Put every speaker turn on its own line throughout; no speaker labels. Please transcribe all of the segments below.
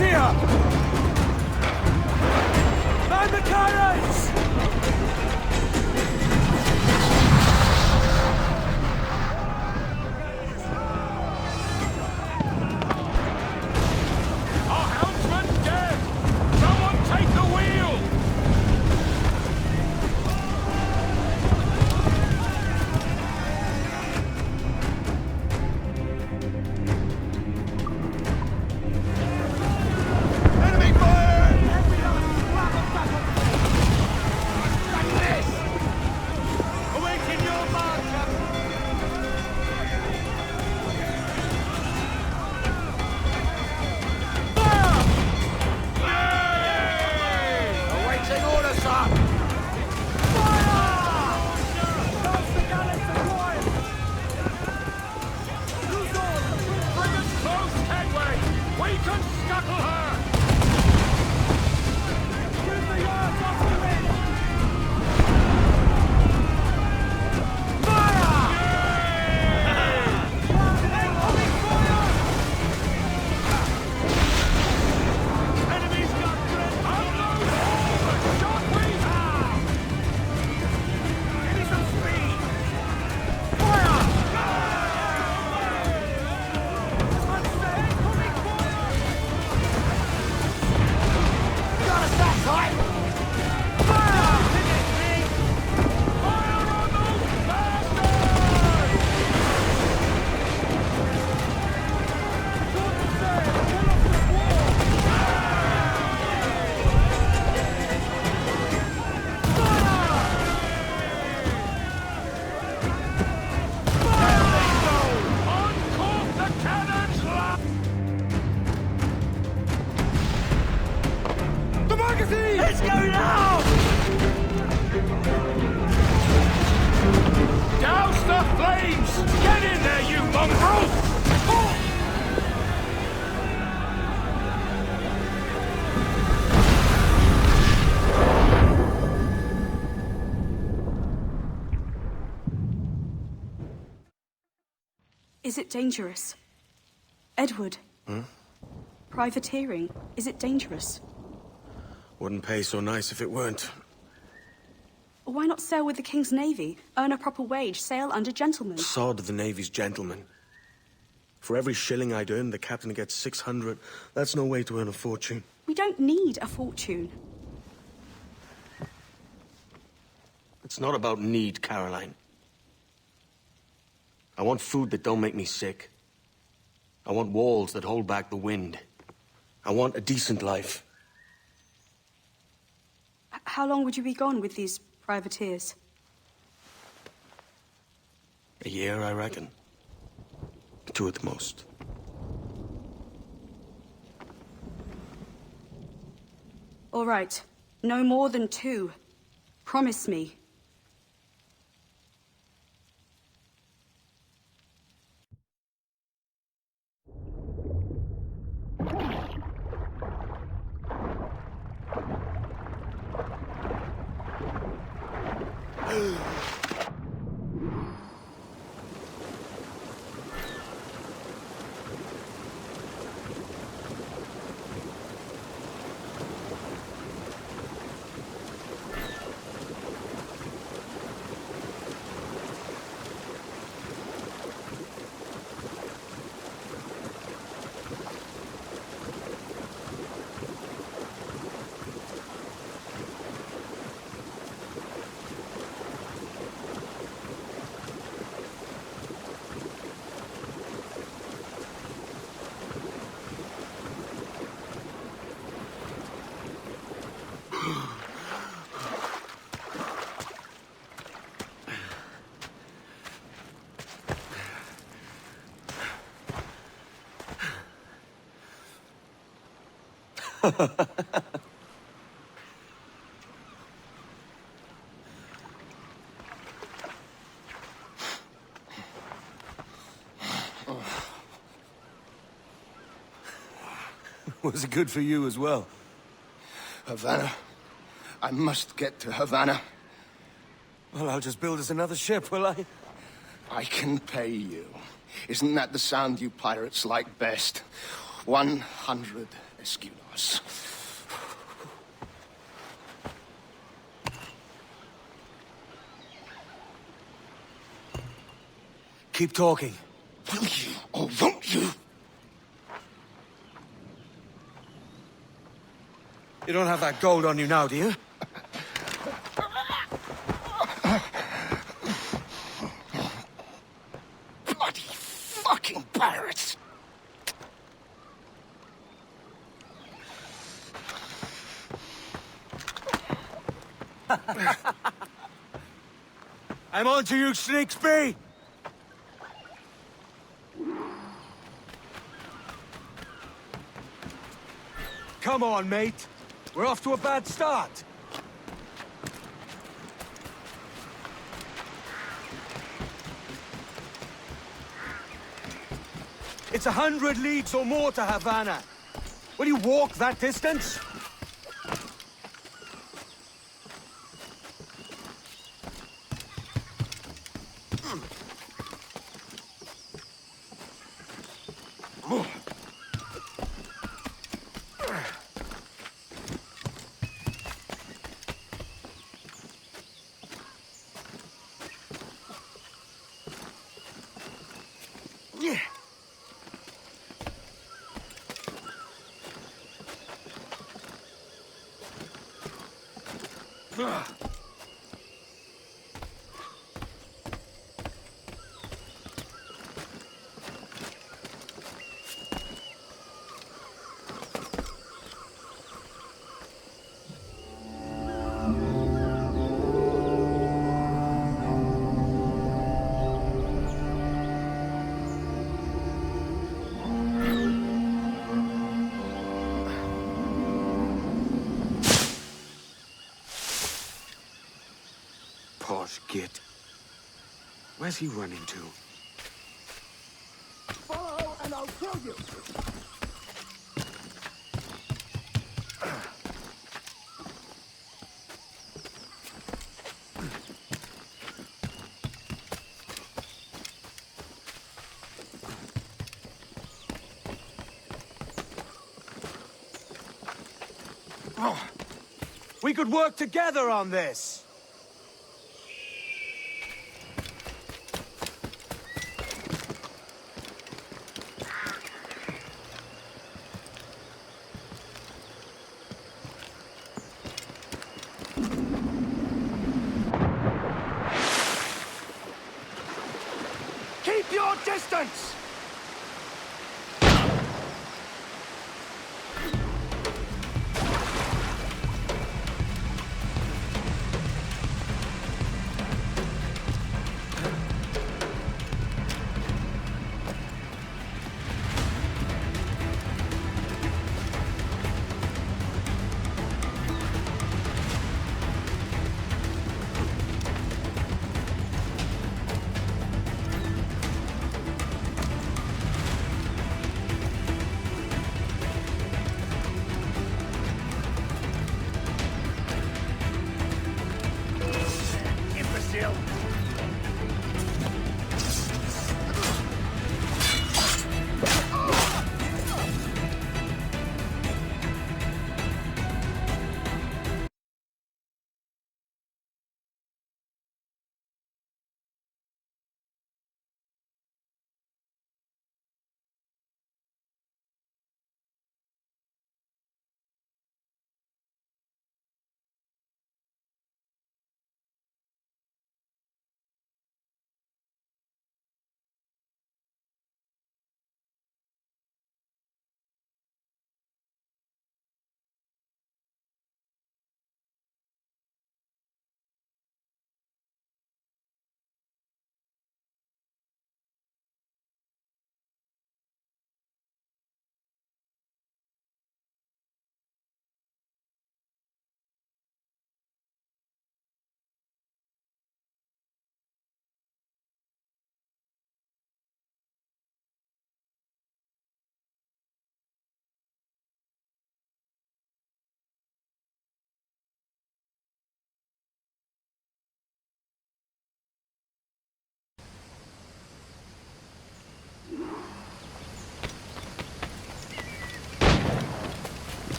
here! Man the cannons!
Our helmsman's dead! Someone take the wheel! Enemy fire! Awaiting your mark, awaiting orders, sir! Bring us close headway! We can scuttle her! Give the yards off the wind! Fire! Incoming fire! Enemy's got good! Unload all the shot we have! Give me some speed! Fire! Incoming fire! Got us that time! Fire! Fire on those bastards! Pull off the wall! Uncork the cannons, lad! The magazine! Let's go now! Douse the flames! Get in there, you mongrel!
Is it dangerous? Edward? Privateering, is it dangerous?
Wouldn't pay so nice if it weren't.
Why not sail with the King's Navy? Earn a proper wage, sail under gentlemen.
Sod the Navy's gentlemen. For every shilling I'd earn, the captain gets 600. That's no way to earn a fortune.
We don't need a fortune.
It's not about need, Caroline. I want food that don't make me sick. I want walls that hold back the wind. I want a decent life.
How long would you be gone with these privateers?
A year, I reckon. 2 at the most.
All right. No more than 2. Promise me.
Was it good for you as well?
Havana. I must get to Havana.
Well, I'll just build us another ship, will I?
I can pay you. Isn't that the sound you pirates like best? 100 rescued us.
Keep talking.
Will you, or won't you?
You don't have that gold on you now, do you?
Bloody fucking pirates!
I'm on to you, Snakesby! Come on, mate. We're off to a bad start. It's 100 leagues or more to Havana. Will you walk that distance? Yeah. Posh git. Where's he running to?
Follow and I'll kill you!
We could work together on this!
Keep your distance!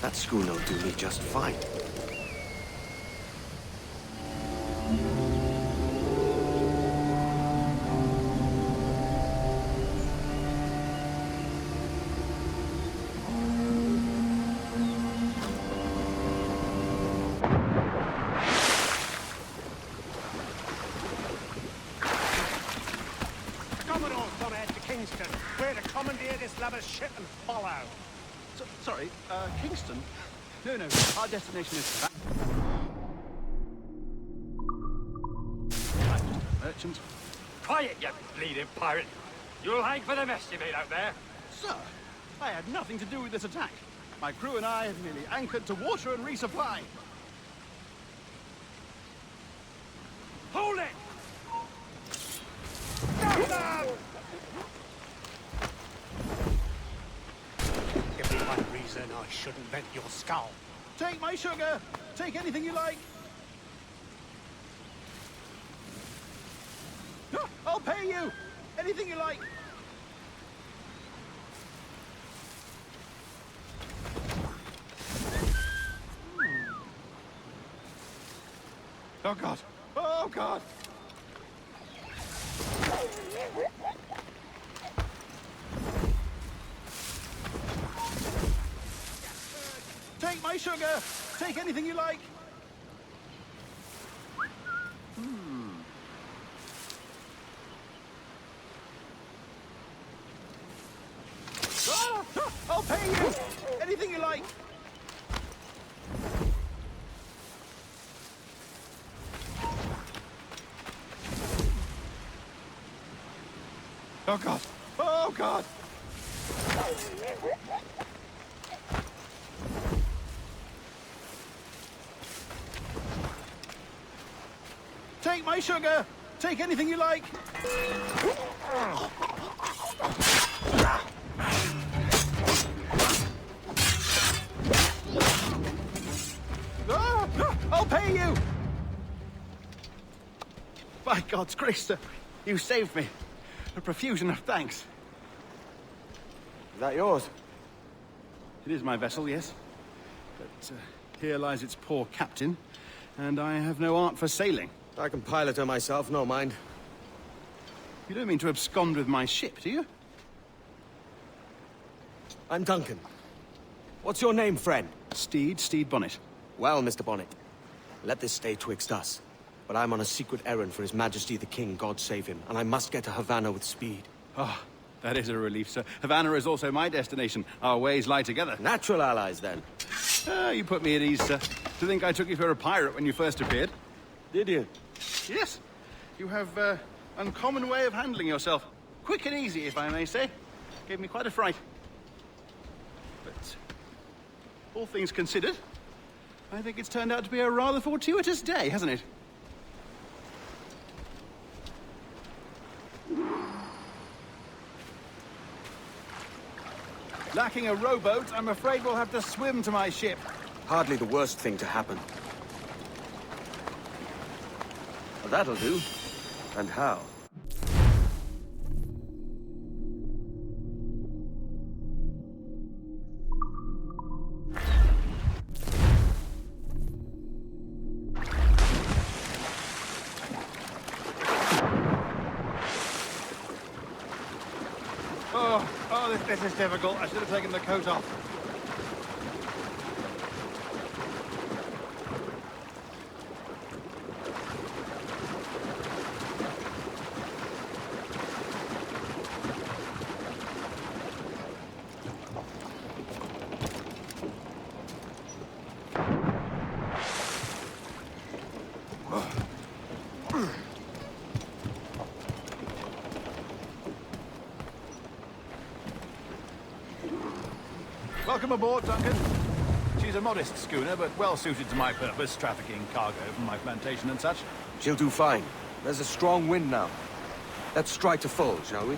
That schooner'll do me just fine.
Commodore's gone ahead to Kingston. We're to commandeer this lover's ship and follow.
Sorry, Kingston? No, our destination is... I'm just a merchant.
Quiet, you bleeding pirate. You'll hang for the mess you made out there.
Sir, I had nothing to do with this attack. My crew and I have merely anchored to water and resupply.
Hold it! Go down! Give me one reason I shouldn't vent your skull.
Take my sugar! Take anything you like! No, I'll pay you! Anything you like! Oh, God! Oh, God! Take my sugar! Take anything you like! I'll pay you! Anything you like! Oh, God! Oh, God! Take my sugar! Take anything you like! I'll pay you! By God's grace, sir, you saved me. A profusion of thanks.
Is that yours?
It is my vessel, yes. But here lies its poor captain, and I have no art for sailing.
I can pilot her myself, no mind.
You don't mean to abscond with my ship, do you?
I'm Duncan. What's your name, friend?
Steed Bonnet.
Well, Mr. Bonnet, let this stay twixt us. But I'm on a secret errand for His Majesty the King, God save him, and I must get to Havana with speed.
Oh, that is a relief, sir. Havana is also my destination. Our ways lie together.
Natural allies, then.
You put me at ease, sir. To think I took you for a pirate when you first appeared.
Did you?
Yes. You have an uncommon way of handling yourself. Quick and easy, if I may say. Gave me quite a fright. But all things considered, I think it's turned out to be a rather fortuitous day, hasn't it? Lacking a rowboat, I'm afraid we'll have to swim to my ship.
Hardly the worst thing to happen. Well, that'll do. And how?
This is difficult. I should have taken the coat off. Welcome aboard, Duncan. She's a modest schooner, but well-suited to my purpose, trafficking cargo from my plantation and such.
She'll do fine. There's a strong wind now. Let's strike to full, shall we?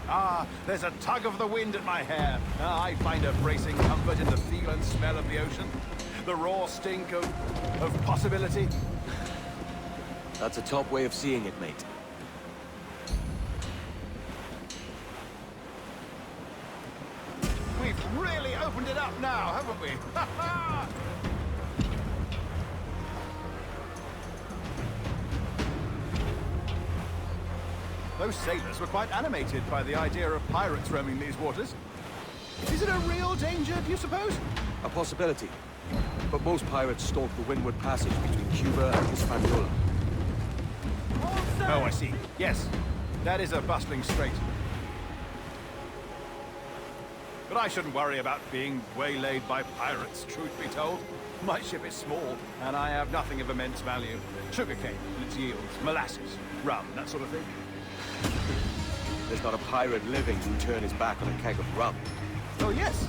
Ah, there's a tug of the wind at my hair. I find a bracing comfort in the feel and smell of the ocean. The raw stink of possibility.
That's a top way of seeing it, mate.
really opened it up now, haven't we? Those sailors were quite animated by the idea of pirates roaming these waters. Is it a real danger, do you suppose?
A possibility. But most pirates stalk the windward passage between Cuba and Hispaniola.
Oh, I see. Yes, that is a bustling strait. But I shouldn't worry about being waylaid by pirates, truth be told. My ship is small, and I have nothing of immense value. Sugarcane and its yields, molasses, rum, that sort of thing.
There's not a pirate living who'd turn his back on a keg of rum.
Oh, yes.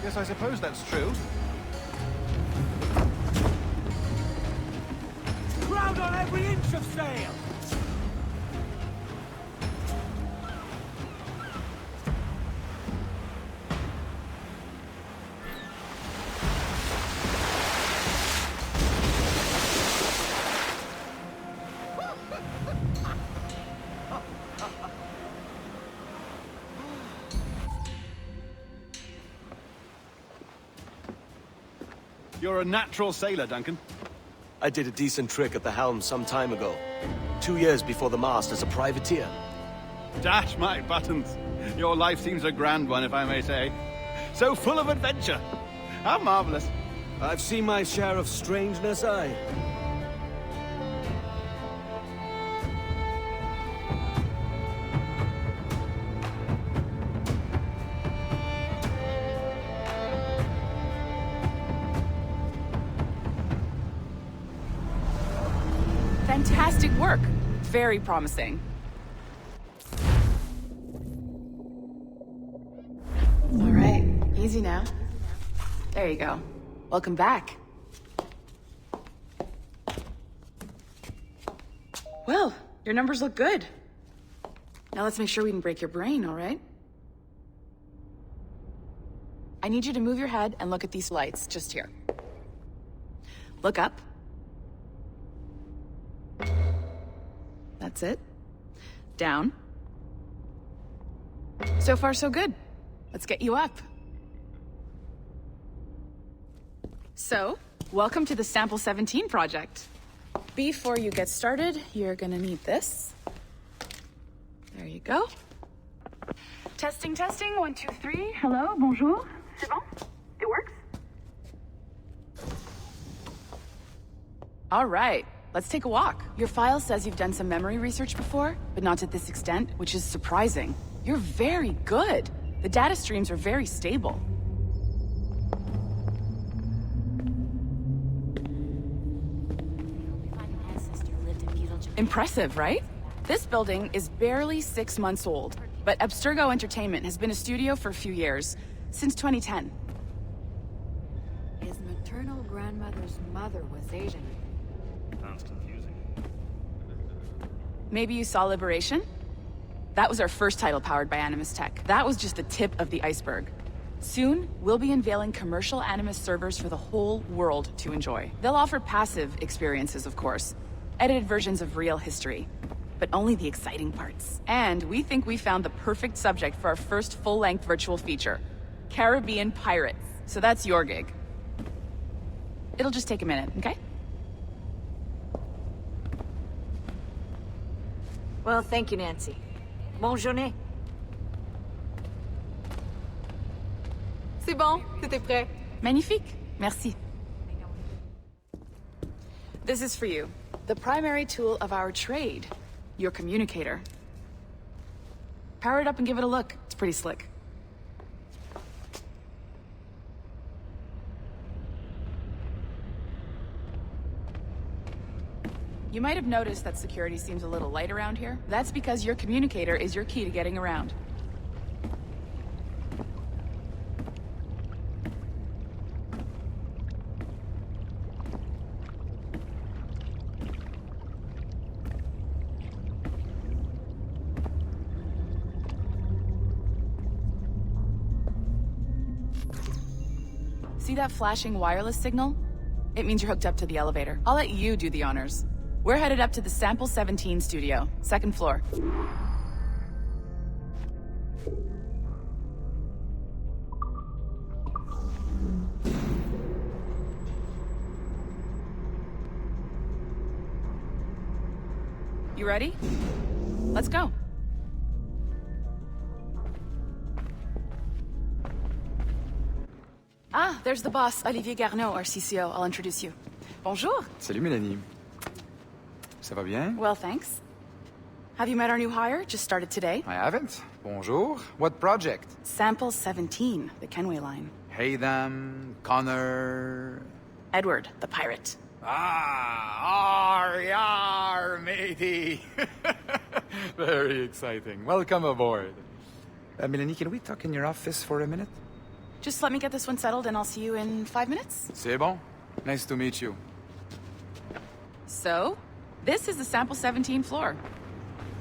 Yes, I suppose that's true.
Crowd on every inch of sail!
You're a natural sailor, Duncan.
I did a decent trick at the helm some time ago. 2 years before the mast as a privateer.
Dash my buttons. Your life seems a grand one, if I may say. So full of adventure. How marvelous.
I've seen my share of strangeness, aye.
Fantastic work. Very promising. All right, easy now. There you go. Welcome back. Well, your numbers look good. Now let's make sure we can break your brain, all right? I need you to move your head and look at these lights just here. Look up. That's it. Down. So far, so good. Let's get you up. So, welcome to the Sample 17 project. Before you get started, you're gonna need this. There you go. Testing, testing, 1, 2, 3. Hello, bonjour. C'est bon? It works? All right. Let's take a walk. Your file says you've done some memory research before, but not to this extent, which is surprising. You're very good. The data streams are very stable. Impressive, right? This building is barely 6 months old, but Abstergo Entertainment has been a studio for a few years, since 2010.
His maternal grandmother's mother was Asian.
Sounds confusing.
Maybe you saw Liberation? That was our first title powered by Animus Tech. That was just the tip of the iceberg. Soon, we'll be unveiling commercial Animus servers for the whole world to enjoy. They'll offer passive experiences, of course. Edited versions of real history. But only the exciting parts. And we think we found the perfect subject for our first full-length virtual feature. Caribbean pirates. So that's your gig. It'll just take a minute, okay?
Well, thank you, Nancy. Bonne journée.
C'est bon, c'était prêt.
Magnifique. Merci. This is for you. The primary tool of our trade. Your communicator. Power it up and give it a look. It's pretty slick. You might have noticed that security seems a little light around here. That's because your communicator is your key to getting around. See that flashing wireless signal? It means you're hooked up to the elevator. I'll let you do the honors. We're headed up to the Sample 17 studio, 2nd floor. You ready? Let's go. Ah, there's the boss, Olivier Garneau, our CCO. I'll introduce you. Bonjour.
Salut, Mélanie. Ça va bien?
Well, thanks. Have you met our new hire? Just started today.
I haven't. Bonjour. What project?
Sample 17, the Kenway line.
Hey, them, Connor...
Edward, the pirate.
Ah, yar, matey. Very exciting. Welcome aboard. Mélanie, can we talk in your office for a minute?
Just let me get this one settled and I'll see you in 5 minutes.
C'est bon. Nice to meet you.
So, this is the Sample 17 floor.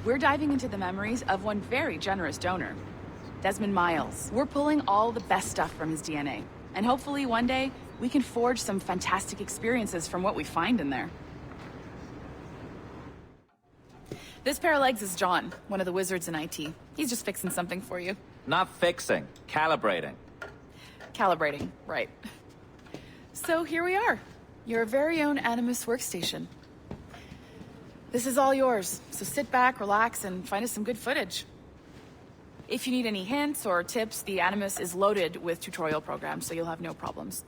We're diving into the memories of one very generous donor, Desmond Miles. We're pulling all the best stuff from his DNA. And hopefully one day, we can forge some fantastic experiences from what we find in there. This pair of legs is John, one of the wizards in IT. He's just fixing something for you.
Not fixing, calibrating.
Calibrating, right. So here we are, your very own Animus workstation. This is all yours, so sit back, relax, and find us some good footage. If you need any hints or tips, the Animus is loaded with tutorial programs, so you'll have no problems.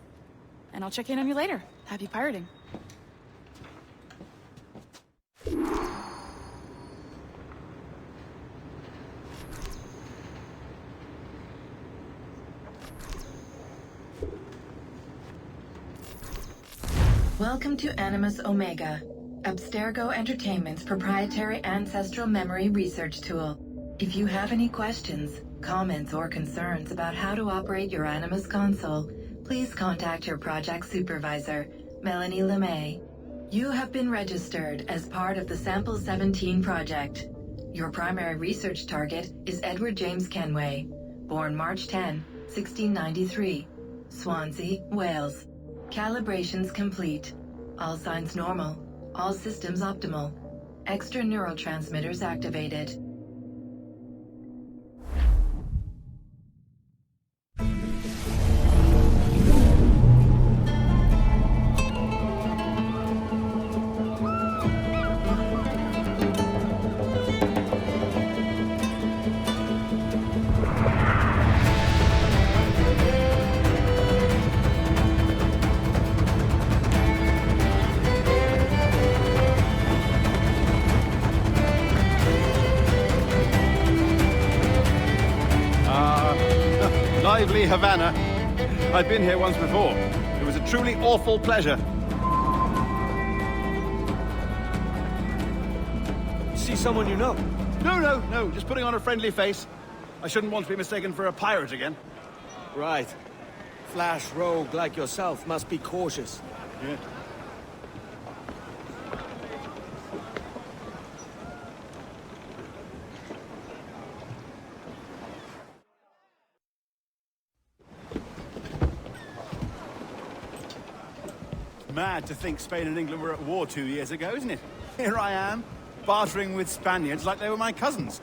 And I'll check in on you later. Happy pirating.
Welcome to Animus Omega, Abstergo Entertainment's proprietary ancestral memory research tool. If you have any questions, comments, or concerns about how to operate your Animus console, please contact your project supervisor, Melanie LeMay. You have been registered as part of the Sample 17 project. Your primary research target is Edward James Kenway, born March 10, 1693, Swansea, Wales. Calibrations complete. All signs normal. All systems optimal. Extra neurotransmitters activated.
Lively Havana. I've been here once before. It was a truly awful pleasure.
See someone you know?
No. Just putting on a friendly face. I shouldn't want to be mistaken for a pirate again.
Right. Flash rogue like yourself must be cautious.
Yeah. Mad to think Spain and England were at war 2 years ago, isn't it? Here I am, bartering with Spaniards like they were my cousins.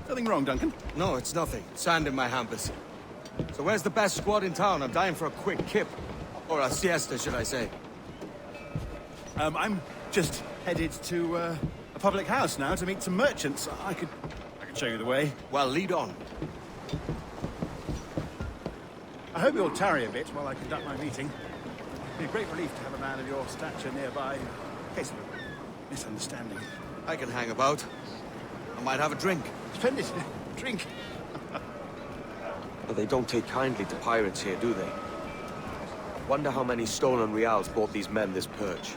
Nothing wrong, Duncan?
No, it's nothing. Sand in my hampers. So where's the best squad in town? I'm dying for a quick kip. Or a siesta, should I say.
I'm just headed to a public house now to meet some merchants. I could show you the way.
Well, lead on.
I hope you'll tarry a bit while I conduct my meeting. It'd be a great relief to have a man of your stature nearby in case of a misunderstanding.
I can hang about. I might have a drink.
Splendid. Drink.
But they don't take kindly to pirates here, do they? Wonder how many stolen reals bought these men this perch.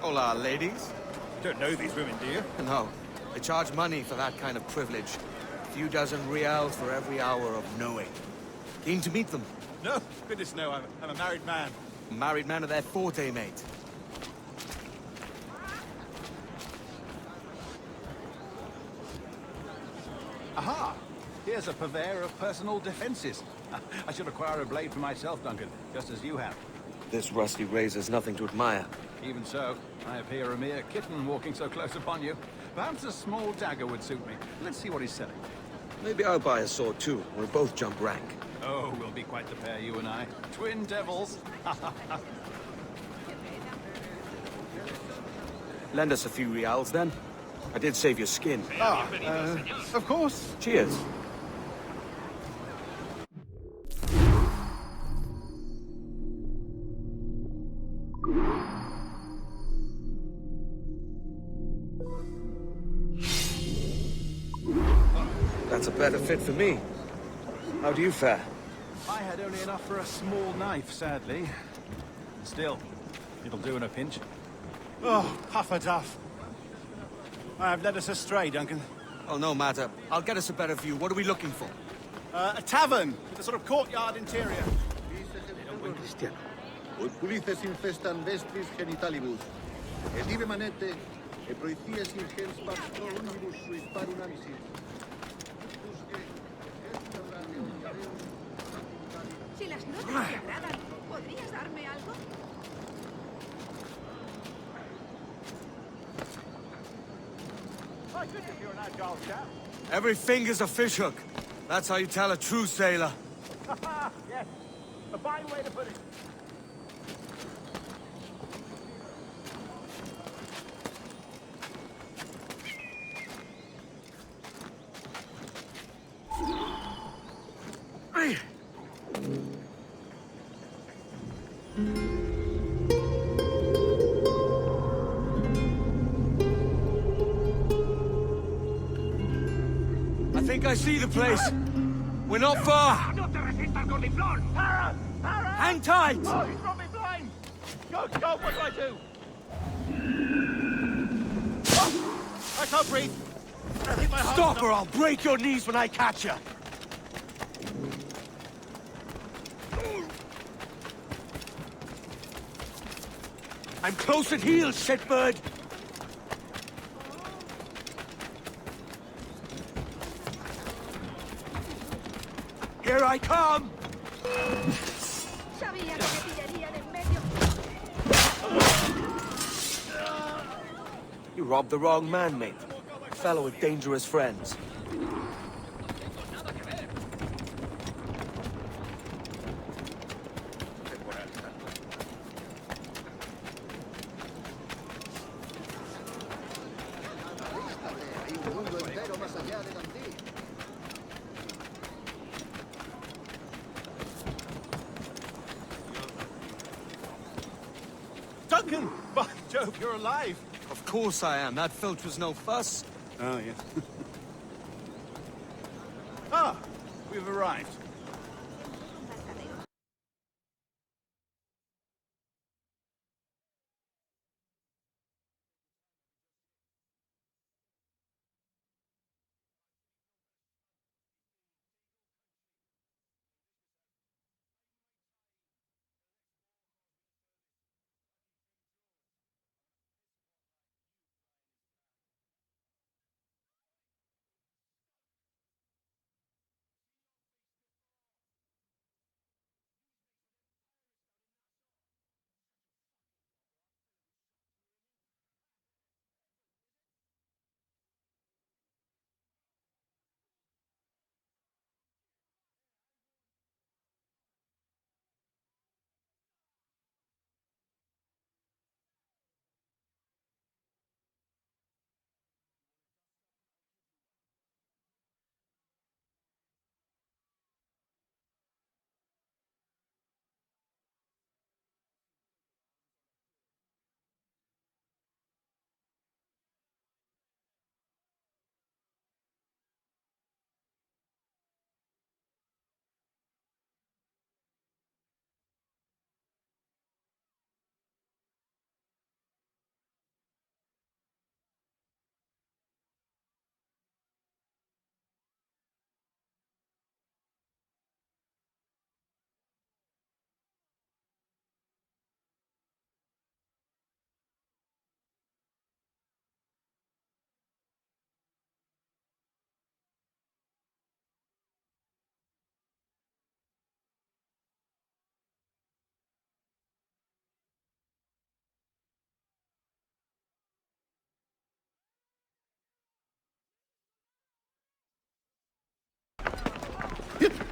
Hola, ladies.
You don't know these women, do you?
No. They charge money for that kind of privilege. A few dozen reals for every hour of knowing. Keen to meet them?
No, goodness no, I'm a married man.
Married men are their forte, mate.
Aha! Here's a purveyor of personal defenses. I should acquire a blade for myself, Duncan, just as you have.
This rusty razor's nothing to admire.
Even so, I appear a mere kitten walking so close upon you. Perhaps a small dagger would suit me. Let's see what he's selling.
Maybe I'll buy a sword too. We'll both jump rank.
Oh, we'll be quite the pair, you and I. Twin devils.
Lend us a few reals then. I did save your skin.
Of course.
Cheers. That's a better fit for me. How do you fare?
I had only enough for a small knife, sadly. Still, it'll do in a pinch. Oh, Puffer-Duff. I have led us astray, Duncan.
Oh, no matter. I'll get us a better view. What are we looking for?
A tavern with a sort of courtyard interior.
Cristiano. Oculices infestan vestris genitalibus. Edive manete, e proicias ingens pastro unibus suis parum amicis.
Si las notas te agradan, ¿podrías darme algo?
My goodness, you're an agile chap.
Every finger's a fishhook. That's how you tell a true sailor.
Yes, a fine way to put it.
I think I see the place. We're not far.
No te resistas, Gordiflón! Para! Para!
Hang tight!
Oh, he's brought me blind! Go, go, what do I do? Oh, I can't breathe. I think my heart's
Stop
not-
or I'll break your knees when I catch you. I'm close at heel, shitbird. Here I come!
Sabía que me pillarían en medio.
You robbed the wrong man, mate. A fellow with dangerous friends.
Duncan! By Jove, you're alive!
Of course I am. That filch was no fuss.
Oh, yes. Ah, we've arrived.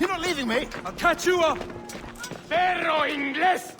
You're not leaving me!
I'll catch you up!
Perro inglés!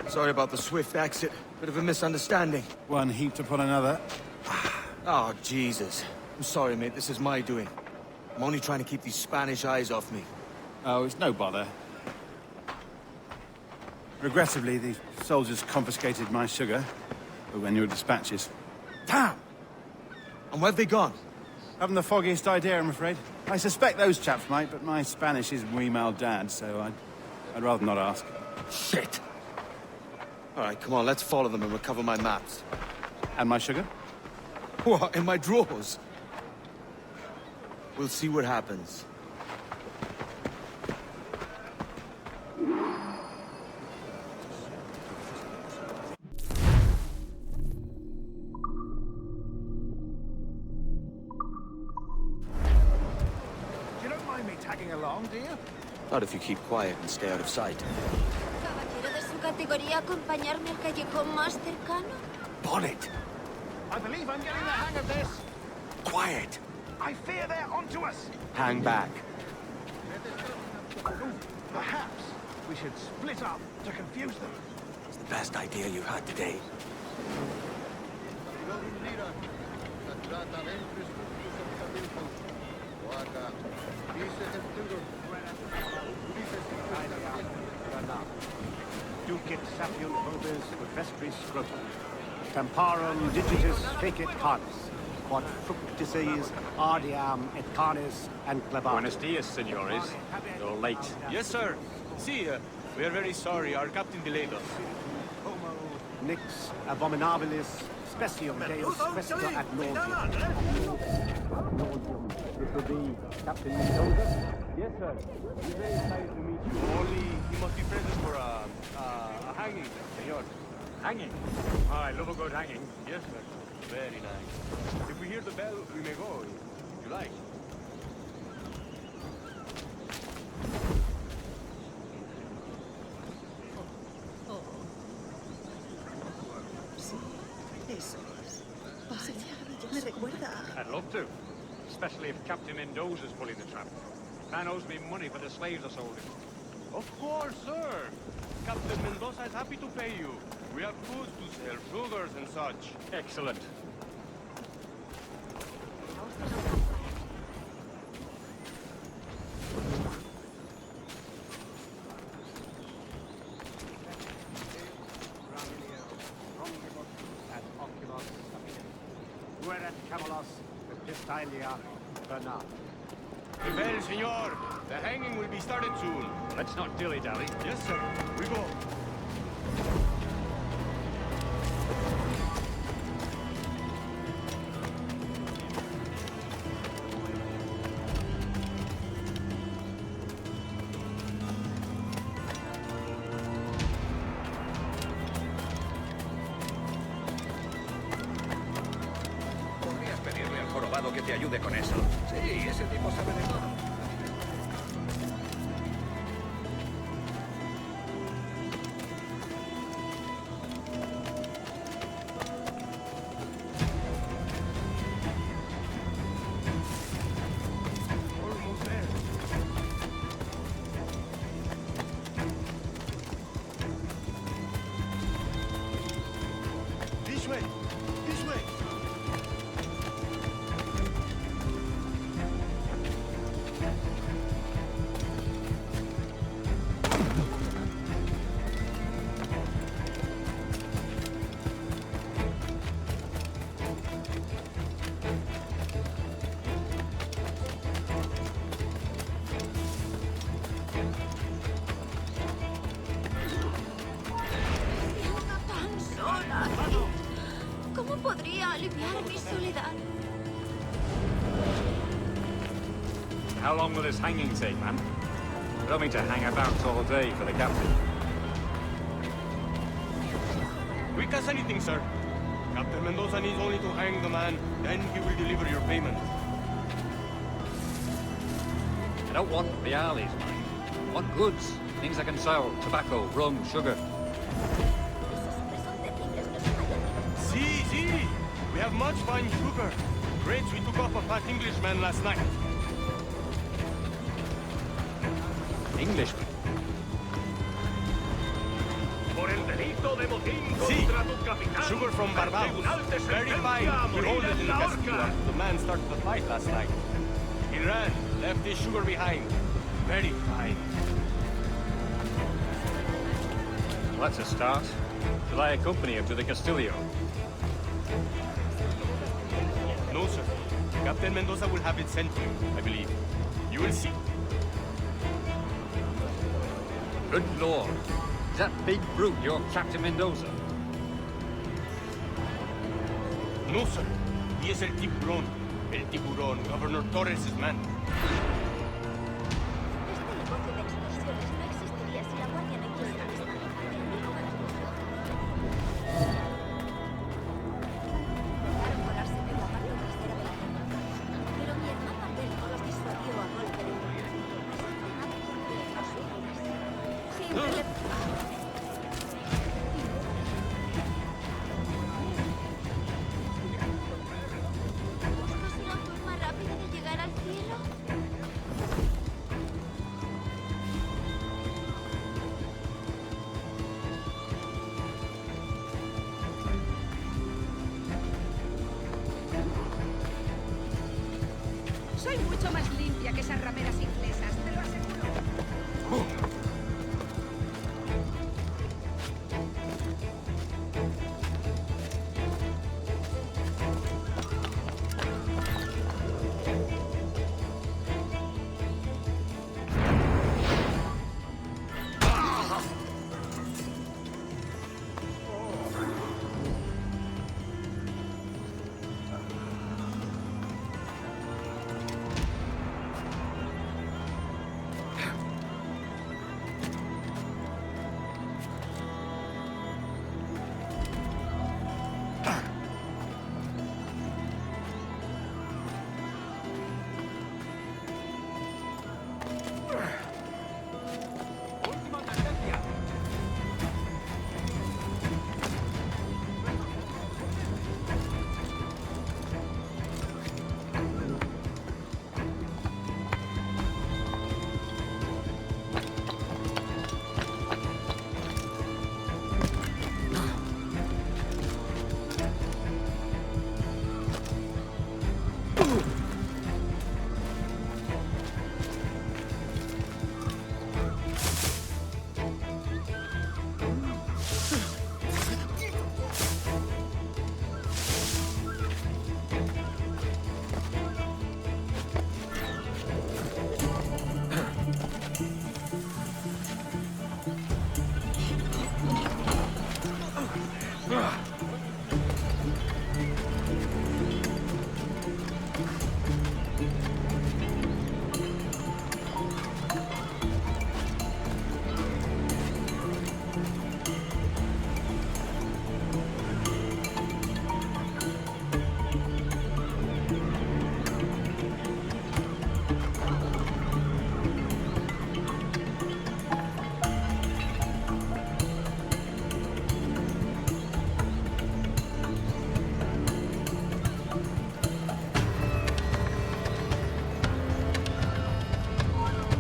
Sorry about the swift exit. Bit of a misunderstanding.
One heaped upon another.
Oh, Jesus. I'm sorry, mate. This is my doing. I'm only trying to keep these Spanish eyes off me.
Oh, it's no bother. Regrettably, the soldiers confiscated my sugar when your dispatches.
Damn! And where have they gone?
Haven't the foggiest idea, I'm afraid. I suspect those chaps might, but my Spanish is muy mal dad, so I'd rather not ask.
Shit! All right, come on, let's follow them and recover my maps.
And my sugar?
What, in my drawers? We'll see what happens.
You don't mind me tagging along, do you?
Not if you keep quiet and stay out of sight.
¿Caballero de su categoría acompañarme al callejón más cercano?
Bonnet!
I believe I'm getting the hang of this.
Quiet!
I fear they're onto us.
Hang back.
Perhaps we should split up to confuse them.
It's the best idea you've had today.
Ducit sapium vobis vestris scrotum. Temparum digitus fecit canis. Quod fructices ardiam et canis and clavatus.
Buenos dias, senores. You're late.
Yes, sir. See, we are very sorry. Our captain delayed us.
Homo nix abominabilis specium deus festa ad nauseam. This will be Captain Mendoza?
Yes, sir. We're very excited to meet you. Only he must be present for a hanging, senor.
Hanging? Oh, I love a good hanging.
Yes, sir. Very nice. If we hear the bell, we may go, if you like.
I'd love to. Especially if Captain Mendoza's pulling the trap. Man owes me money for the slaves I sold him.
Of course, sir. Captain Mendoza is happy to pay you. We have goods to sell, sugars and such.
Excellent.
Well, senor, the hanging will be started soon.
Let's not dilly-dally.
Yes, sir. We go.
¿Podrías pedirle al jorobado que te ayude con eso? Sí, ese tipo sabe de todo.
Almost there. This way. This way.
Una tan sola aquí. ¿Cómo podría aliviar mi soledad?
How long will this hanging take, man? I don't mean to hang about all day for the captain.
Quick as anything, sir. Captain Mendoza needs only to hang the man, then he will deliver your payment.
I don't want reales, man. I want goods. Things I can sell. Tobacco, rum, sugar.
See, see! We have much fine sugar. Crates we took off a fat Englishman last night.
Englishman?
Por el delito de motín
Sí.
contra tu capitán.
Sugar from
el
Barbados.
tribunal te
Very
sentencia
fine.
a
We
morir
hold it
en
in the
la
castillo
horca.
after the man started the fight last night. He ran, left his sugar behind. Very fine.
Well, that's a start. Shall I accompany him to the Castillo?
No, sir. Captain Mendoza will have it sent to you, I believe. You will see.
Good lord. Is that big brute your Captain Mendoza?
No, sir. He is el tiburón. El tiburón, Governor Torres' man.
Este negocio de extorsiones no existiría si la Guardia no quisiera intentaron colarse por la parte trasera de la tienda. Pero mi hermana Belmo los disuadió a golpe de puño. Siempre le... ¿Buscas una forma rápida de llegar al cielo?
Soy mucho más limpia que esas rameras inglesas, te lo aseguro.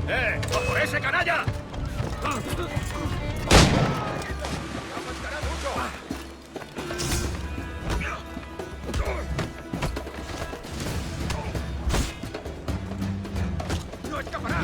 ¡Por ese canalla! ¡No escapará!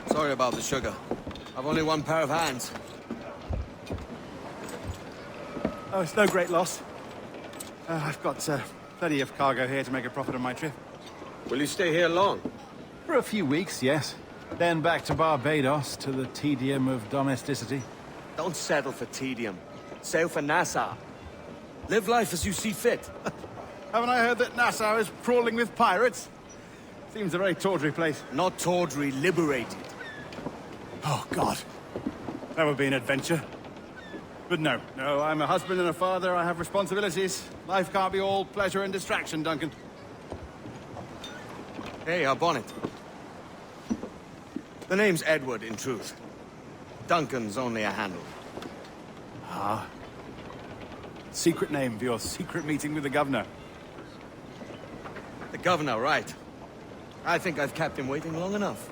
Sorry about the sugar. I've only one pair of hands.
Oh, it's no great loss. I've got plenty of cargo here to make a profit on my trip.
Will you stay here long?
For a few weeks, yes. Then back to Barbados, to the tedium of domesticity.
Don't settle for tedium. Sail for Nassau. Live life as you see fit.
Haven't I heard that Nassau is crawling with pirates? Seems a very tawdry place.
Not tawdry, liberated.
Oh, God. That would be an adventure. But no, I'm a husband and a father. I have responsibilities. Life can't be all pleasure and distraction, Duncan.
Hey, our bonnet. The name's Edward, in truth. Duncan's only a handle.
Ah. Secret name for your secret meeting with the governor.
The governor, right. I think I've kept him waiting long enough.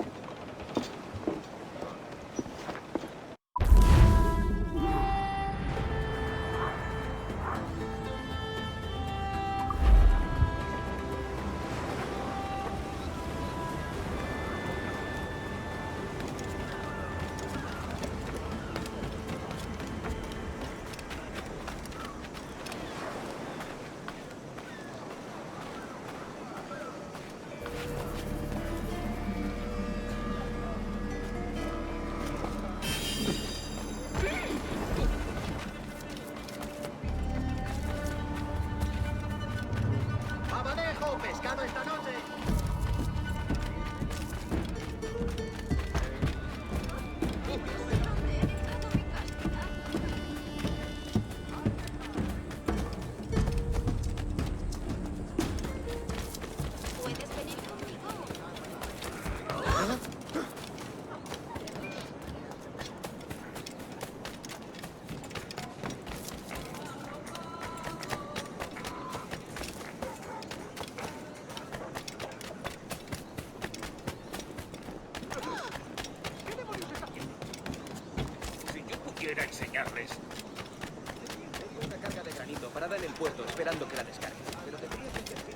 enseñarles.
Tengo una carga de granito parada en el puerto esperando que la descargue. Pero tendría que interferir.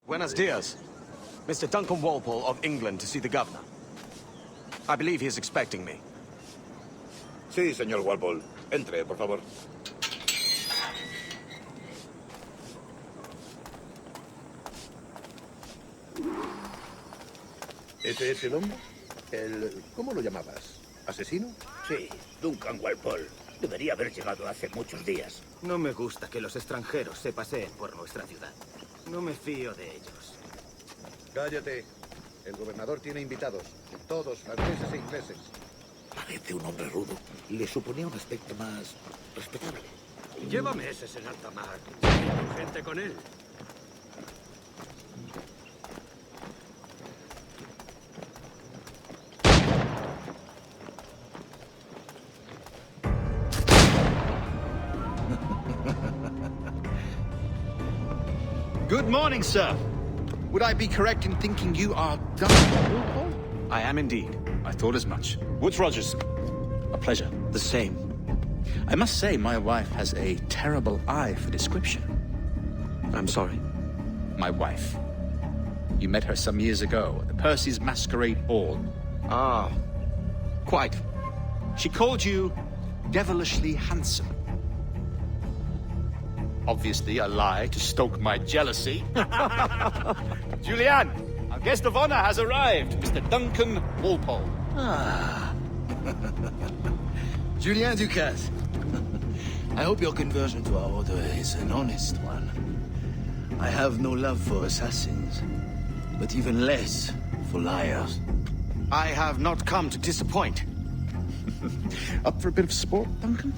Buenos dias. Mr. Duncan Walpole of England to see the governor. I believe he is expecting me.
Sí, señor Walpole. Entre, por favor. ¿Ese es el hombre? ¿Cómo lo llamabas? ¿Asesino?
Sí, Duncan Walpole. Debería haber llegado hace muchos días.
No me gusta que los extranjeros se paseen por nuestra ciudad. No me fío de ellos.
Cállate. El gobernador tiene invitados. Todos franceses e ingleses.
Parece un hombre rudo. Le suponía un aspecto más respetable.
Lleva meses en alta mar. Tengo gente con él.
Good morning, sir. Would I be correct in thinking you are Duncan Walpole?
I am indeed.
I thought as much. Woods Rogers. A pleasure.
The same.
I must say, my wife has a terrible eye for description.
I'm sorry.
My wife. You met her some years ago at the Percy's Masquerade Ball.
Ah, quite.
She called you devilishly handsome. Obviously a lie to stoke my jealousy. Julianne, our guest of honor has arrived, Mr. Duncan Walpole.
Ah. Julien Ducasse. I hope your conversion to our order is an honest one. I have no love for assassins, but even less for liars.
I have not come to disappoint.
Up for a bit of sport, Duncan?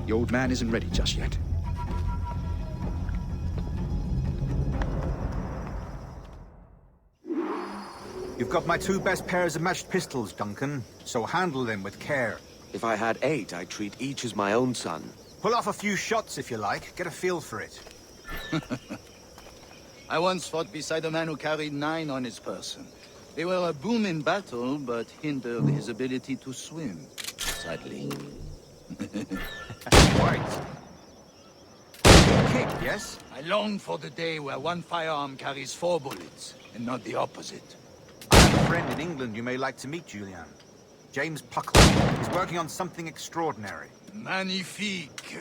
The old man isn't ready just yet.
You've got my 2 best pairs of matched pistols, Duncan, so handle them with care.
If I had 8, I'd treat each as my own son.
Pull off a few shots if you like. Get a feel for it.
I once fought beside a man who carried 9 on his person. They were a boom in battle, but hindered his ability to swim, sadly.
Right. Kick, yes?
I long for the day where one firearm carries 4 bullets, and not the opposite.
I have a friend in England you may like to meet, Julian. James Puckle. He's working on something extraordinary.
Magnifique.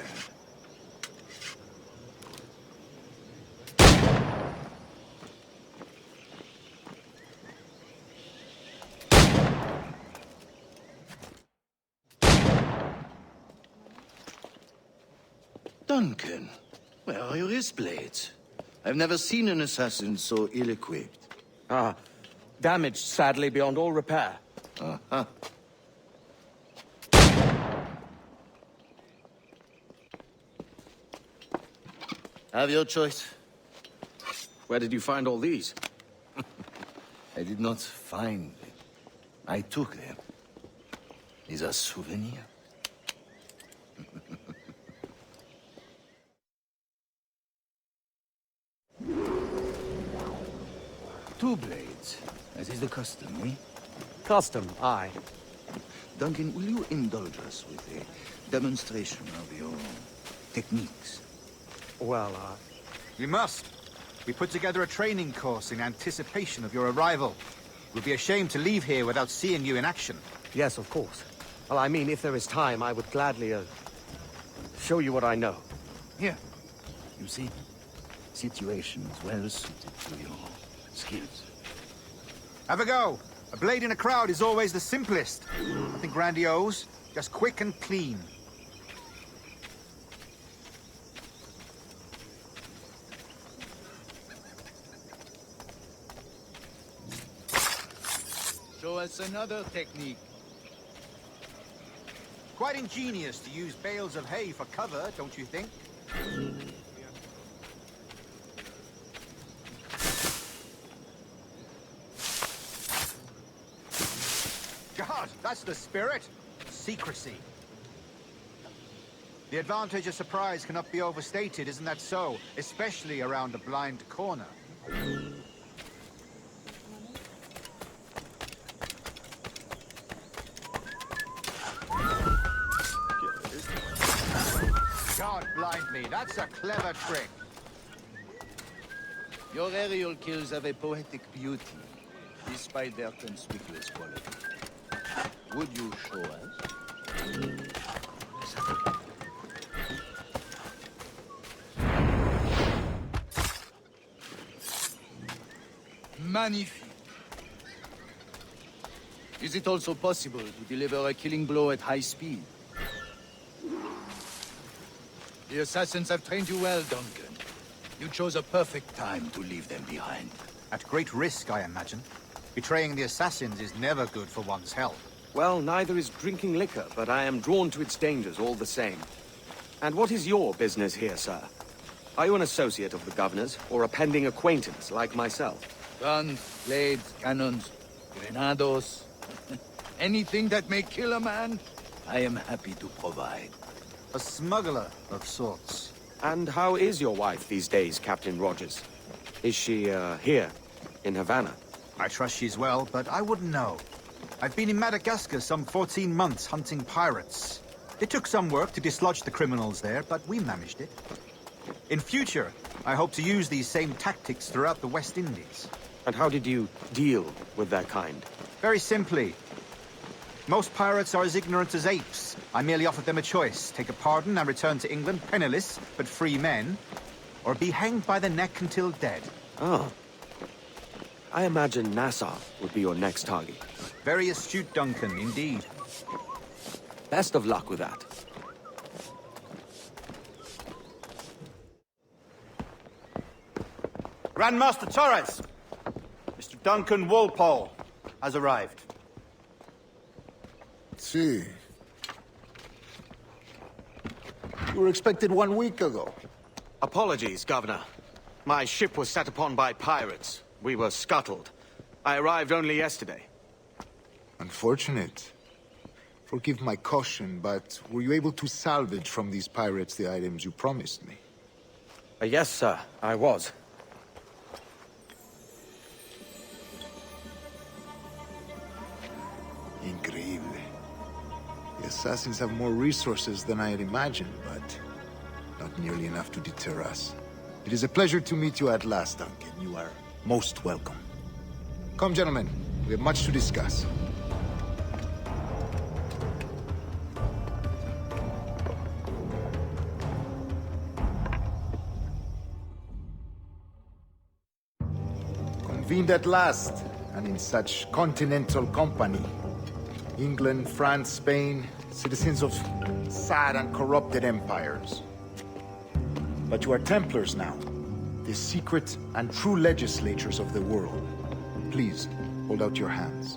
Duncan, where are your wrist blades? I've never seen an assassin so ill-equipped.
Ah, damaged, sadly, beyond all repair.
Uh-huh. Have your choice.
Where did you find all these?
I did not find them. I took them. These are souvenirs. 2 blades. That is the custom, eh?
Custom, aye.
Duncan, will you indulge us with a demonstration of your techniques?
Well,
You must. We put together a training course in anticipation of your arrival. We'll be ashamed to leave here without seeing you in action.
Yes, of course. Well, I mean, if there is time, I would gladly, show you what I know.
Here. You see? Situations well suited to your skills.
Have a go. A blade in a crowd is always the simplest. Nothing grandiose, just quick and clean.
Show us another technique.
Quite ingenious to use bales of hay for cover, don't you think? God, that's the spirit. Secrecy. The advantage of surprise cannot be overstated, isn't that so? Especially around a blind corner.
Don't blind me. That's a clever trick. Your aerial kills have a poetic beauty, despite their conspicuous quality. Would you show us? Magnifique. Is it also possible to deliver a killing blow at high speed? The assassins have trained you well, Duncan. You chose a perfect time to leave them behind.
At great risk, I imagine. Betraying the assassins is never good for one's health.
Well, neither is drinking liquor, but I am drawn to its dangers all the same. And what is your business here, sir? Are you an associate of the governor's, or a pending acquaintance like myself?
Guns, blades, cannons, grenados. Anything that may kill a man, I am happy to provide.
A smuggler of sorts.
And how is your wife these days, Captain Rogers? Is she, here, in Havana?
I trust she's well, but I wouldn't know. I've been in Madagascar some 14 months hunting pirates. It took some work to dislodge the criminals there, but we managed it. In future, I hope to use these same tactics throughout the West Indies.
And how did you deal with their kind?
Very simply. Most pirates are as ignorant as apes. I merely offered them a choice. Take a pardon and return to England penniless, but free men, or be hanged by the neck until dead.
Oh. I imagine Nassau would be your next target.
Very astute, Duncan, indeed.
Best of luck with that.
Grandmaster Torres! Mr. Duncan Walpole has arrived.
See. You were expected 1 week ago.
Apologies, Governor. My ship was set upon by pirates. We were scuttled. I arrived only yesterday.
Unfortunate. Forgive my caution, but were you able to salvage from these pirates the items you promised me?
Yes, sir, I was.
Increíble. The assassins have more resources than I had imagined, but not nearly enough to deter us. It is a pleasure to meet you at last, Duncan. You are most welcome. Come, gentlemen. We have much to discuss. Convened at last, and in such continental company. England, France, Spain, citizens of sad and corrupted empires. But you are Templars now, the secret and true legislators of the world. Please, hold out your hands.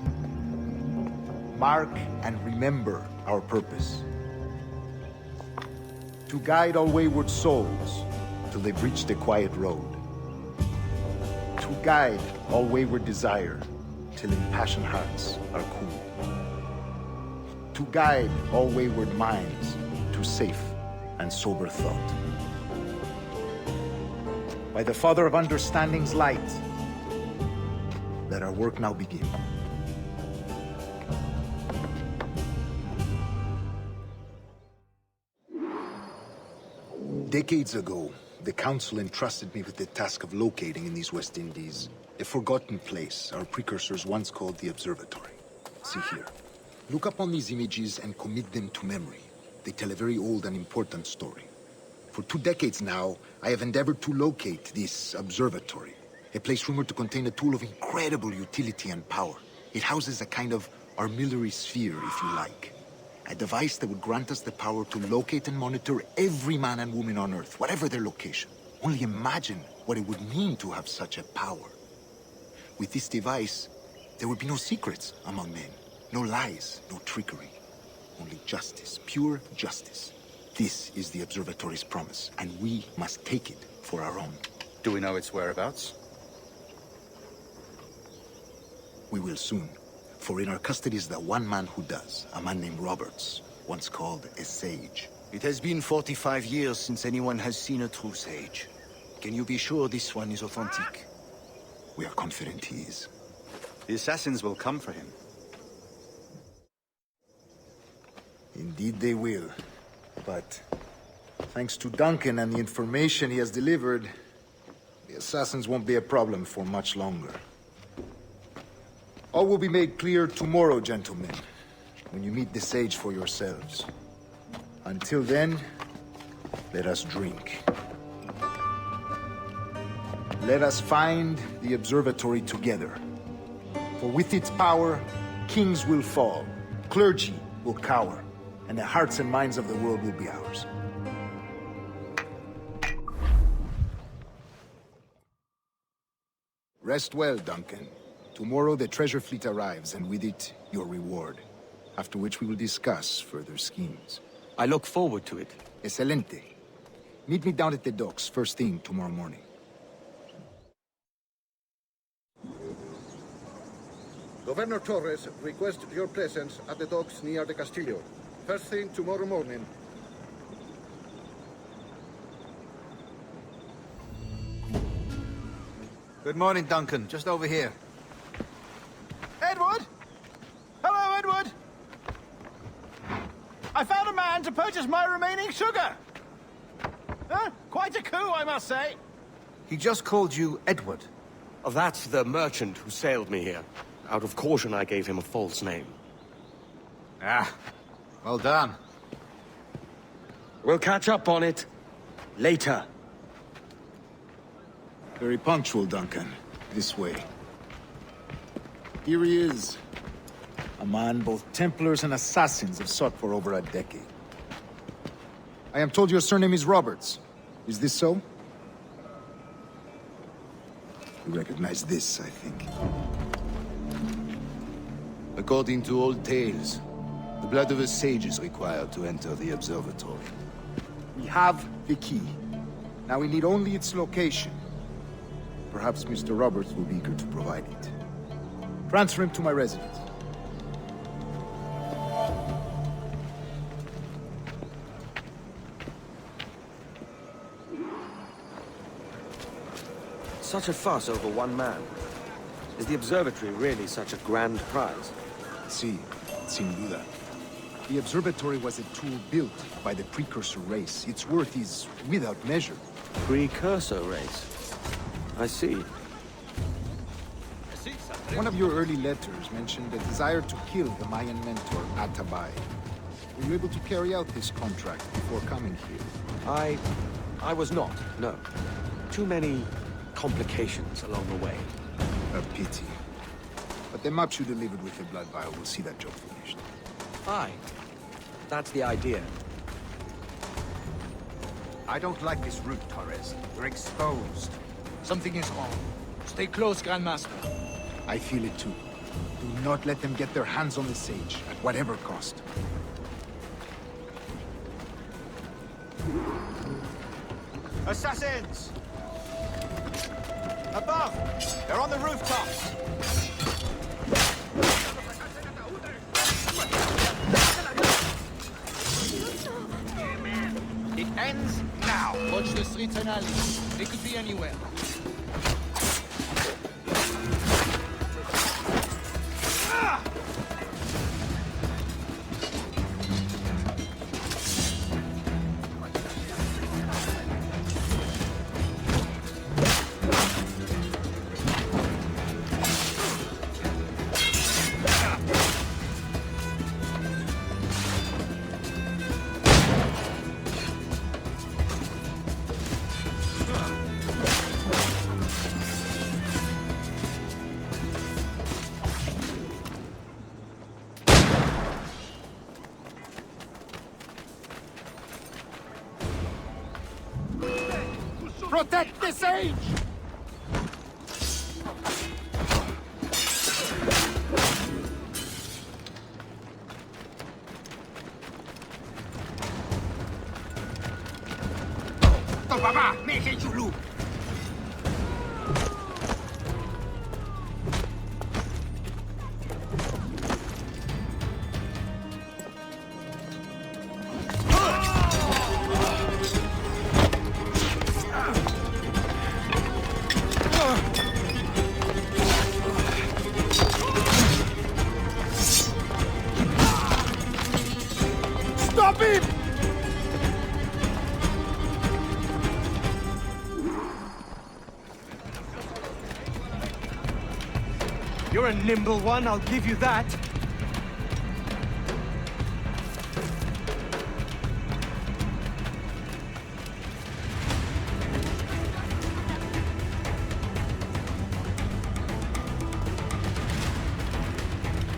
Mark and remember our purpose. To guide all wayward souls till they've reached the quiet road. To guide all wayward desire till impassioned hearts are cool. To guide all wayward minds to safe and sober thought. By the Father of Understanding's light, let our work now begin. Decades ago, the Council entrusted me with the task of locating in these West Indies a forgotten place our precursors once called the Observatory. See here. Look up on these images and commit them to memory. They tell a very old and important story. For 2 decades now, I have endeavored to locate this observatory, a place rumored to contain a tool of incredible utility and power. It houses a kind of armillary sphere, if you like. A device that would grant us the power to locate and monitor every man and woman on Earth, whatever their location. Only imagine what it would mean to have such a power. With this device, there would be no secrets among men. No lies, no trickery. Only justice, pure justice. This is the Observatory's promise, and we must take it for our own.
Do we know its whereabouts?
We will soon. For in our custody is the one man who does, a man named Roberts, once called a sage.
It has been 45 years since anyone has seen a true sage. Can you be sure this one is authentic?
We are confident he is.
The assassins will come for him.
Indeed they will. But Thanks to Duncan and the information he has delivered, the assassins won't be a problem for much longer. All will be made clear tomorrow, gentlemen, when you meet the sage for yourselves. Until then, let us drink. Let us find the observatory together. For with its power, kings will fall, clergy will cower, and the hearts and minds of the world will be ours. Rest well, Duncan. Tomorrow the treasure fleet arrives, and with it, your reward. After which we will discuss further schemes.
I look forward to it.
Excelente. Meet me down at the docks first thing tomorrow morning.
Governor Torres requests your presence at the docks near the Castillo. First thing tomorrow morning.
Good morning, Duncan. Just over here.
Edward? Hello, Edward! I found a man to purchase my remaining sugar! Huh? Quite a coup, I must say.
He just called you Edward.
Oh, that's the merchant who sailed me here. Out of caution, I gave him a false name.
Ah, well done.
We'll catch up on it later.
Very punctual, Duncan. This way. Here he is. A man both Templars and Assassins have sought for over a decade. I am told your surname is Roberts. Is this so? You recognize this, I think.
According to old tales, the blood of a sage is required to enter the observatory.
We have the key. Now we need only its location. Perhaps Mr. Roberts will be eager to provide it. Transfer him to my residence.
Such a fuss over one man. Is the observatory really such a grand prize?
Sí, sin duda. The observatory was a tool built by the precursor race. Its worth is without measure.
Precursor race? I see.
One of your early letters mentioned a desire to kill the Mayan mentor, Atabay. Were you able to carry out this contract before coming here?
I was not, no. Too many complications along the way.
A pity. But the maps you delivered with the blood vial will see that job finished.
Aye. That's the idea.
I don't like this route, Torres. We're exposed. Something is wrong. Stay close, Grandmaster.
I feel it too. Do not let them get their hands on the sage, at whatever cost.
Assassins! Above! They're on the rooftops!
It ends now. Watch the streets and alleys. They could be anywhere.
Protect the sage!
Papa, make it you look.
Stop him!
You're a nimble one, I'll give you that.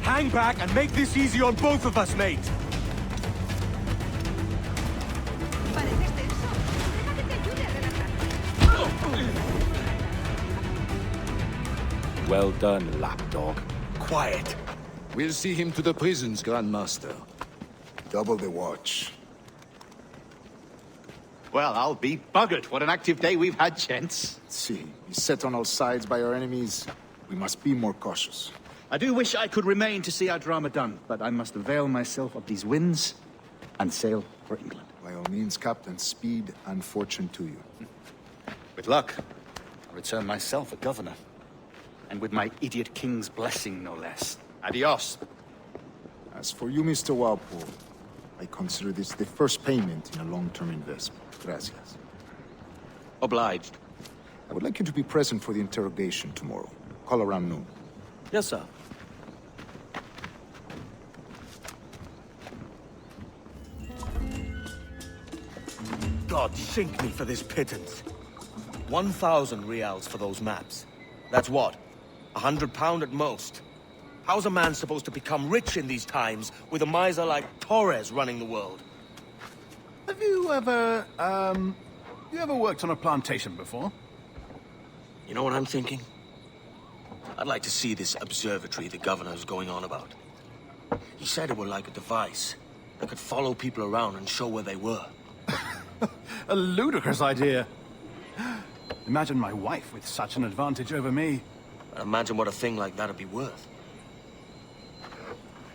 Hang back and make this easy on both of us, mate.
Pareces tenso. Deja que te ayude a relajarte.
Well done, lapdog.
Quiet. We'll see him to the prisons, Grandmaster. Double the watch.
Well, I'll be buggered. What an active day we've had, gents.
See, he's set on all sides by our enemies. We must be more cautious.
I do wish I could remain to see our drama done, but I must avail myself of these winds and sail for England.
By all means, Captain, speed and fortune to you.
With luck, I'll return myself a governor. And with my idiot king's blessing, no less. Adios.
As for you, Mr. Walpole, I consider this the first payment in a long-term investment. Gracias.
Obliged.
I would like you to be present for the interrogation tomorrow. Call around noon.
Yes, sir. God sink me for this pittance. 1,000 reals for those maps. That's what? £100 at most. How's a man supposed to become rich in these times with a miser like Torres running the world?
Have you ever, worked on a plantation before?
You know what I'm thinking? I'd like to see this observatory the governor's going on about. He said it were like a device that could follow people around and show where they were.
A ludicrous idea. Imagine my wife with such an advantage over me.
Imagine what a thing like that'd be worth.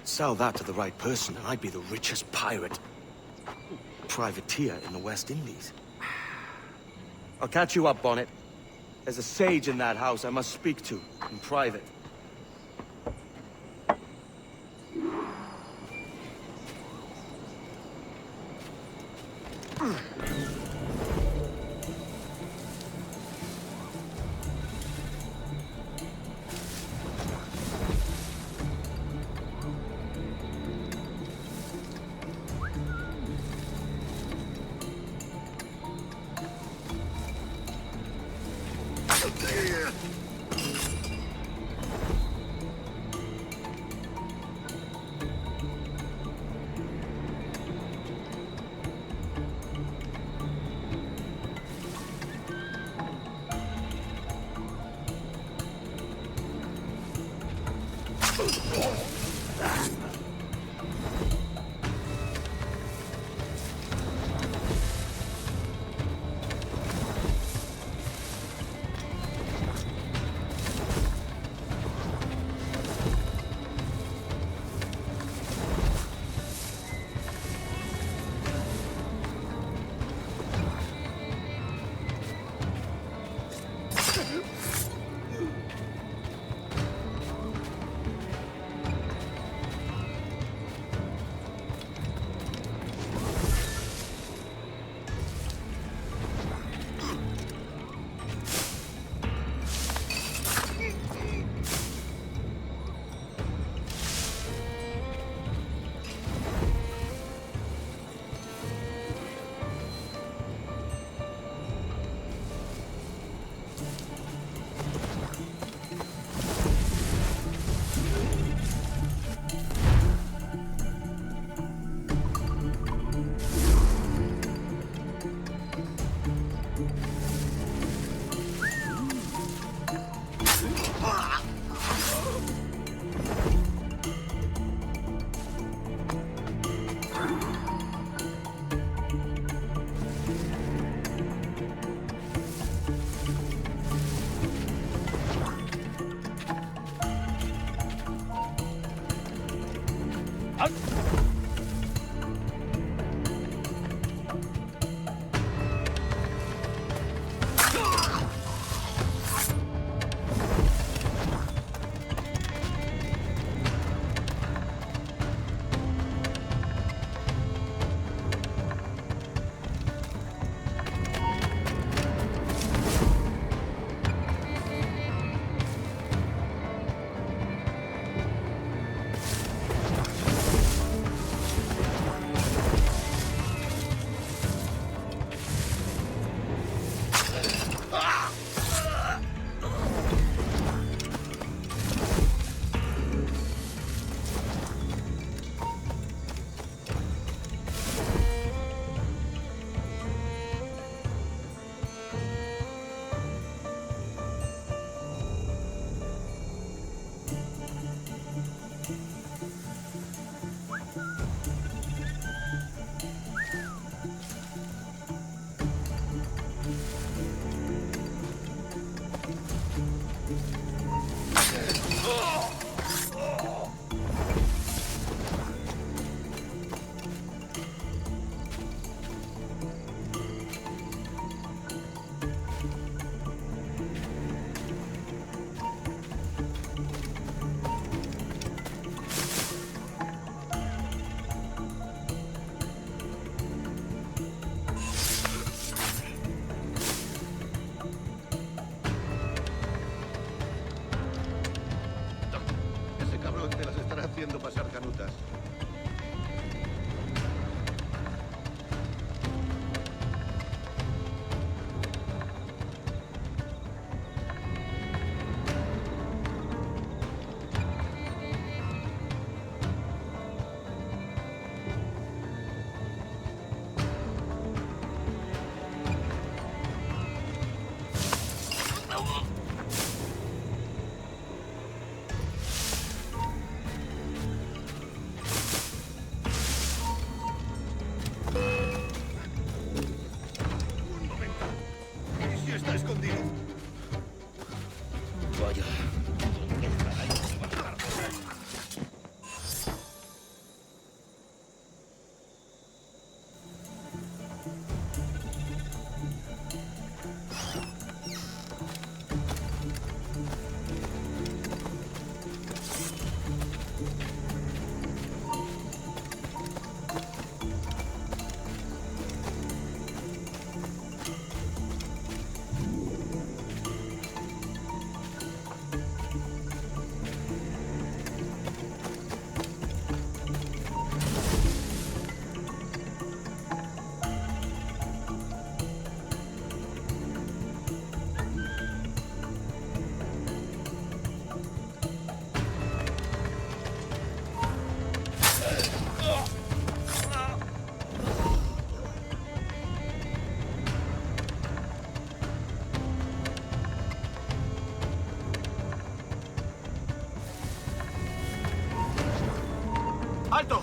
Sell that to the right person and I'd be the richest pirate. Privateer in the West Indies. I'll catch you up, Bonnet. There's a sage in that house I must speak to, in private.
haciendo pasar canutas. Está escondido.
Vaya.
¡Alto!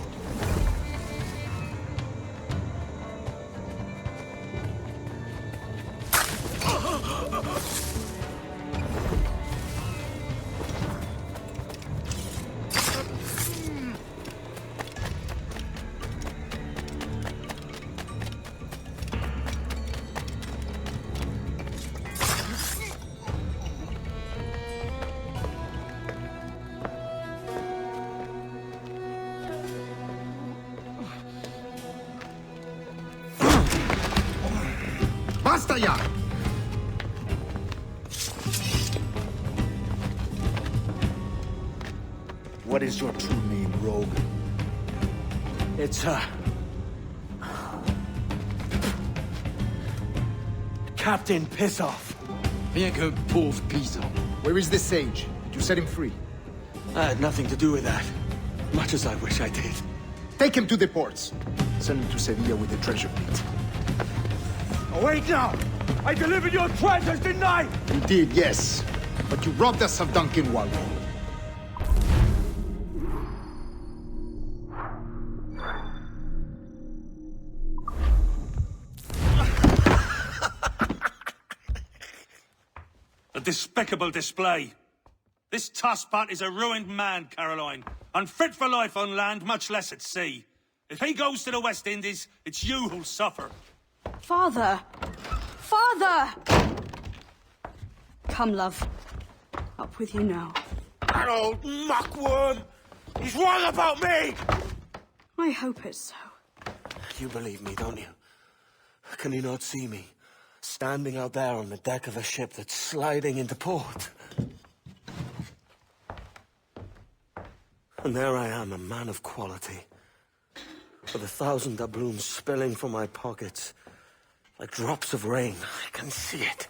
¡Basta ya!
What is your true name, rogue? It's, Captain Pissoff.
Bien que pauvre Piso. Where is the sage? Did you set him free?
I had nothing to do with that. Much as I wish I did.
Take him to the ports. Send him to Sevilla with the treasure plate.
Wait now! I delivered your treasures, didn't I?
You did, yes. But you robbed us of Duncan Waldo.
A despicable display. This Tosspot is a ruined man, Caroline. Unfit for life on land, much less at sea. If he goes to the West Indies, it's you who'll suffer.
Father! Father! Come, love. Up with you now.
That old muckworm! He's wrong about me!
I hope it's so.
You believe me, don't you? Can you not see me? Standing out there on the deck of a ship that's sliding into port. And there I am, a man of quality. With 1,000 doubloons spilling from my pockets. Like drops of rain. I can see it.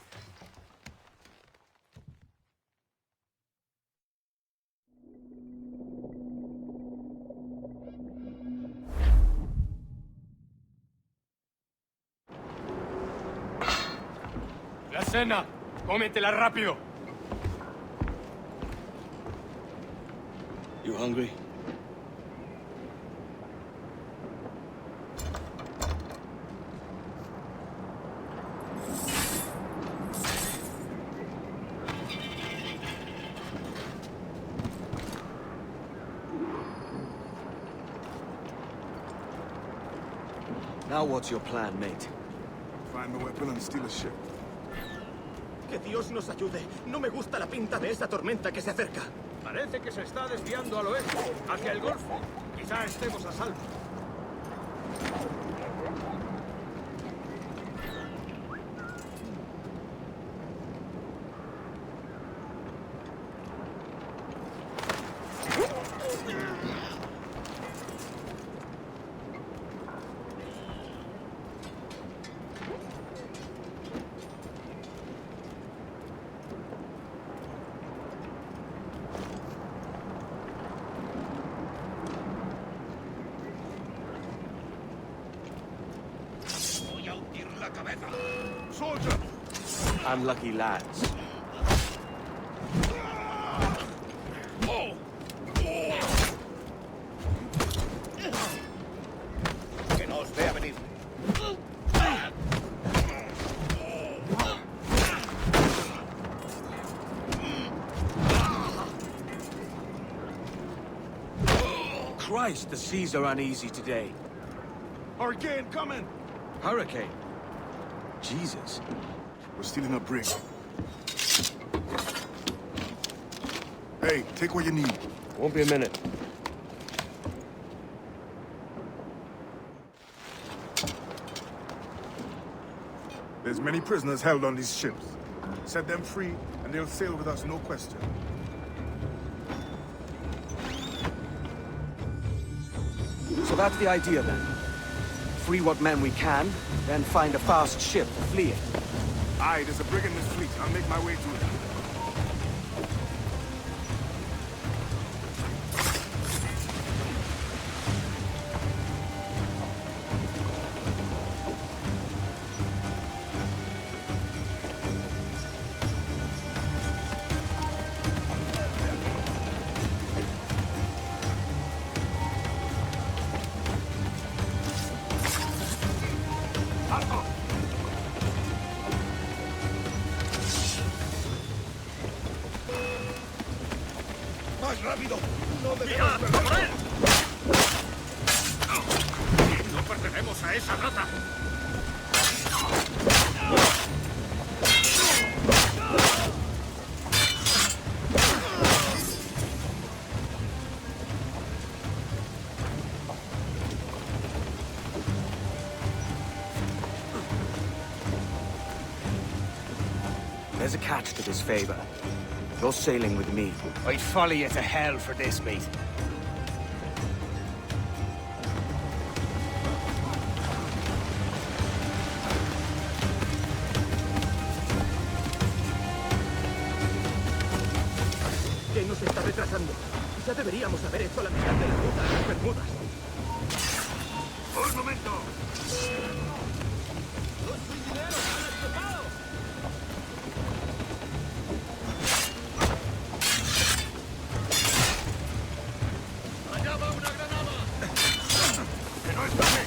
La cena. Cómetela rápido.
You hungry? Now what's your plan, mate?
Find the weapon and steal a ship.
Que Dios nos ayude. No me gusta la pinta de esa tormenta que se acerca.
Parece que se está desviando al oeste, hacia el Golfo. Quizá estemos a salvo.
Soldier!
Unlucky lads.
Que no os vea venir.
Christ, the seas are uneasy today.
Hurricane coming!
Hurricane? Jesus.
We're stealing a brig. Hey, take what you need.
Won't be a minute.
There's many prisoners held on these ships. Set them free, and they'll sail with us, no question.
So that's the idea then. Free what men we can, then find a fast ship to flee it.
Aye, there's a brig in this fleet. I'll make my way to it.
¡Más rápido! ¡No debemos perder!
¡No pertenecemos a esa rata!
There's a catch to this favor. You're sailing with me.
I'd follow you to hell for this, mate. ¿Qué nos está retrasando? Ya deberíamos haber hecho la mitad de la ruta a las Bermudas.
¡Un momento! ¡Allá va una granada! ¡Que no escape!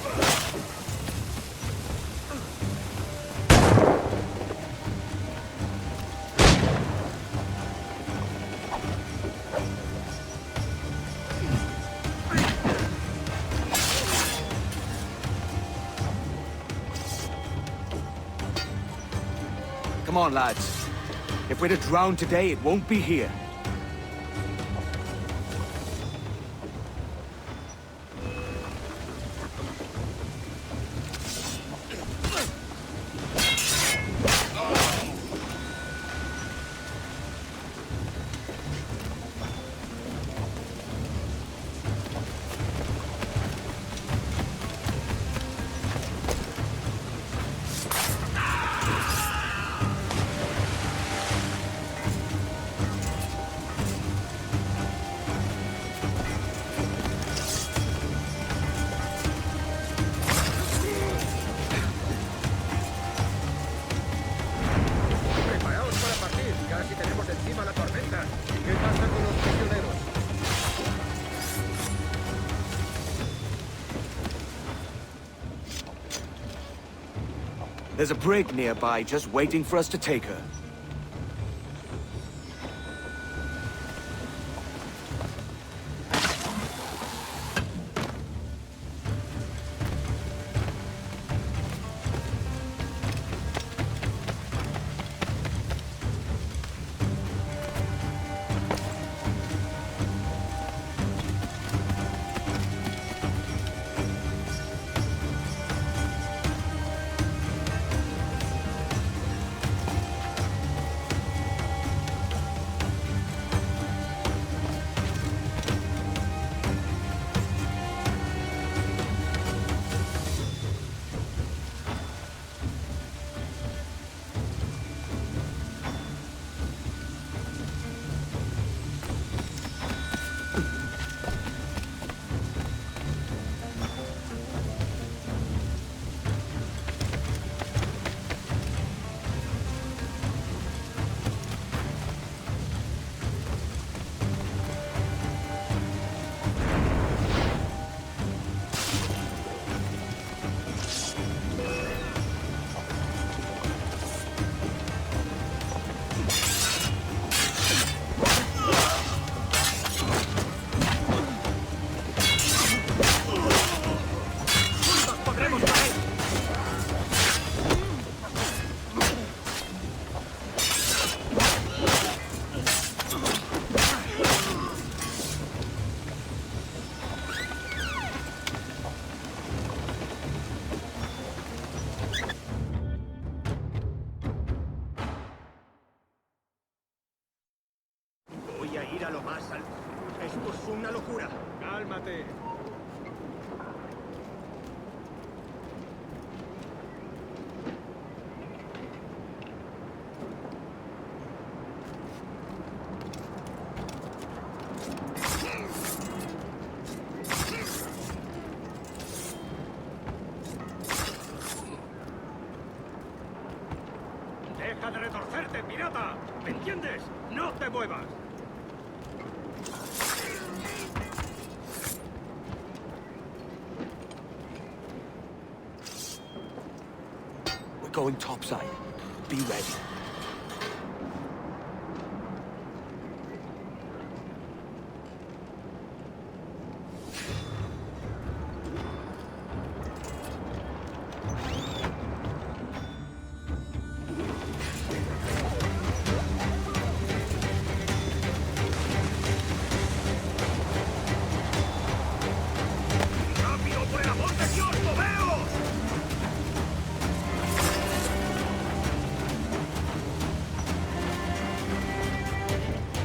Come on, lads. If we're to drown today, it won't be here.
Preparaos para partir. Casi tenemos encima la tormenta. ¿Qué pasa con los prisioneros?
There's a brig nearby just waiting for us to take her.
a lo más alto. Esto es una locura.
Cálmate.
¡Deja de retorcerte, pirata! ¿Me entiendes? ¡No te muevas!
We're going topside. Be ready.
¡Rápido, por el amor de Dios, lo veo!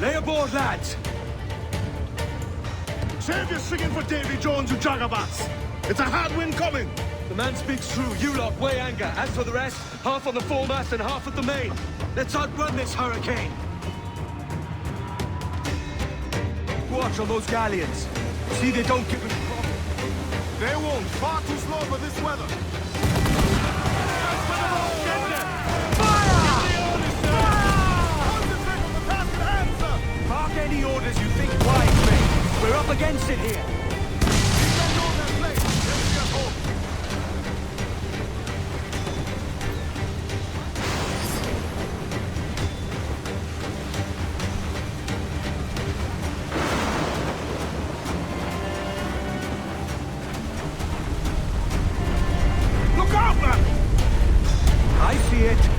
Lay aboard, lads!
Save your singing for Davy Jones, you jagabats! It's a hard wind coming!
The man speaks true. You lot weigh anchor. As for the rest, half on the foremast and half at the main. Let's outrun this hurricane! Watch on those galleons. See they don't give us trouble.
They won't. Far too slow for this weather.
Mark any orders you think wise, mate. We're up against it here.
Look out, man!
I see it.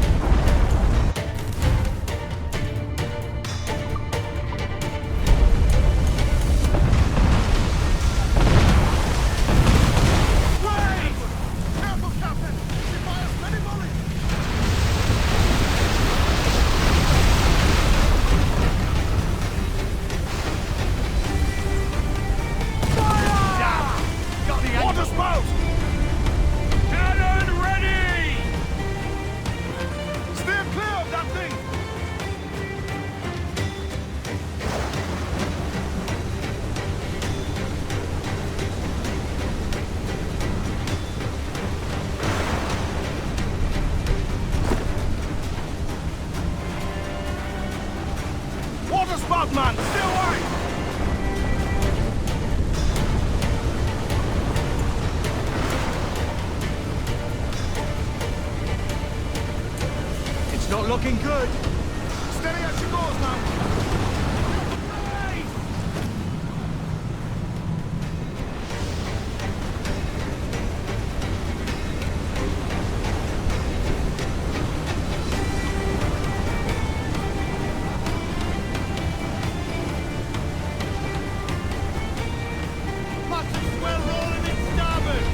Water spout!
Cannon ready!
Stay clear of that thing! Water spout, man! Stay away!
It's not looking good.
Steady as she goes, man! Much as well rolling in starboard!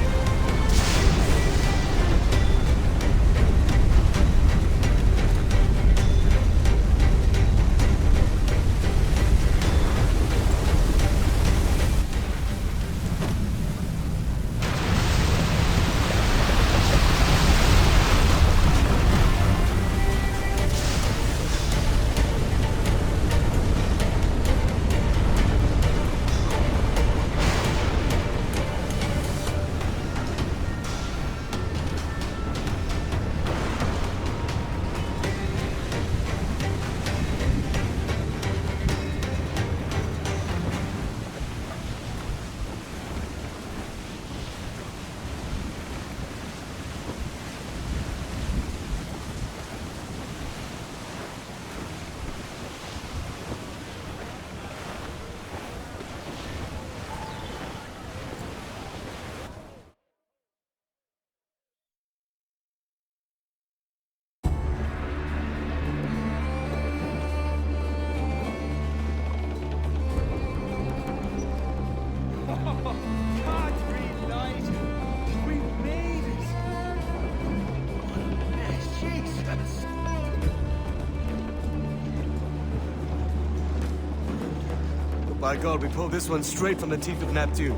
By God, we pulled this one straight from the teeth of Neptune.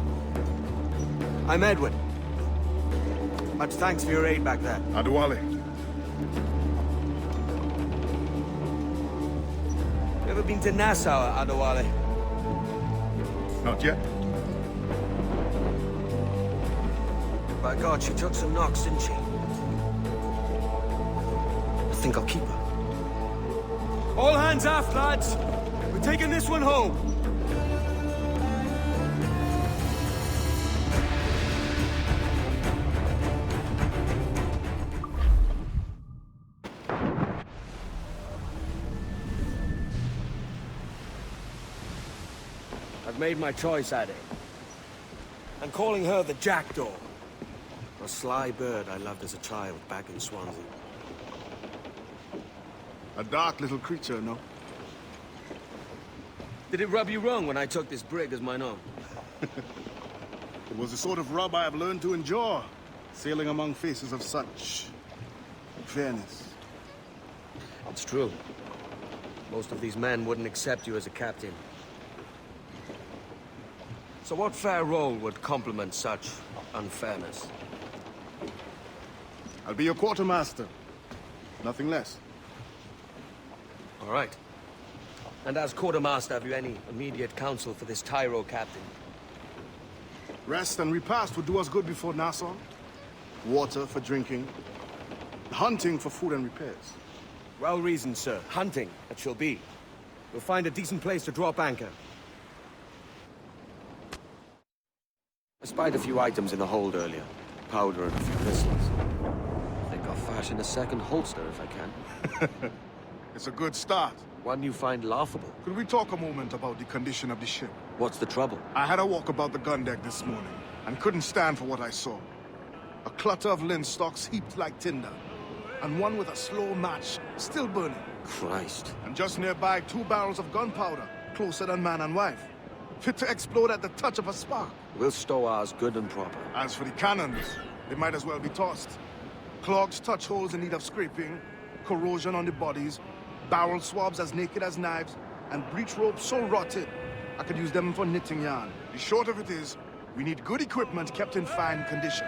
I'm Edward. Much thanks for your aid back there.
Adewale.
You ever been to Nassau, Adewale?
Not yet.
By God, she took some knocks, didn't she? I think I'll keep her. All hands aft, lads! We're taking this one home! I've made my choice, Addy. I'm calling her the Jackdaw. A sly bird I loved as a child back in Swansea.
A dark little creature, no?
Did it rub you wrong when I took this brig as mine own?
It was the sort of rub I have learned to endure, sailing among faces of such fairness.
It's true. Most of these men wouldn't accept you as a captain. So what fair role would complement such unfairness?
I'll be your quartermaster. Nothing less.
All right. And as quartermaster, have you any immediate counsel for this Tyro captain?
Rest and repast would do us good before Nassau. Water for drinking. Hunting for food and repairs.
Well reasoned, sir. Hunting, it shall be. We'll find a decent place to drop anchor. I spied a few items in the hold earlier. Powder and a few pistols. I think I'll fashion a second holster if I can.
It's a good start.
One you find laughable.
Could we talk a moment about the condition of the ship?
What's the trouble?
I had a walk about the gun deck this morning, and couldn't stand for what I saw. A clutter of linstocks heaped like tinder, and one with a slow match, still burning.
Christ.
And just nearby, 2 barrels of gunpowder, closer than man and wife. Fit to explode at the touch of a spark.
We'll stow ours good and proper.
As for the cannons, they might as well be tossed. Clogged touch holes in need of scraping, corrosion on the bodies, barrel swabs as naked as knives, and breech ropes so rotted, I could use them for knitting yarn. The short of it is, we need good equipment kept in fine condition.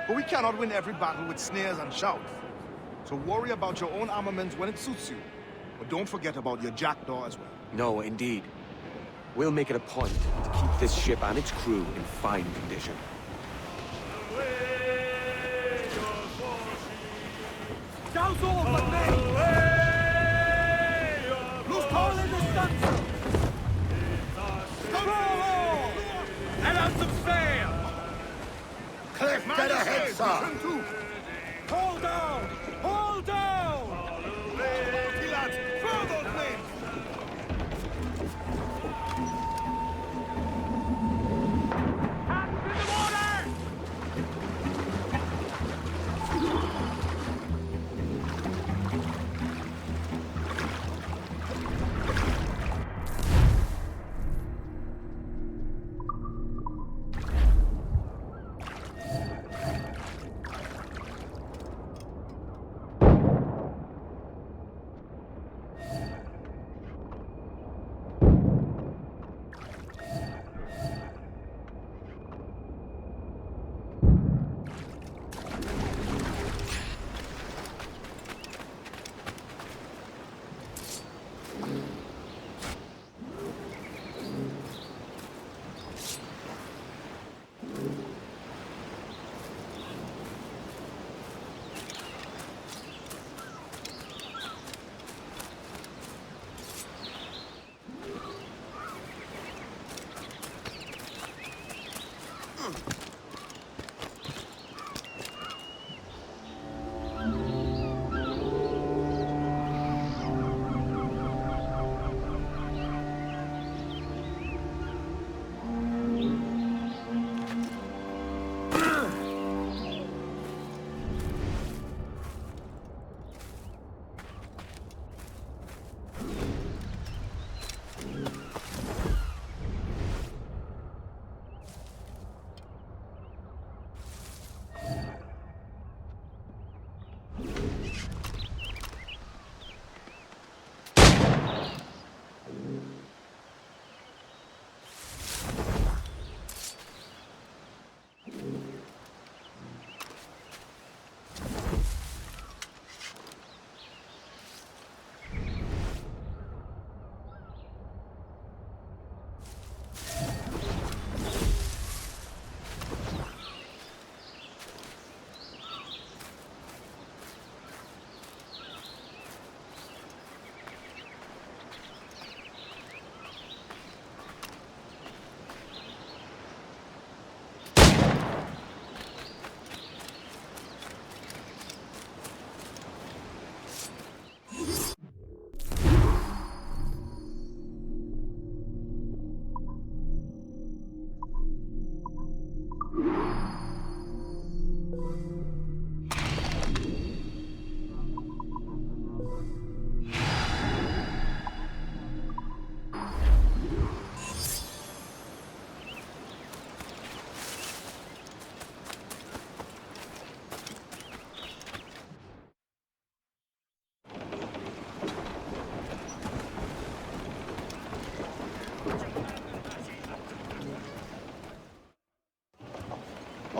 But we cannot win every battle with snares and shouts. So worry about your own armament when it suits you. But don't forget about your Jackdaw as well.
No, indeed. We'll make it a point to keep this ship and its crew in fine condition.
Douse all but me! Loose all in the stunsail! Roll! And out some sail!
Cliff, get ahead, sir!
Hold down! Hold down!
Lads, throw those men!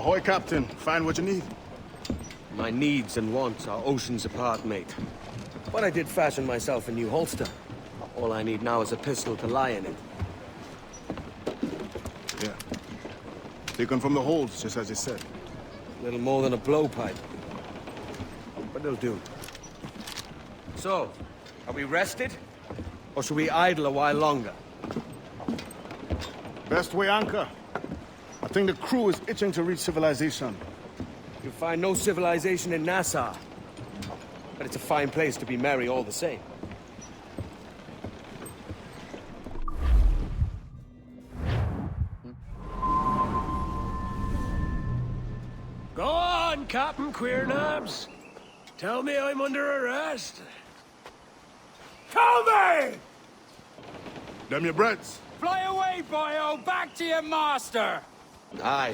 Ahoy, Captain. Find what you need.
My needs and wants are oceans apart, mate. But I did fashion myself a new holster. All I need now is a pistol to lie in it.
Yeah. Taken from the holds, just as you said.
Little more than a blowpipe. But it'll do. So, are we rested? Or should we idle a while longer?
Best way anchor. I think the crew is itching to reach civilization.
You'll find no civilization in Nassau. But it's a fine place to be merry all the same.
Go on, Captain Queernabs. Tell me I'm under arrest. Tell me!
Them your breads.
Fly away, boyo! Back to your master!
Aye.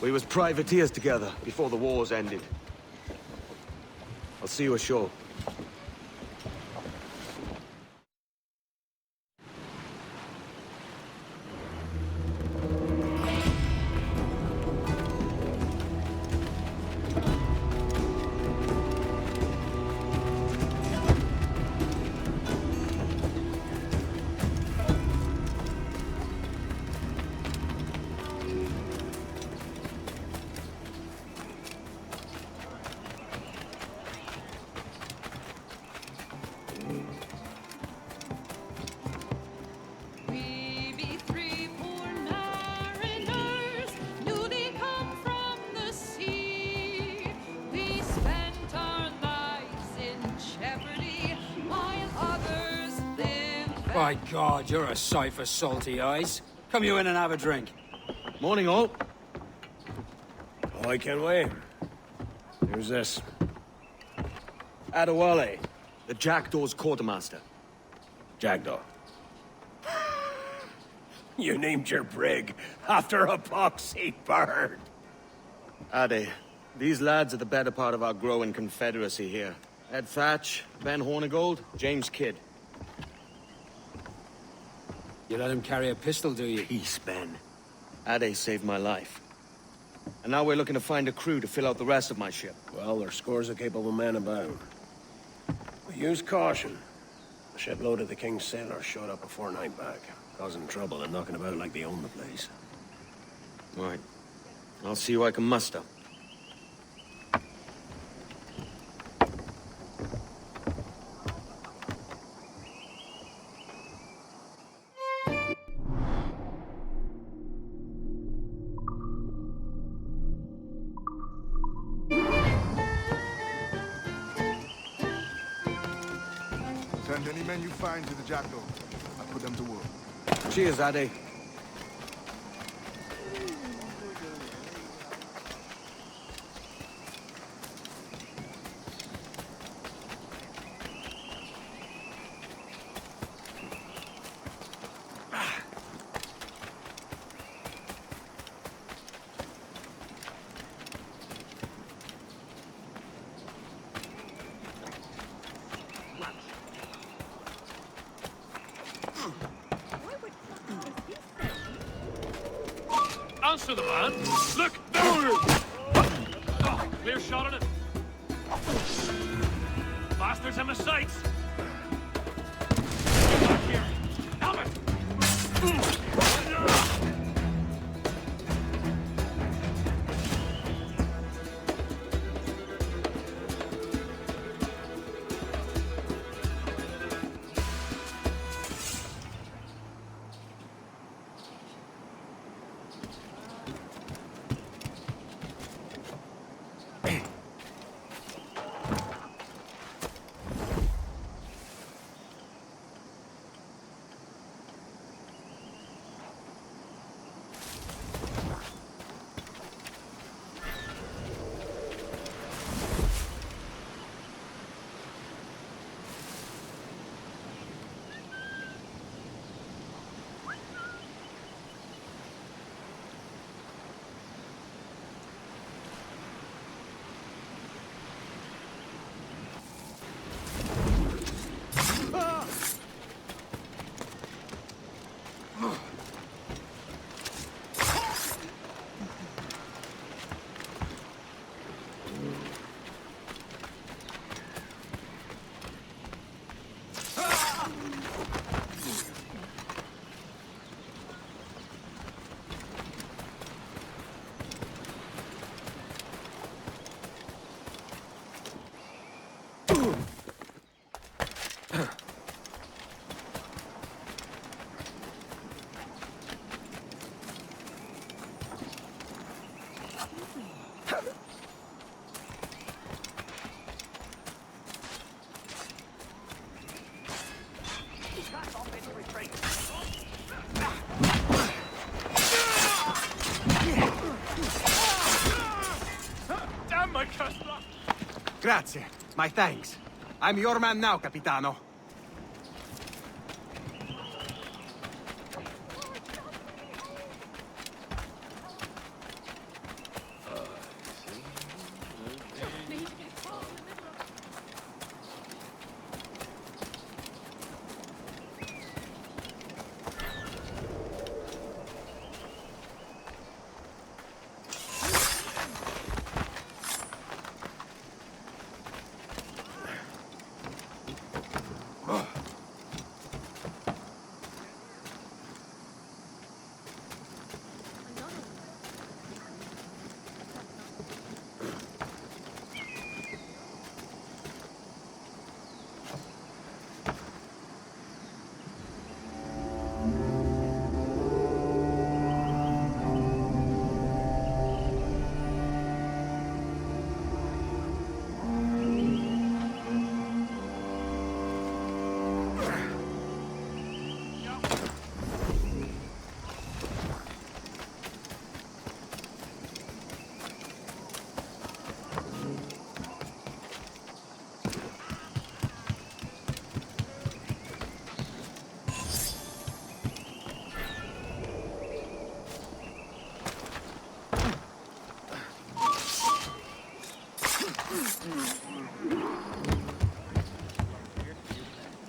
We was privateers together before the wars ended. I'll see you ashore.
By God, you're a sight for salty eyes. Come you in and have a drink.
Morning, all.
Oh, I can't wait. Who's this?
Adewale, the Jackdaw's quartermaster.
Jackdaw. You named your brig after a poxy bird.
Ade, these lads are the better part of our growing confederacy here. Ed Thatch, Ben Hornigold, James Kidd.
You let him carry a pistol, do you?
Peace, Ben.
Ade saved my life. And now we're looking to find a crew to fill out the rest of my ship.
Well, there's scores of capable men about. But use caution. The shipload of the King's sailors showed up a fortnight back, causing trouble and knocking about like they own the place.
Right. I'll see who I can muster.
Send any men you find to the Jackdaw. I'll put them to work.
Cheers, Ade.
Answer the man. Look, there! Oh, clear shot at it. Bastards have my sights. Get back here. Help it!
Grazie. My thanks. I'm your man now, Capitano.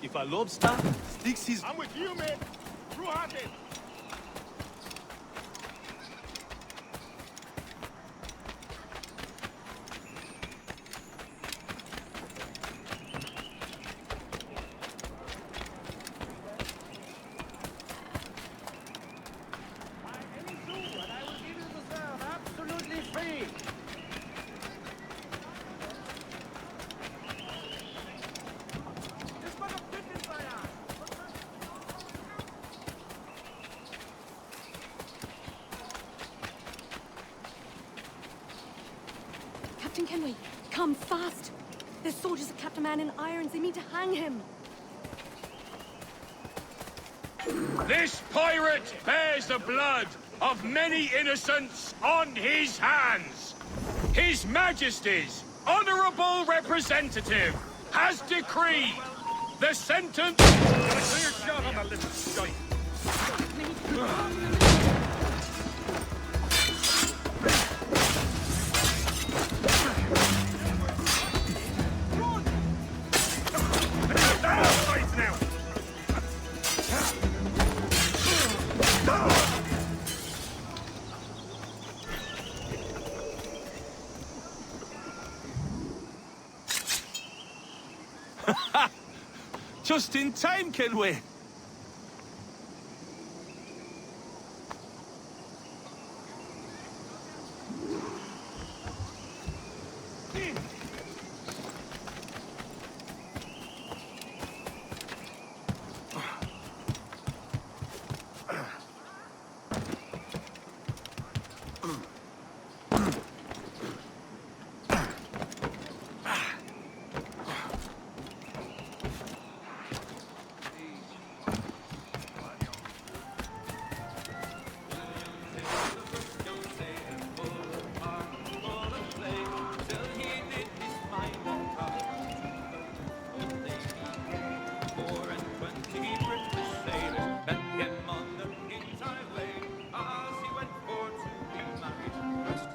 If a lobster sticks his...
I'm with you, man. TrueHearted.
Absolutely free.
Captain Kenway, come fast. There's soldiers of Captain Man in irons. They mean to hang him.
This pirate bears the blood of many innocents on his hands. His Majesty's honorable representative has decreed the sentence... A clear shot on the little shite.
Just in time, Kenway.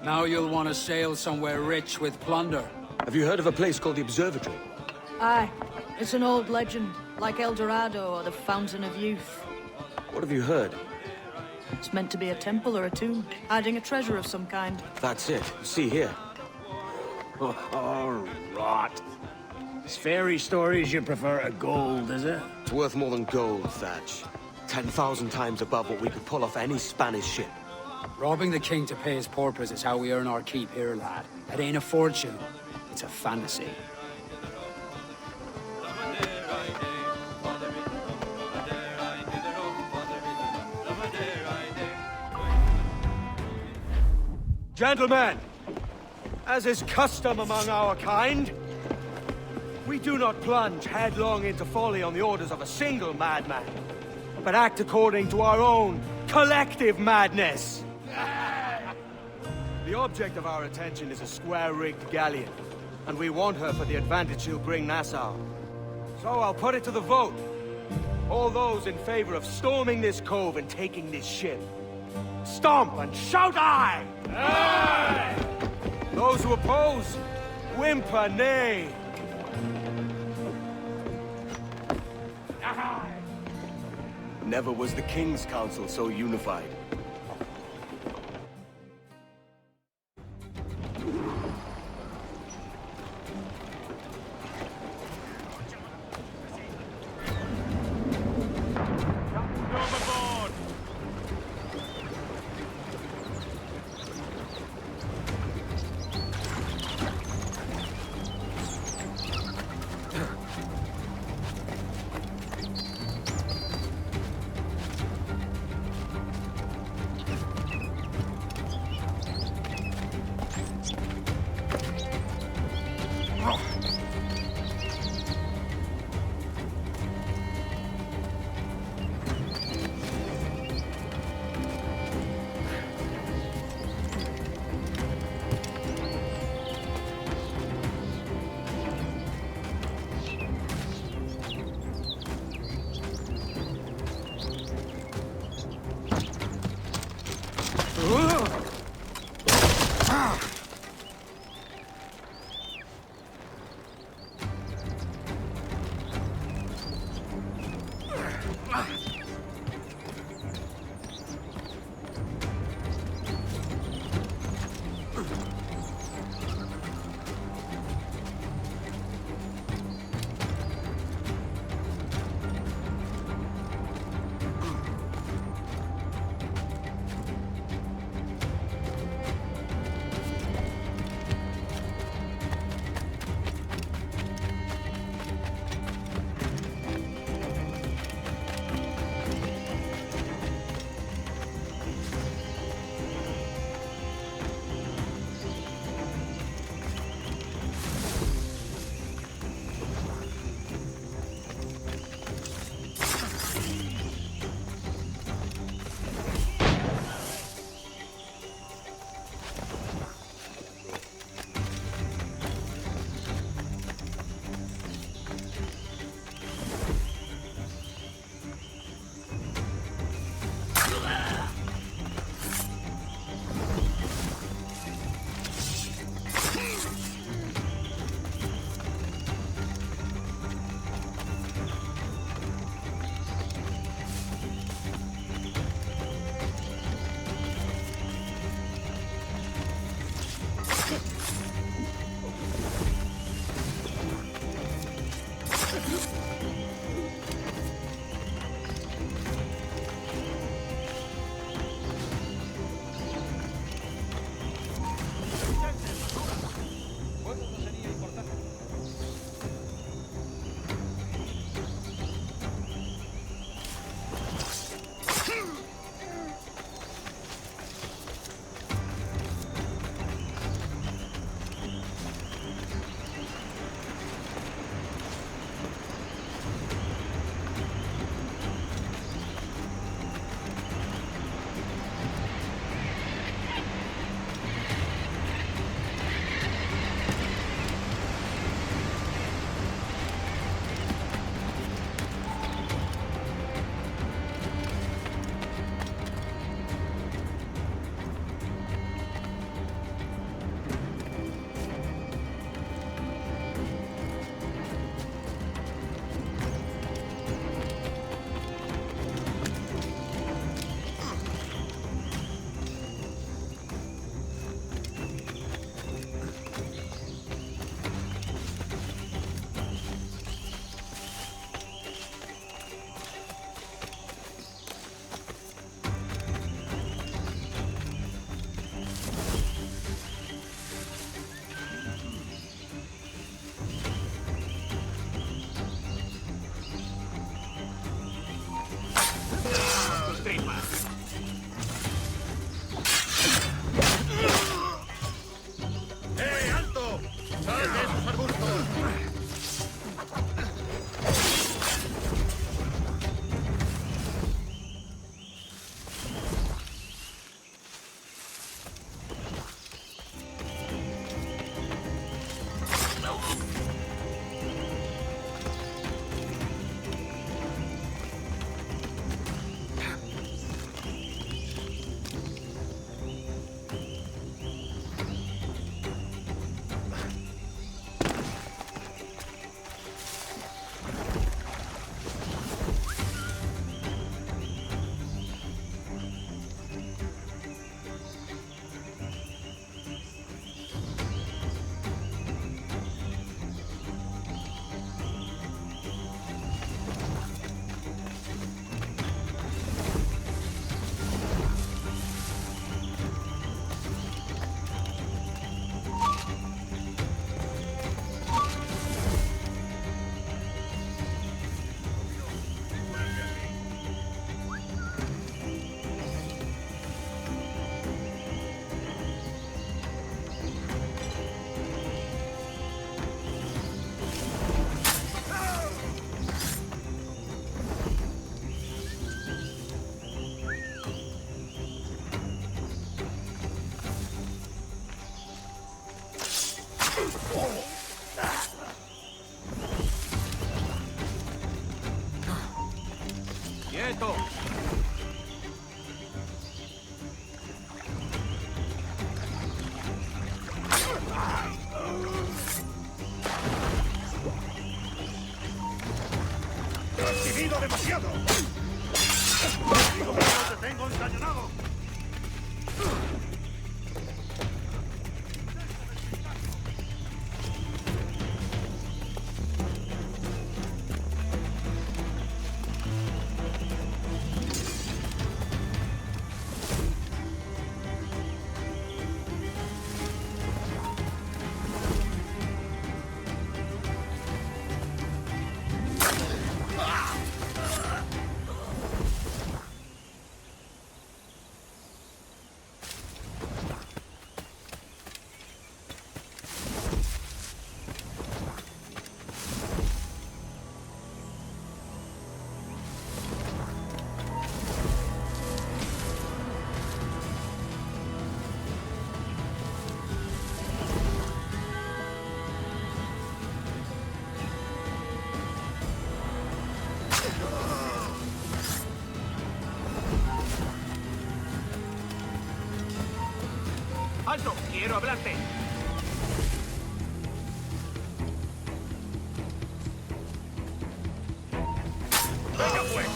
Now you'll want to sail somewhere rich with plunder.
Have you heard of a place called the Observatory?
Aye. It's an old legend, like El Dorado or the Fountain of Youth.
What have you heard?
It's meant to be a temple or a tomb, hiding a treasure of some kind.
That's it. See here.
Oh, rot. It's fairy stories you prefer to gold, is it?
It's worth more than gold, Thatch. 10,000 times above what we could pull off any Spanish ship.
Robbing the king to pay his porpoise is how we earn our keep here, lad. It ain't a fortune. It's a fantasy.
Gentlemen, as is custom among our kind, we do not plunge headlong into folly on the orders of a single madman, but act according to our own collective madness. The object of our attention is a square-rigged galleon, And we want her for the advantage she'll bring Nassau. So I'll put it to the vote. All those in favor of storming this cove and taking this ship, stomp and shout aye! Aye! Those who oppose, whimper nay. Aye! Never was the King's Council so unified.
Alto, quiero hablarte.
Venga, pues.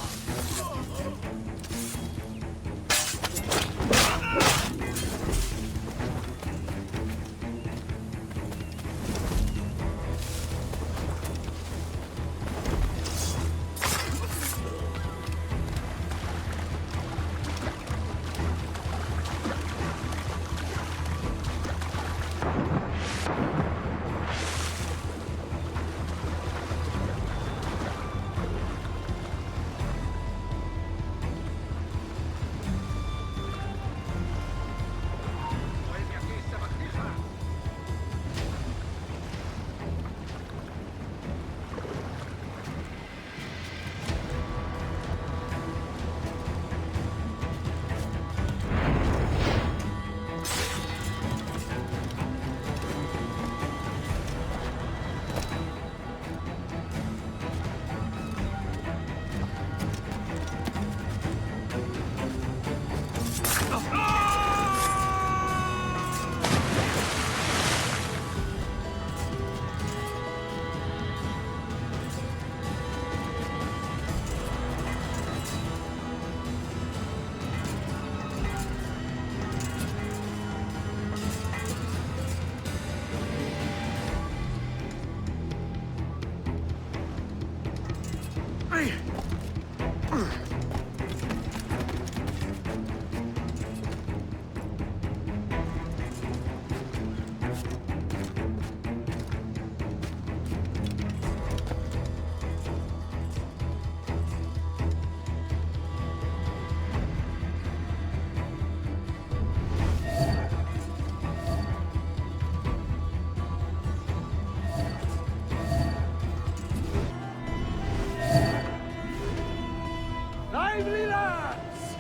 Lively lads!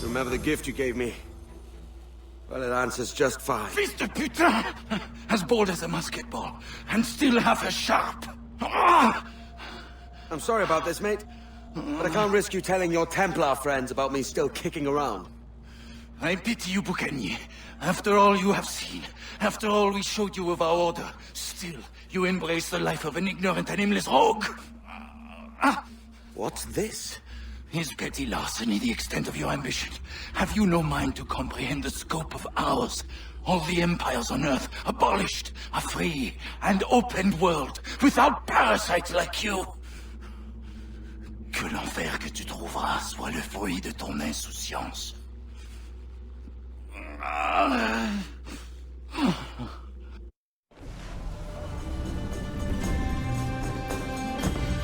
Remember the gift you gave me? Well, it answers just fine.
Fils de putain! As bold as a musket ball, and still half as sharp. Ah!
I'm sorry about this, mate. But I can't risk you telling your Templar friends about me still kicking around.
I pity you, Boucanier. After all you have seen, after all we showed you of our order, still you embrace the life of an ignorant and aimless rogue.
What's this?
Is petty larceny the extent of your ambition? Have you no mind to comprehend the scope of ours? All the empires on Earth abolished, a free and open world, without parasites like you. Que l'enfer que tu trouveras soit le fruit de ton insouciance.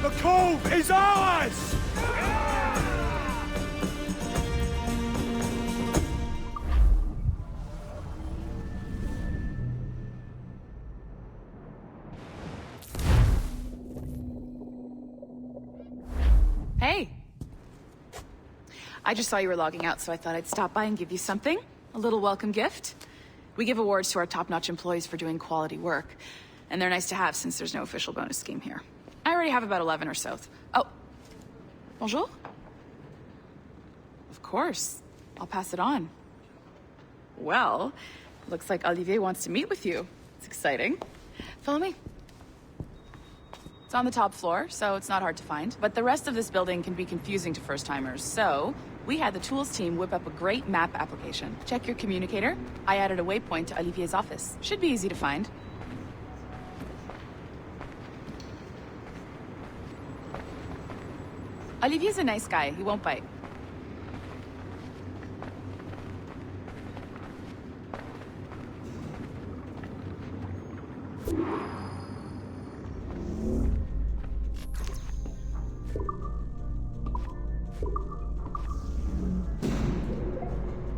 The cove is ours!
Hey. I just saw you were logging out, so I thought I'd stop by and give you something. A little welcome gift. We give awards to our top-notch employees for doing quality work, and they're nice to have since there's no official bonus scheme here. I already have about 11 or so. Oh. Bonjour? Of course. I'll pass it on. Well, looks like Olivier wants to meet with you. It's exciting. Follow me. It's on the top floor, so it's not hard to find. But the rest of this building can be confusing to first-timers, so we had the tools team whip up a great map application. Check your communicator. I added a waypoint to Olivier's office. Should be easy to find. Olivier's a nice guy. He won't bite.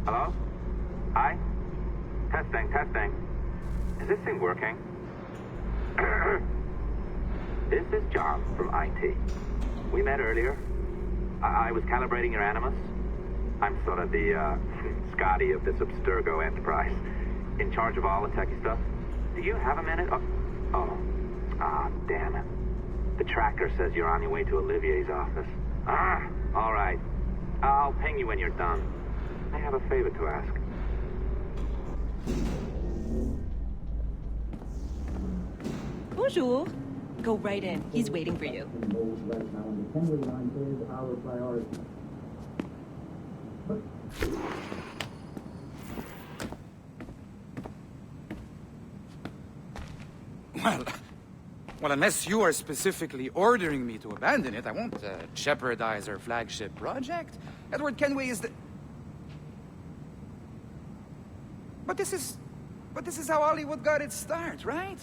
Hello? Hi? Testing. Is this thing working? This is John from IT. We met earlier. I was calibrating your Animus. I'm sort of the, Scotty of this Abstergo enterprise. In charge of all the techie stuff. Do you have a minute? Oh. Ah, damn it. The tracker says you're on your way to Olivier's office. Ah, all right. I'll ping you when you're done. I have a favor to ask.
Bonjour. Go right in. He's waiting for you.
Well, unless you are specifically ordering me to abandon it, I won't jeopardize our flagship project. Edward Kenway is the... But this is how Hollywood got its start, right?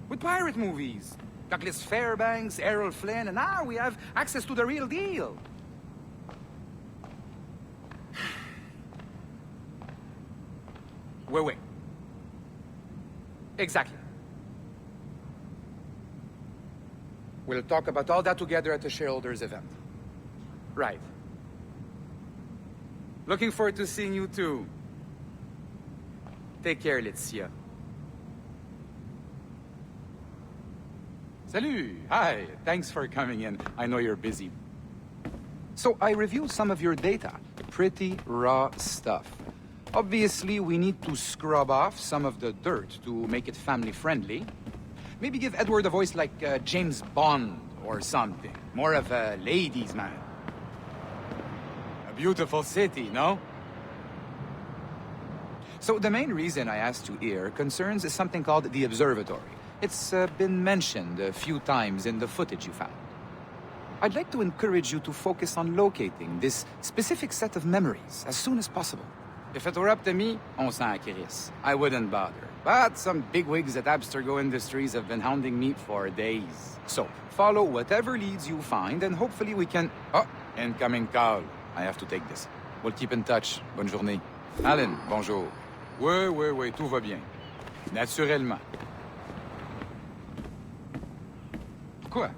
With pirate movies. Douglas Fairbanks, Errol Flynn, and now we have access to the real deal. Wait. Exactly. We'll talk about all that together at the shareholders event. Right. Looking forward to seeing you too. Take care, Laetitia. Salut! Hi, thanks for coming in. I know you're busy. So I reviewed some of your data. Pretty raw stuff. Obviously, we need to scrub off some of the dirt to make it family-friendly. Maybe give Edward a voice like James Bond or something. More of a ladies' man. A beautiful city, no? So the main reason I asked you here concerns something called the Observatory. It's been mentioned a few times in the footage you found. I'd like to encourage you to focus on locating this specific set of memories as soon as possible. If it were up to me, on s'en crisse. I wouldn't bother. But some bigwigs at Abstergo Industries have been hounding me for days. So, follow whatever leads you find, and hopefully we can... Oh, incoming call. I have to take this. We'll keep in touch. Bonne journée. Alan, bonjour. Oui, tout va bien. Naturellement. Quoi?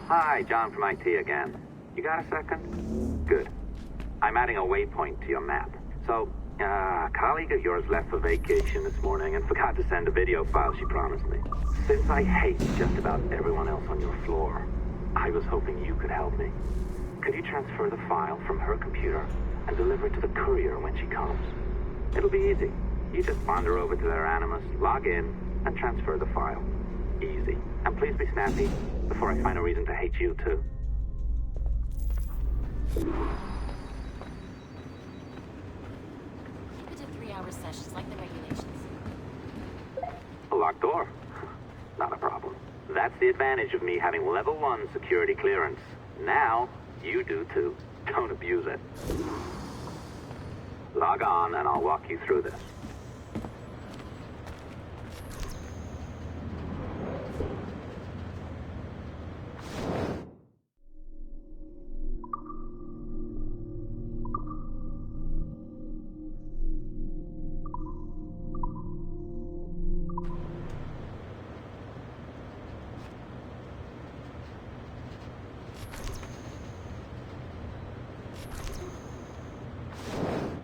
Hi, John from IT again. You got a second? Good. I'm adding a waypoint to your map. So, a colleague of yours left for vacation this morning and forgot to send a video file she promised me. Since I hate just about everyone else on your floor, I was hoping you could help me. Could you transfer the file from her computer and deliver it to the courier when she comes? It'll be easy. You just wander over to their Animus, log in, and transfer the file. Easy. And please be snappy before I find a reason to hate you, too.
Keep it to 3-hour sessions like the regulations.
A locked door? Not a problem. That's the advantage of me having level 1 security clearance. Now, you do too. Don't abuse it. Log on and I'll walk you through this.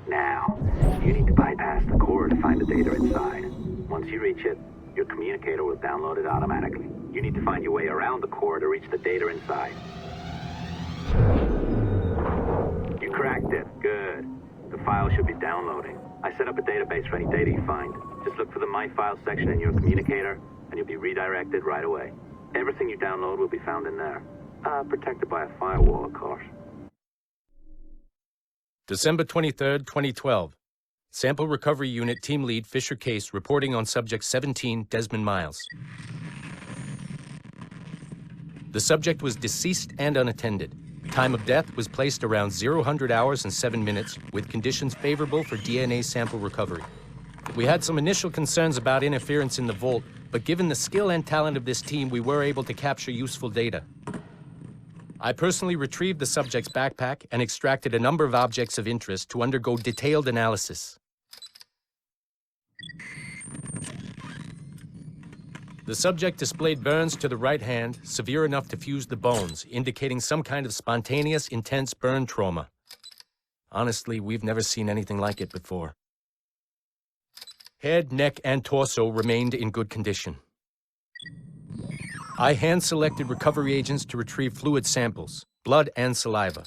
Now, you need to bypass the core to find the data inside. Once you reach it, your communicator will download it automatically. You need to find your way around the core to reach the data inside. You cracked it. Good. The file should be downloading. I set up a database for any data you find. Just look for the My Files section in your communicator, and you'll be redirected right away. Everything you download will be found in there. Protected by a firewall, of course.
December 23rd, 2012. Sample Recovery Unit Team Lead Fisher Case reporting on Subject 17, Desmond Miles. The subject was deceased and unattended. Time of death was placed around 00 hours and 7 minutes, with conditions favorable for DNA sample recovery. We had some initial concerns about interference in the vault, but given the skill and talent of this team, we were able to capture useful data. I personally retrieved the subject's backpack and extracted a number of objects of interest to undergo detailed analysis. The subject displayed burns to the right hand, severe enough to fuse the bones, indicating some kind of spontaneous, intense burn trauma. Honestly, we've never seen anything like it before. Head, neck, and torso remained in good condition. I hand-selected recovery agents to retrieve fluid samples, blood and saliva.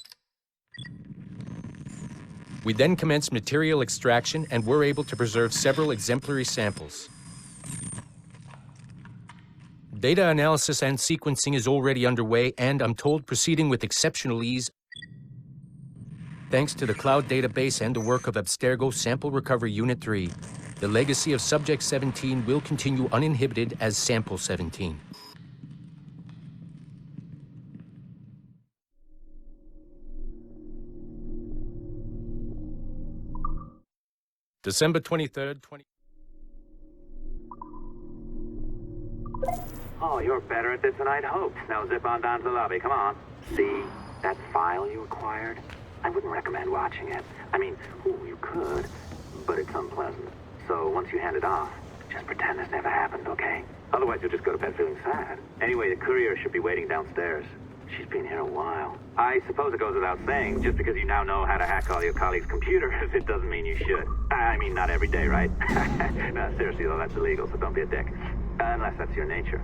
We then commenced material extraction and were able to preserve several exemplary samples. Data analysis and sequencing is already underway, and I'm told proceeding with exceptional ease thanks to the cloud database and the work of Abstergo Sample Recovery Unit 3. The legacy of Subject 17 will continue uninhibited as Sample 17. December 23rd,
Oh, you're better at this than I'd hoped. Now zip on down to the lobby. Come on. See that file you acquired? I wouldn't recommend watching it. I mean, you could, but it's unpleasant. So once you hand it off, just pretend this never happened, okay? Otherwise, you'll just go to bed feeling sad. Anyway, the courier should be waiting downstairs. She's been here a while. I suppose it goes without saying, just because you now know how to hack all your colleagues' computers, it doesn't mean you should. I mean, not every day, right? No, seriously, though, that's illegal, so don't be a dick. Unless that's your nature.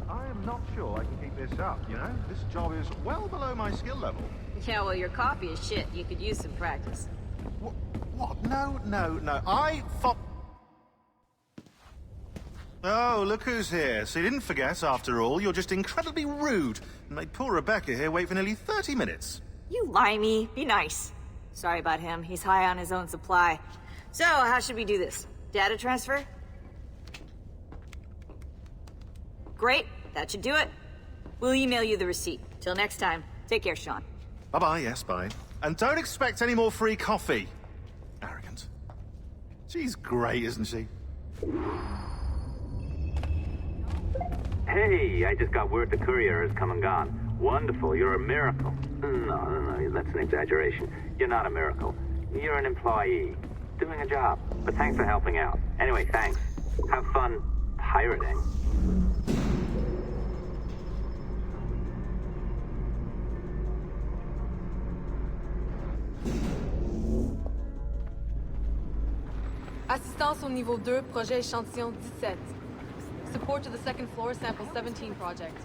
I am not sure I can keep this up, you know? This job is well below my skill level.
Yeah, well, your copy is shit. You could use some practice.
What? No. Oh, look who's here. So you didn't forget, after all. You're just incredibly rude. And made poor Rebecca here wait for nearly 30 minutes.
You limey. Be nice. Sorry about him. He's high on his own supply. So, how should we do this? Data transfer? Great. That should do it. We'll email you the receipt. Till next time. Take care, Sean.
Bye-bye, yes, bye. And don't expect any more free coffee. Arrogant. She's great, isn't she?
Hey, I just got word the courier has come and gone. Wonderful, you're a miracle. No, that's an exaggeration. You're not a miracle. You're an employee, doing a job. But thanks for helping out. Anyway, thanks. Have fun pirating.
Assistance au niveau 2, projet échantillon 17. Support to the second floor, sample 17 project.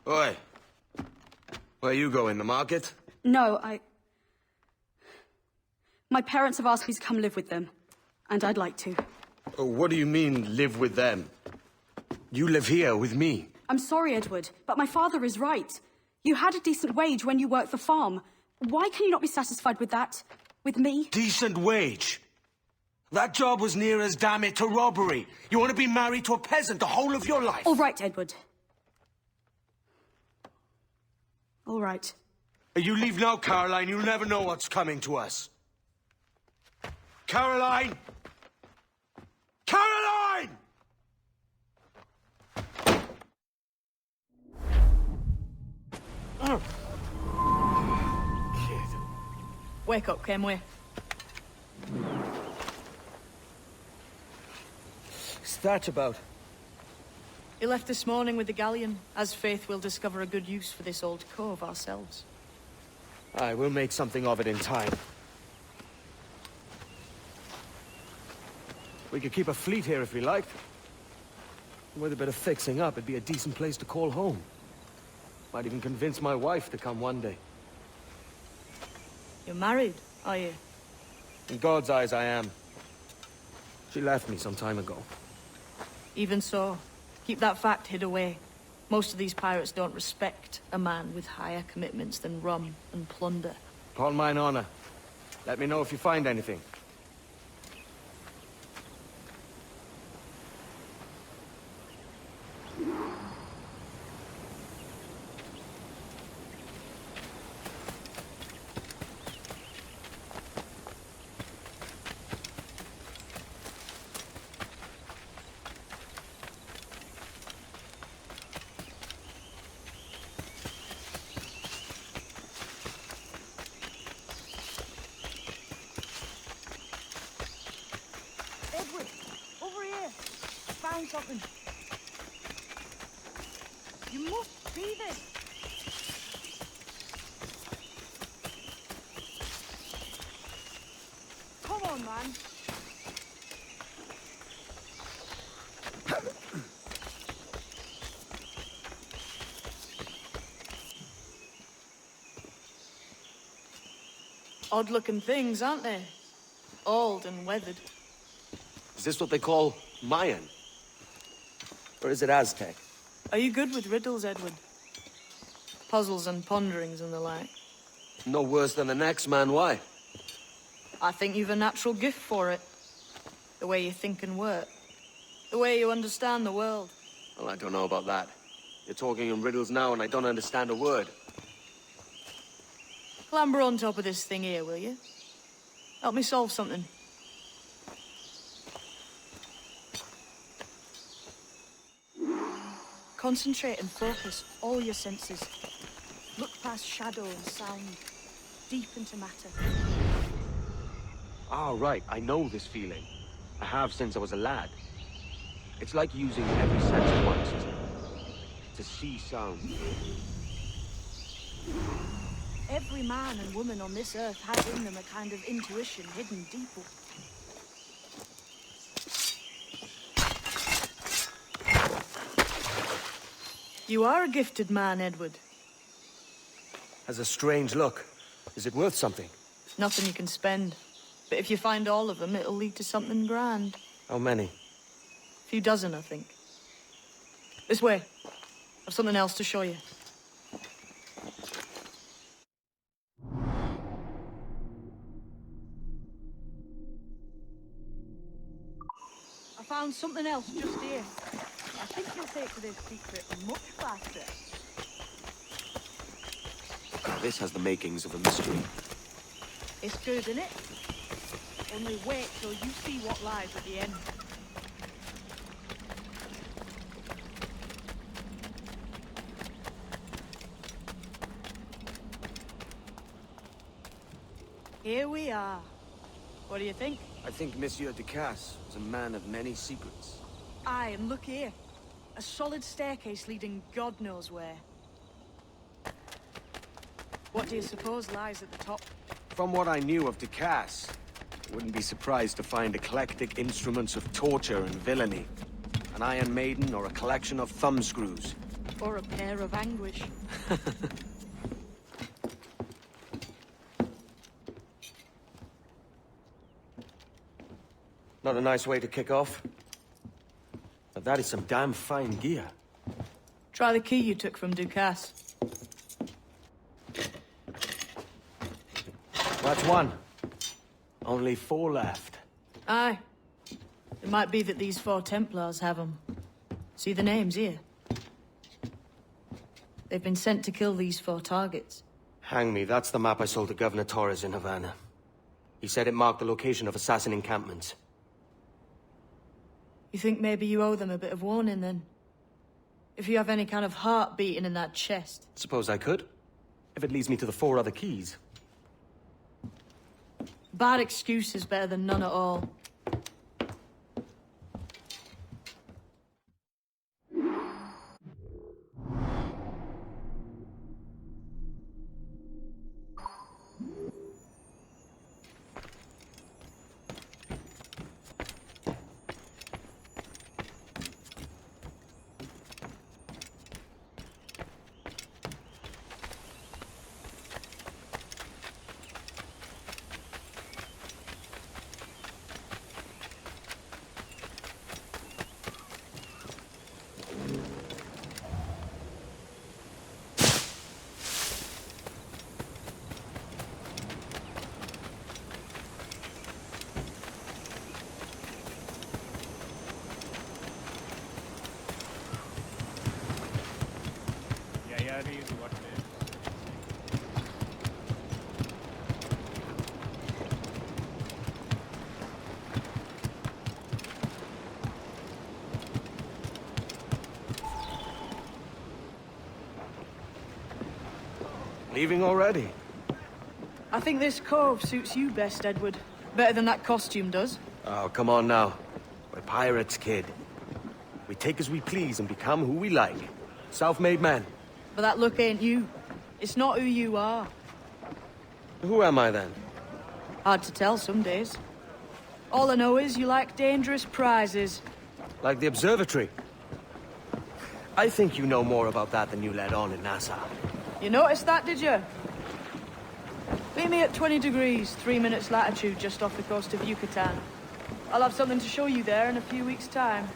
Oi. Where you going, the market?
No, my parents have asked me to come live with them, and I'd like to.
Oh, what do you mean, live with them? You live here with me.
I'm sorry, Edward, but my father is right. You had a decent wage when you worked the farm. Why can you not be satisfied with that? With me?
Decent wage? That job was near as, damn it, to robbery. You want to be married to a peasant the whole of your life?
All right, Edward. All right.
You leave now, Caroline. You'll never know what's coming to us. Caroline! Caroline!
Wake up, Kenway.
What's that about?
He left this morning with the galleon. As faith, we'll discover a good use for this old cove ourselves.
Aye, we'll make something of it in time. We could keep a fleet here if we liked. With a bit of fixing up, it'd be a decent place to call home. Might even convince my wife to come one day.
You're married, are you?
In God's eyes, I am. She left me some time ago.
Even so, keep that fact hid away. Most of these pirates don't respect a man with higher commitments than rum and plunder.
Call mine honor. Let me know if you find anything.
found something. You must see this. Come on, man. Odd-looking things, aren't they? Old and weathered.
Is this what they call Mayan? Or is it Aztec?
Are you good with riddles, Edward? Puzzles and ponderings and the like?
No worse than the next man, why?
I think you've a natural gift for it. The way you think and work. The way you understand the world.
Well, I don't know about that. You're talking in riddles now and I don't understand a word.
Clamber on top of this thing here, will you? Help me solve something. Concentrate and focus all your senses. Look past shadow and sound, deep into matter.
Ah, right. I know this feeling. I have since I was a lad. It's like using every sense at once to see sound.
Every man and woman on this earth has in them a kind of intuition hidden deep. You are a gifted man, Edward.
Has a strange look. Is it worth something?
Nothing you can spend. But if you find all of them, it'll lead to something grand.
How many?
A few dozen, I think. This way. I've something else to show you. I found something else just here. I think you'll take to this secret much faster.
This has the makings of a mystery.
It's good, isn't it? Only wait till you see what lies at the end. Here we are. What do you think?
I think Monsieur Ducasse was a man of many secrets.
Aye, and look here. A solid staircase leading God knows where. What do you suppose lies at the top?
From what I knew of Ducasse, I wouldn't be surprised to find eclectic instruments of torture and villainy. An Iron Maiden or a collection of thumbscrews.
Or a pair of anguish.
Not a nice way to kick off. But that is some damn fine gear.
Try the key you took from Ducasse.
That's one. Only 4 left.
Aye. It might be that these 4 Templars have them. See the names here? They've been sent to kill these 4 targets.
Hang me, that's the map I sold to Governor Torres in Havana. He said it marked the location of assassin encampments.
You think maybe you owe them a bit of warning, then? If you have any kind of heart beating in that chest.
Suppose I could. If it leads me to the 4 other keys.
Bad excuse is better than none at all.
Leaving already?
I think this cove suits you best, Edward. Better than that costume does.
Oh, come on now. We're pirates, kid. We take as we please and become who we like. Self-made men.
But that look ain't you. It's not who you are.
Who am I then?
Hard to tell some days. All I know is you like dangerous prizes.
Like the observatory. I think you know more about that than you let on in NASA.
You noticed that, did you? Meet me at 20 degrees, 3 minutes latitude just off the coast of Yucatan. I'll have something to show you there in a few weeks' time.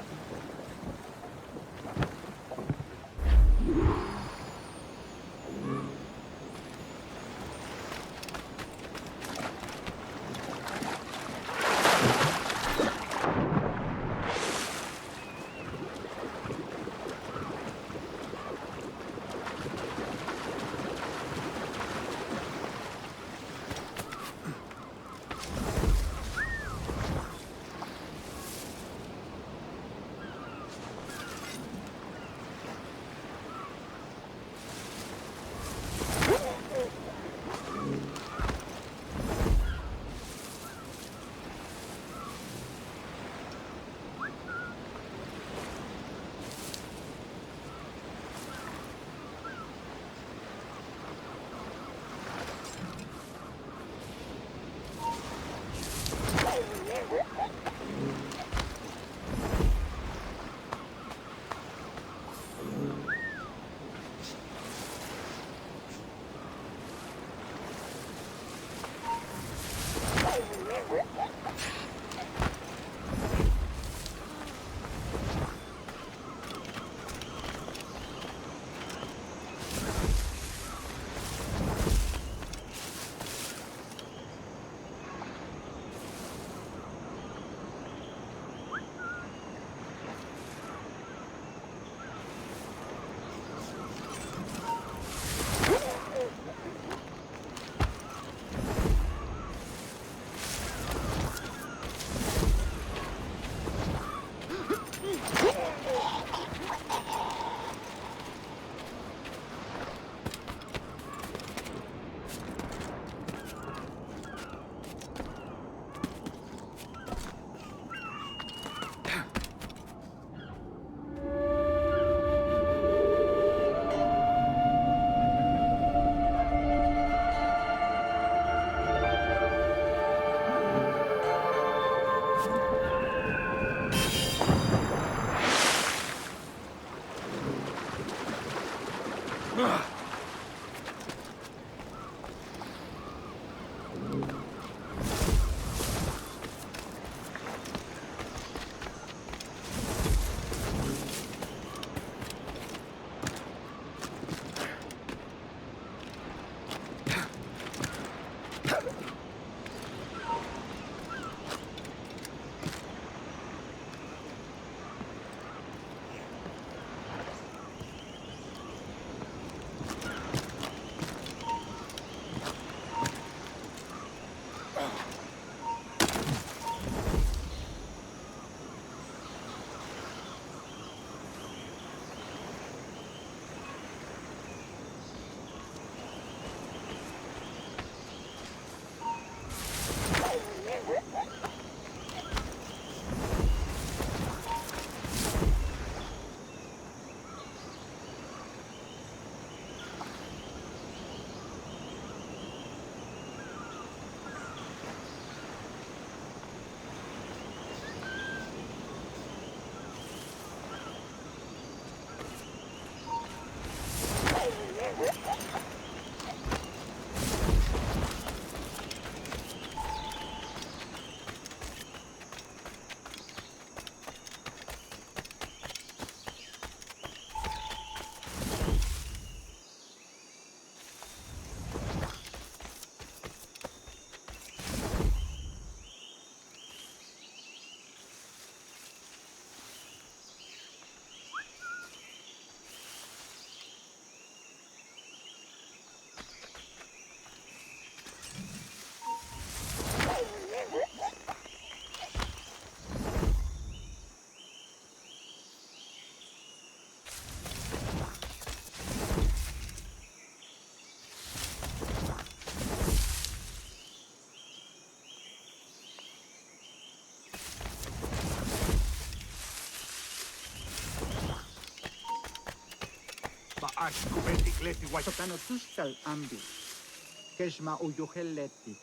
Dash kubeti kleti white. Sotano tushtal ambi. Keshma uyoheleti.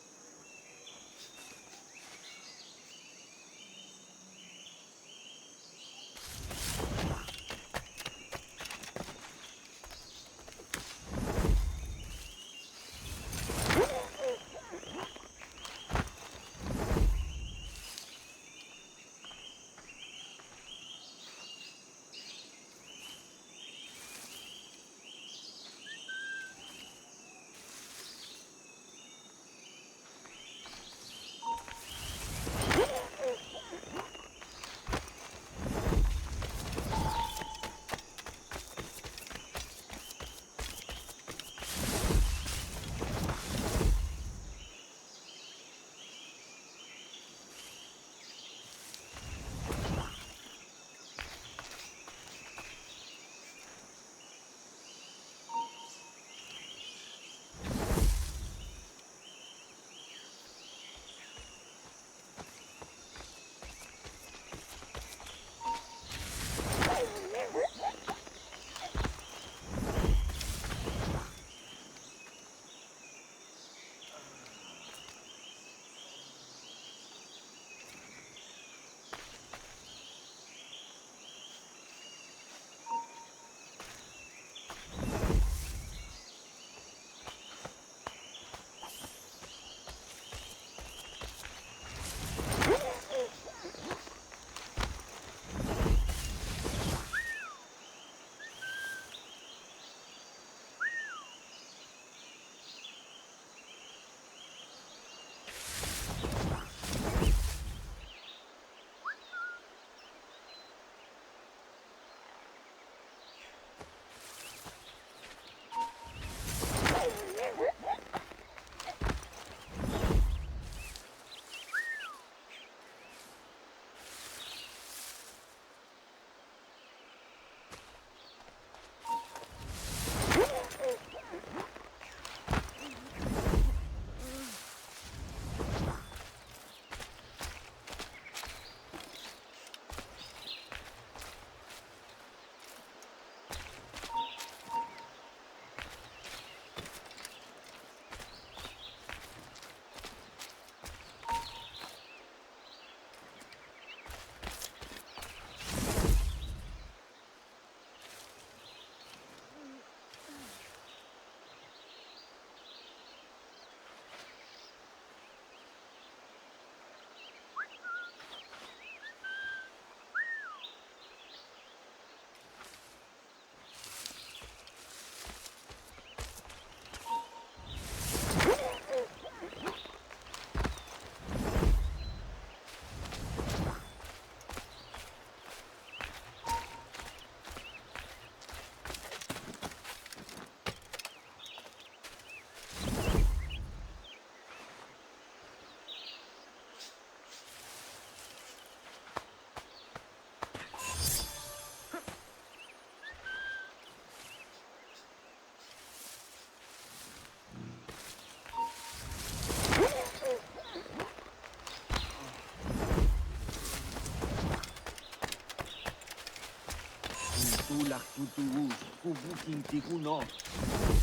Tulak tutuus, kubukin tikuno,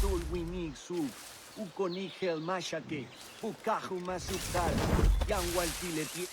tulwinig sub, ukonihel mashake, ukahu masukal, yangwal tileti.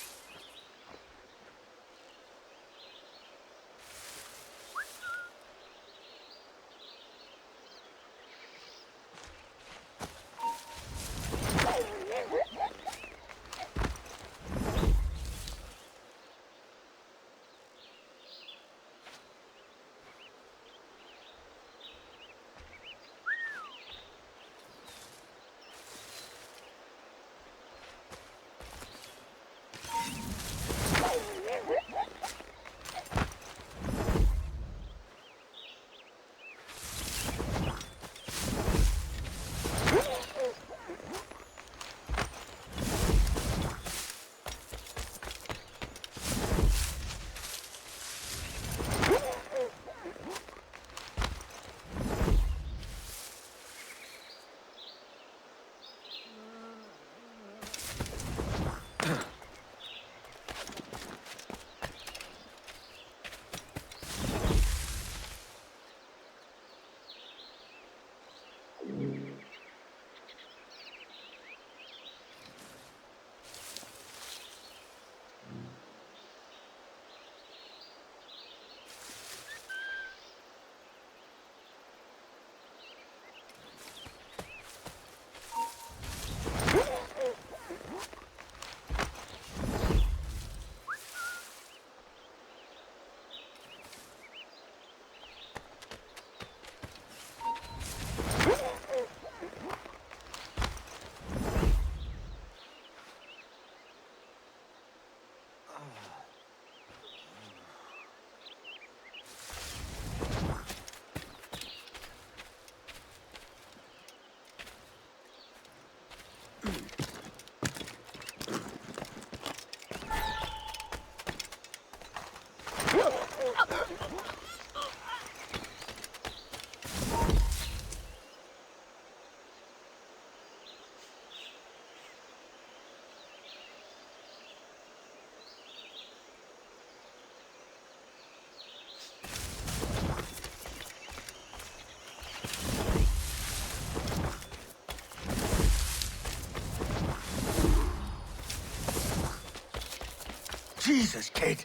Jesus, kid.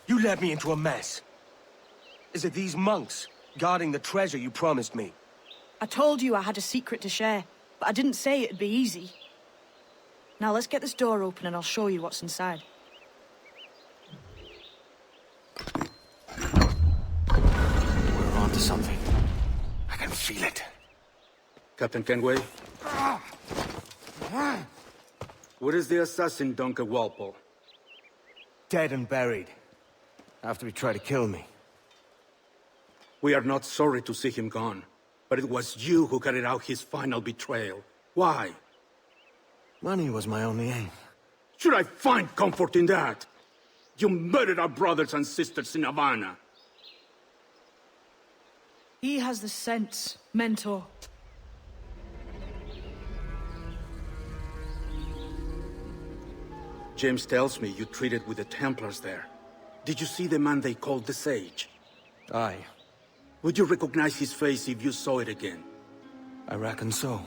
You led me into a mess. Is it these monks guarding the treasure you promised me?
I told you I had a secret to share, but I didn't say it'd be easy. Now let's get this door open and I'll show you what's inside.
We're onto something. I can feel it.
Captain Kenway? Where is the assassin, Duncan Walpole?
Dead and buried. After he tried to kill me.
We are not sorry to see him gone, but it was you who carried out his final betrayal. Why?
Money was my only aim.
Should I find comfort in that? You murdered our brothers and sisters in Havana.
He has the sense, Mentor.
James tells me you treated with the Templars there. Did you see the man they called the Sage?
Aye.
Would you recognize his face if you saw it again?
I reckon so.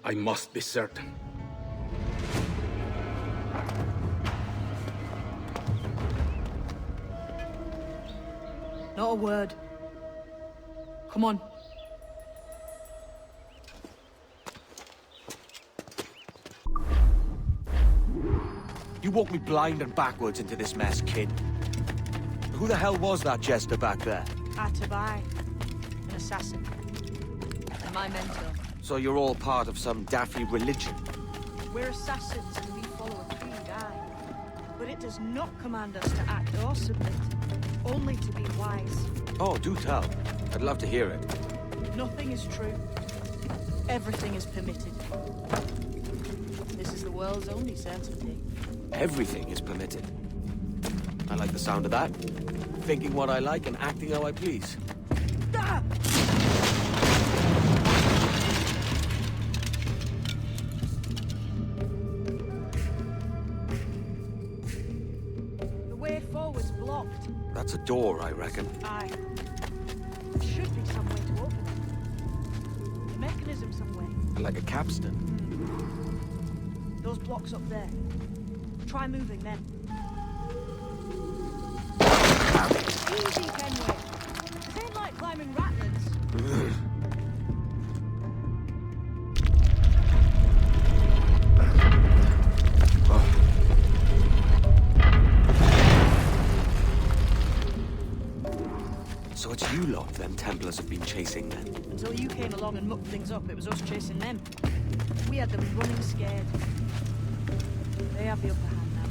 I must be certain.
Not a word. Come on.
You walked me blind and backwards into this mess, kid. Who the hell was that jester back there?
Atabai, an assassin. And my mentor.
So you're all part of some daffy religion?
We're assassins and we follow a creed, aye. But it does not command us to act or submit. Only to be wise.
Oh, do tell. I'd love to hear it.
Nothing is true. Everything is permitted. This is the world's only certainty.
Everything is permitted. I like the sound of that. Thinking what I like and acting how I please.
Ah! The way forward's blocked.
That's a door, I reckon.
Aye. There should be some way to open it. A mechanism somewhere.
Like a capstan.
Those blocks up there. Try moving them. Easy, Kenway. This ain't like climbing ratlins.
So it's you lot them Templars have been chasing then?
Until you came along and mucked things up, it was us chasing them. We had them running scared. They have the upper hand now.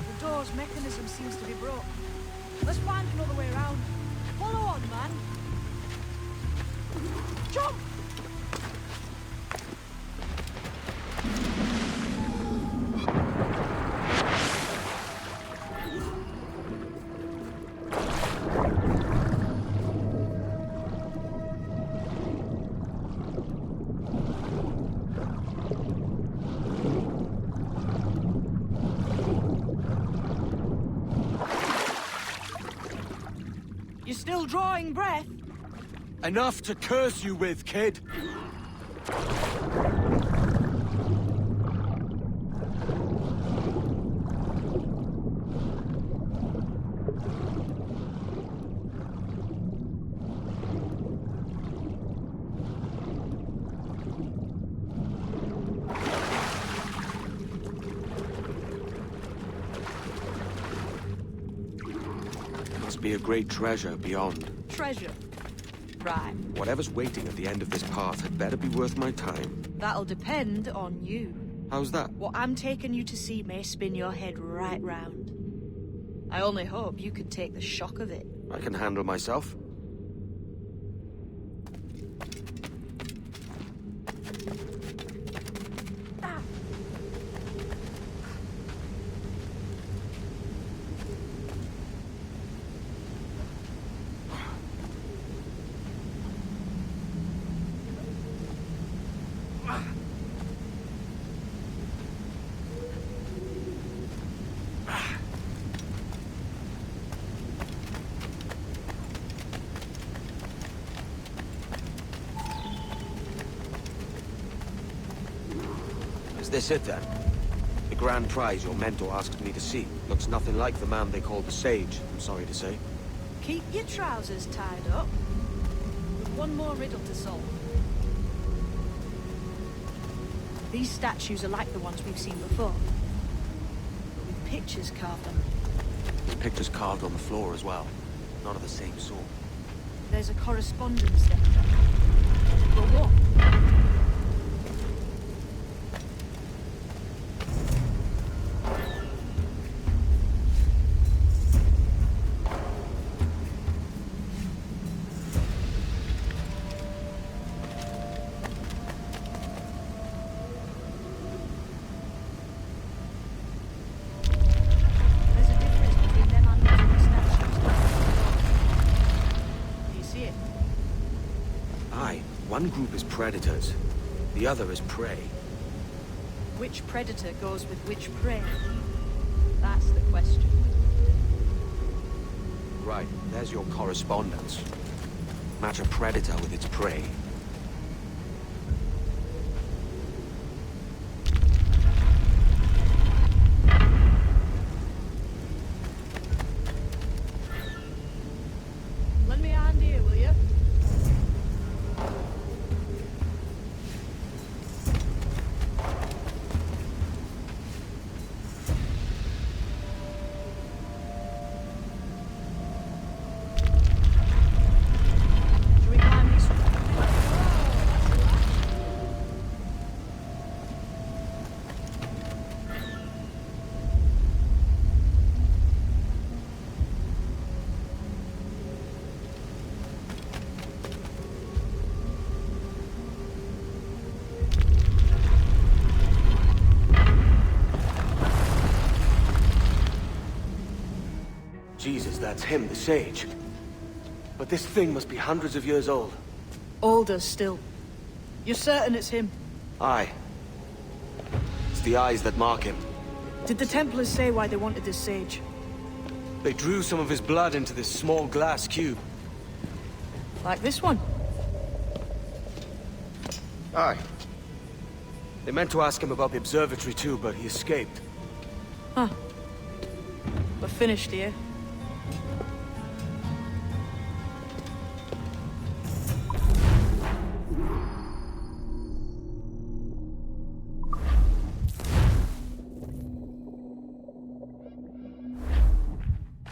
The door's mechanism seems to be broke. Let's find another way around. Follow on, man. Jump! You're still drawing breath?
Enough to curse you with, kid. Must be a great treasure beyond.
Treasure. Right.
Whatever's waiting at the end of this path had better be worth my time.
That'll depend on you.
How's that?
What I'm taking you to see may spin your head right round. I only hope you can take the shock of it.
I can handle myself. Is this it then? The grand prize your mentor asked me to see looks nothing like the man they call the Sage, I'm sorry to say.
Keep your trousers tied up. With one more riddle to solve. These statues are like the ones we've seen before, but with pictures carved on them.
There's pictures carved on the floor as well. Not of the same sort.
There's a correspondence there. But what?
One group is predators, the other is prey.
Which predator goes with which prey? That's the question.
Right, there's your correspondence. Match a predator with its prey.
Lend me a hand here, will you?
Jesus, that's him, the Sage. But this thing must be hundreds of years old.
Older still. You're certain it's him?
Aye. It's the eyes that mark him.
Did the Templars say why they wanted this Sage?
They drew some of his blood into this small glass cube.
Like this one?
Aye. They meant to ask him about the observatory too, but he escaped.
Huh. We're finished here.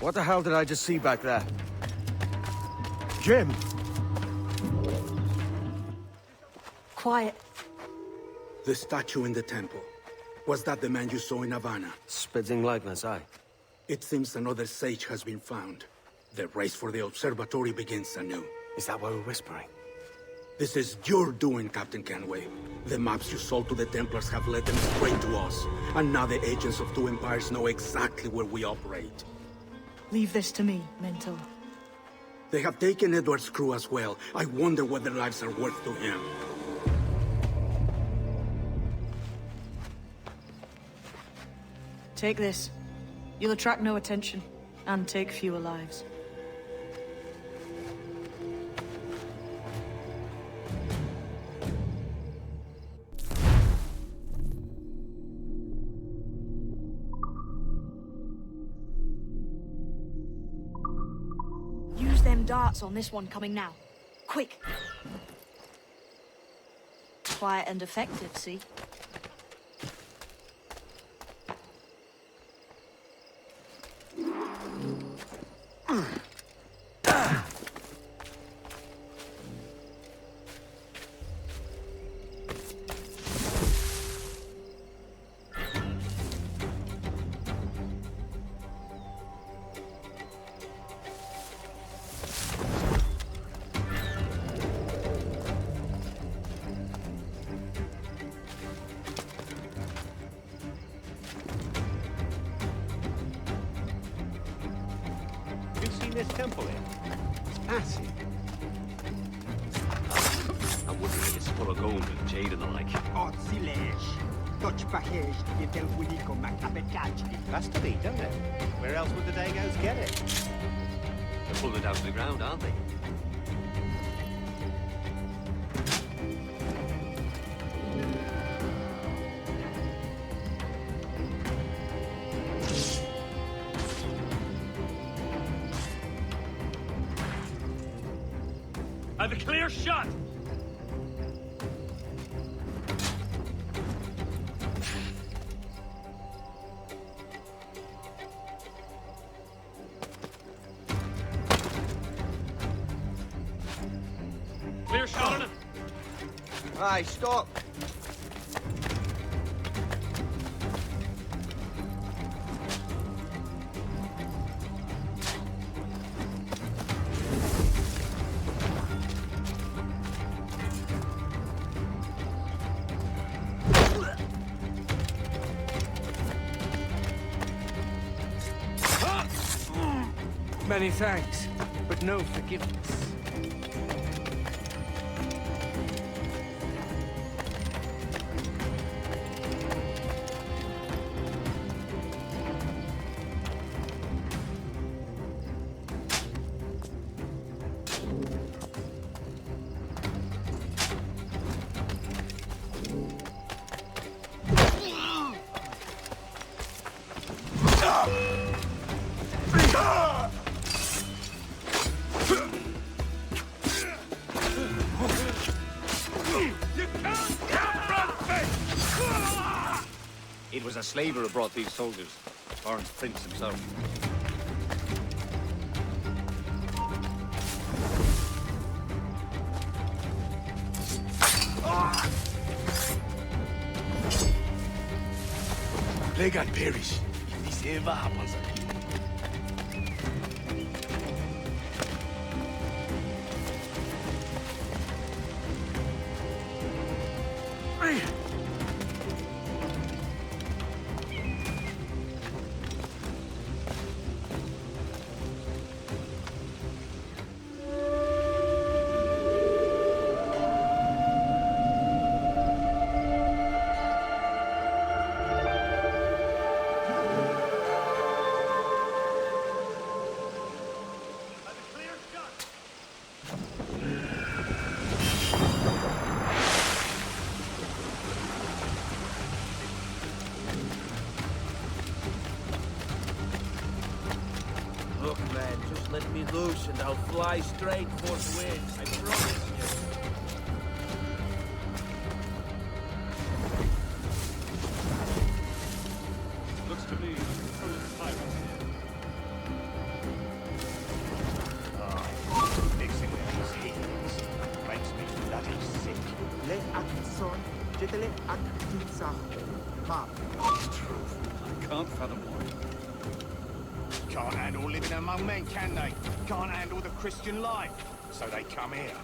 What the hell did I just see back there? Jim!
Quiet.
The statue in the temple. Was that the man you saw in Havana?
Spitting likeness, aye.
It seems another sage has been found. The race for the observatory begins anew.
Is that why we're whispering?
This is your doing, Captain Kenway. The maps you sold to the Templars have led them straight to us. And now the agents of two empires know exactly where we operate.
Leave this to me, Mentor.
They have taken Edward's crew as well. I wonder what their lives are worth to him.
Take this. You'll attract no attention, and take fewer lives.
Use them darts on this one coming now. Quick!
Quiet and effective, see?
You've seen this temple here? It's massive.
I wouldn't think it's full of gold and jade and the like.
Oh, silêncio. Dutch package, you tell Fulico Macapetachki.
Has to be, doesn't it? Where else would the Dagos get it?
They're pulling it down to the ground, aren't they?
I've a clear shot! Clear shot on him!
Aye, stop!
Many thanks, but no forgiveness.
It was a slaver who brought these soldiers. Lawrence Prince himself.
Plague and perish. If this ever happens again.
Look, man, just let me loose and I'll fly straight forthwith. I promise you.
Looks to me full of pirates here.
Mixing with these heathens makes me bloody sick.
Le Atkinson, Jitele Atkinson. Mom.
Truth. I can't fathom why.
Can't handle living among men, can they? Can't handle the Christian life, so they come here.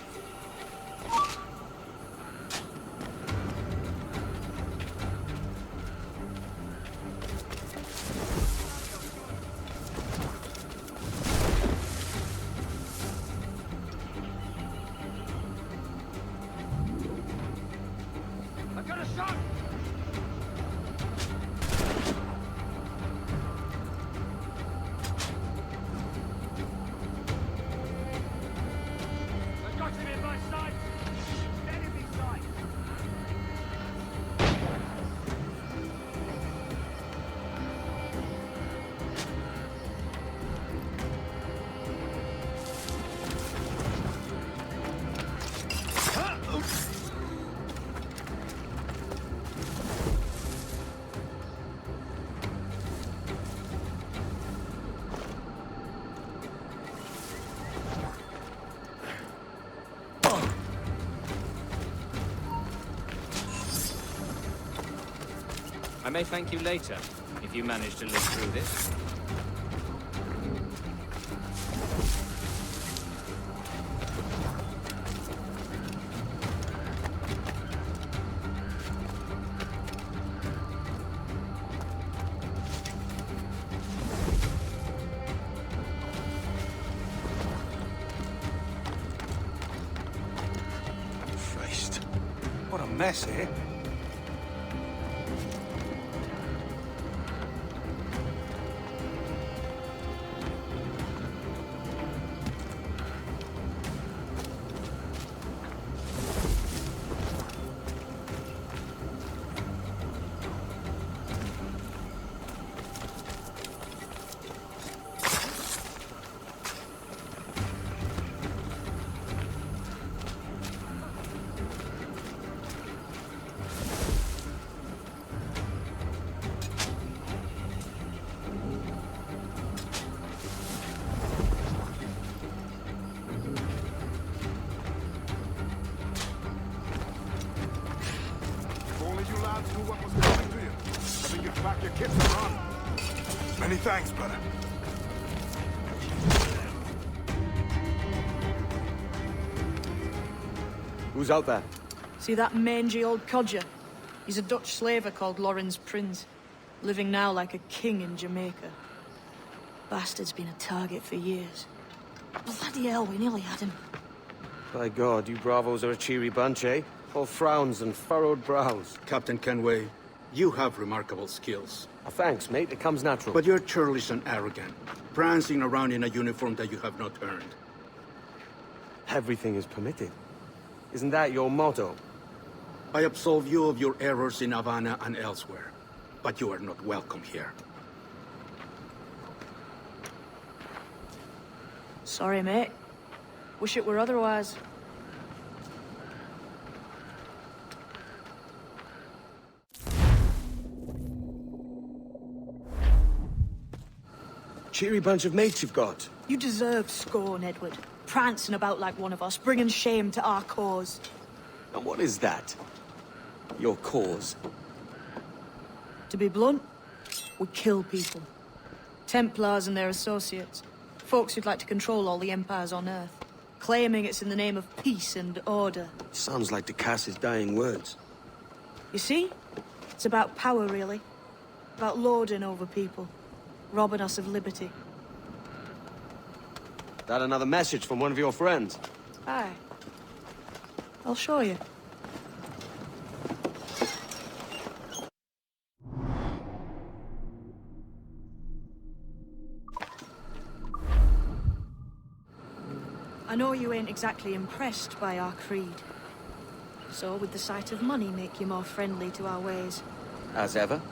I've got a shot! I've got him in my sight! Enemy sight!
I may thank you later, if you manage to live through this.
Christ. What a mess, eh?
guards knew what was coming to you. Better give back your kits and run. Many thanks, brother.
Who's out there?
See that mangy old codger? He's a Dutch slaver called Lawrence Prince, living now like a king in Jamaica. Bastard's been a target for years. Bloody hell, we nearly had him.
By God, you bravos are a cheery bunch, eh? All frowns and furrowed brows.
Captain Kenway, you have remarkable skills.
Thanks, mate. It comes natural.
But you're churlish and arrogant, prancing around in a uniform that you have not earned.
Everything is permitted. Isn't that your motto?
I absolve you of your errors in Havana and elsewhere, but you are not welcome here.
Sorry, mate. Wish it were otherwise.
Cheery bunch of mates you've got.
You deserve scorn, Edward. Prancing about like one of us, bringing shame to our cause.
And what is that? Your cause?
To be blunt, we kill people. Templars and their associates. Folks who'd like to control all the empires on Earth. Claiming it's in the name of peace and order.
Sounds like Ducass's dying words.
You see? It's about power, really. About lording over people. Robbing us of liberty.
That another message from one of your friends?
Aye. I'll show you. I know you ain't exactly impressed by our creed. So would the sight of money make you more friendly to our ways?
As ever.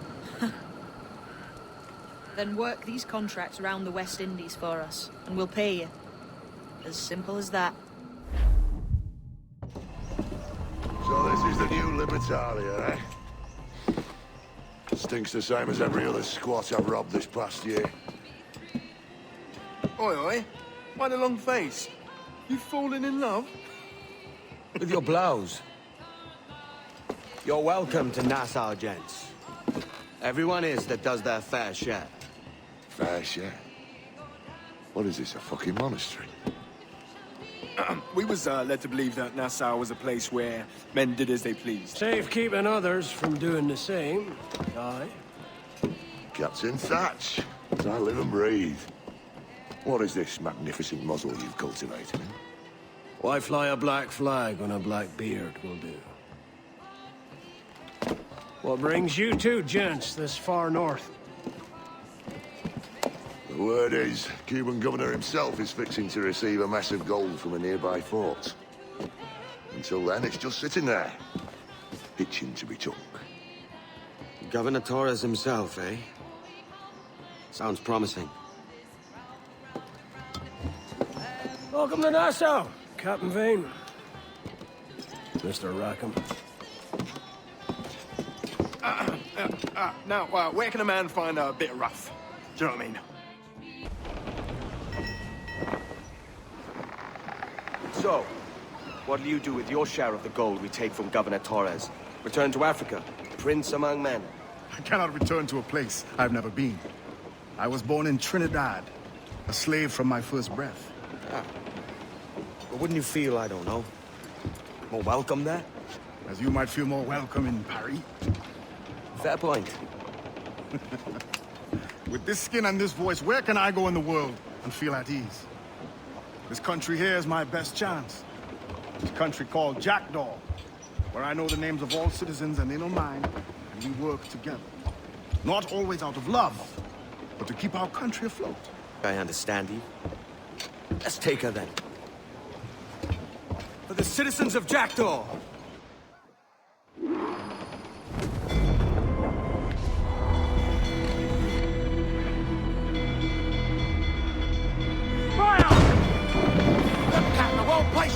Then work these contracts around the West Indies for us, and we'll pay you. As simple as that.
So this is the new Libertalia, eh? Stinks the same as every other squat I've robbed this past year.
Oi, oi. Why the long face? You fallen in love?
With your blouse. You're welcome to Nassau, gents. Everyone is that does their fair share.
Fair share? What is this, a fucking monastery?
We was led to believe that Nassau was a place where men did as they pleased.
Safe keeping others from doing the same. Aye.
Captain Thatch, as I live and breathe. What is this magnificent muzzle you've cultivated?
Why fly a black flag when a black beard will do? What brings you two gents this far north?
The word is, Cuban governor himself is fixing to receive a mess of gold from a nearby fort. Until then, it's just sitting there, itching to be took.
Governor Torres himself, eh? Sounds promising.
Welcome to Nassau, Captain Vane. Mr. Rackham.
Now, where can a man find a bit rough? Do you know what I mean?
So, what'll you do with your share of the gold we take from Governor Torres? Return to Africa, prince among men?
I cannot return to a place I've never been. I was born in Trinidad, a slave from my first breath.
Ah. But wouldn't you feel, I don't know, more welcome there?
As you might feel more welcome in Paris.
Fair point.
With this skin and this voice, where can I go in the world and feel at ease? This country here is my best chance. This country called Jackdaw, where I know the names of all citizens and they know mine, and we work together. Not always out of love, but to keep our country afloat.
I understand you. Let's take her then. For the citizens of Jackdaw!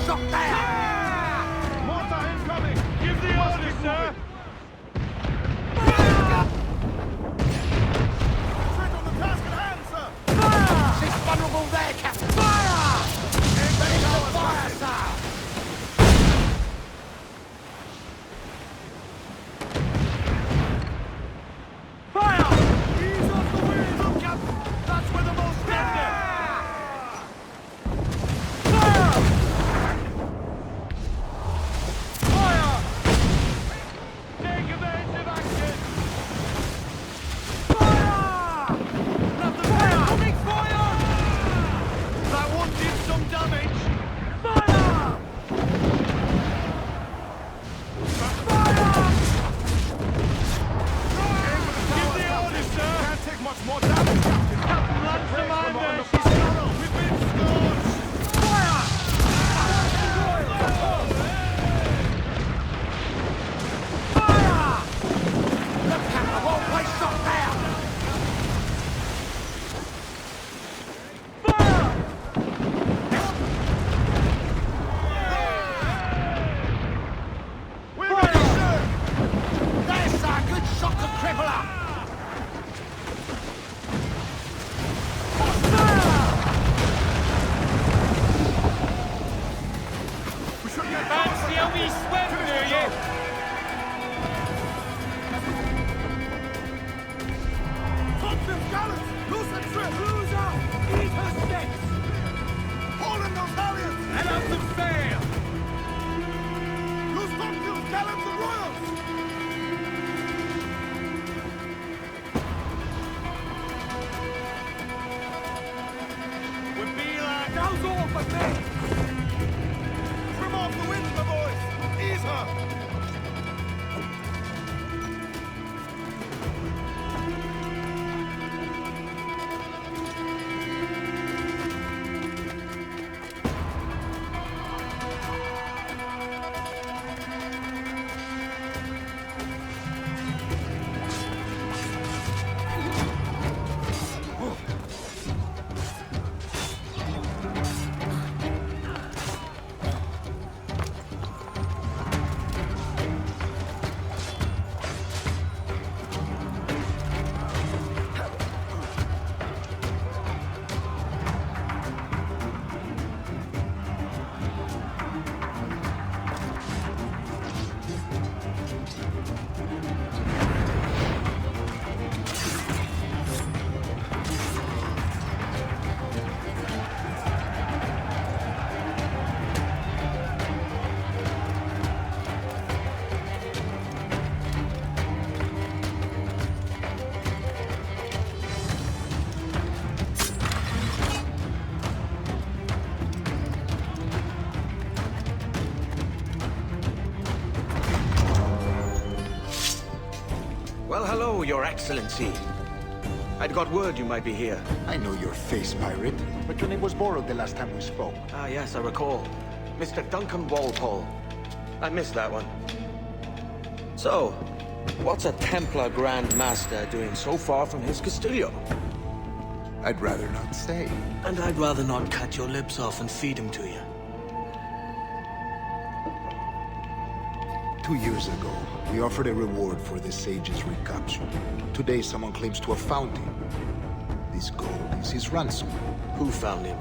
Shot down!
Mortar incoming! Give the orders, sir! Trick on the task at hand, sir!
Fire! She's vulnerable there, Captain! Fire! Ready to fire, sir!
Well, hello, Your Excellency. I'd got word you might be here.
I know your face, pirate, but your name was borrowed the last time we spoke.
Ah, yes, I recall. Mr. Duncan Walpole. I missed that one. So, what's a Templar Grand Master doing so far from his Castillo?
I'd rather not say.
And I'd rather not cut your lips off and feed him to you.
2 years ago, we offered a reward for the sage's recapture. Today, someone claims to have found him. This gold is his ransom.
Who found him?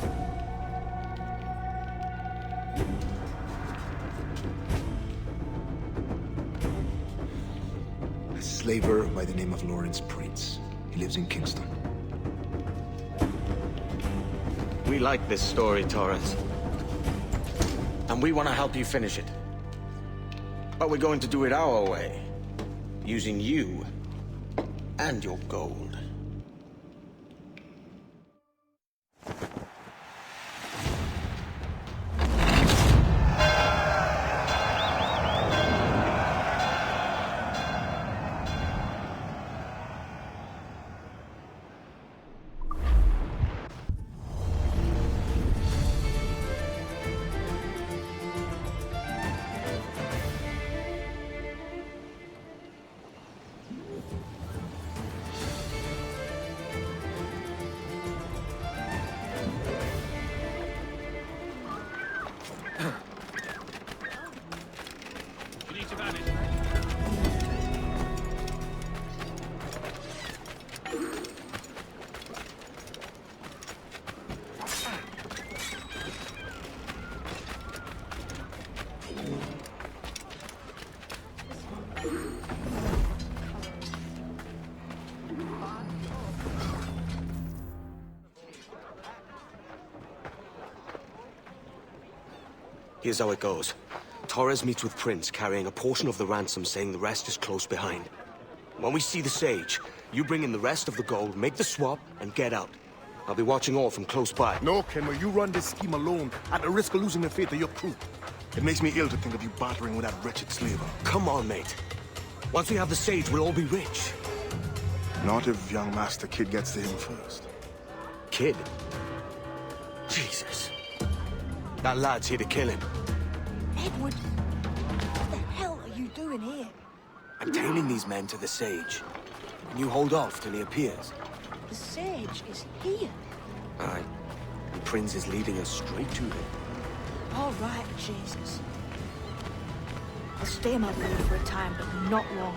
A slaver by the name of Lawrence Prince. He lives in Kingston.
We like this story, Torres. And we want to help you finish it. But we're going to do it our way. Using you and your gold. Here's how it goes. Torres meets with Prince, carrying a portion of the ransom, saying the rest is close behind. When we see the Sage, you bring in the rest of the gold, make the swap, and get out. I'll be watching all from close by.
No, Kenway, you run this scheme alone, at the risk of losing the faith of your crew. It makes me ill to think of you bartering with that wretched slaver.
Come on, mate. Once we have the Sage, we'll all be rich.
Not if young Master Kid gets to him first.
Kid? Jesus. That lad's here to kill him.
Edward, what the hell are you doing here?
I'm tailing these men to the Sage. And you hold off till he appears.
The Sage is here.
Aye. And Prince is leading us straight to him.
All right, Jesus. I'll stay in my blade for a time, but not long.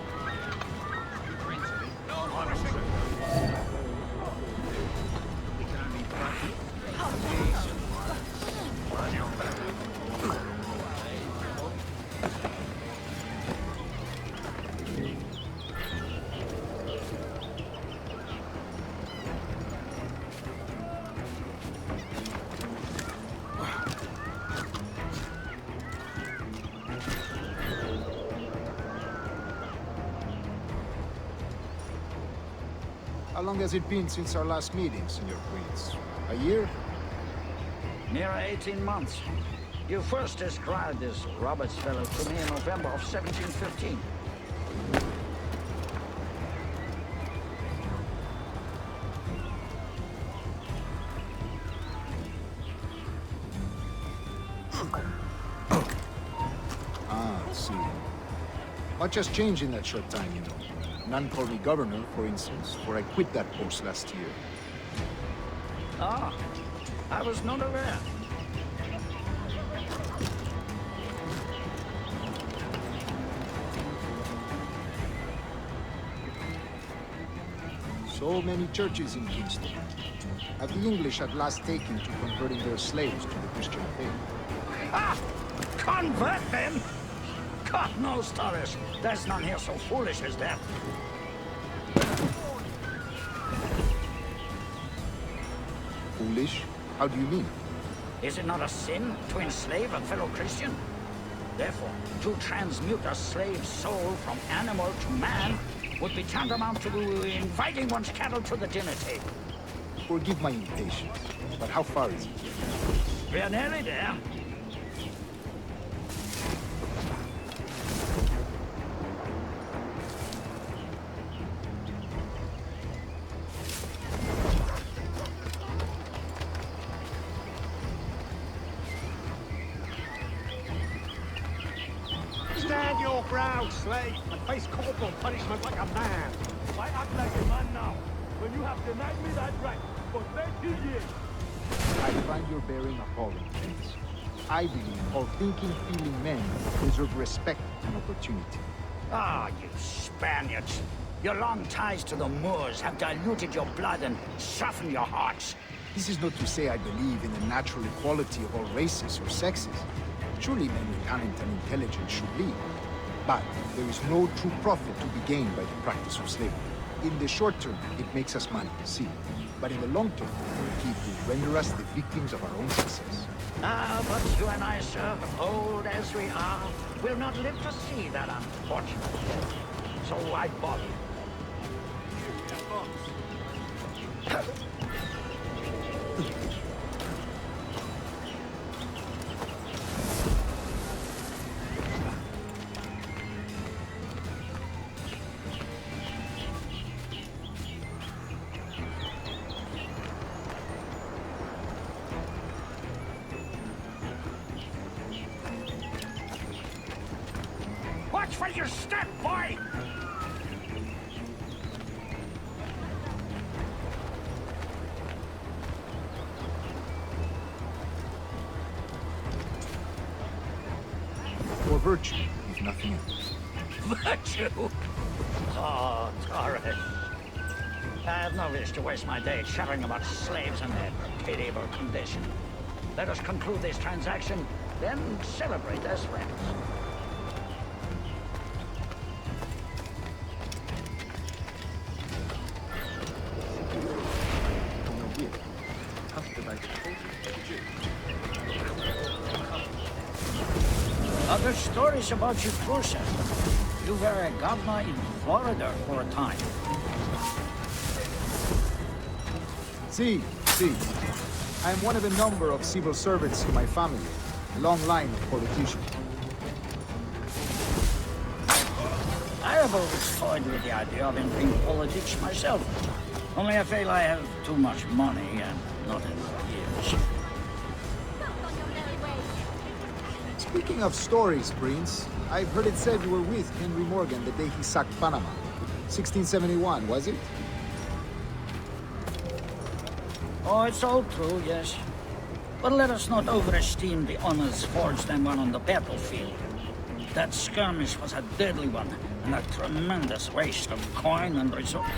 How long has it been since our last meeting, Senor Prince? A year?
Near 18 months.
You first described this Roberts fellow to me in November of 1715.
Ah, I see. Much has changed in that short time, you know. None called me governor, for instance, for I quit that post last year.
Ah, I was not aware.
So many churches in Kingston. Have the English at last taken to converting their slaves to the Christian faith?
Ah! Convert them? God knows, Torres. There's none here so foolish as that.
Foolish? How do you mean?
Is it not a sin to enslave a fellow Christian? Therefore, to transmute a slave's soul from animal to man would be tantamount to inviting one's cattle to the dinner table.
Forgive my impatience, but how far is it?
We're nearly there.
Stand your ground, slave, and face corporal punishment like a man.
Why act like a man now, when you have denied me that right for 30 years?
I find your bearing appalling, Prince. I believe all thinking, feeling men deserve respect and opportunity.
Ah, you Spaniards. Your long ties to the Moors have diluted your blood and softened your hearts.
This is not to say I believe in the natural equality of all races or sexes. Surely men with talent and intelligence should lead. But there is no true profit to be gained by the practice of slavery. In the short term, it makes us money, see. But in the long term, it will render us the victims of our own success.
Ah, but you and I, sir, old as we are, will not live to see that unfortunate day. So why bother? Watch where you step, boy!
For virtue, if nothing else.
Virtue? Oh, Torres. I have no wish to waste my day chattering about slaves and their pitiable condition. Let us conclude this transaction, then celebrate as friends. Other stories about you, Cruiser. You were a governor in Florida for a time.
See. I am one of a number of civil servants in my family. A long line of politicians.
I have always toyed with the idea of entering politics myself. Only I feel I have too much money and not enough years.
Speaking of stories, Prince, I've heard it said you were with Henry Morgan the day he sacked Panama. 1671, was it?
Oh, it's all true, yes. But let us not overesteem the honors forged and won on the battlefield. That skirmish was a deadly one, and a tremendous waste of coin and resources.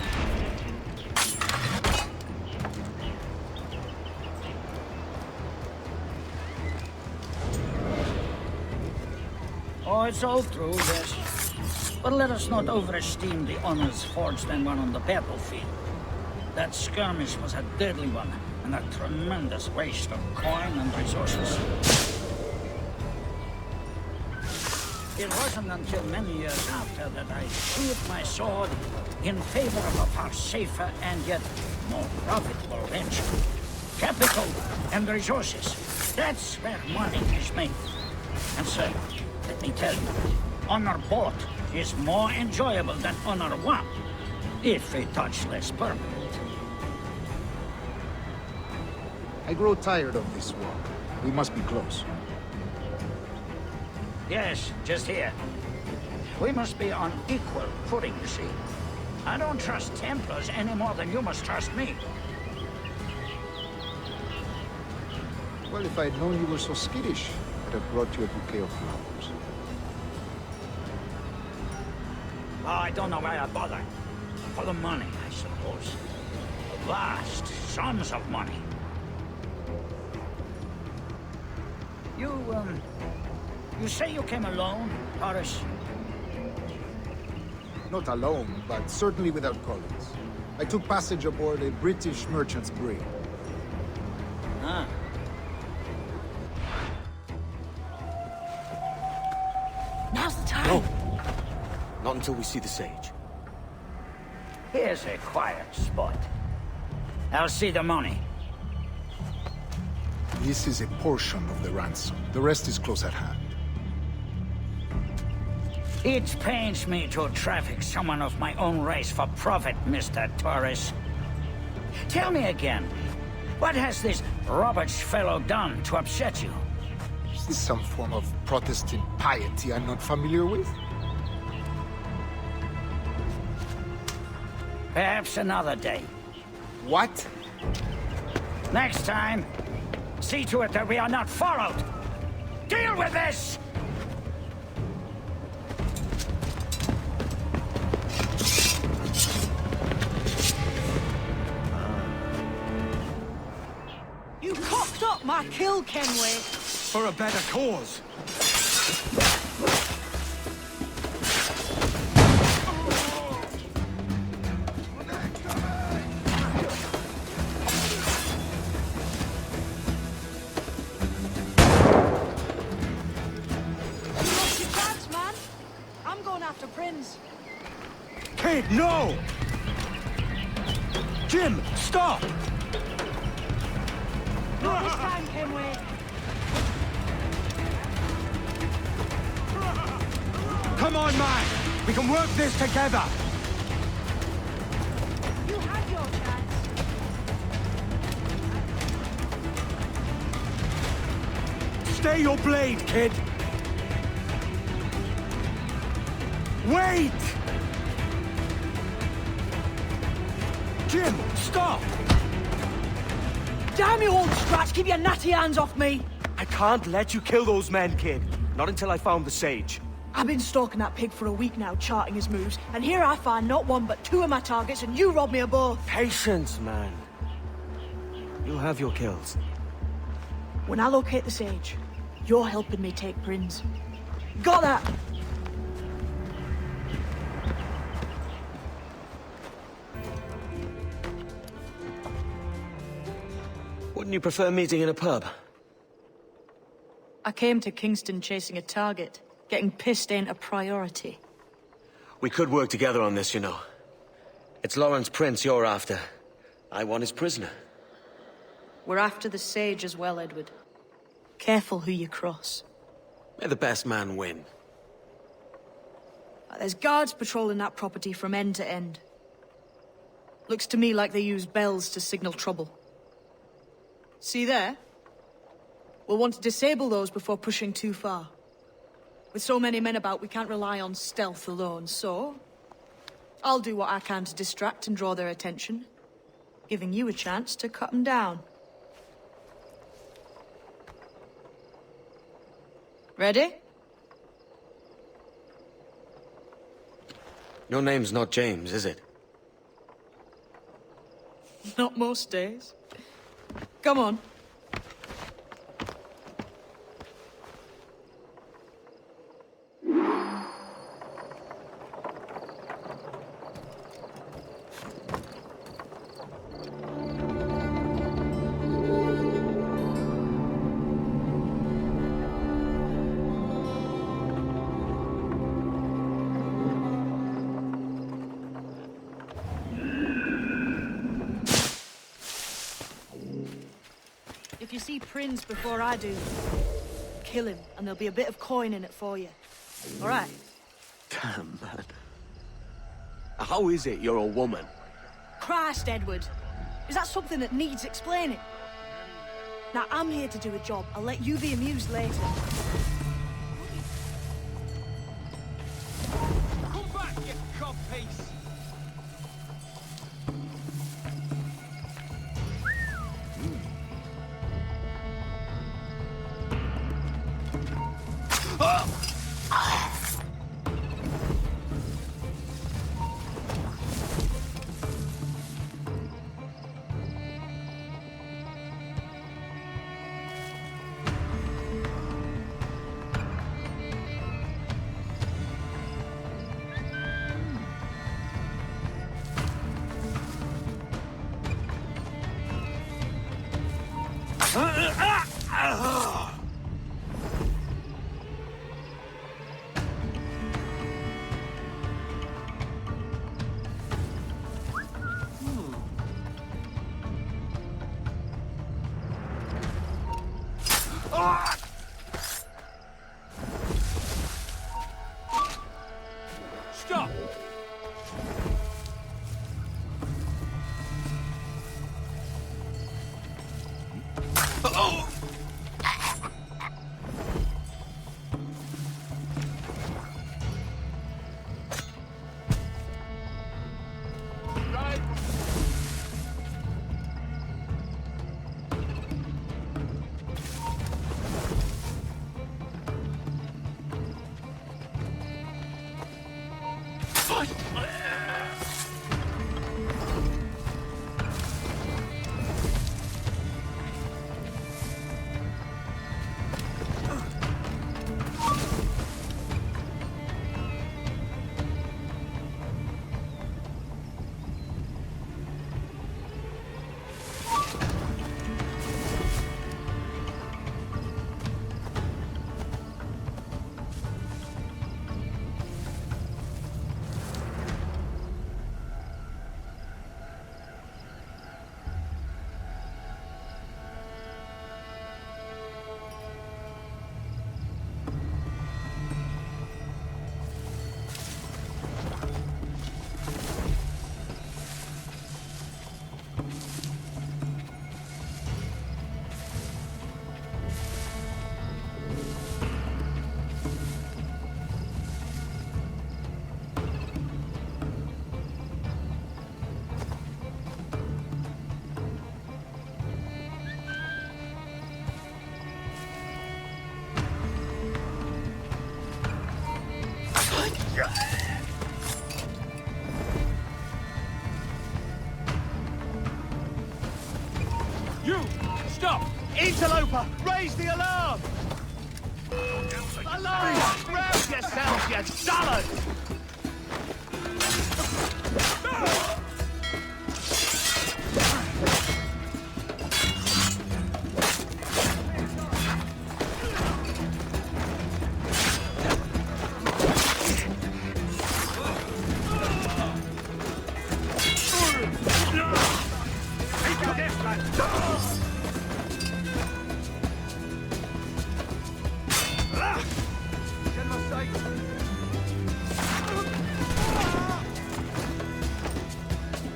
Oh, it's all true, yes. But let us not overesteem the honors forged and won on the battlefield. That skirmish was a deadly one, and a tremendous waste of coin and resources. It wasn't until many years after that I sheathed my sword in favor of a far safer and yet more profitable venture. Capital and resources. That's where money is made. And sir, let me tell you, honor both is more enjoyable than honor one, if a touch less permanent.
I grow tired of this war. We must be close.
Yes, just here. We must be on equal footing, you see. I don't trust Templars any more than you must trust me.
Well, if I'd known you were so skittish, I'd have brought you a bouquet of flowers.
Oh, I don't know why I bother. For the money, I suppose. Vast sums of money. You say you came alone, Horace?
Not alone, but certainly without colleagues. I took passage aboard a British merchant's brig.
Ah.
Now's the time.
No. Not until we see the sage.
Here's a quiet spot. I'll see the money.
This is a portion of the ransom. The rest is close at hand.
It pains me to traffic someone of my own race for profit, Mr. Torres. Tell me again, what has this Roberts fellow done to upset you?
Is this some form of Protestant piety I'm not familiar with?
Perhaps another day.
What?
Next time, see to it that we are not followed. Deal with this!
You cocked up my kill, Kenway.
For a better cause. Kid, no! Jim, stop!
Not this time, Kenway.
Come on, man! We can work this together!
You had your chance.
Stay your blade, kid! Wait! Jim, stop!
Damn you, old scratch! Keep your natty hands off me!
I can't let you kill those men, kid. Not until I found the sage.
I've been stalking that pig for a week now, charting his moves, and here I find not one but two of my targets, and you robbed me of both.
Patience, man. You'll have your kills.
When I locate the sage, you're helping me take Prince. Got that?
Wouldn't you prefer meeting in a pub?
I came to Kingston chasing a target. Getting pissed ain't a priority.
We could work together on this, you know. It's Lawrence Prince you're after. I want his prisoner.
We're after the sage as well, Edward. Careful who you cross.
May the best man win.
There's guards patrolling that property from end to end. Looks to me like they use bells to signal trouble. See there? We'll want to disable those before pushing too far. With so many men about, we can't rely on stealth alone, so... I'll do what I can to distract and draw their attention, giving you a chance to cut them down. Ready?
Your name's not James, is it?
Not most days. Come on. you see Prince before I do, kill him, and there'll be a bit of coin in it for you. All right?
Damn, man. How is it you're a woman?
Christ, Edward. Is that something that needs explaining? Now, I'm here to do a job. I'll let you be amused later.
Come back, you codpiece! Stop! You! Stop!
Interloper! Raise the alarm! Alarm! Grab yourself, you dullard!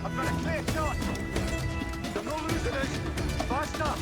I've got a clear shot. I'm not losing it. Faster.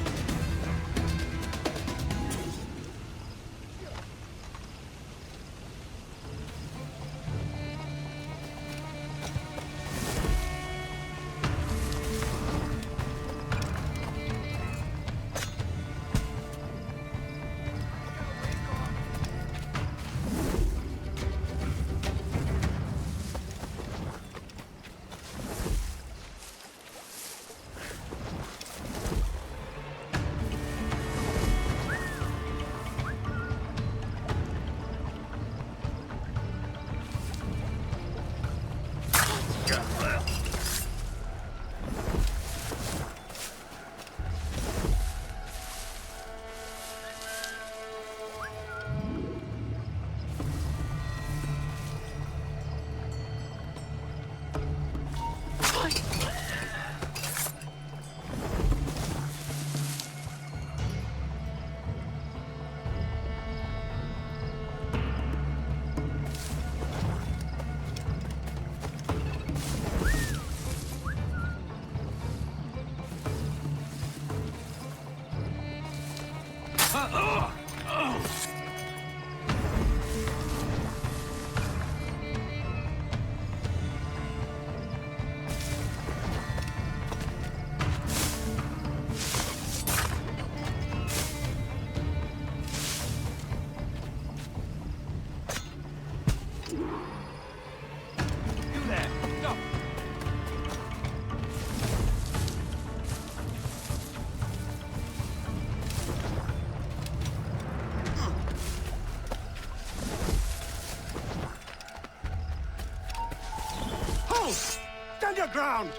down! Stand your ground!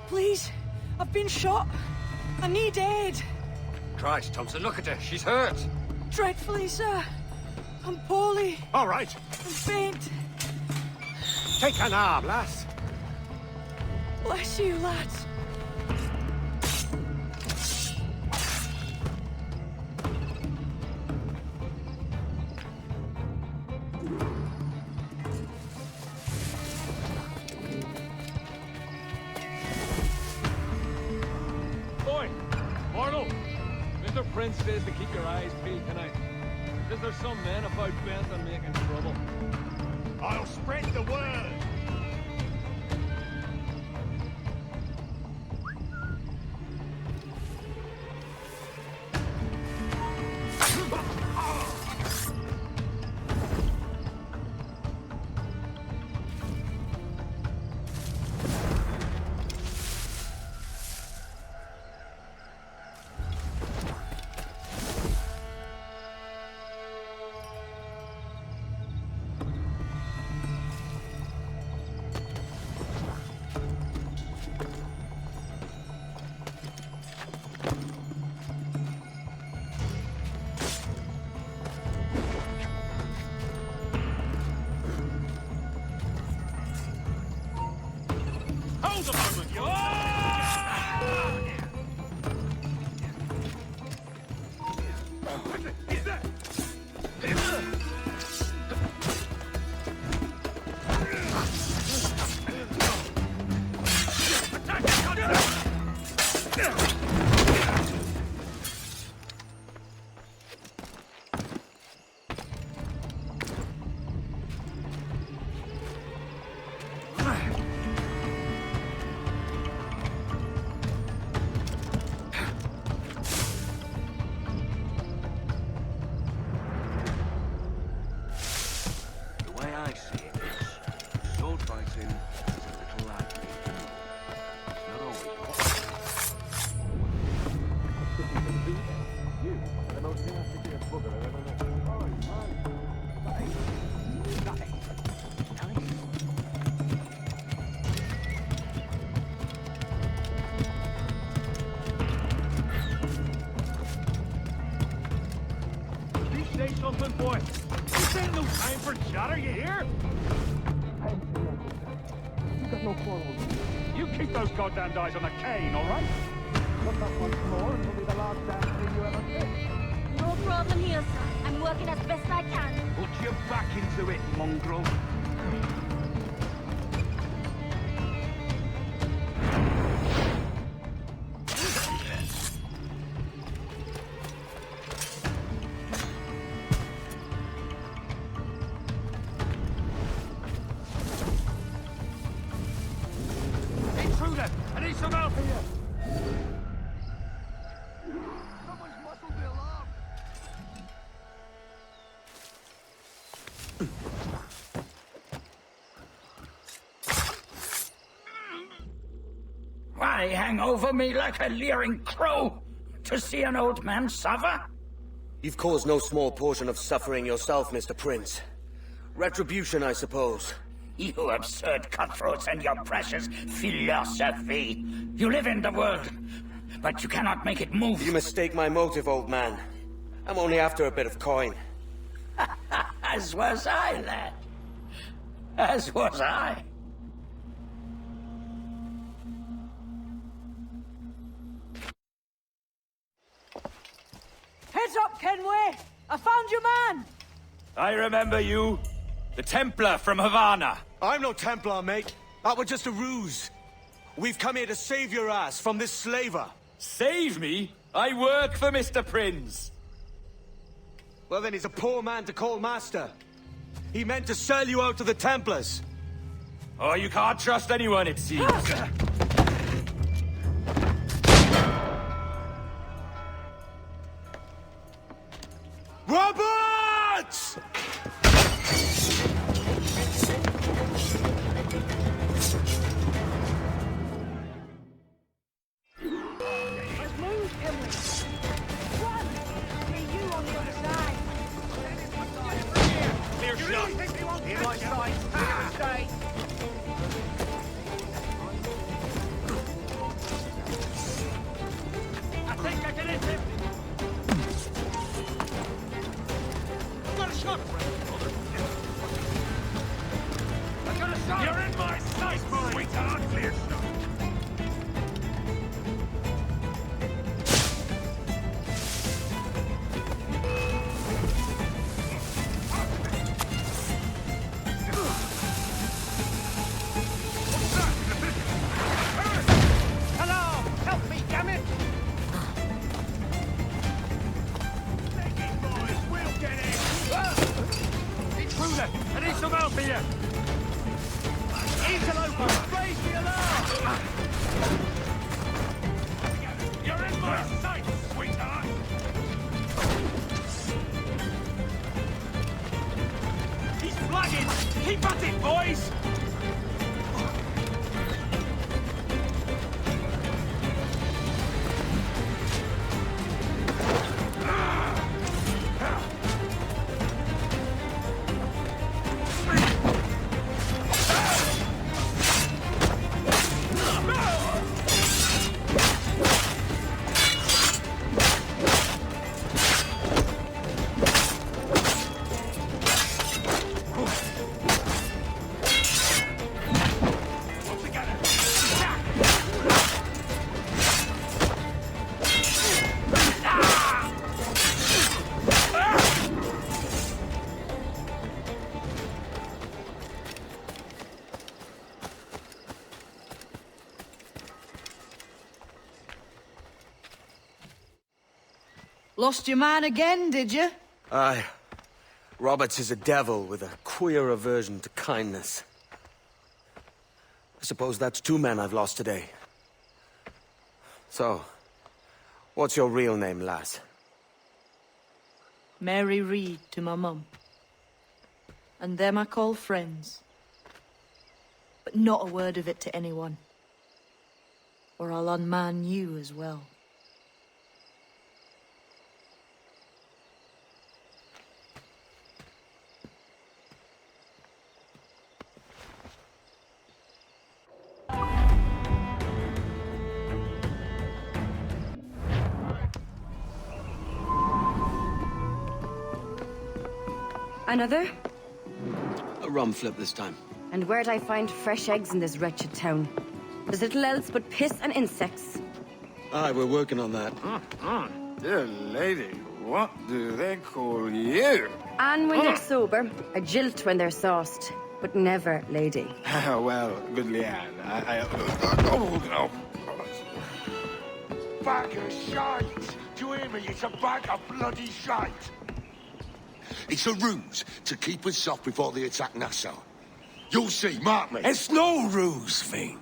Please, I've been shot. I need aid.
Christ, Thompson, look at her. She's hurt.
Dreadfully, sir. I'm poorly.
All right.
I'm faint.
Take an arm, lass.
Bless you, lads.
Boy, Mortal, Mr. Prince says to keep your eyes peeled tonight. Says there's some men about bent on making trouble.
I'll spread the word.
Hold a moment, you... Say something, boy. This ain't no time for chatter, you hear? You got no quarrel. You keep those goddamn guys on a cane, all right? Look up once more, and it'll be the last damn thing you ever did.
No problem here, sir. I'm working as best I can.
Put your back into it, mongrel. Intruder! I need some help here! Someone's muscled the alarm!
Why hang over me like a leering crow? To see an old man suffer?
You've caused no small portion of suffering yourself, Mr. Prince. Retribution, I suppose.
You absurd cutthroats and your precious philosophy. You live in the world, but you cannot make it move.
You mistake my motive, old man. I'm only after a bit of coin.
As was I, lad. As was I.
Heads up, Kenway! I found your man!
I remember you. The Templar from Havana.
I'm no Templar, mate. That was just a ruse. We've come here to save your ass from this slaver.
Save me? I work for Mr. Prince.
Well, then he's a poor man to call master. He meant to sell you out to the Templars.
Oh, you can't trust anyone, it seems.
Roberts!
Let's move, Kenway! Run! See you on the other side!
Clear shot.
In my sight, stay.
sight! You're in my sight, sweetheart! Clear shot!
Hello! Help me, damn it!
Take it, boys! We'll get it! Intruder! I need some help here!
Interloper! Raise the alarm!
You're in my sight, sweetheart! He's flagging! Keep at it, boys!
Lost your man again, did you?
Aye. Roberts is a devil with a queer aversion to kindness. I suppose that's 2 men I've lost today. So, what's your real name, lass?
Mary Reed to my mum. And them I call friends. But not a word of it to anyone. Or I'll unman you as well.
Another?
A rum flip this time.
And where'd I find fresh eggs in this wretched town? There's little else but piss and insects.
Aye, we're working on that.
Dear lady, what do they call you?
And when they're sober, a jilt when they're sauced, but never lady.
Well, good Leanne, oh, no.
Bag of shite! Do you hear me? It's a bag of bloody shite!
It's a ruse to keep us soft before they attack Nassau. You'll see, mark me.
It's no ruse, Fiend.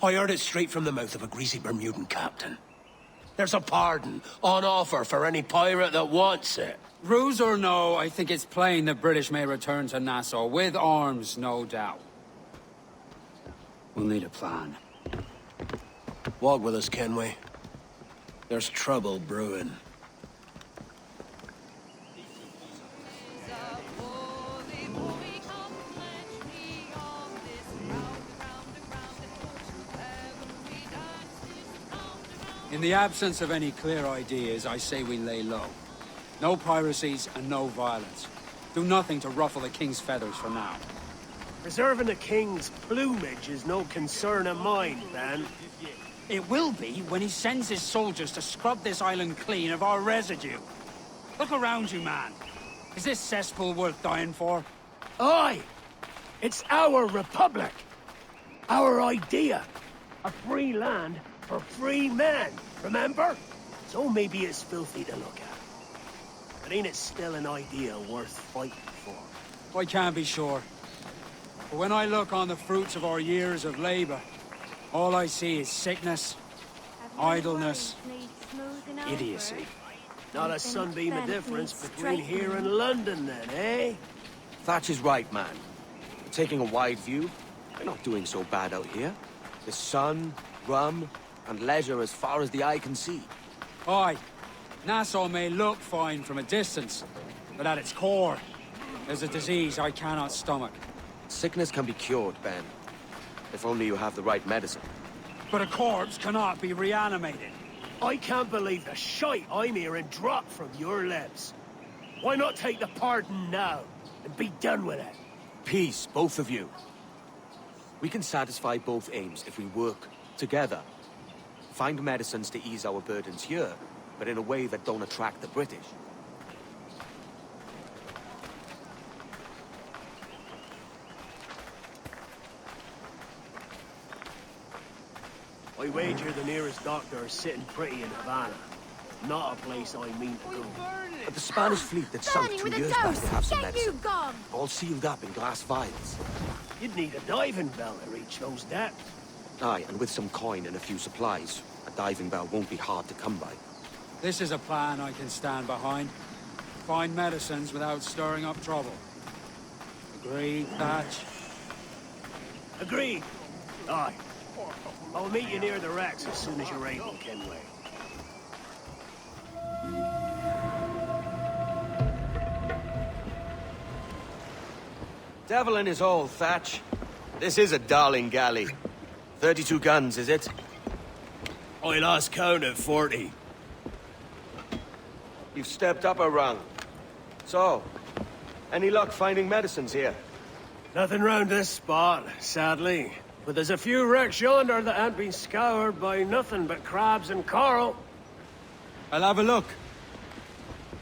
I heard it straight from the mouth of a greasy Bermudan captain. There's a pardon on offer for any pirate that wants it.
Ruse or no, I think it's plain the British may return to Nassau, with arms, no doubt. We'll need a plan.
Walk with us, Kenway. There's trouble brewing.
In the absence of any clear ideas, I say we lay low. No piracies and no violence. Do nothing to ruffle the king's feathers for now.
Preserving the king's plumage is no concern of mine, Ben.
It will be when he sends his soldiers to scrub this island clean of our residue. Look around you, man. Is this cesspool worth dying for?
Aye! It's our republic! Our idea! A free land for free men, remember? So maybe it's filthy to look at. But ain't it still an idea worth fighting for?
I can't be sure. But when I look on the fruits of our years of labor, all I see is sickness, idleness, idiocy.
Not a sunbeam of difference between here and London, then, eh?
Thatch is right, man. Taking a wide view, we're not doing so bad out here. The sun, rum, and leisure as far as the eye can see.
Aye. Nassau may look fine from a distance, but at its core, there's a disease I cannot stomach.
Sickness can be cured, Ben. If only you have the right medicine.
But a corpse cannot be reanimated.
I can't believe the shite I'm hearing drop from your lips. Why not take the pardon now and be done with it?
Peace, both of you. We can satisfy both aims if we work together. Find medicines to ease our burdens here, but in a way that don't attract the British.
I wager the nearest doctor is sitting pretty in Havana. Not a place I mean to go.
But the Spanish fleet that sunk 2 years back to have some medicine.
Gone.
All sealed up in glass vials.
You'd need a diving bell to reach those depths.
Aye, and with some coin and a few supplies, a diving bell won't be hard to come by.
This is a plan I can stand behind. Find medicines without stirring up trouble. Agreed, Thatch?
Agreed. Aye. I'll meet you near the Rex as soon as you're able, Kenway.
Devil in his hole, Thatch. This is a darling galley. 32 guns, is it?
I lost count at 40.
You've stepped up a rung. So, any luck finding medicines here?
Nothing round this spot, sadly. But there's a few wrecks yonder that ain't been scoured by nothing but crabs and coral.
I'll have a look.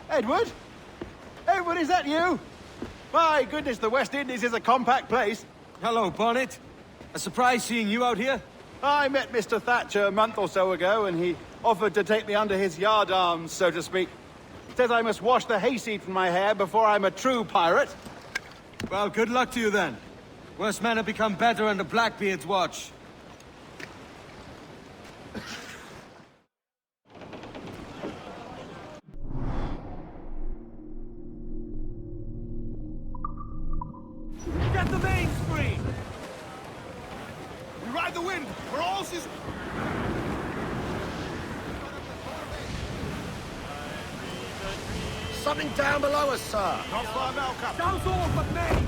Edward? Edward, is that you? My goodness, the West Indies is a compact place.
Hello, Bonnet. A surprise seeing you out here.
I met Mr. Thatcher a month or so ago, and he offered to take me under his yardarms, so to speak. He says I must wash the hayseed from my hair before I'm a true pirate.
Well, good luck to you then. Worse men have become better under Blackbeard's watch.
Get the mains free! We ride the wind! We're all season...
Something down below us, sir.
Not far now, Captain.
Sounds all but me!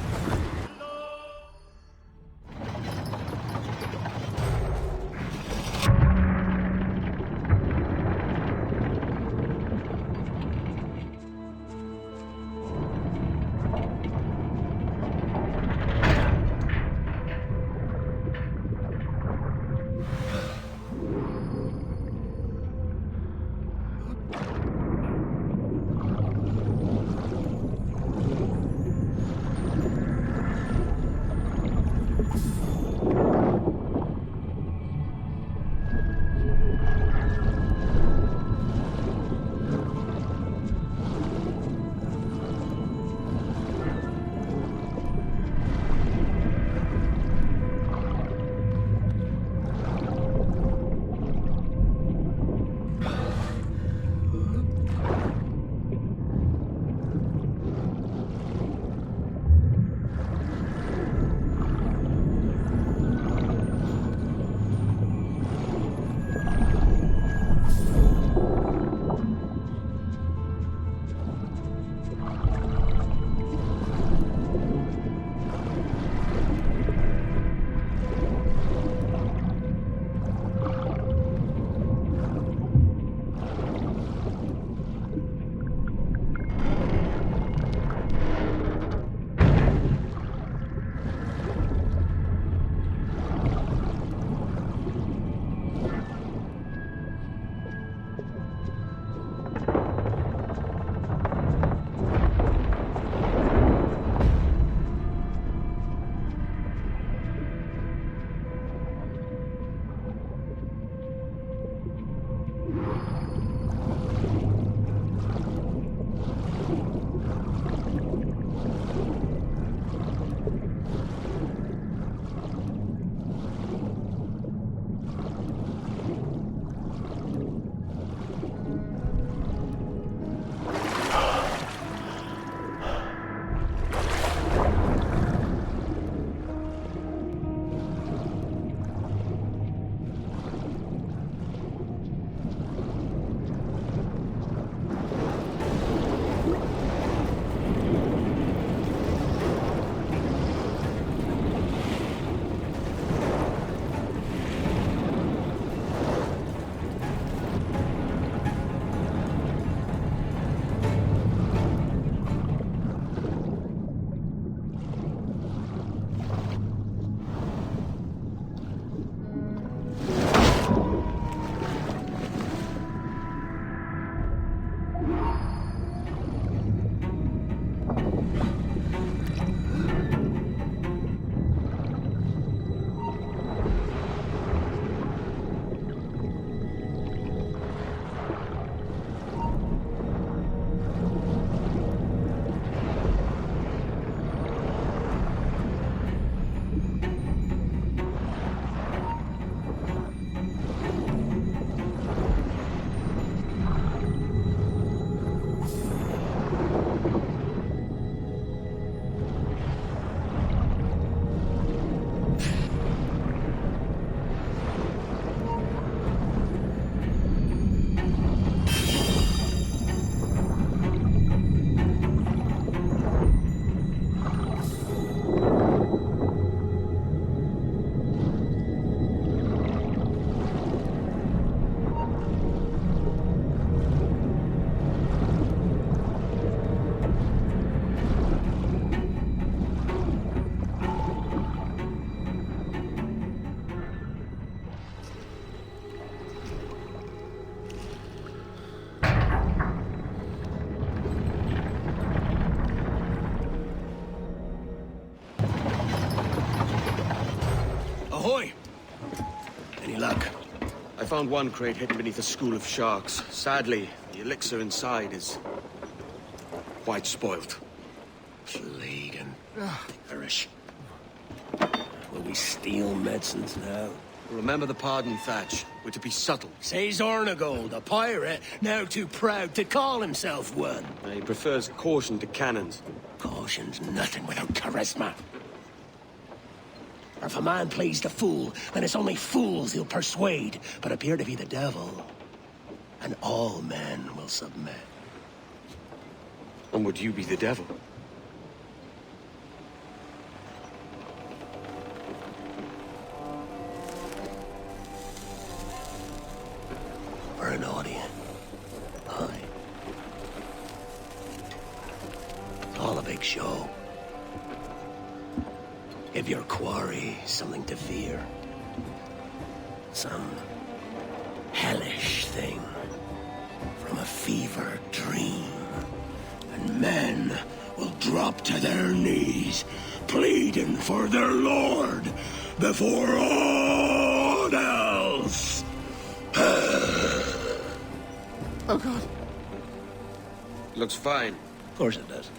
Ahoy! Any luck?
I found one crate hidden beneath a school of sharks. Sadly, the elixir inside is quite spoilt.
Plague and perish. Will we steal medicines now?
Remember the pardon, Thatch. We're to be subtle.
Says Ornagold, a pirate, now too proud to call himself one.
He prefers caution to cannons.
Caution's nothing without charisma. Or if a man plays the fool, then it's only fools he'll persuade, but appear to be the devil. And all men will submit.
And would you be the devil?
Or an audience. Aye. All a big show. Give your quarry something to fear. Some hellish thing from a fever dream. And men will drop to their knees, pleading for their lord before all else.
Oh, God. Looks fine.
Of course it does.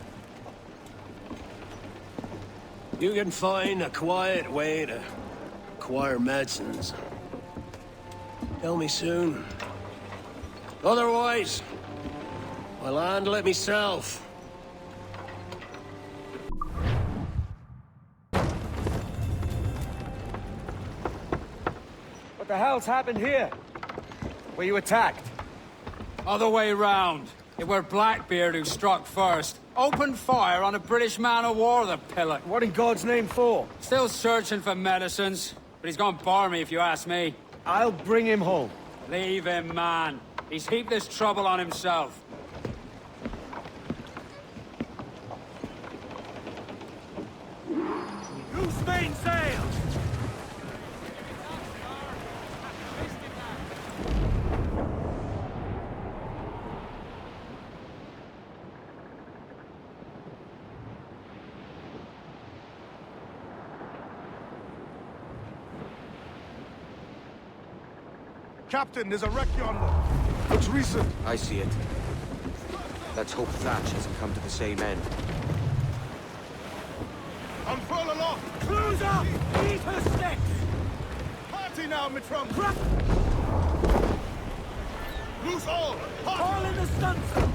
You can find a quiet way to acquire medicines. Tell me soon. Otherwise, I'll handle it myself.
What the hell's happened here? Were you attacked?
Other way round. It were Blackbeard who struck first. Opened fire on a British man-of-war, the pillock.
What in God's name for?
Still searching for medicines, but he's gone barmy if you ask me.
I'll bring him home.
Leave him, man. He's heaped this trouble on himself.
Loose mainsail!
Captain, there's a wreck yonder. Looks recent.
I see it. Let's hope Thatch hasn't come to the same end.
Unfurl aloft!
Close up! Eat her sticks!
Party now, Mitrum! Loose all!
All in the stunsail!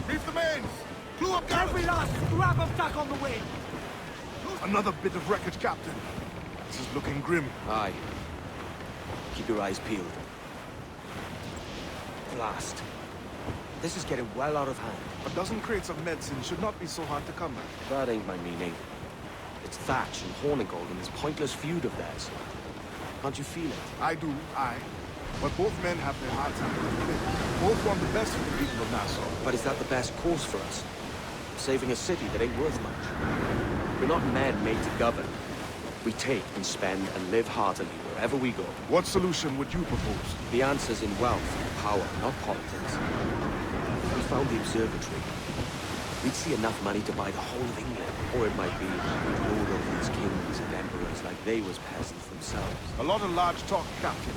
Reef the mains! Clew up gallows!
Every last scrap of duck on the wind!
Another bit of wreckage, Captain. This is looking grim.
Aye. Keep your eyes peeled. Blast. This is getting well out of hand.
A dozen crates of medicine should not be so hard to come by.
That ain't my meaning. It's Thatch and Hornigold and this pointless feud of theirs. Can't you feel it?
I do, aye. But both men have their hearts out. Both want the best for the people of Nassau.
But is that the best course for us? Saving a city that ain't worth much. We're not men made to govern. We take and spend and live heartily wherever we go.
What solution would you propose?
The answer's in wealth and power, not politics. If we found the observatory, we'd see enough money to buy the whole of England. Or it might be we'd rule over these kings and emperors like they was peasants themselves.
A lot of large talk, Captain.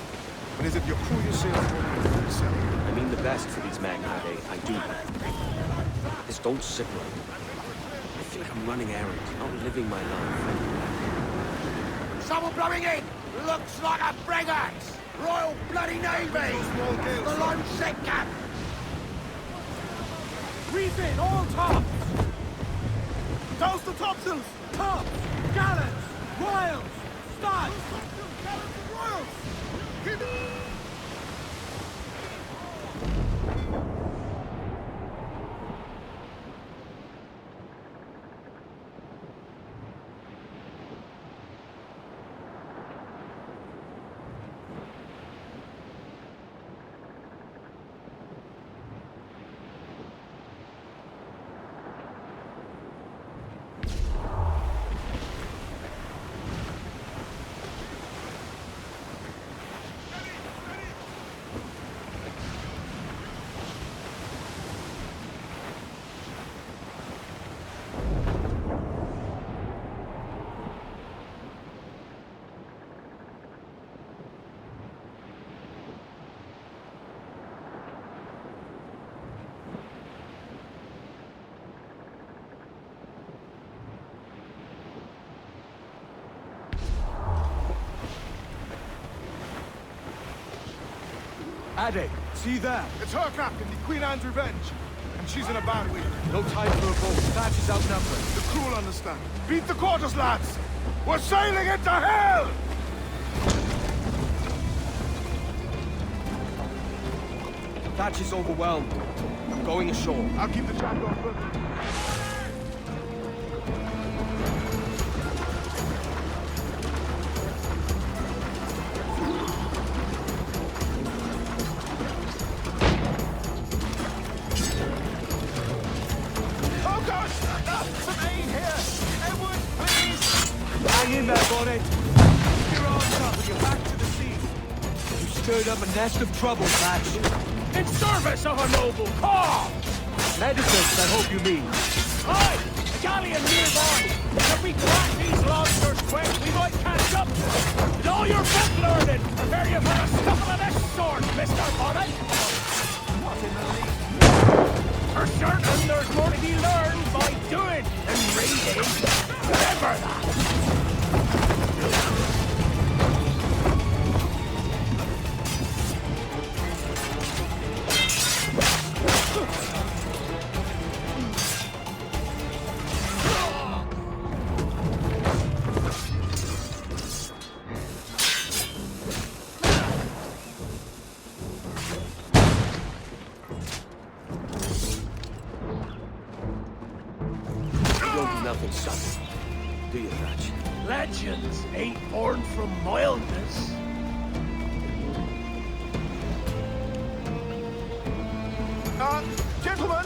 But is it your crew you sail for yourself?
I mean the best for these men, Harry. I do. This don't sit right. I feel like I'm running errands, not living my life.
Someone blowing in! Looks like a frigate! Royal Bloody Navy! The lone ship cap! Reef in, all tops!
Toast the topsails!
Tops! Gallants! Royals! Studs!
Gallants and royals! Keep it!
Ade, see there?
It's her, Captain, the Queen Anne's Revenge. And she's in a bad way.
No time for a boat. Thatch is outnumbered.
The crew will understand. Beat the quarters, lads! We're sailing into hell!
Thatch is overwhelmed. I'm going ashore.
I'll keep the jackdaw with me.
Oh gosh! Some aid here! Edward, please!
Hang in there, Bonnet. Your arms up and you're back to the sea. You stirred up a nest of trouble, Thatch.
In service of a noble cause!
Medicines, I hope you mean.
Aye! A galleon nearby! If we crack these lobsters quick, we might catch up to them! With all your book learning, prepare you for a scuffle of this sort, Mr. Bonnet!
Not in the least.
For certain, there's more to be learned by doing than reading. Remember that!
Nothing sudden. Do you, Thatch?
Legends ain't born from mildness.
Gentlemen,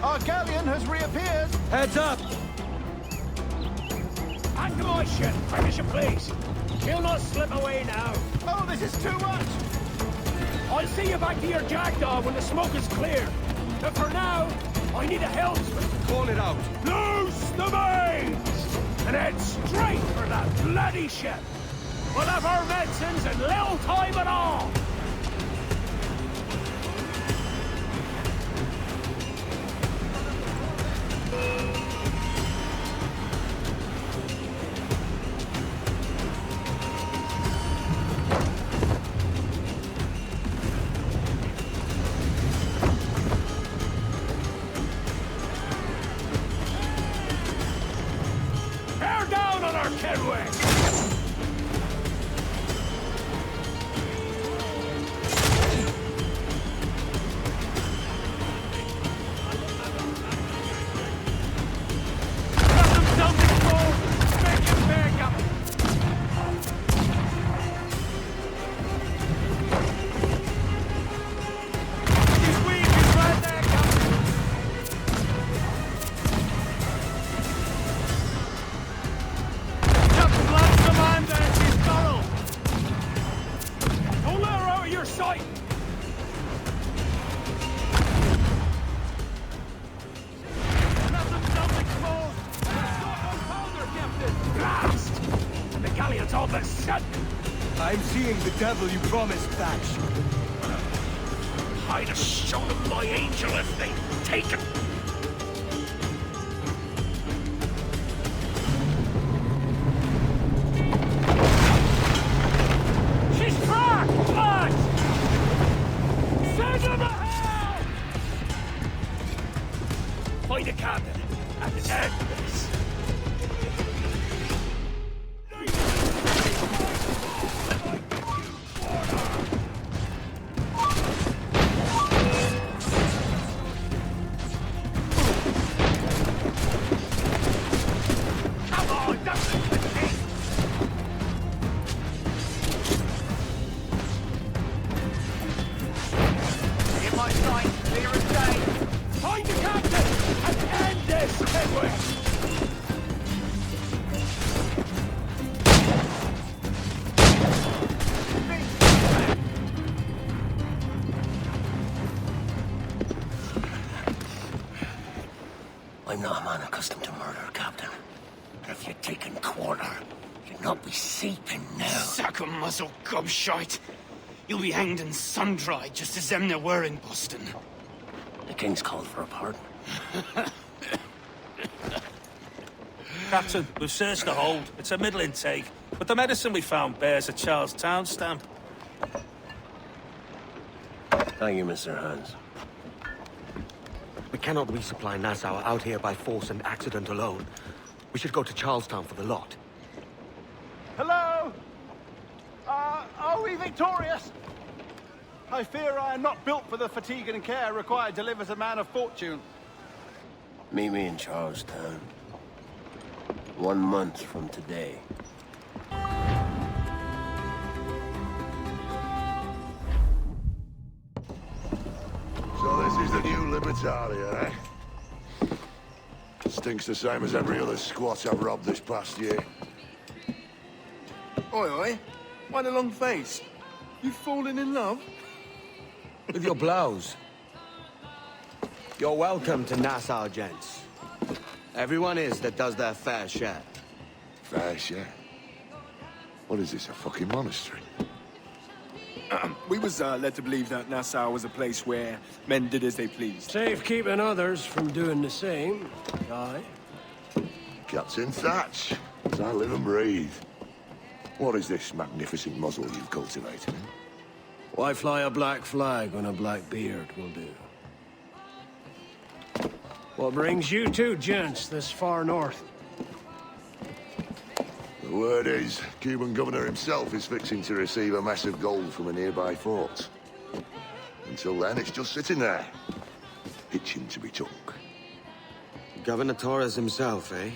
our galleon has reappeared.
Heads up!
Anchor my ship, quick as you please. She'll not slip away now.
Oh, this is too much.
I'll see you back to your jackdaw when the smoke is clear. But for now, I need a helmsman.
Call it out.
Loose the mains! And head straight for that bloody ship. We'll have our medicines in little time at all.
I'm seeing the devil you promised, Thatch.
I'd have shown them my angel if they'd taken. She's cracked! Lads! Send her to hell! Find a captain and end this. I'm not a man accustomed to murder, Captain. And if you'd taken quarter, you'd not be seeping now.
Sack a muzzle, gobshite. You'll be hanged and sun-dried just as them there were in Boston.
The King's called for a pardon.
Captain, we've searched the hold. It's a middling take, but the medicine we found bears a Charlestown stamp.
Thank you, Mr. Hans.
We cannot resupply Nassau out here by force and accident alone. We should go to Charlestown for the lot.
Hello? Are we victorious? I fear I am not built for the fatigue and care required to live as a man of fortune.
Meet me in Charlestown. 1 month from today.
So this is the new Libertalia, eh? Stinks the same as every other squat I've robbed this past year.
Oi, oi. Why the long face? You've fallen in love?
With your blouse. You're welcome to Nassau, gents. Everyone is that does their fair share.
Fair share? What is this, a fucking monastery?
We was led to believe that Nassau was a place where men did as they pleased.
Safe keeping others from doing the same. Aye.
Captain Thatch, as I live and breathe. What is this magnificent muzzle you've cultivated?
Why fly a black flag when a black beard will do? What brings you two gents this far north?
The word is, Cuban governor himself is fixing to receive a mess of gold from a nearby fort. Until then, it's just sitting there, itching to be took.
Governor Torres himself, eh?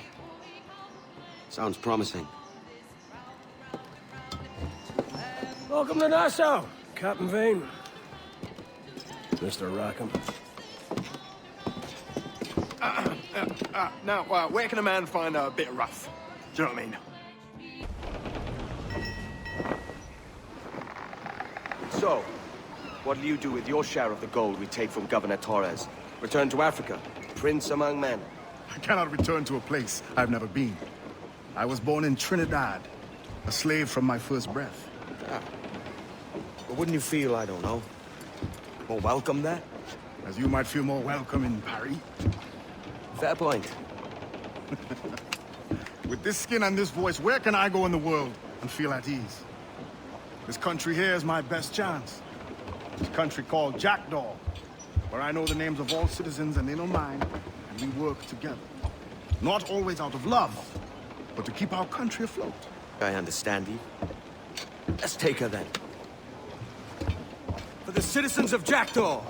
Sounds promising.
Welcome to Nassau, Captain Vane. Mr. Rackham.
Now, where can a man find a bit rough? Do you know what I mean?
So, what'll you do with your share of the gold we take from Governor Torres? Return to Africa, prince among men?
I cannot return to a place I've never been. I was born in Trinidad, a slave from my first breath.
But wouldn't you feel, I don't know, more welcome there?
As you might feel more welcome in Paris.
Fair point.
With this skin and this voice, where can I go in the world and feel at ease? This country here is my best chance. This country called Jackdaw, where I know the names of all citizens and they know mine, and we work together. Not always out of love, but to keep our country afloat.
I understand you. Let's take her then.
For the citizens of Jackdaw!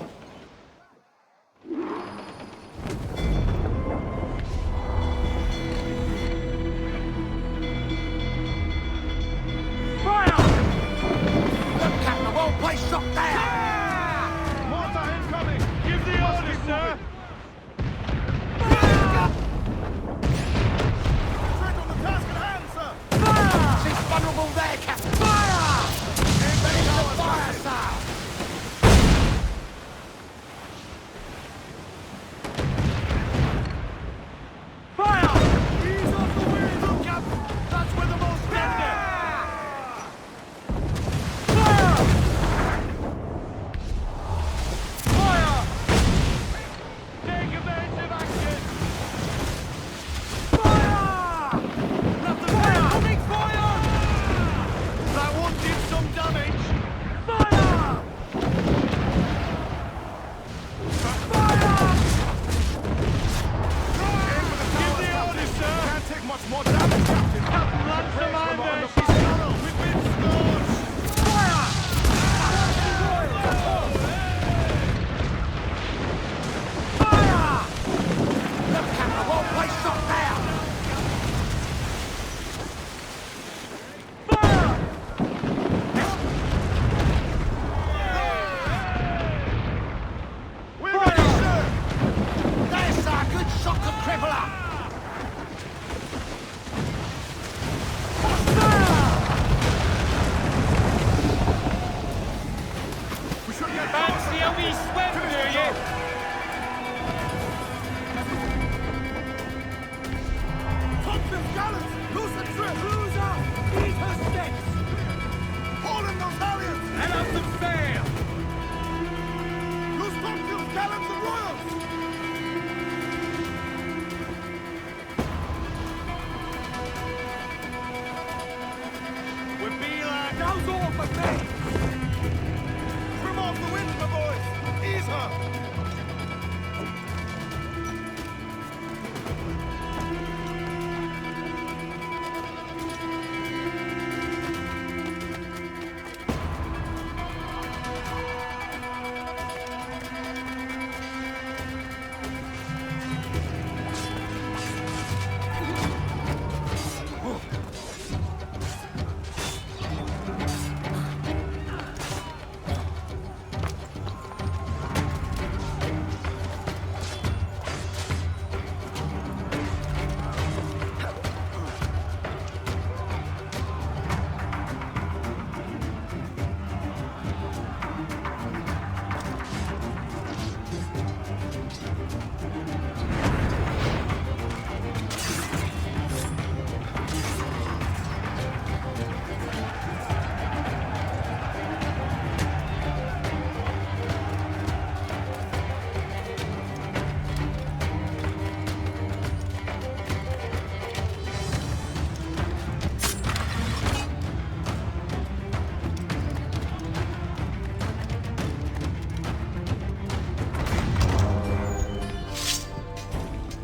Place shot down!
Mortar incoming! Give the orders, sir!
Straight on the task at hand, sir!
Fire! She's vulnerable there, Captain! Fire! Ready to fire, sir!
Fire! Ease off the wheel, look, Captain! That's where the most dead.
Trim off the wind, my boys!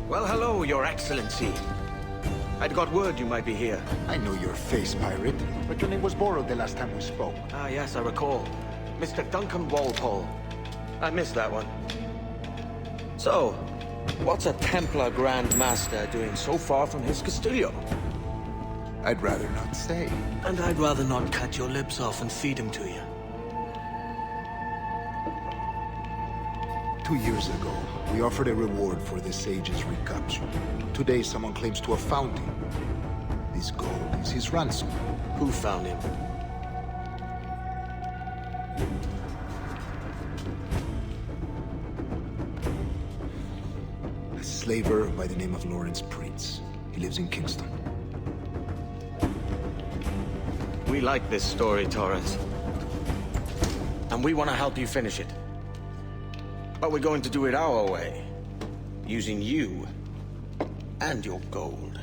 Well, hello, Your Excellency. I'd got word you might be here.
I know your face, pirate, but your name was borrowed the last time we spoke.
Ah, yes, I recall. Mr. Duncan Walpole. I missed that one. So, what's a Templar Grand Master doing so far from his Castillo?
I'd rather not say.
And I'd rather not cut your lips off and feed him to you.
2 years ago, we offered a reward for the sage's recapture. Today, someone claims to have found him. This gold is his ransom.
Who found him?
A slaver by the name of Lawrence Prince. He lives in Kingston.
We like this story, Torres. And we want to help you finish it. But we're going to do it our way. Using you and your gold.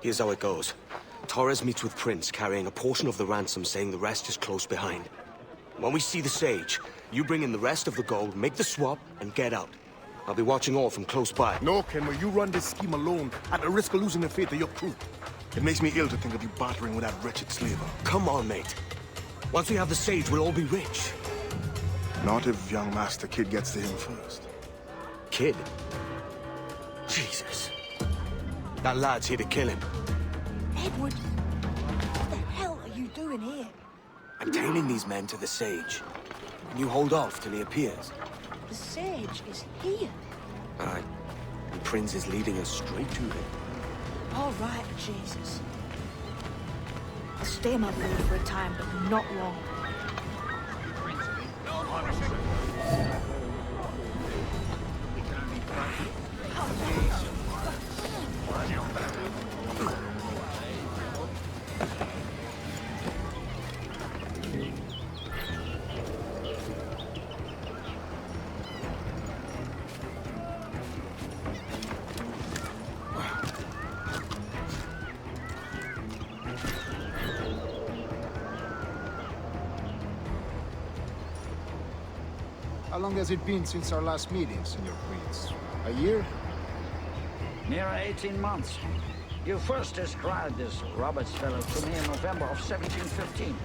Here's how it goes. Torres meets with Prince, carrying a portion of the ransom, saying the rest is close behind. When we see the sage, you bring in the rest of the gold, make the swap, and get out. I'll be watching all from close by.
No, Kenway, you run this scheme alone, at the risk of losing the faith of your crew. It makes me ill to think of you bartering with that wretched slaver.
Come on, mate. Once we have the sage, we'll all be rich.
Not if young Master Kid gets to him first.
Kid? Jesus. That lad's here to kill him.
Edward, what the hell are you doing here?
I'm tailing these men to the sage. And you hold off till he appears.
The sage is here.
Aye. And Prince is leading us straight to him.
All right, Jesus. I'll stay my blade for a time, but not long.
How long has it been since our last meeting, Senor Prince? A year?
Near 18 months. You first described this Roberts fellow to me in November of 1715.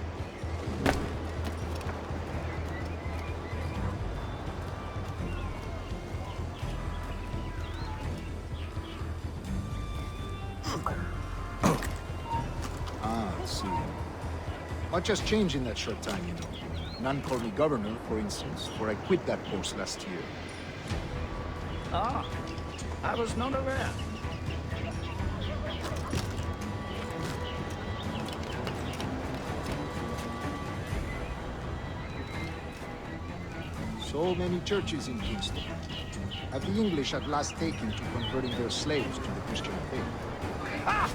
I see. Much has changed in that short time, you know. None called me governor, for instance, for I quit that post last year.
Ah, I was not aware.
So many churches in Kingston. Have the English at last taken to converting their slaves to the Christian faith?
Ah!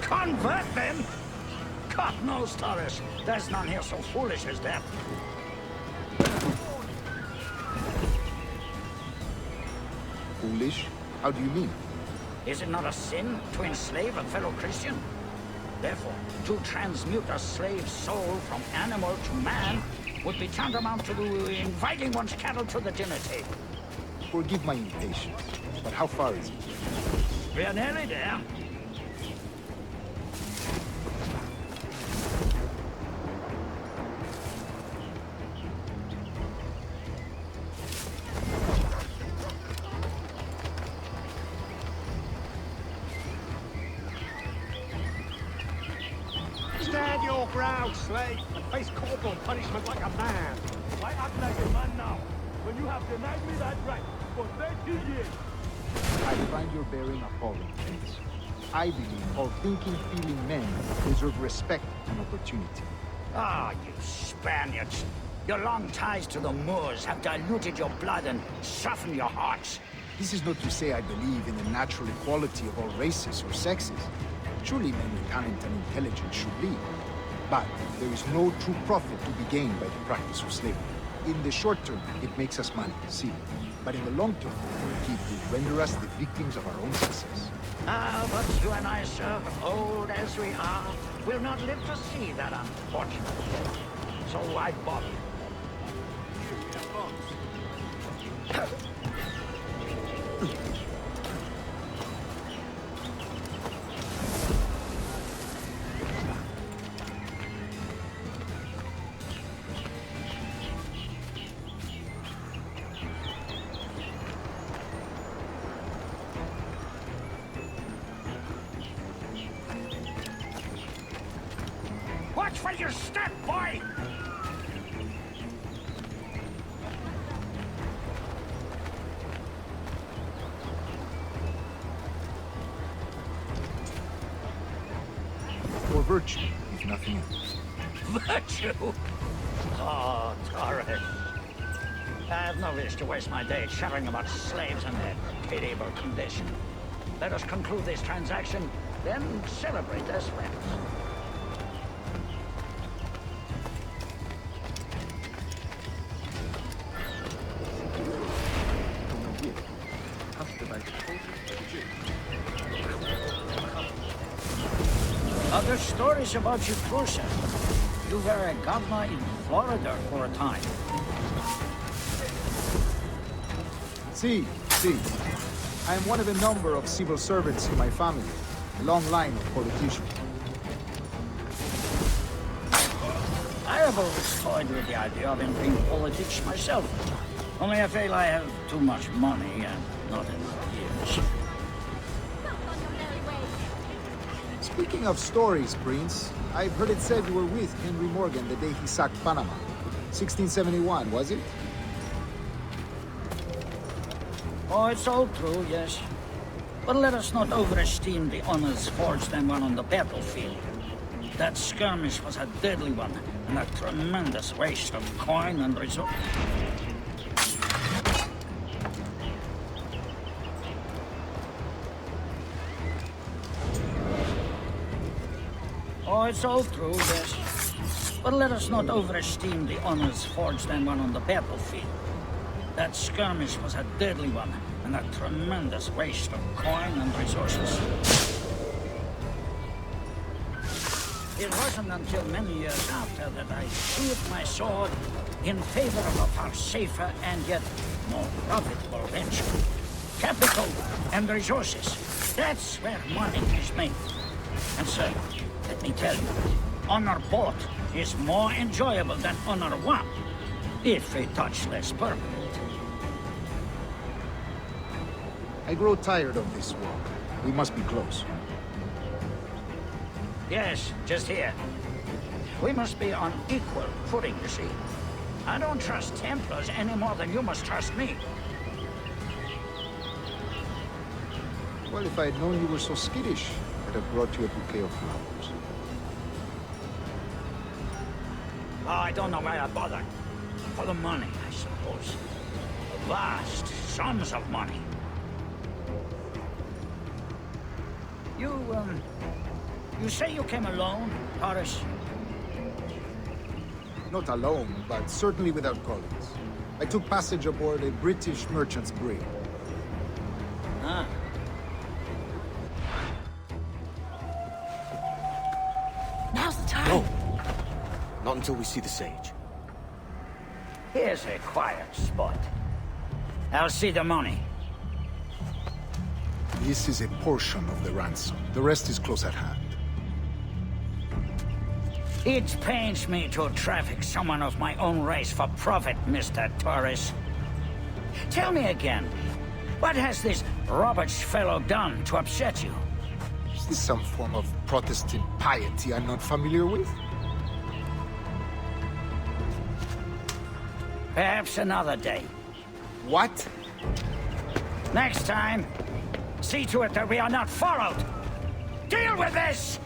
Convert them? God knows, Torres. There's none here so foolish as that.
Foolish? How do you mean?
Is it not a sin to enslave a fellow Christian? Therefore, to transmute a slave's soul from animal to man would be tantamount to inviting one's cattle to the dinner table.
Forgive my impatience, but how far is it?
We are nearly there.
Stand your ground, slave, and face corporal punishment like a man. Why act like a man now, when you have denied me that right for 30 years?
I find your bearing appalling, Prince. I believe all thinking, feeling men deserve respect and opportunity.
Ah, you Spaniards. Your long ties to the Moors have diluted your blood and softened your hearts.
This is not to say I believe in the natural equality of all races or sexes. Surely men with talent and intelligence should lead. But there is no true profit to be gained by the practice of slavery. In the short term, it makes us money, see. But in the long term, it will render us the victims of our own success.
Ah, but you and I, sir, old as we are, will not live to see that unfortunate day. So why bother? Watch where you step, boy!
For virtue, if nothing else.
Virtue? Oh, Torres. I have no wish to waste my day chattering about slaves and their pitiable condition. Let us conclude this transaction, then celebrate as friends. Other stories about you, too, sir. You were a governor in Florida for a time.
See. I am one of a number of civil servants in my family. A long line of politicians.
I have always toyed with the idea of entering politics myself. Only I feel I have too much money and not enough years.
Speaking of stories, Prince, I've heard it said you were with Henry Morgan the day he sacked Panama. 1671, was it?
Oh, it's all true, yes. But let us not overesteem the honors forged and won on the battlefield. That skirmish was a deadly one, and a tremendous waste of coin and resources. Oh, it's all true, yes. But let us not overesteem the honors forged and won on the battlefield. That skirmish was a deadly one, and a tremendous waste of coin and resources. It wasn't until many years after that I sheathed my sword in favor of a far safer and yet more profitable venture. Capital and resources. That's where money is made. And sir, let me tell you, honor both is more enjoyable than honor one, if a touch less permanent.
I grow tired of this war. We must be close.
Yes, just here. We must be on equal footing, you see. I don't trust Templars any more than you must trust me.
Well, if I had known you were so skittish, I'd have brought you a bouquet of flowers.
Oh, I don't know why I bothered. For the money, I suppose. Vast sums of money. You say you came alone, Horace?
Not alone, but certainly without colleagues. I took passage aboard a British merchant's brig.
Ah.
Now's the time.
No. Not until we see the sage.
Here's a quiet spot. I'll see the money.
This is a portion of the ransom. The rest is close at hand.
It pains me to traffic someone of my own race for profit, Mr. Torres. Tell me again, what has this Roberts fellow done to upset you?
Is this some form of Protestant piety I'm not familiar with?
Perhaps another day.
What?
Next time, see to it that we are not followed. Deal with this!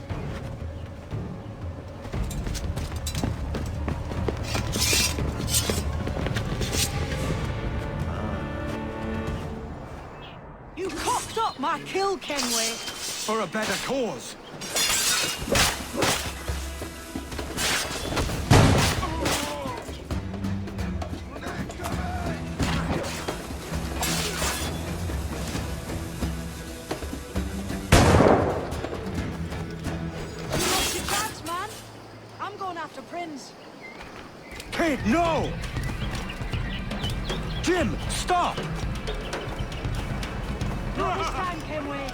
You cocked up my kill, Kenway.
For a better cause. Kid, no! Jim, stop!
Not this time, Kenway.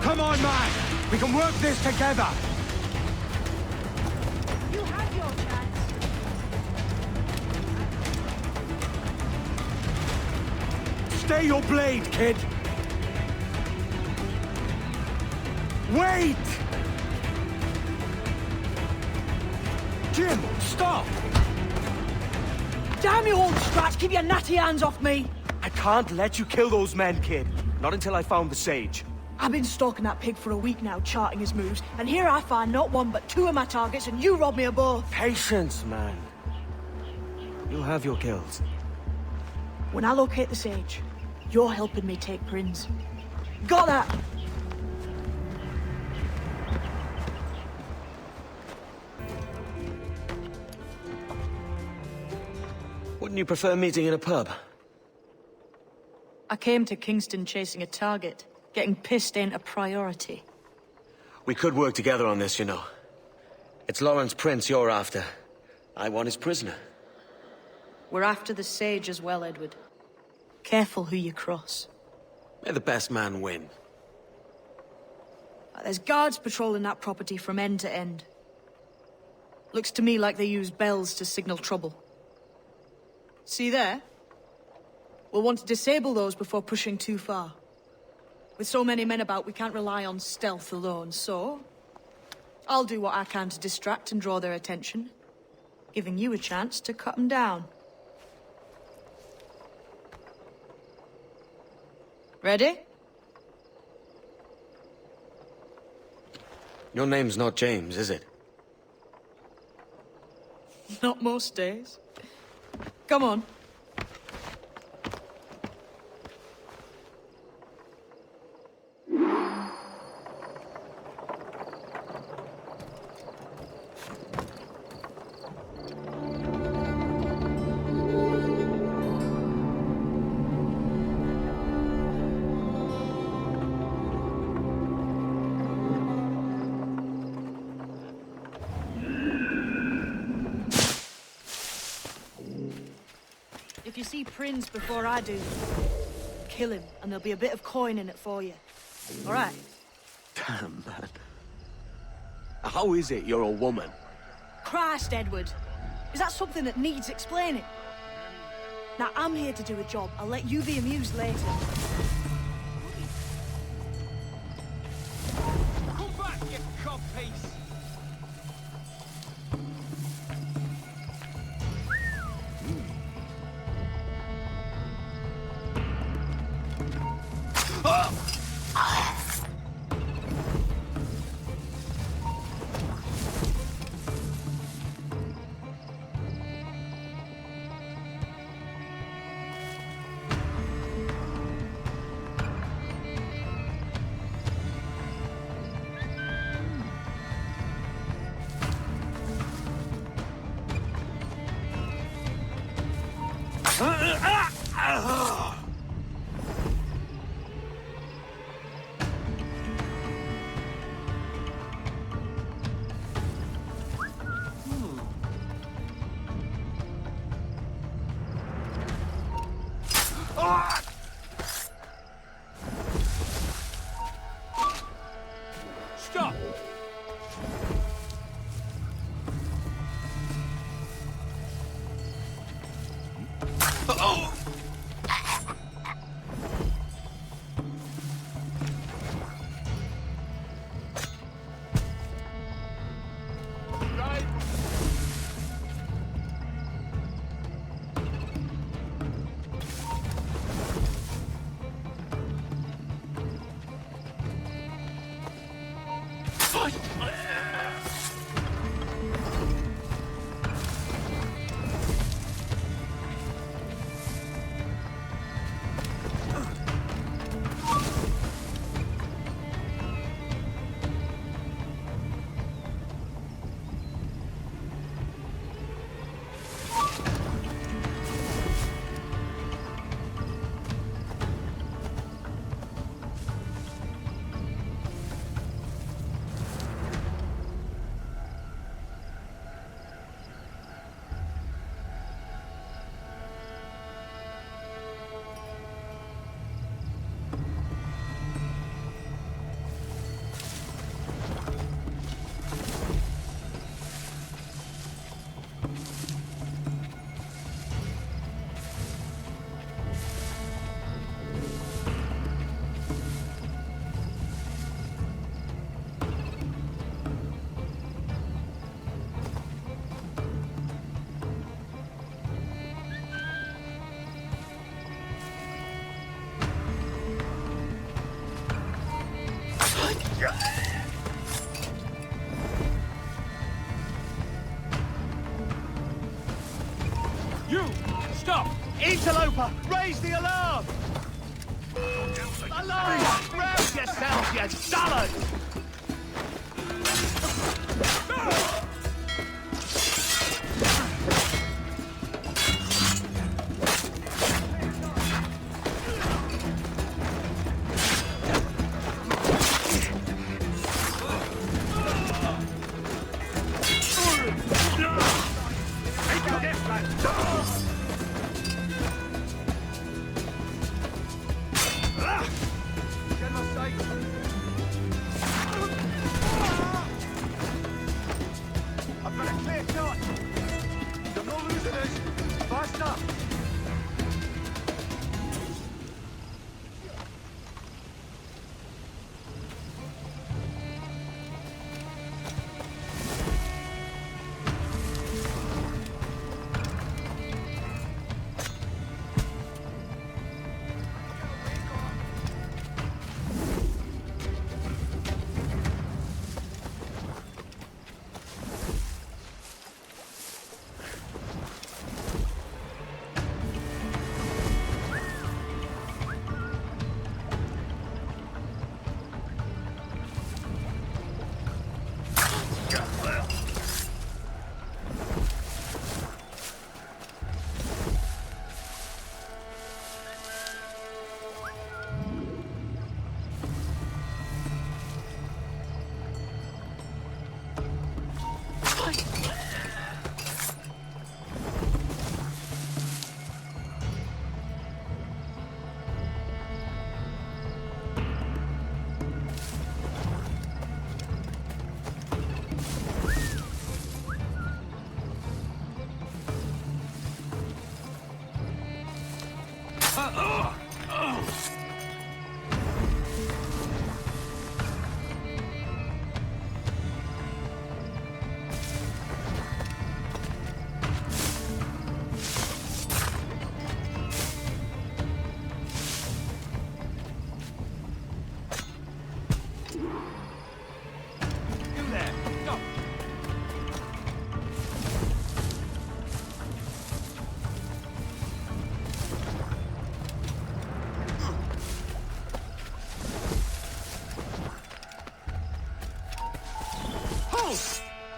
Come on, man! We can work this together!
You had your chance.
Stay your blade, kid! Wait! Jim, stop!
Damn you, old Strat! Keep your natty hands off me!
I can't let you kill those men, kid. Not until I found the sage.
I've been stalking that pig for a week now, charting his moves, and here I find not one but two of my targets, and you rob me of both.
Patience, man. You'll have your kills.
When I locate the sage, you're helping me take Prince. Got that?
Wouldn't you prefer meeting in a pub?
I came to Kingston chasing a target. Getting pissed ain't a priority.
We could work together on this, you know. It's Lawrence Prince you're after. I want his prisoner.
We're after the sage as well, Edward. Careful who you cross.
May the best man win.
There's guards patrolling that property from end to end. Looks to me like they use bells to signal trouble. See there? We'll want to disable those before pushing too far. With so many men about, we can't rely on stealth alone, so... I'll do what I can to distract and draw their attention, giving you a chance to cut them down. Ready?
Your name's not James, is it?
Not most days. Come on. you see Prince before I do, kill him, and there'll be a bit of coin in it for you. All right?
Damn, man. How is it you're a woman?
Christ, Edward. Is that something that needs explaining? Now, I'm here to do a job. I'll let you be amused later.
Come back, you codpiece! Stop!
Oh!
You! Stop!
Interloper! Raise the alarm! Alarm! Rouse yourself, you dullard!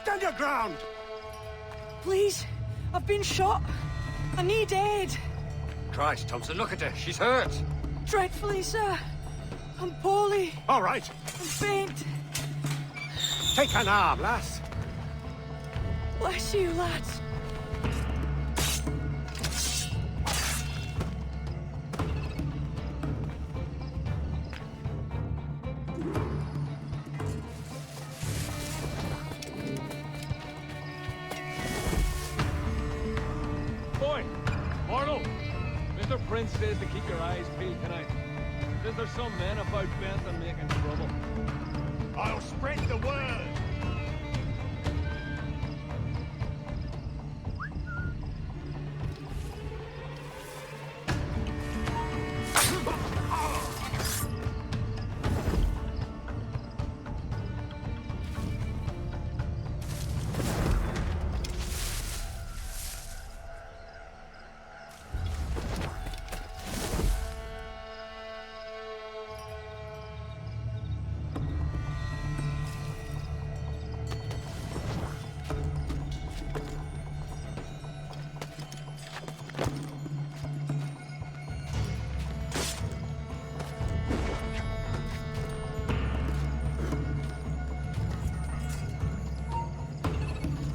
Stand your ground!
Please, I've been shot. I need aid.
Christ, Thompson, look at her. She's hurt.
Dreadfully, sir. I'm poorly.
All right.
I'm faint.
Take an arm, lass.
Bless you, lads.
Boy, Arnold, Mr. Prince says to keep your eyes peeled tonight. Says there's some men about bent on making trouble.
I'll spread the word!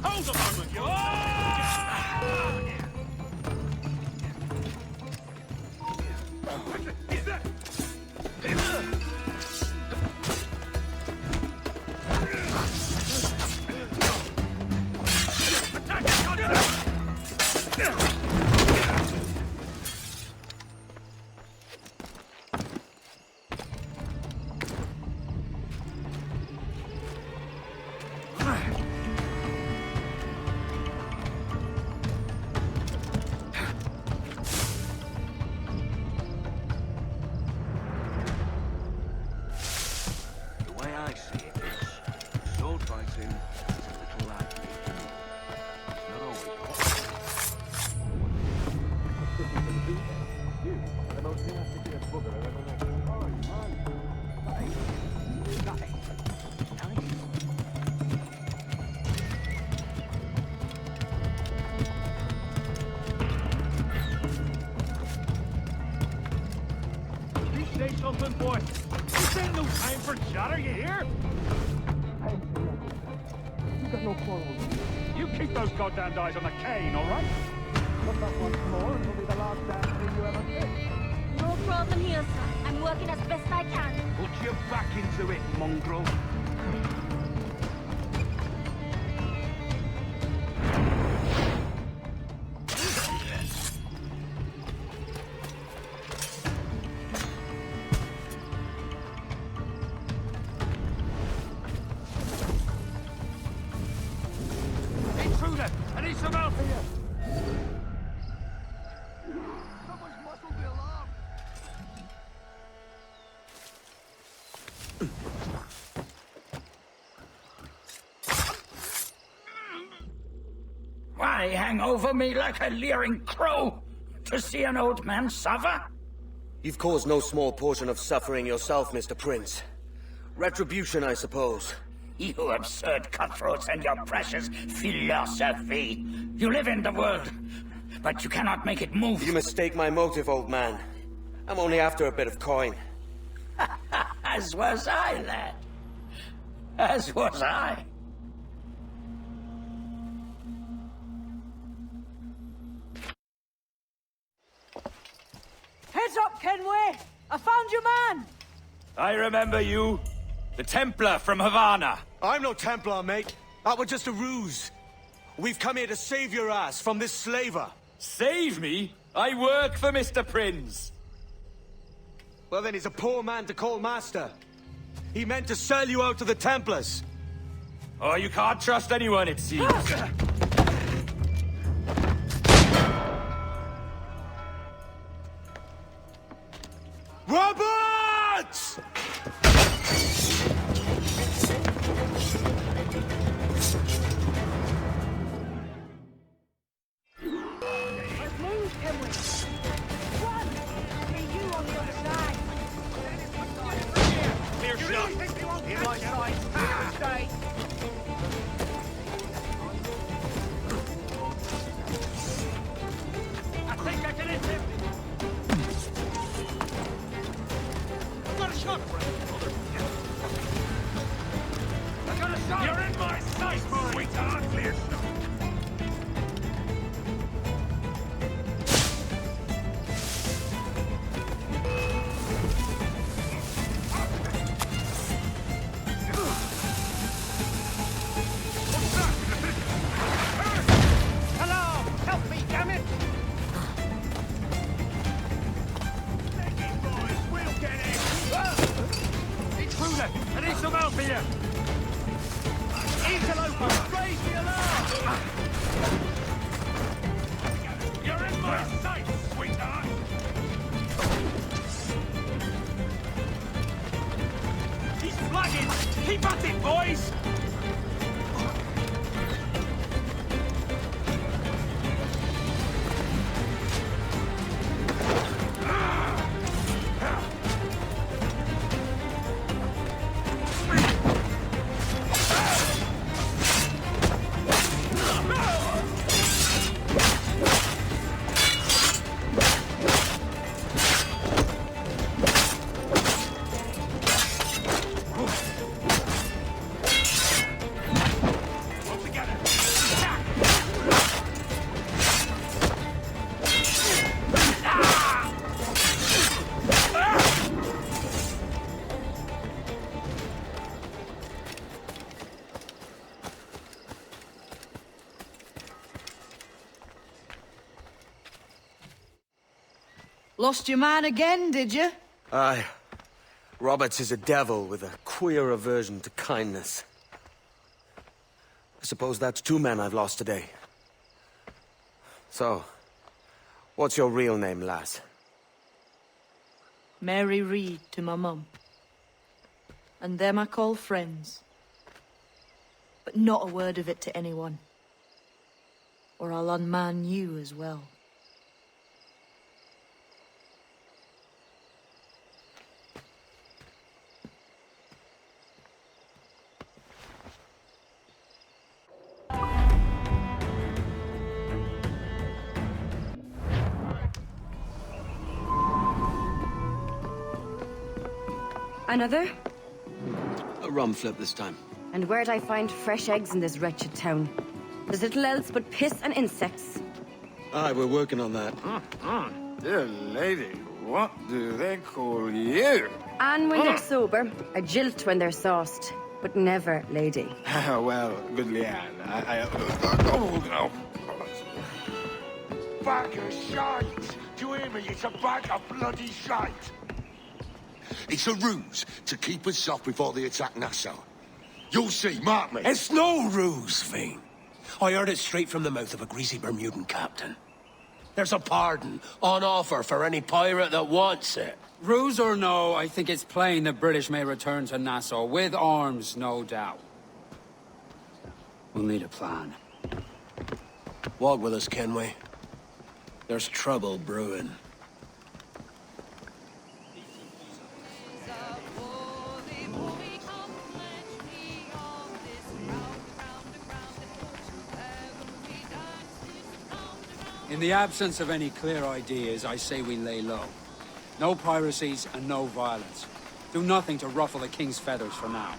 Hold a moment, you...
Say something, boy. This ain't no time for chatter, you hear?
You got no quarrel with me.
You keep those goddamn guys on the cane, all right?
Look up once more, and it'll be the last damn thing you ever did.
No problem here, sir. I'm working as best I can.
Put your back into it, mongrel.
Intruder! I need some help here!
Someone's muscled the alarm.
Why hang over me like a leering crow? To see an old man suffer?
You've caused no small portion of suffering yourself, Mr. Prince. Retribution, I suppose.
You absurd cutthroats and your precious philosophy. You live in the world, but you cannot make it move.
You mistake my motive, old man. I'm only after a bit of coin.
As was I, lad. As was I.
Heads up, Kenway! I found your man!
I remember you. The Templar from Havana.
I'm no Templar, mate. That was just a ruse. We've come here to save your ass from this slaver.
Save me? I work for Mr. Prince.
Well, then he's a poor man to call master. He meant to sell you out to the Templars.
Oh, you can't trust anyone, it seems.
Robots!
I've moved, Henry. One! See you on the other side.
Clear shot.
In my sights, stay.
I think I can hit him. Got a shot, I got a shot. You're in my sights, sweetheart. Clear shot.
Hello! Help me, damn it!
We'll get it. Intruder, I need some help here. Interloper, raise the alarm. You're in my sights, sweetheart. He's flagging. Keep at it, boys.
Lost your man again, did you?
Aye. Roberts is a devil with a queer aversion to kindness. I suppose that's 2 men I've lost today. So, what's your real name, lass?
Mary Reed to my mum. And them I call friends. But not a word of it to anyone. Or I'll unman you as well.
Another?
A rum flip this time.
And where'd I find fresh eggs in this wretched town? There's little else but piss and insects.
Aye, we're working on that.
Dear lady, what do they call you?
And when they're sober, a jilt when they're sauced. But never lady.
Well, good Leanne, oh, no.
Bag of shite! Do you hear me? It's a bag of bloody shite! It's a ruse to keep us soft before they attack Nassau. You'll see, mark me.
It's no ruse, Fiend. I heard it straight from the mouth of a greasy Bermudan captain. There's a pardon on offer for any pirate that wants it.
Ruse or no, I think it's plain the British may return to Nassau, with arms, no doubt. We'll need a plan.
Walk with us, can we? There's trouble brewing.
In the absence of any clear ideas, I say we lay low. No piracies and no violence. Do nothing to ruffle the king's feathers for now.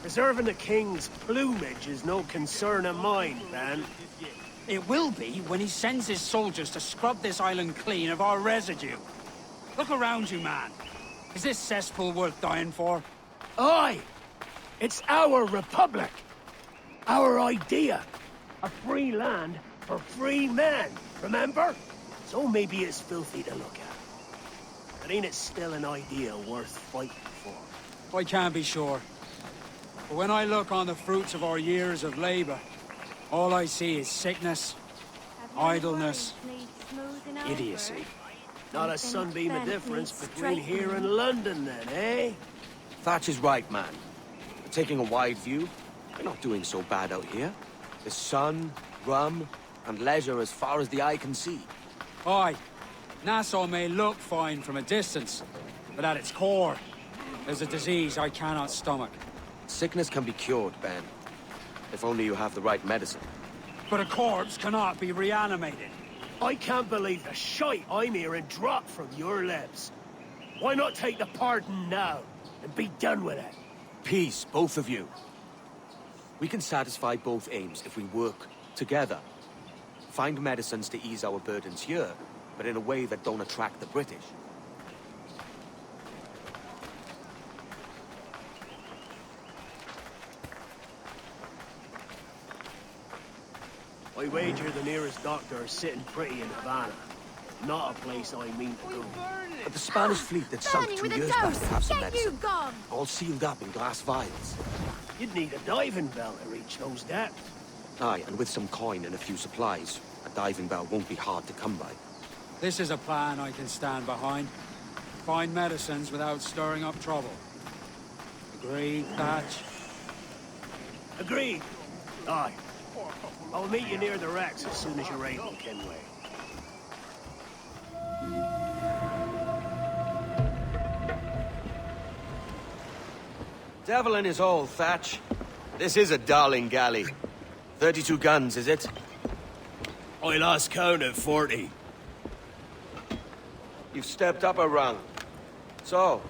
Preserving the king's plumage is no concern of mine, Van.
It will be when he sends his soldiers to scrub this island clean of our residue. Look around you, man. Is this cesspool worth dying for?
Aye! It's our republic! Our idea! A free land for free men, remember? So maybe it's filthy to look at. but ain't it still an idea worth fighting for?
I can't be sure. But when I look on the fruits of our years of labor, all I see is sickness, idleness, idiocy.
Not a sunbeam of difference between here and London, then, eh?
Thatch is right, man. But taking a wide view, we're not doing so bad out here. There's sun, rum, and leisure as far as the eye can see.
Aye, Nassau may look fine from a distance, but at its core, there's a disease I cannot stomach.
Sickness can be cured, Ben. If only you have the right medicine.
But a corpse cannot be reanimated.
I can't believe the shite I'm hearing drop from your lips. Why not take the pardon now, and be done with it?
Peace, both of you. We can satisfy both aims if we work together. Find medicines to ease our burdens here, but in a way that don't attract the British.
I wager the nearest doctor is sitting pretty in Havana. Not a place I mean to go.
But the Spanish fleet that sunk 2 years back have some medicine.
Gone!
All sealed up in glass vials.
You'd need a diving bell to reach those depths.
Aye, and with some coin and a few supplies, a diving bell won't be hard to come by.
This is a plan I can stand behind. Find medicines without stirring up trouble. Agreed, Thatch?
Agreed. Aye. I'll meet you near the wrecks as soon as you're able, Kenway.
Devil in his hole, Thatch. This is a darling galley. 32 guns, is it?
I lost count at 40.
You've stepped up a rung. So,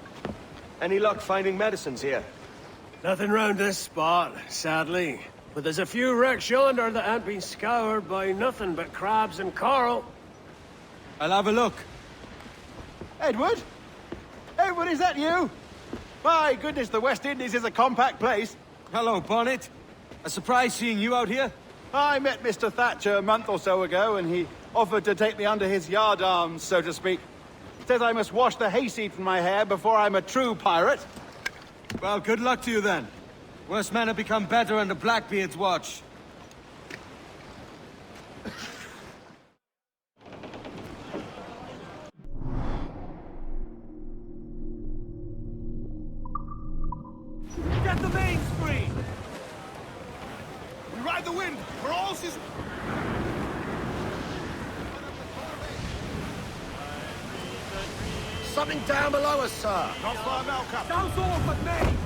any luck finding medicines here?
Nothing round this spot, sadly. But there's a few wrecks yonder that ain't been scoured by nothing but crabs and coral.
I'll have a look.
Edward? Edward, is that you? My goodness, the West Indies is a compact place.
Hello, Bonnet. A surprise seeing you out here?
I met Mr. Thatcher a month or so ago, and he offered to take me under his yardarms, so to speak. Says I must wash the hayseed from my hair before I'm a true pirate.
Well, good luck to you then. Worse men have become better under Blackbeard's watch.
Get the main screen! We ride the wind! We're all season...
Something down below us, sir.
Not far now, Captain.
Sounds all but me!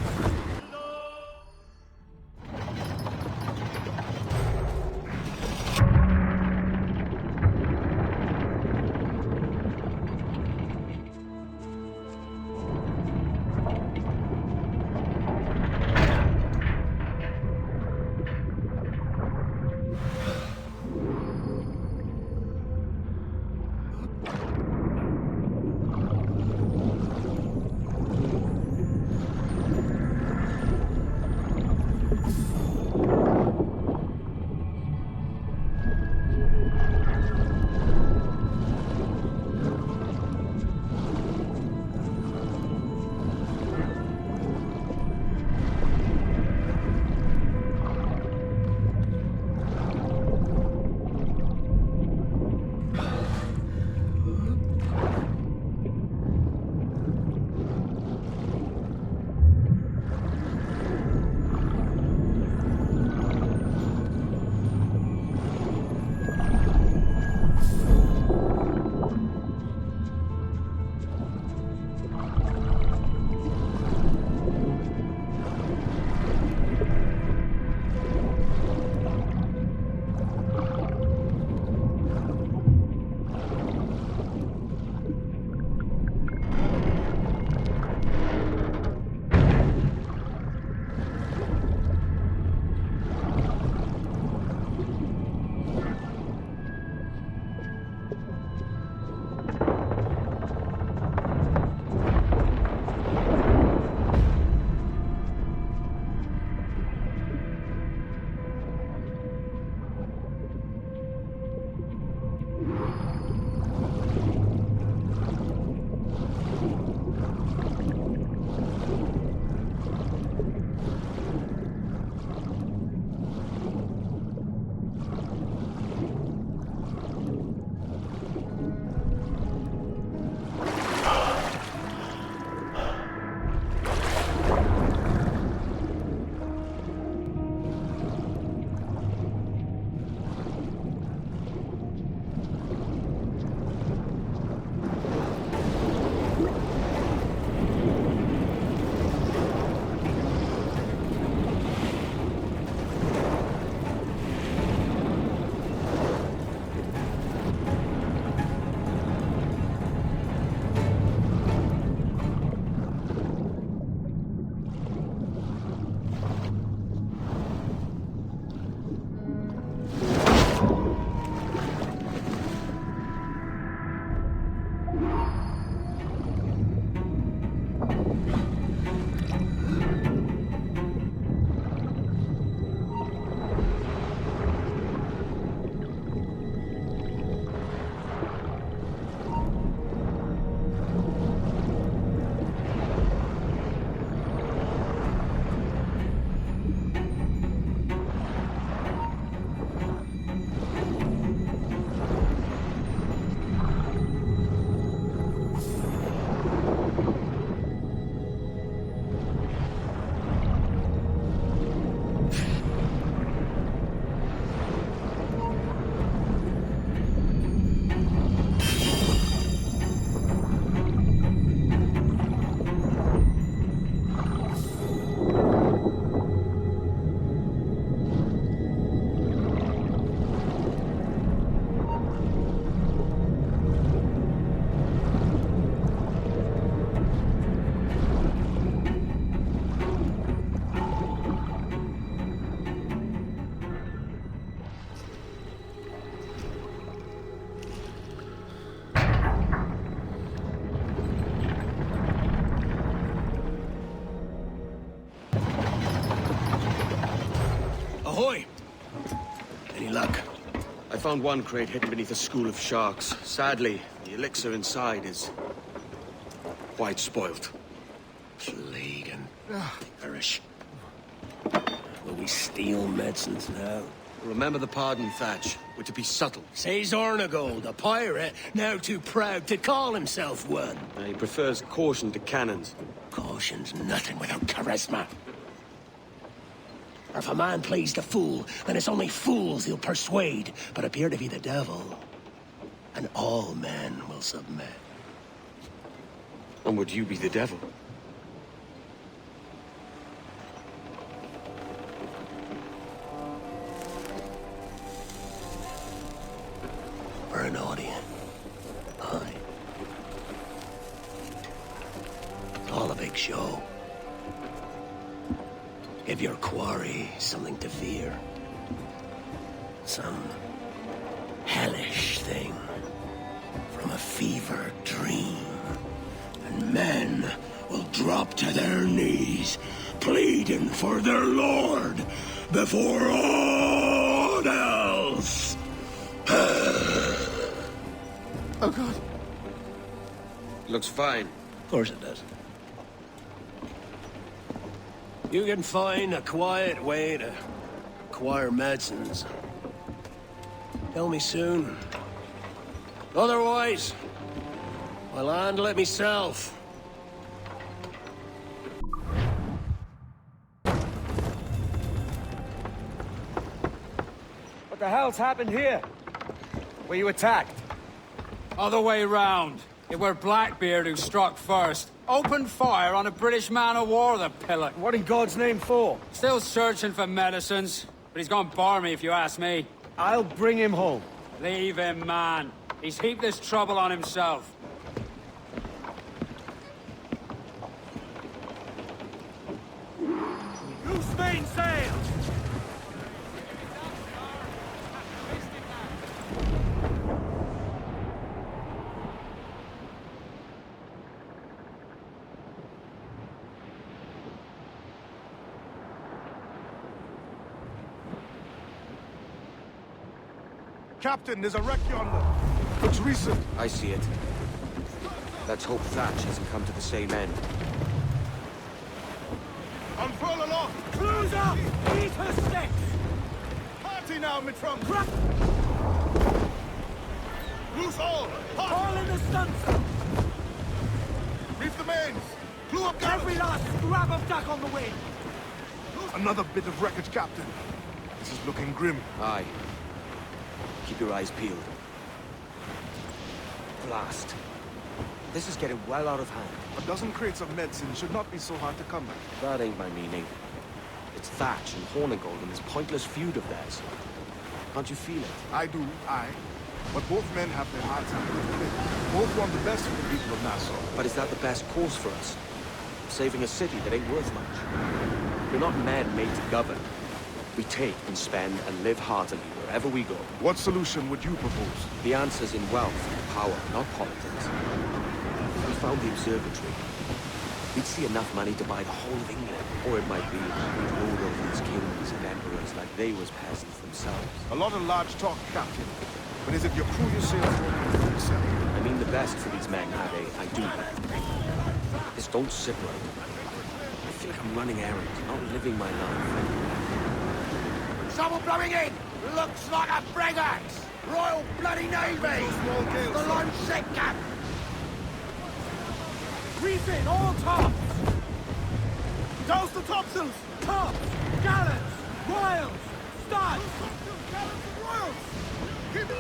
found one crate hidden beneath a school of sharks. Sadly, the elixir inside is quite spoilt.
Plague and perish. Will we steal medicines now?
Remember the pardon, Thatch. We're to be subtle.
Says Ornagold, a pirate, now too proud to call himself one.
He prefers caution to cannons.
Caution's nothing without charisma. Or if a man plays the fool, then it's only fools he'll persuade, but appear to be the devil. And all men will submit.
And would you be the devil?
For an audience. Aye. It's all a big show. Give your quarry something to fear. Some hellish thing from a fevered dream. And men will drop to their knees, pleading for their lord before all else.
Oh, God. Looks fine.
Of course it does. You can find a quiet way to acquire medicines. Tell me soon. Otherwise, I'll handle it myself.
What the hell's happened here? Were you attacked?
Other way round. It were Blackbeard who struck first. Opened fire on a British man-of-war, the pillock.
What in God's name for?
Still searching for medicines, but he's gone barmy if you ask me.
I'll bring him home.
Leave him, man. He's heaped this trouble on himself.
Loose mainsail!
Captain, there's a wreck yonder. Looks recent.
I see it. Let's hope Thatch hasn't come to the same end.
Unfurl aloft!
Cruise up! Eat her sticks!
Party now, Mitrum! Loose all!
All in the stunsail!
Reef the mains! Clew up
Every last scrap of duck on the wind!
Another bit of wreckage, Captain. This is looking grim.
Aye. Keep your eyes peeled. Blast. This is getting well out of hand.
A dozen crates of medicine should not be so hard to come by.
That ain't my meaning. It's Thatch and Hornigold and this pointless feud of theirs. Can't you feel it?
I do, aye. But both men have their hearts in good place. Both want the best for the people of Nassau.
But is that the best course for us? Saving a city that ain't worth much. We're not men made to govern. We take and spend and live heartily wherever we go.
What solution would you propose?
The answer's in wealth and power, not politics. If we found the observatory, we'd see enough money to buy the whole of England. Or it might be we'd rule over these kings and emperors like they was peasants themselves.
A lot of large talk, Captain. But is it your crew you sail for yourself?
I mean the best for these men, Ade. I do. Just don't sit right. I feel like I'm running errands, not living my life.
Someone blowing in! Looks like a frigate! Royal Bloody Navy! The lone sick cap! Reef in, all tops!
Toast the topsails!
Tops! Gallants! Royals! Studs!
Gallants and royals! Keep it!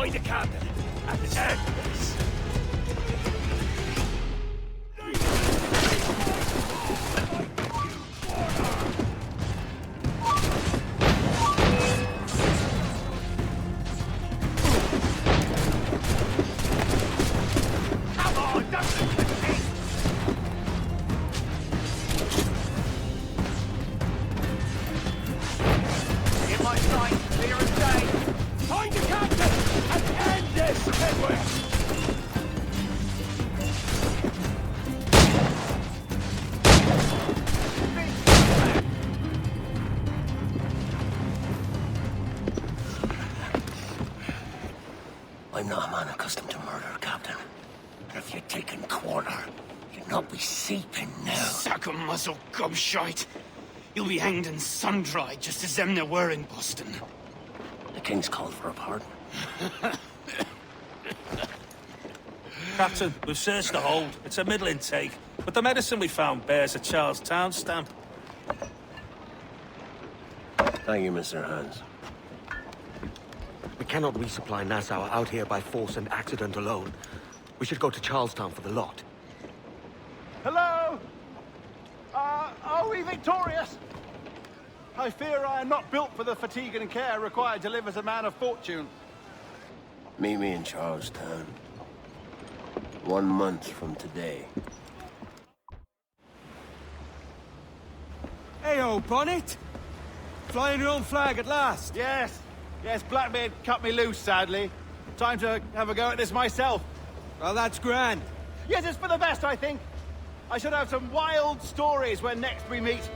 Find the captain and end this. I'm not a man accustomed to murder, Captain. If you'd taken quarter, you'd not be seeping now.
Sack a muzzle, gobshite. You'll be hanged and sun-dried, just as them there were in Boston.
The King's called for a pardon.
Captain, we've searched the hold. It's a middling take, but the medicine we found bears a Charlestown stamp.
Thank you, Mr. Hans.
We cannot resupply Nassau out here by force and accident alone. We should go to Charlestown for the lot.
Hello? Are we victorious? I fear I am not built for the fatigue and care required to live as a man of fortune.
Meet me in Charlestown. 1 month from today.
Hey-o, Bonnet! Flying your own flag at last.
Yes. Yes, Blackbeard cut me loose, sadly. Time to have a go at this myself.
Well, that's grand.
Yes, it's for the best, I think. I should have some wild stories when next we meet.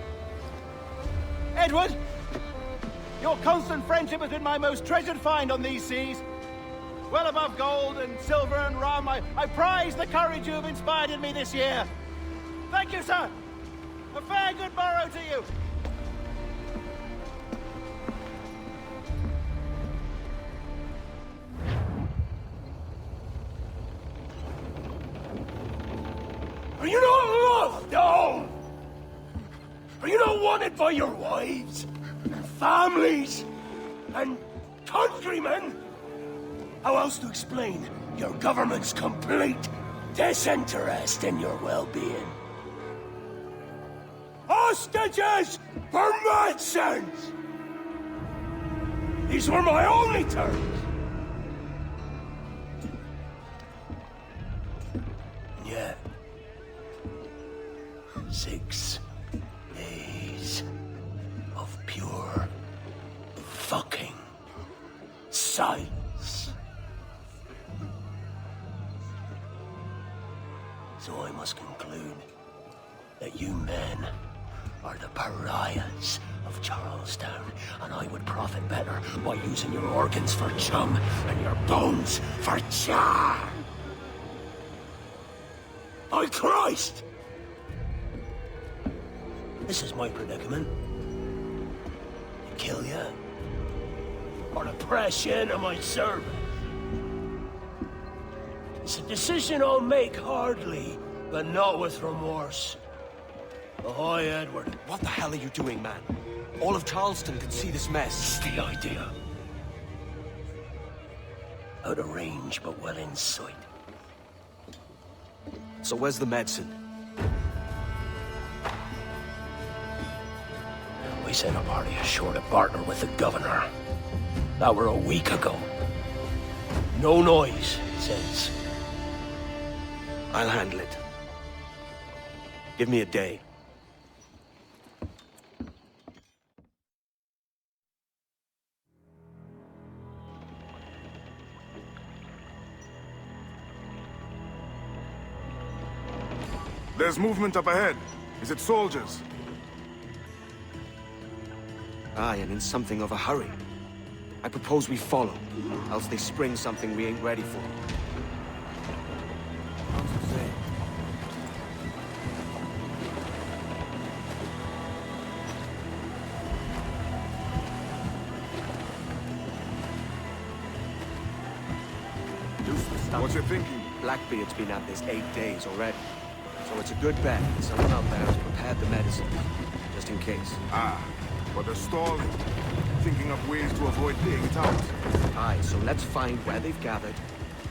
Edward! Your constant friendship has been my most treasured find on these seas. Well above gold and silver and rum, I prize the courage you have inspired in me this year. Thank you, sir. A fair good morrow to you.
Are you not loved, no? Are you not wanted by your wives, and families, and countrymen? How else to explain your government's complete disinterest in your well-being? Hostages for medicines! These were my only terms. Yeah. 6 days of pure fucking silence. So I must conclude that you men are the pariahs of Charlestown, and I would profit better by using your organs for chum and your bones for char. By Christ! This is my predicament. To kill you, or to press you into my service. It's a decision I'll make hardly, but not with remorse. Ahoy, Edward.
What the hell are you doing, man? All of Charleston can see this mess.
It's the idea. Out of range, but well in sight.
So where's the medicine?
We sent a party ashore to partner with the governor. That were a week ago. No noise since.
I'll handle it. Give me a day.
There's movement up ahead. Is it soldiers?
Aye, and in something of a hurry. I propose we follow, else they spring something we ain't ready for.
What's your thinking?
Blackbeard's been at this 8 days already. So it's a good bet that someone out there has prepared the medicine, just in case.
Ah, but they're stalling. thinking of ways to avoid paying it out.
Aye, so let's find where they've gathered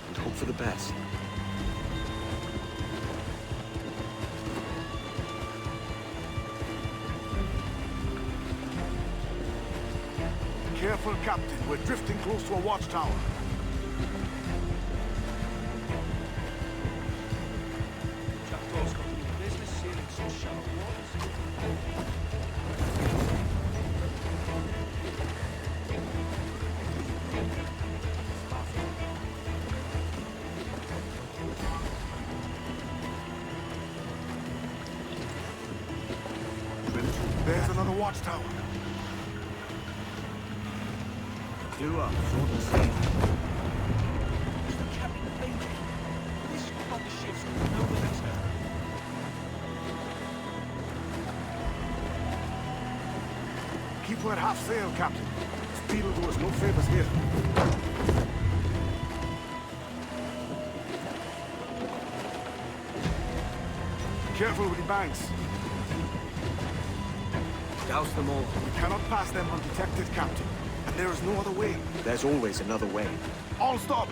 and hope for the best.
Careful, Captain. We're drifting close to a watchtower.
Jackdaw's got any business sailing some shallow waters.
There's another watchtower.
Clue up, short and safe.
The captain fainted. This on the ships with no letter.
Keep her at half sail, Captain. Speed will do us no favors here. Careful with the banks.
Douse them all.
We cannot pass them undetected, Captain. And there is no other way.
There's always another way.
All stop!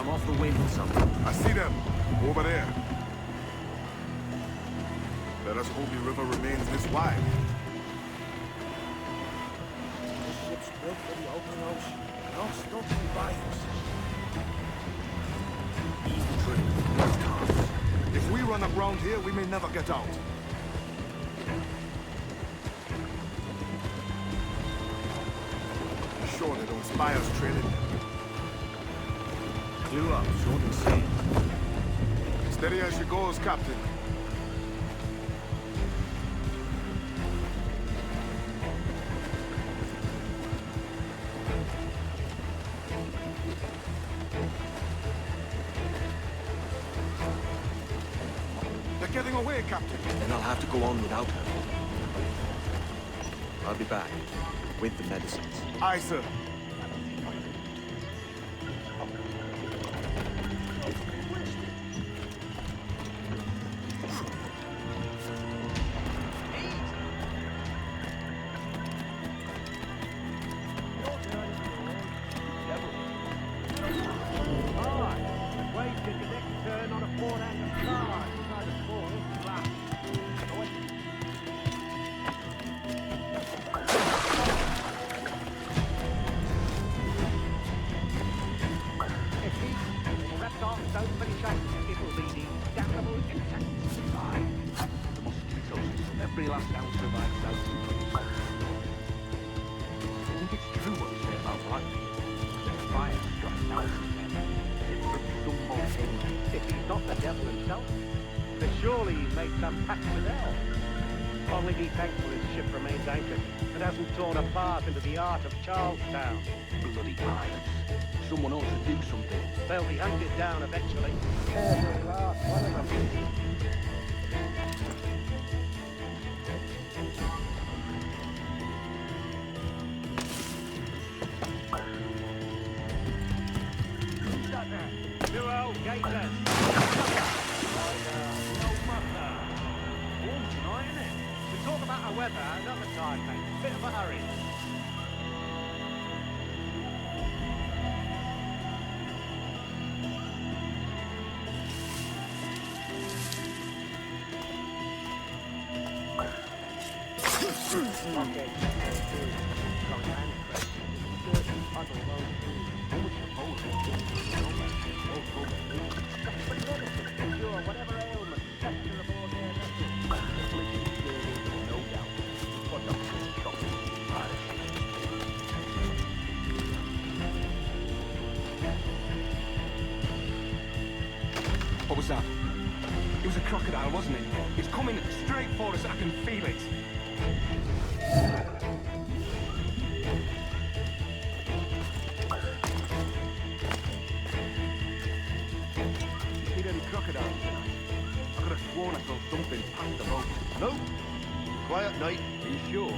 Off the wind or something.
I see them. Over there. Let us hope the river remains this wide.
This ship's built for the open ocean, not stuck in bayous.
Easy trip. If we run aground here, we may never get out. Be sure they don't spy us trailing them.
Clue up, short and safe.
Steady as she goes, Captain. They're getting away, Captain.
Then I'll have to go on without her. I'll be back with the medicines.
Aye, sir.
made some pact with hell. Only be thankful his ship remains anchored and hasn't torn apart into the art of Charlestown.
Bloody pirates. Someone ought to do something.
They'll be hunted down eventually. Every last one of them.
Duo, gators.
Warm tonight, isn't it? We talk about our weather another time, mate. Bit of a hurry. Okay.
Whatever ailment, fester aboard their vessel. No doubt. What the
What was that? It was a crocodile, wasn't it? It's coming straight for us. I can feel it. See any crocodiles tonight? I could have sworn I saw something past the boat.
Nope. Quiet night.
Are you sure?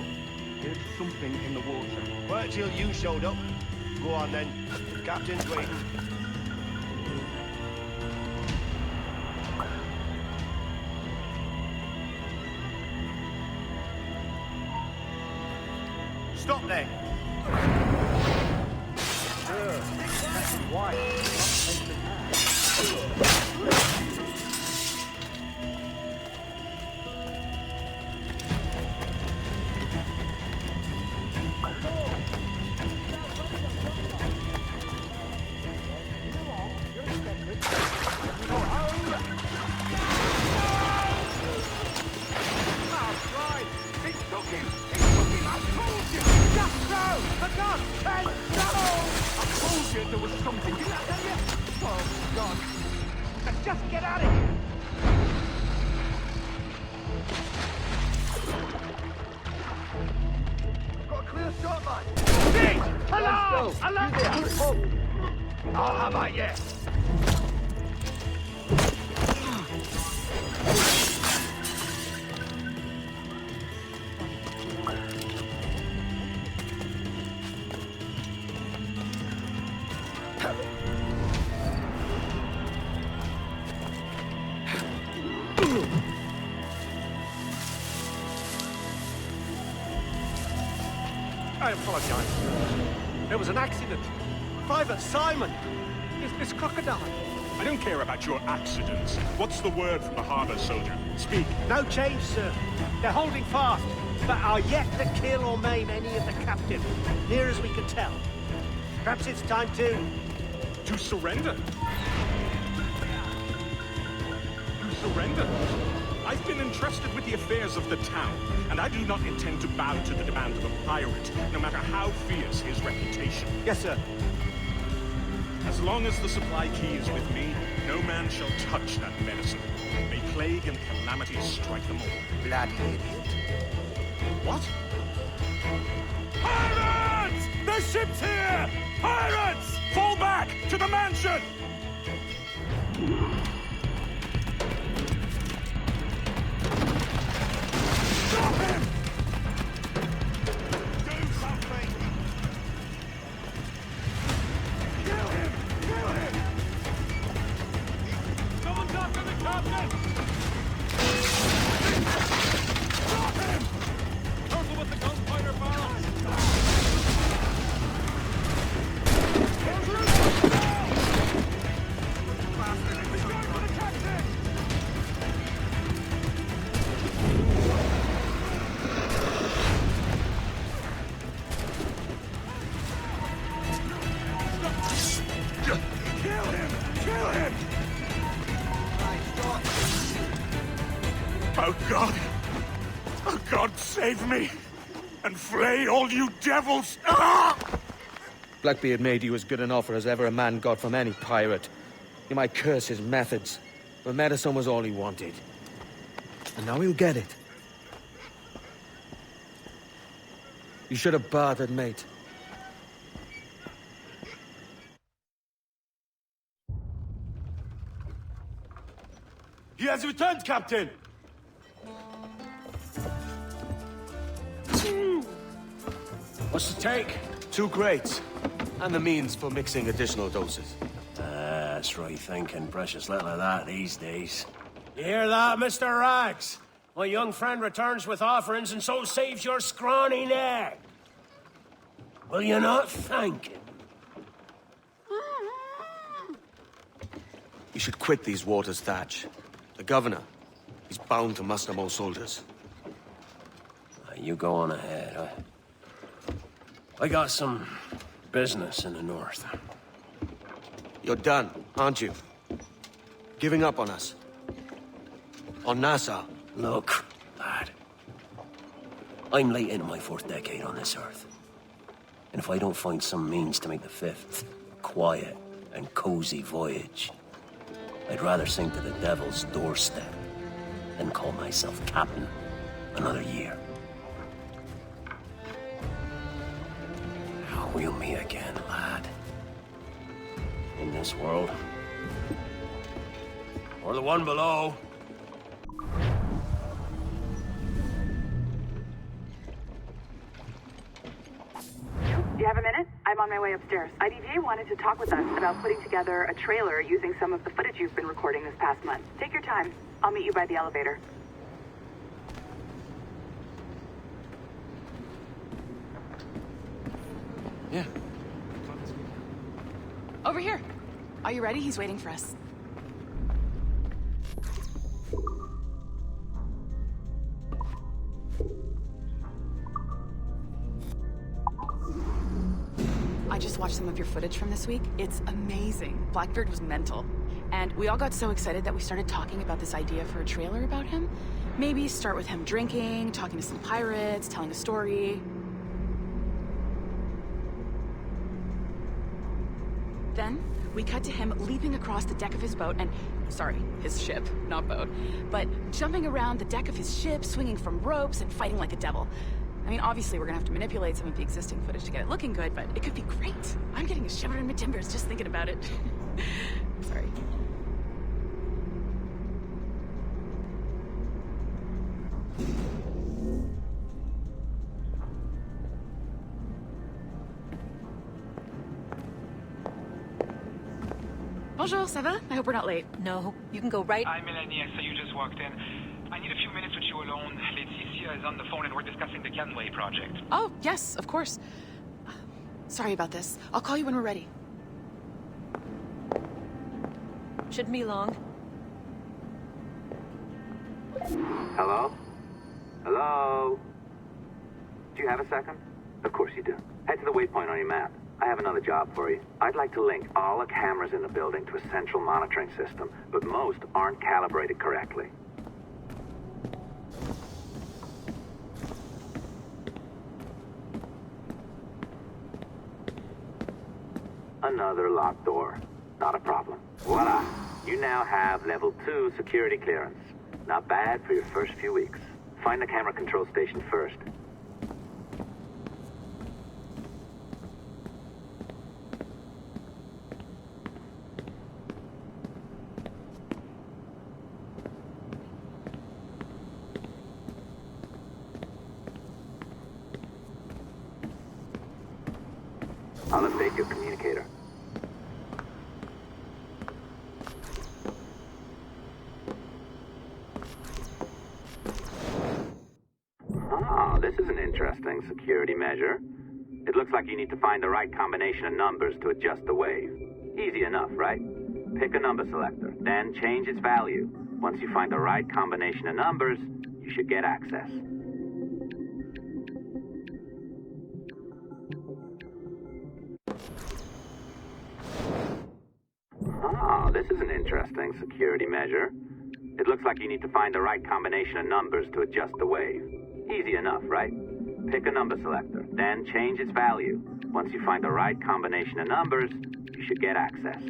There's something in the water.
Quiet till you showed up. Go on then. The captain's waiting. Stop there.
Why?
There was something. Didn't I tell you? Oh, God.
Now just get out of here!
Got a clear shot, line.
Hey! Hello! Hello!
I'll have at you.
I apologize. There was an accident. Private Simon! This crocodile.
I don't care about your accidents. What's the word from the harbor, soldier? Speak.
No change, sir. They're holding fast, but are yet to kill or maim any of the captain, near as we can tell. Perhaps it's time to...
To surrender? To surrender? I've been entrusted with the affairs of the town, and I do not intend to bow to the demands of a pirate, no matter how fierce his reputation.
Yes, sir.
As long as the supply key is with me, no man shall touch that medicine. May plague and calamity strike them all.
Bloody idiot.
What?
Pirates! The ship's here! Pirates! Fall back to the mansion! Stop him!
Do something!
Kill him! Kill him! Someone's after the captain! Stop him! Careful with the gunfighter barrels!
Oh, God! Oh, God, save me! And flay all you devils! Ah!
Blackbeard made you as good an offer as ever a man got from any pirate. You might curse his methods, but medicine was all he wanted. And now he'll get it. You should have bartered, mate.
He has returned, Captain!
What's the take?
2 crates. And the means for mixing additional doses.
That's right thinking. Precious little of that these days. You hear that, Mr. Rags? My young friend returns with offerings and so saves your scrawny neck. Will you not thank him?
You should quit these waters, Thatch. The governor, he's bound to muster more soldiers.
You go on ahead. I got some business in the north.
You're done, aren't you? Giving up on us? On Nassau?
Look, lad. I'm late into my 4th decade on this earth. And if I don't find some means to make the 5th a quiet and cozy voyage, I'd rather sink to the devil's doorstep than call myself captain another year. We'll meet again, lad. In this world. Or the one below.
Do you have a minute? I'm on my way upstairs. IDVA wanted to talk with us about putting together a trailer using some of the footage you've been recording this past month. Take your time. I'll meet you by the elevator.
Yeah.
Over here. Are you ready? He's waiting for us. I just watched some of your footage from this week. It's amazing. Blackbeard was mental. And we all got so excited that we started talking about this idea for a trailer about him. Maybe start with him drinking, talking to some pirates, telling a story. Then, we cut to him leaping across the deck of his boat and... Sorry, his ship, not boat. But jumping around the deck of his ship, swinging from ropes, and fighting like a devil. I mean, obviously we're gonna have to manipulate some of the existing footage to get it looking good, but it could be great. I'm getting a shiver in my timbers just thinking about it. Sorry. Bonjour, ça va? I hope we're not late.
No, you can go right...
I'm Melanie, so you just walked in. I need a few minutes with you alone. Laetitia is on the phone and we're discussing the Kenway project.
Oh, yes, of course. Sorry about this. I'll call you when we're ready.
Shouldn't be long.
Hello? Hello? Do you have a second? Of course you do. Head to the waypoint on your map. I have another job for you. I'd like to link all the cameras in the building to a central monitoring system, but most aren't calibrated correctly. Another locked door. Not a problem. Voila! You now have level 2 security clearance. Not bad for your first few weeks. Find the camera control station first. I'll update your communicator. Ah, this is an interesting security measure. It looks like you need to find the right combination of numbers to adjust the wave. Easy enough, right? Pick a number selector, then change its value. Once you find the right combination of numbers, you should get access. Ah, this is an interesting security measure. It looks like you need to find the right combination of numbers to adjust the wave. Easy enough, right? Pick a number selector, then change its value. Once you find the right combination of numbers, you should get access.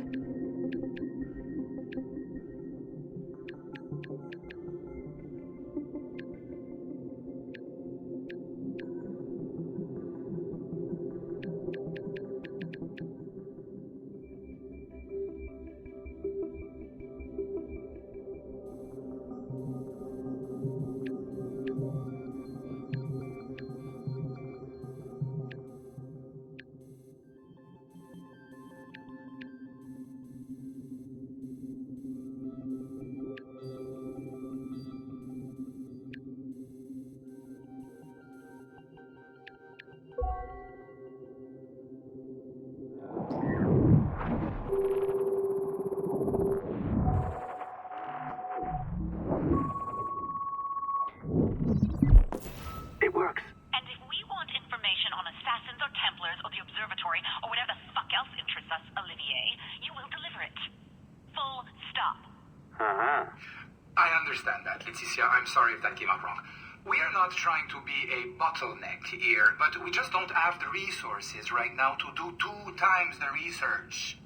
Leticia, I'm sorry if that came out wrong. We are not trying to be a bottleneck here, but we just don't have the resources right now to do 2 times the research.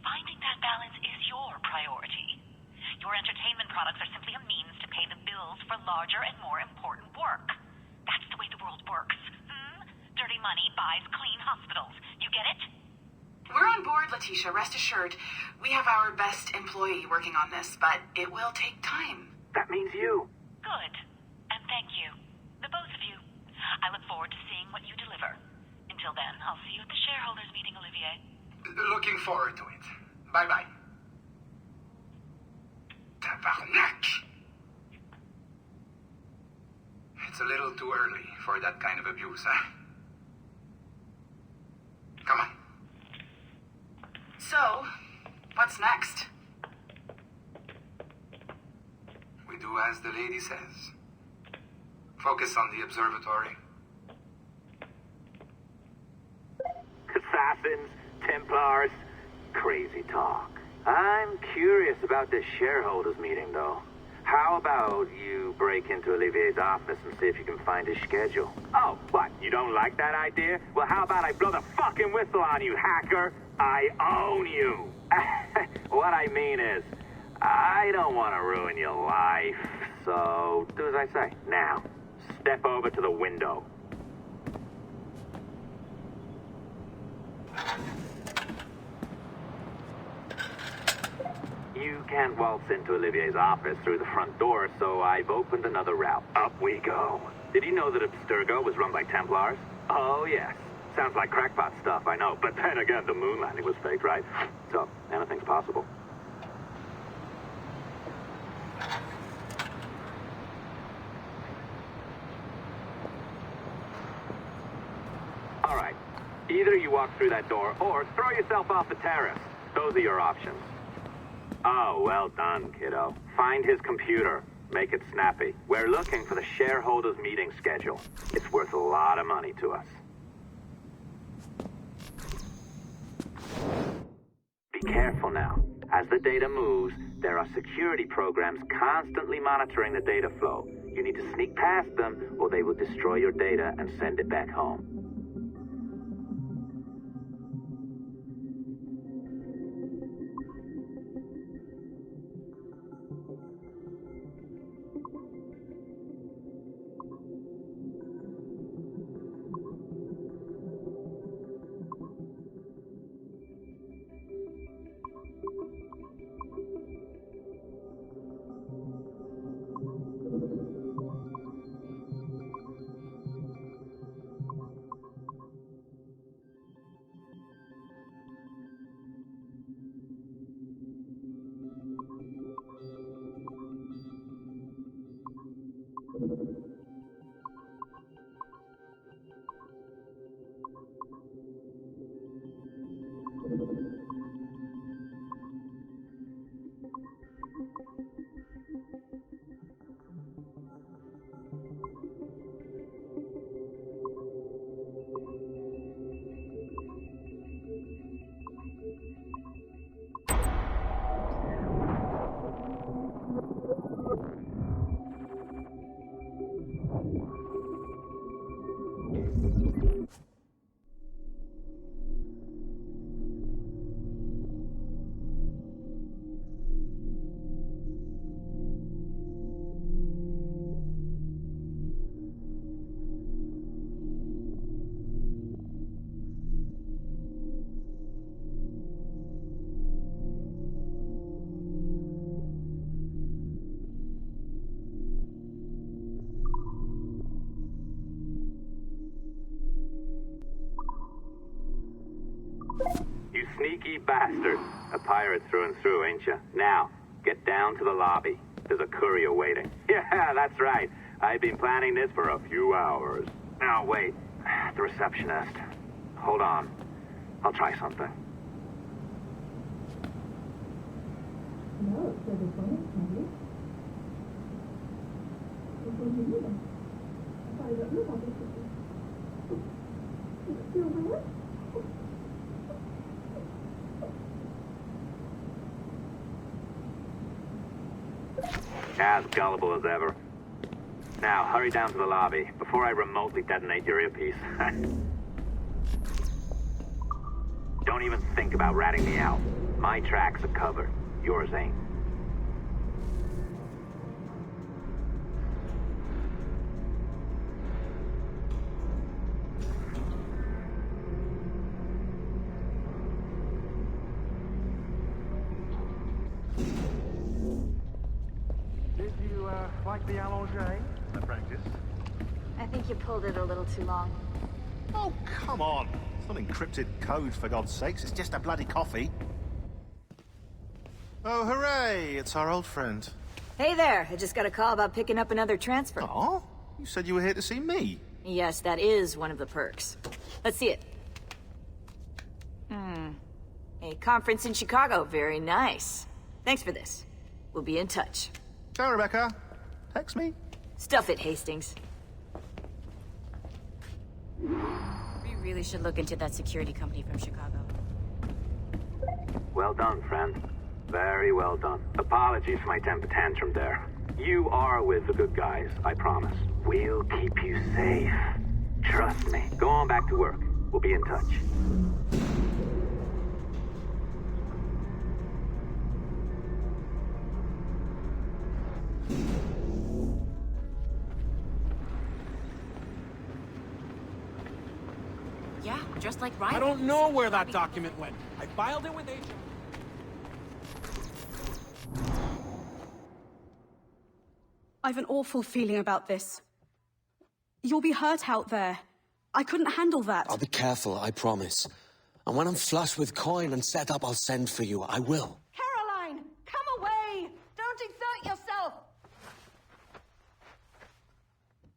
Finding that balance is your priority. Your entertainment products are simply a means to pay the bills for larger and more important work. That's the way the world works. Dirty money buys clean hospitals. You get it?
We're on board, Letitia. Rest assured. We have our best employee working on this, but it will take time.
That means you.
Good. And thank you. The both of you. I look forward to seeing what you deliver. Until then, I'll see you at the shareholders meeting, Olivier.
Looking forward to it. Bye-bye. Tabarnak! It's a little too early for that kind of abuse, huh? Come on.
So, what's next?
We do as the lady says. Focus on the observatory.
Assassins, Templars, crazy talk. I'm curious about this shareholders meeting, though. How about you break into Olivier's office and see if you can find his schedule? Oh, what? You don't like that idea? Well, how about I blow the fucking whistle on you, hacker? I own you. What I mean is, I don't want to ruin your life. So, do as I say. Now, step over to the window. You can't waltz into Olivier's office through the front door, so I've opened another route. Up we go. Did you know that Abstergo was run by Templars? Oh, yes. Sounds like crackpot stuff, I know. But then again, the moon landing was fake, right? So, anything's possible. All right. Either you walk through that door, or throw yourself off the terrace. Those are your options. Oh, well done, kiddo. Find his computer. Make it snappy. We're looking for the shareholders meeting schedule. It's worth a lot of money to us. Be careful now. As the data moves, there are security programs constantly monitoring the data flow. You need to sneak past them, or they will destroy your data and send it back home. You sneaky bastard. A pirate through and through, ain't you? Now, get down to the lobby. There's a courier waiting. Yeah, that's right. I've been planning this for a few hours. Now, wait. The receptionist. Hold on. I'll try something. As gullible as ever. Now, hurry down to the lobby before I remotely detonate your earpiece. Don't even think about ratting me out. My tracks are covered. Yours ain't.
Did you, like the allongé, apprentice?
I think you pulled it a little too long.
Oh, come on. It's not encrypted code, for God's sakes. It's just a bloody coffee. Oh, hooray! It's our old friend.
Hey there, I just got a call about picking up another transfer.
Oh? You said you were here to see me.
Yes, that is one of the perks. Let's see it. A conference in Chicago, very nice. Thanks for this. We'll be in touch.
Ciao, Rebecca. Text me.
Stuff it, Hastings. We really should look into that security company from Chicago.
Well done, friend. Very well done. Apologies for my temper tantrum there. You are with the good guys, I promise. We'll keep you safe. Trust me. Go on back to work. We'll be in touch.
Yeah, just like Ryan.
I don't know where that document went. I filed it with agent.
I've an awful feeling about this. You'll be hurt out there. I couldn't handle that.
I'll be careful, I promise. And when I'm flush with coin and set up, I'll send for you. I will.
Caroline, come away! Don't exert yourself!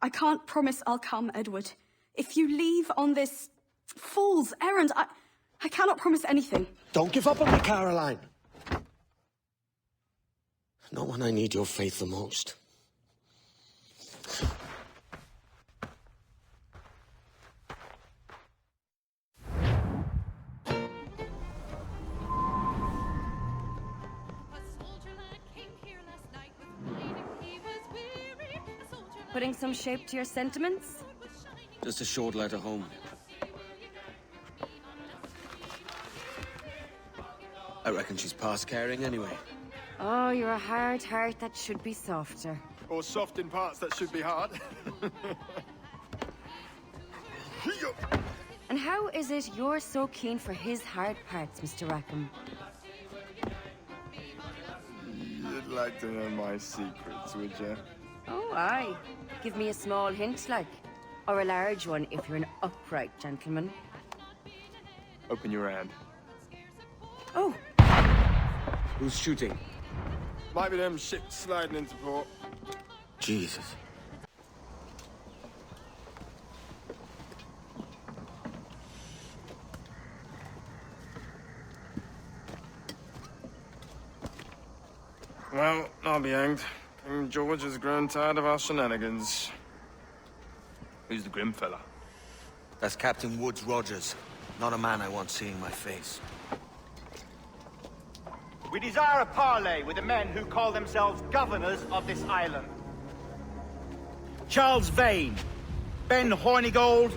I can't promise I'll come, Edward. If you leave on this fool's errand, I cannot promise anything.
Don't give up on me, Caroline. Not when I need your faith the most.
Putting some shape to your sentiments?
Just a short letter home. I reckon she's past caring anyway.
Oh, you're a hard heart that should be softer.
Or soft in parts that should be hard.
And how is it you're so keen for his hard parts, Mr. Rackham?
You'd like to know my secrets, would you?
Oh, aye. Give me a small hint, like. Or a large one, if you're an upright gentleman.
Open your hand.
Oh.
Who's shooting?
Might be them ships sliding into port.
Jesus.
Well, I'll be hanged. King George has grown tired of our shenanigans. Who's the grim fella?
That's Captain Woods Rogers. Not a man I want seeing my face.
We desire a parley with the men who call themselves governors of this island. Charles Vane, Ben Hornigold,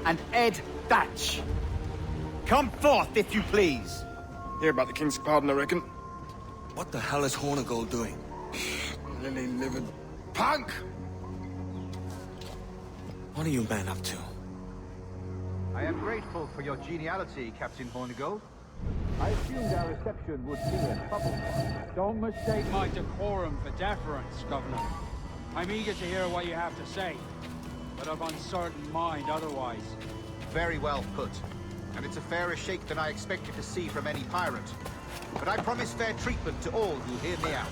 and Ed Thatch. Come forth, if you please.
Hear about the King's pardon, I reckon.
What the hell is Hornigold doing?
Lily-livered punk!
What are you men up to?
I am grateful for your geniality, Captain Hornigold. I assumed our reception would be a trouble one.
Don't mistake my decorum for deference, Governor. I'm eager to hear what you have to say, but of uncertain mind otherwise.
Very well put. And it's a fairer shake than I expected to see from any pirate. But I promise fair treatment to all who hear me out.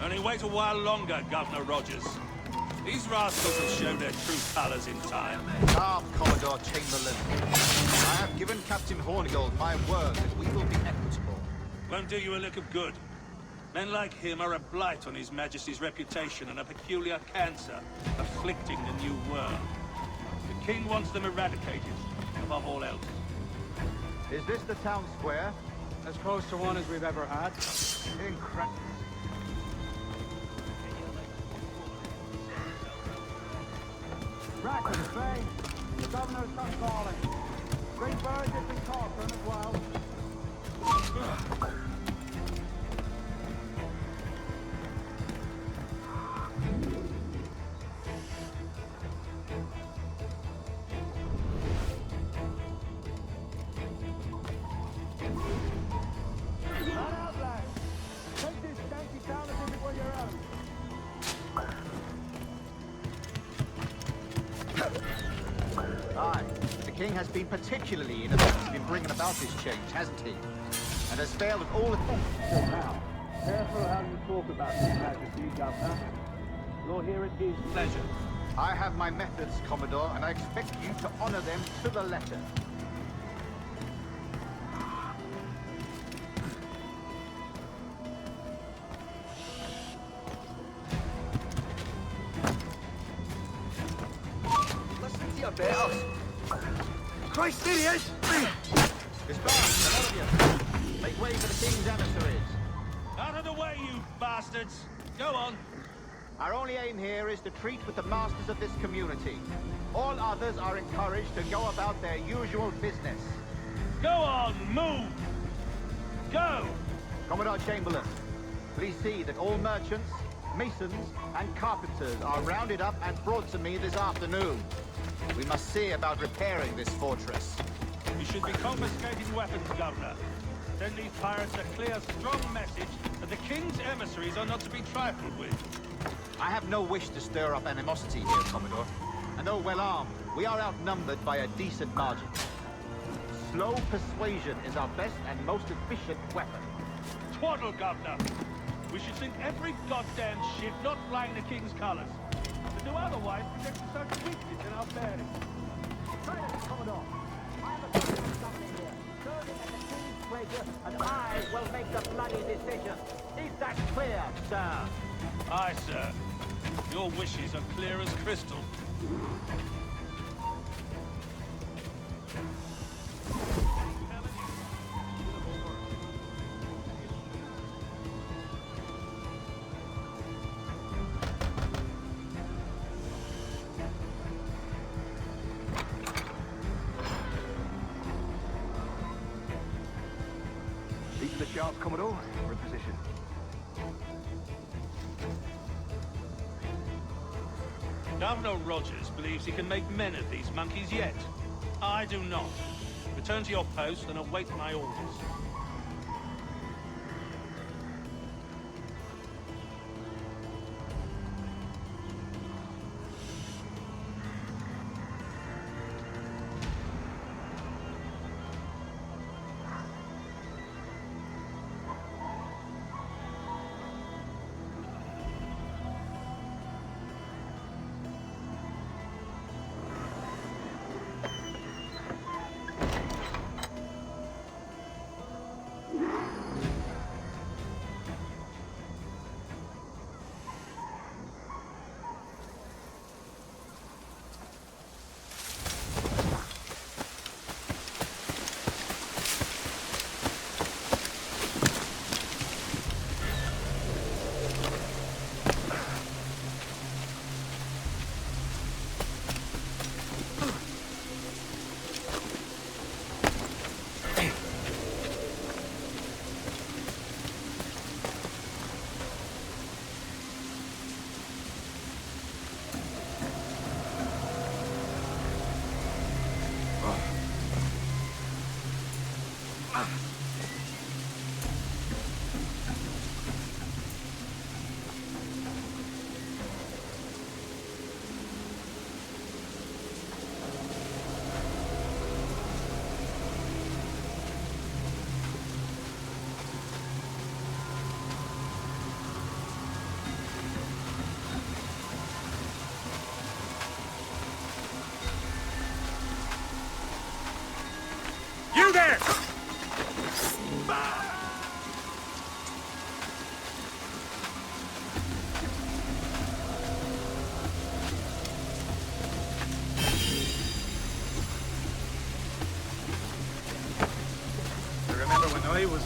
Only wait a while longer, Governor Rogers. These rascals will show their true colors in time.
Calm, Commodore Chamberlain. I have given Captain Hornigold my word that we will be equitable.
Won't do you a lick of good. Men like him are a blight on His Majesty's reputation and a peculiar cancer afflicting the new world. The King wants them eradicated, above all else.
Is this the town square?
As close to one as we've ever had.
Incredible.
Crackers, say. The governor's come calling. Great bird has been caught from as well. Has been particularly ineffective in bringing about this change, hasn't he? And has failed at all attempts till now. Careful how you talk about His Majesty, Governor. You're here at his pleasure. I have my methods, Commodore, and I expect you to honor them to the letter.
Listen to your bells.
Christ, idiot!
Disbarred, a lot of you. Make way for the King's emissaries.
Out of the way, you bastards! Go on.
Our only aim here is to treat with the masters of this community. All others are encouraged to go about their usual business.
Go on, move! Go!
Commodore Chamberlain, please see that all merchants, masons, and carpenters are rounded up and brought to me this afternoon. We must see about repairing this fortress.
We should be confiscating weapons, Governor. Send these pirates a clear, strong message that the King's emissaries are not to be trifled with.
I have no wish to stir up animosity here, Commodore. And though well armed, we are outnumbered by a decent margin. Slow persuasion is our best and most efficient weapon.
Twaddle, Governor! We should sink every goddamn ship not flying the King's colours. To do otherwise protects such weakness in our bearing.
Silence, Commodore. I am a governor of something here, serving at the King's pleasure, and I will make the bloody decision. Is that clear, sir?
Aye, sir. Your wishes are clear as crystal.
These are the sharps, Commodore. We're in position.
Governor Rogers believes he can make men of these monkeys yet. I do not. Return to your post and await my orders.
You there!
I remember when I was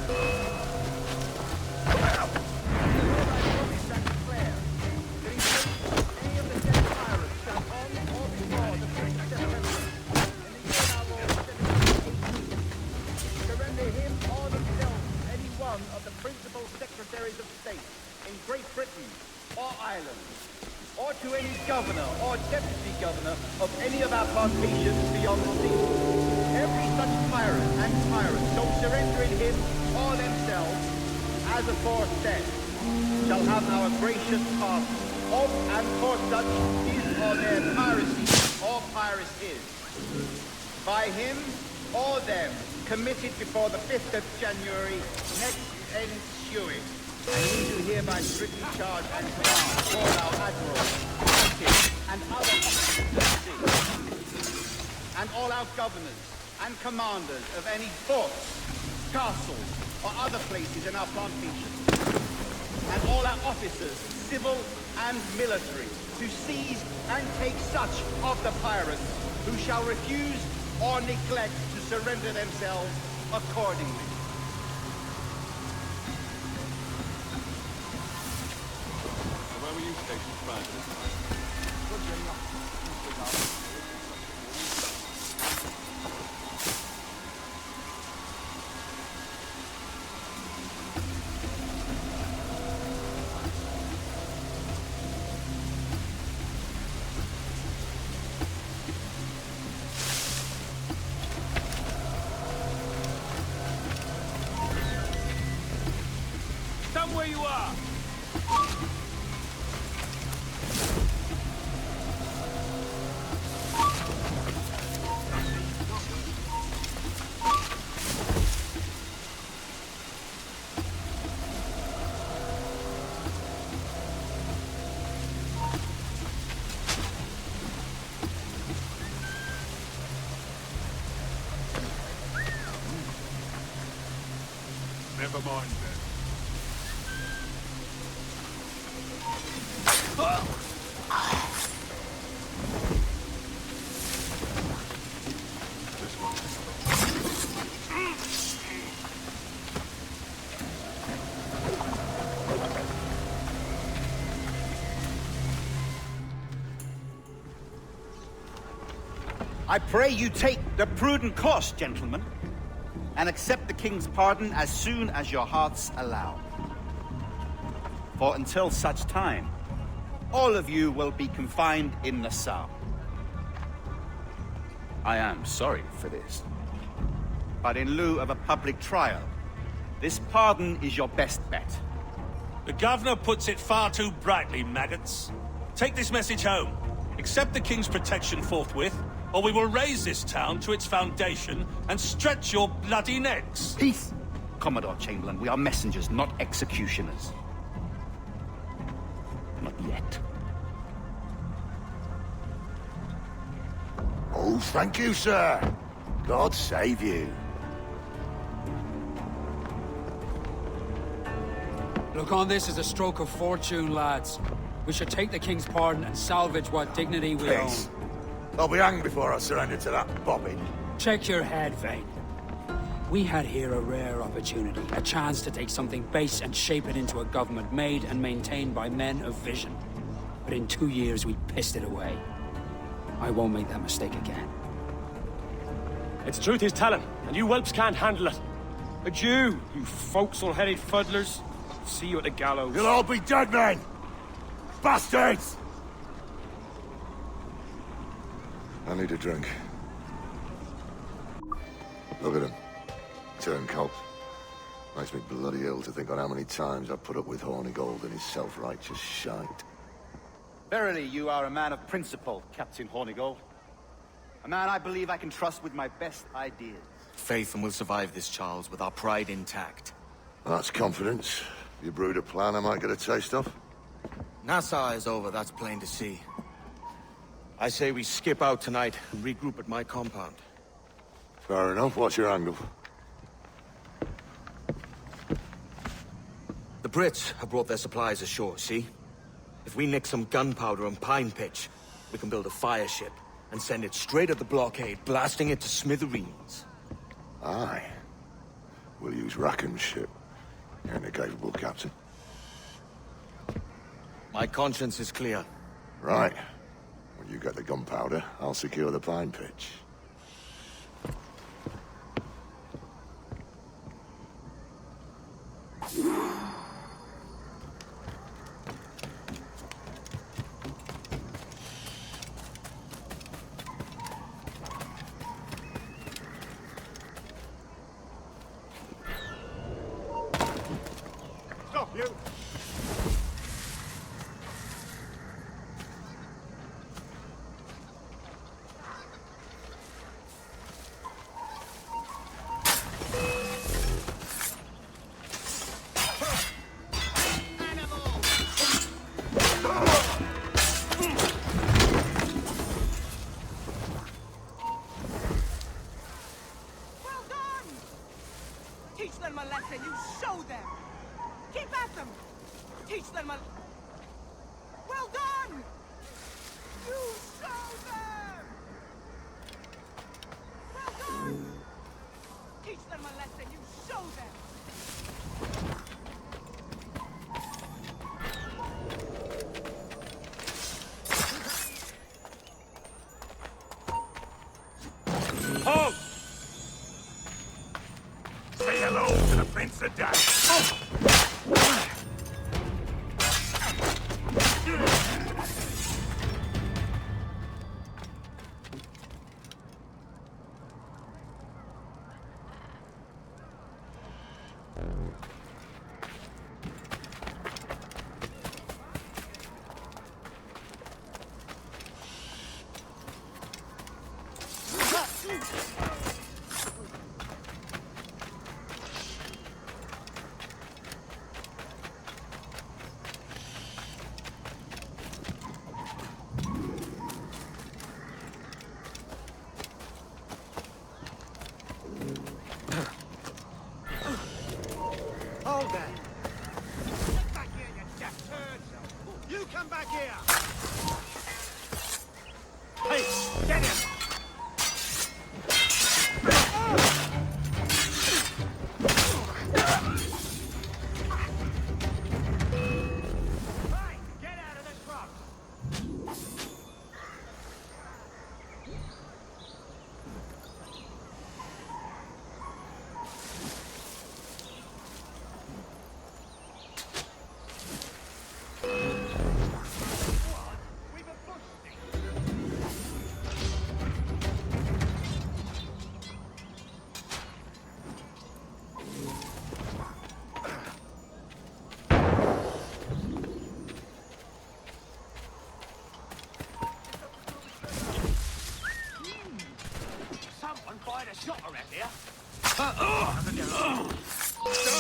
one of the principal secretaries of state in Great Britain or Ireland, or to any governor or deputy governor of any of our plantations beyond the sea. Every such pirate and tyrant so surrendering him or themselves, as aforesaid, shall have our gracious pardon, of and for such his or their piracy or pirace is, by him or them committed before the 5th of January next ensuing. And we do hereby strictly charge and command all our admirals, captains, and other officers at sea, and all our governors and commanders of any forts, castles, or other places in our plantation, and all our officers, civil and military, to seize and take such of the pirates who shall refuse or neglect to surrender themselves accordingly.
Where were you stationed prior to this time?
Where you are!
Never mind then.
I pray you take the prudent course, gentlemen, and accept the king's pardon as soon as your hearts allow. For until such time, all of you will be confined in Nassau. I am sorry for this, but in lieu of a public trial, this pardon is your best bet.
The governor puts it far too brightly, maggots. Take this message home. Accept the king's protection forthwith, or we will raise this town to its foundation and stretch your bloody necks.
Peace, Commodore Chamberlain. We are messengers, not executioners. Not yet.
Oh, thank you, sir. God save you.
Look on this as a stroke of fortune, lads. We should take the king's pardon and salvage what dignity we own.
Peace. I'll be hanged before I surrender to that bobbin.
Check your head, Vane. We had here a rare opportunity, a chance to take something base and shape it into a government made and maintained by men of vision. But in 2 years, we pissed it away. I won't make that mistake again.
It's truth he's telling, and you whelps can't handle it. Adieu, you forecastle-headed fuddlers. See you at the gallows.
You'll all be dead men! Bastards! I need a drink. Look at him. Turncoat. Makes me bloody ill to think on how many times I've put up with Hornigold and his self-righteous shite.
Verily, you are a man of principle, Captain Hornigold. A man I believe I can trust with my best ideas.
Faith, and we'll survive this, Charles, with our pride intact.
That's confidence. You brewed a plan I might get a taste of?
Nassau is over, that's plain to see. I say we skip out tonight and regroup at my compound.
Fair enough. What's your angle?
The Brits have brought their supplies ashore, see? If we nick some gunpowder and pine pitch, we can build a fire ship and send it straight at the blockade, blasting it to smithereens.
Aye. We'll use Rackham's ship. You're a capable captain.
My conscience is clear.
Right. When you get the gunpowder, I'll secure the pine pitch. Stop, you!
Well done! Teach them a lesson, you show them! Keep at them! Teach them a... Well done! You show them! Well done! Teach them a lesson, you show them!
Halt! Say hello to the Prince of Death.
Hold that! Get back here, you deaf turd! You come back here! Hey, get him! Hey, get out of the truck! Someone fired a shot around here. Stop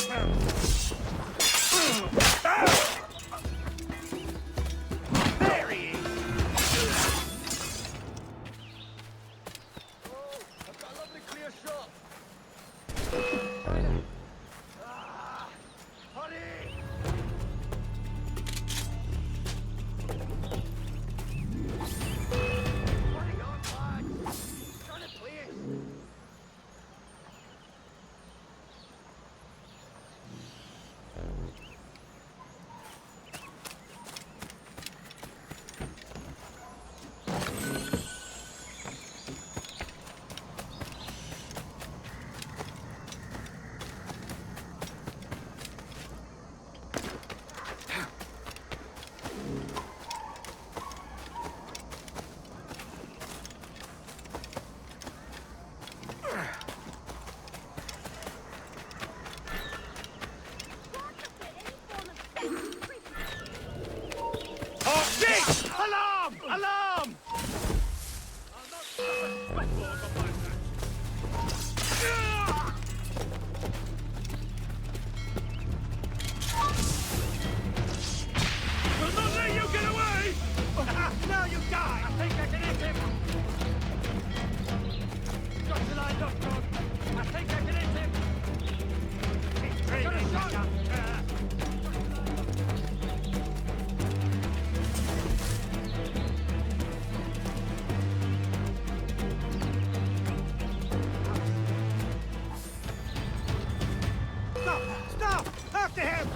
him! There he is! Oh, I've got a lovely clear shot. Hurry! Running on, lad! Trying to play it! Oh, shit! Alarm! Alarm! We'll not let you get away! Now you die! I think I can hit him! Got your line up, John. I think I can hit him! He's training, John. Stop! Stop! After him!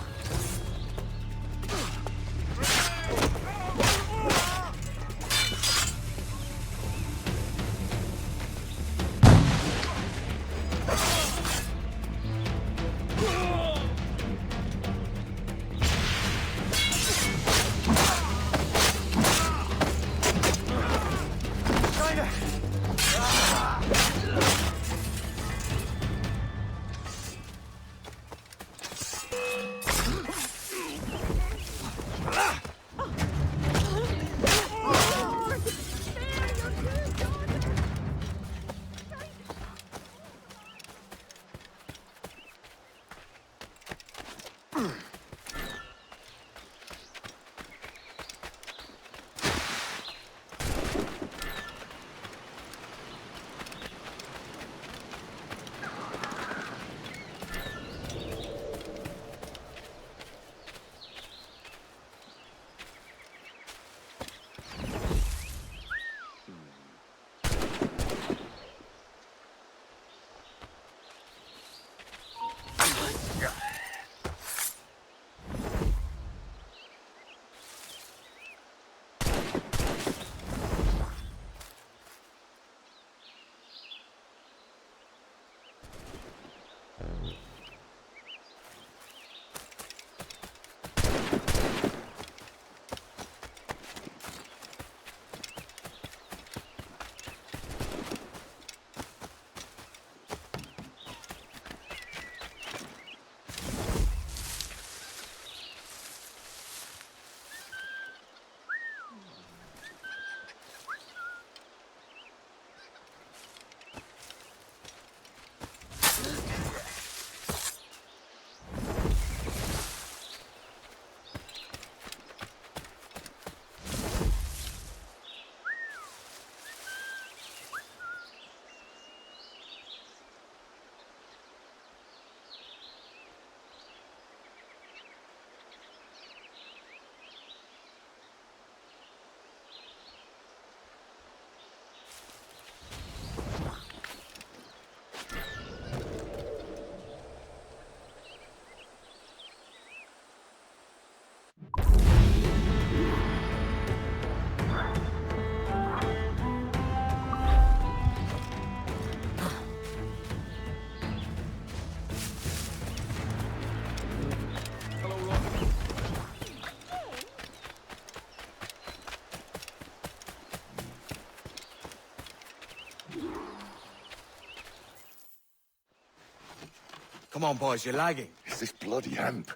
Come on, boys, you're lagging.
It's this bloody amp.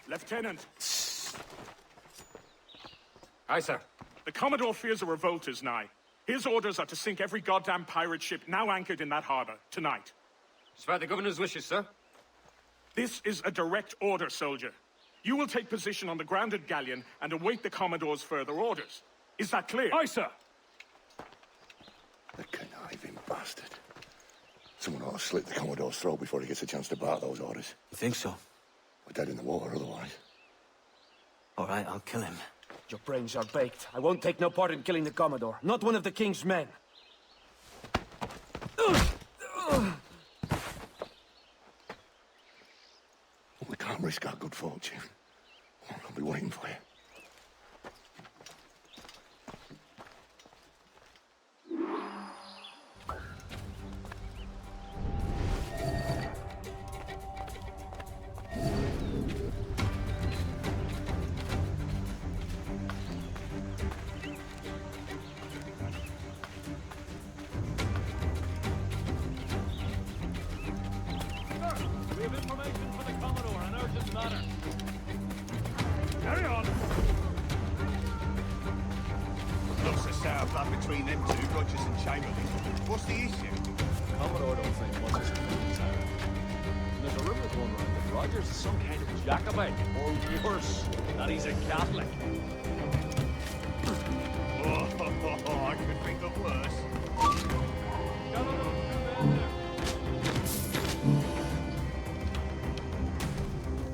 Lieutenant.
Aye, sir.
The Commodore fears a revolt is nigh. His orders are to sink every goddamn pirate ship now anchored in that harbor, tonight.
It's by the governor's wishes, sir.
This is a direct order, soldier. You will take position on the grounded galleon and await the Commodore's further orders. Is that clear?
Aye, sir.
The conniving bastard. Someone ought to slit the Commodore's throat before he gets a chance to bark those orders.
You think so?
We're dead in the water otherwise.
All right, I'll kill him.
Your brains are baked. I won't take no part in killing the Commodore. Not one of the King's men.
We can't risk our good fortune. I'll be waiting for you.
Between them two, Rogers and Chamberlain. What's the issue?
Commodore don't think much is in the town. There's a rumor going around that Rogers is some kind of Jacobite, or worse, that he's a Catholic.
I could think of worse.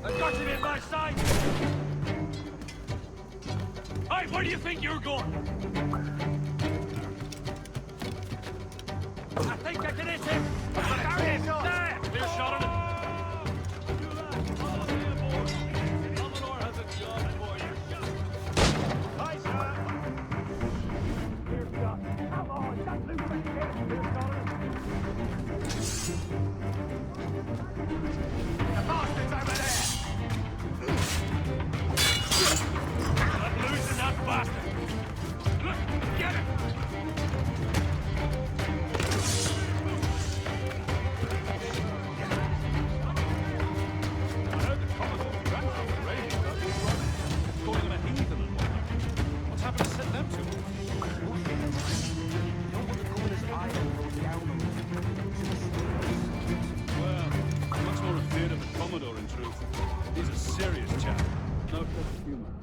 I've got him in my sight! Hey, where do you think you're going? I think I can hit him! There he is! There! Clear shot on him! Commodore has a job for you.
Hi, sir!
Clear shot. Come on, just loose the kid! Clear shot on him!
The bastard's over there!
I'm losing that bastard! Look, get him!
human.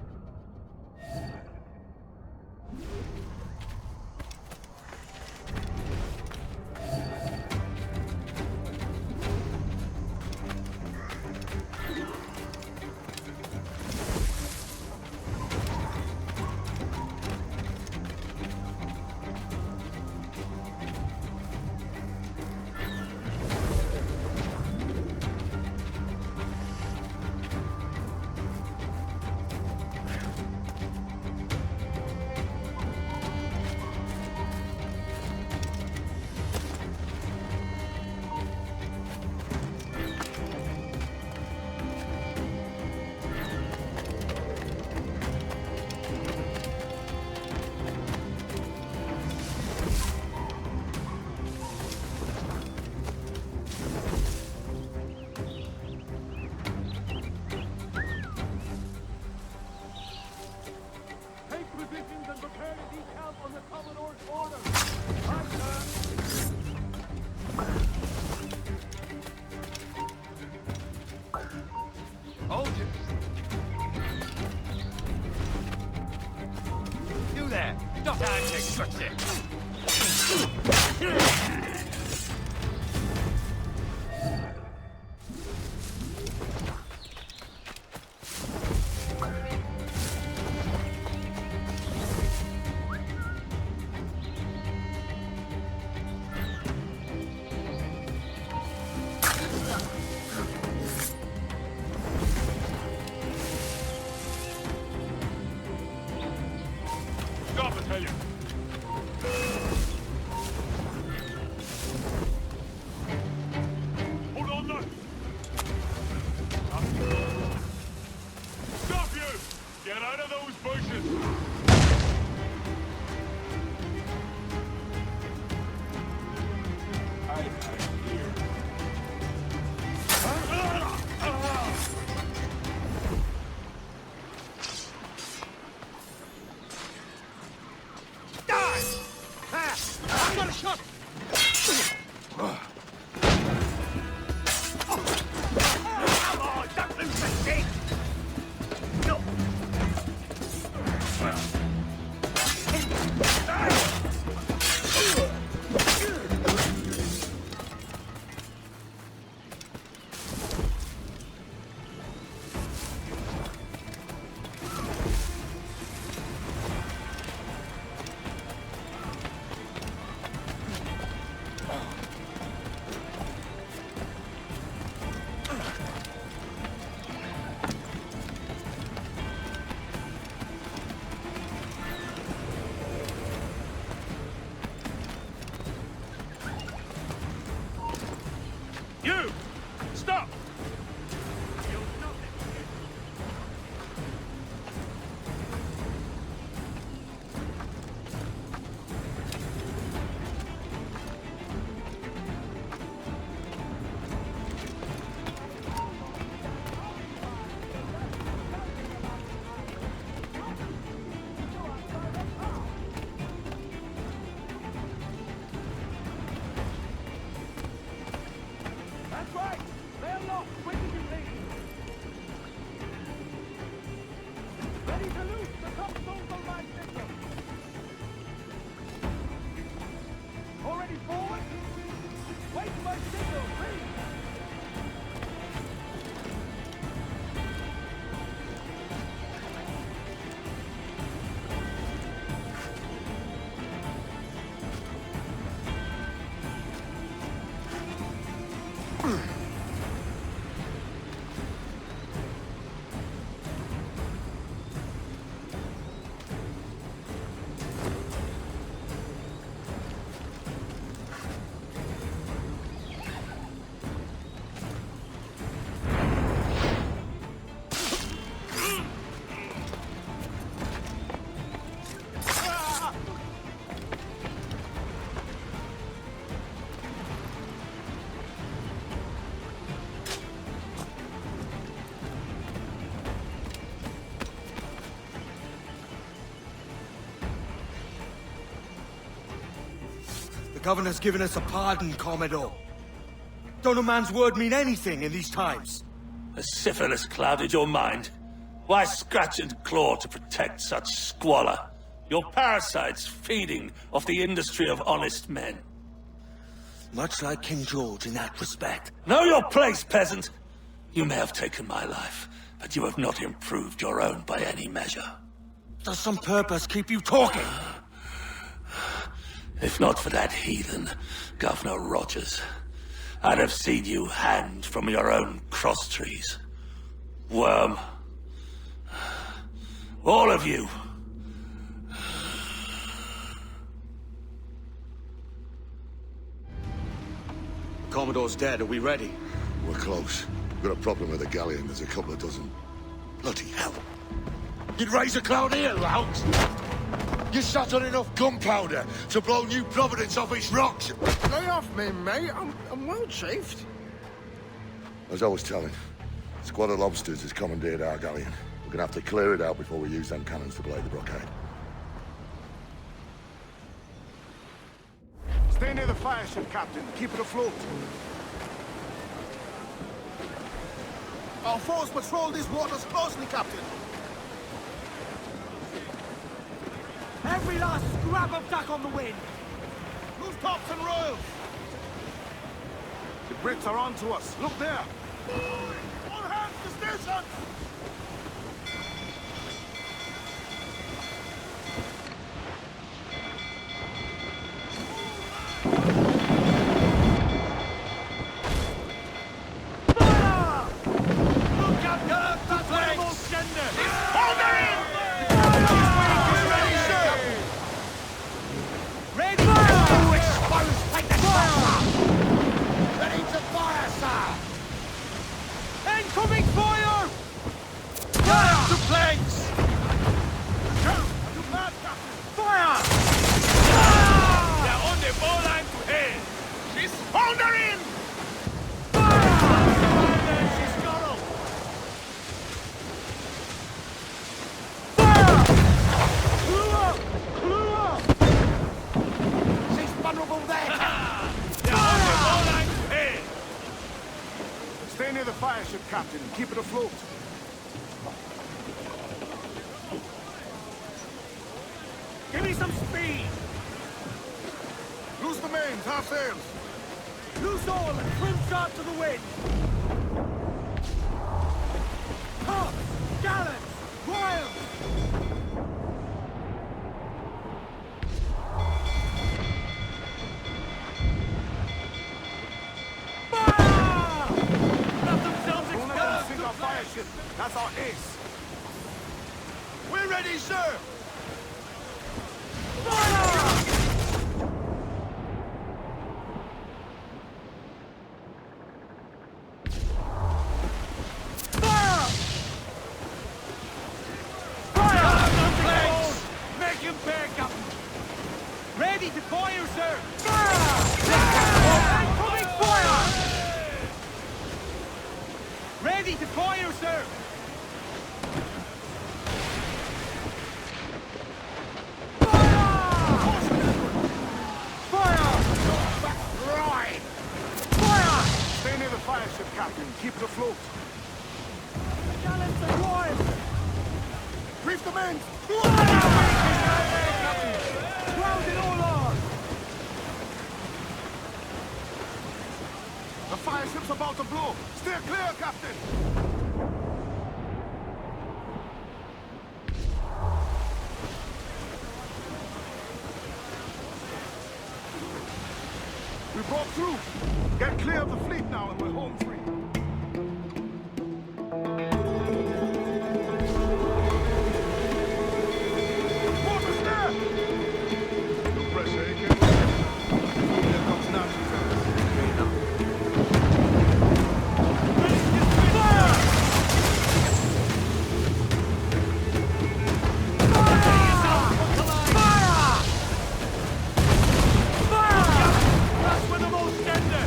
The Governor's given us a pardon, Commodore. Don't a man's word mean anything in these times?
Has syphilis clouded your mind? Why scratch and claw to protect such squalor? Your parasites feeding off the industry of honest men.
Much like King George in that respect.
Know your place, peasant! You may have taken my life, but you have not improved your own by any measure.
Does some purpose keep you talking?
If not for that heathen, Governor Rogers, I'd have seen you hanged from your own cross trees. Worm. All of you.
Commodore's dead. Are we ready?
We're close. We've got a problem with the galleon. There's a couple of dozen. Bloody hell. You'd raise a cloud here, lout! You sat on enough gunpowder to blow New Providence off its rocks!
Lay off me, mate. I'm well chafed.
As I was telling, a squad of lobsters has commandeered our galleon. We're gonna have to clear it out before we use them cannons to blow the blockade.
Stay near the fire ship, Captain. Keep it afloat. Our force patrol these waters closely, Captain.
Every last scrap of duck on the wind!
Loose tops and royals! The Brits are on to us. Look there! All hands to station! Stay near the fire ship, Captain. Keep it afloat.
Give me some speed!
Loose the mains, half sails.
Loose all and trim sharp to the wind! Tops! Gallants! Royals!
That's our ace. We're ready, sir!
Fire!
Make him back up!
Ready to fire, sir! Fire! Incoming fire! Ready to fire, sir!
Stay near the fire ship, Captain. Keep it afloat.
Gallants and royals!
Reef the men!
Ground it all on!
The fire ship's about to blow. Steer clear, Captain! We broke through. Get clear of the fleet now and we're home free. Water's there! No pressure, eh, Ken? Here comes Nazi fellas.
That's where the most tender!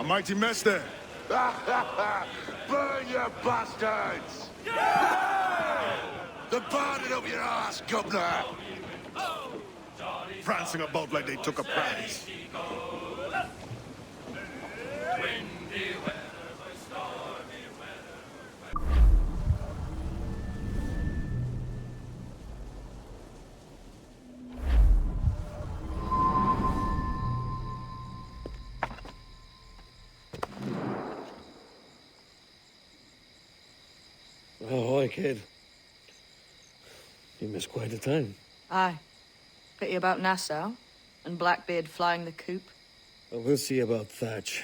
mighty mess there.
Burn, you bastards! They're burning up your ass, governor!
Prancing about like they took a prize.
Oh, hi, kid. You missed quite a time.
Aye. Pity about Nassau, and Blackbeard flying the coop.
Well, we'll see about Thatch.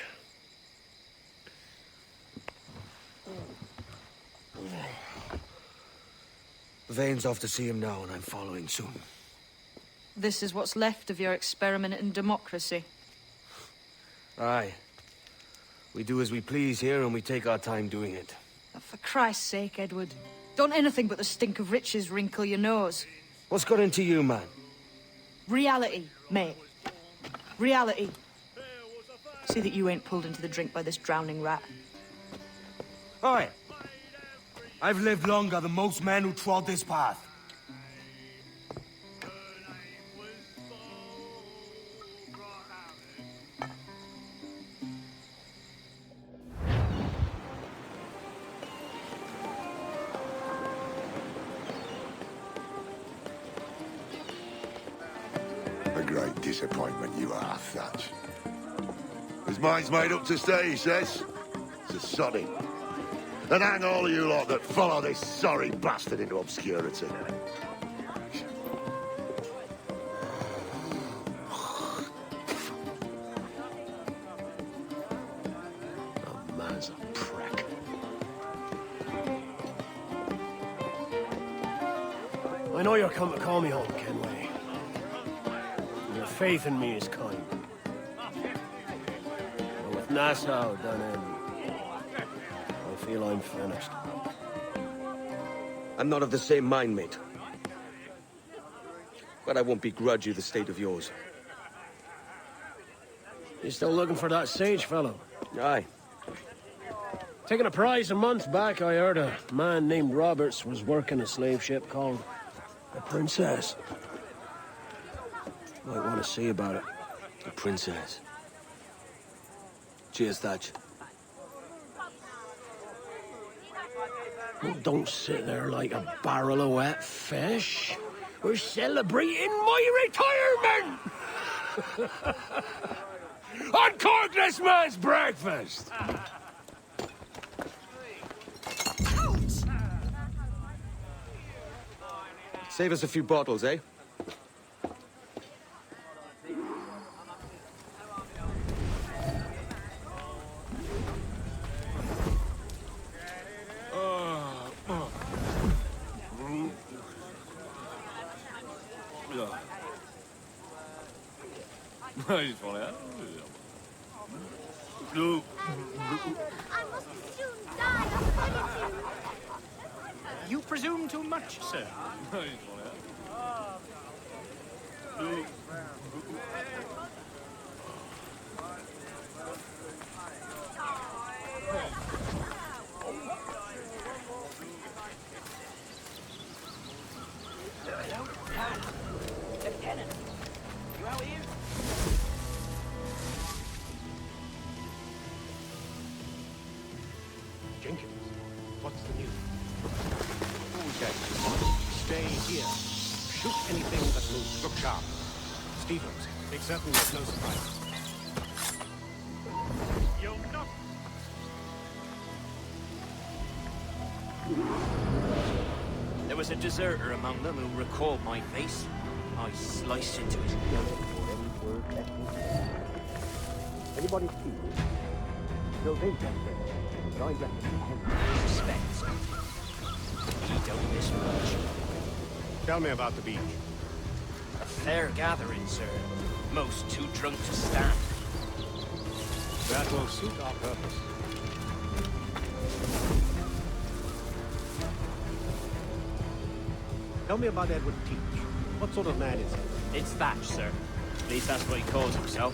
Vane's off to see him now, and I'm following soon.
This is what's left of your experiment in democracy.
Aye. We do as we please here, and we take our time doing it.
For Christ's sake, Edward. Don't anything but the stink of riches wrinkle your nose.
What's got into you, man?
Reality, mate. Reality. See that you ain't pulled into the drink by this drowning rat.
Oi! I've lived longer than most men who trod this path.
A great disappointment you are, Thatch. His mind's made up to stay, he says. It's a sodding. And hang all of you lot that follow this sorry bastard into obscurity. The man's a prick.
I know you're come to call me home, Kenway. Your faith in me is kind. But with Nassau done in, I feel I'm finished.
I'm not of the same mind, mate. But I won't begrudge you the state of yours.
You still looking for that sage fellow?
Aye.
Taking a prize a month back, I heard a man named Roberts was working a slave ship called the Princess. Might want to see about it.
The Princess. Cheers, Thatch.
Oh, don't sit there like a barrel of wet fish. We're celebrating my retirement! On Corkless Man's breakfast!
Save us a few bottles, eh?
You presume too much, sir.
Lieutenant, you out here?
Jenkins, what's the news?
Okay. Stay here. Shoot anything that moves. Look sharp.
Stevens, make certain you're close by.
You'll not.
There was a deserter among them who recalled my face. I sliced into it.
Anybody see me? No, they don't. But I reckon
Suspects. He don't miss much.
Tell me about the beach.
A fair gathering, sir. Most too drunk to stand.
That will suit our purpose. Tell me about Edward Teach. What sort of man is he?
It's Thatch, sir. At least that's what he calls himself.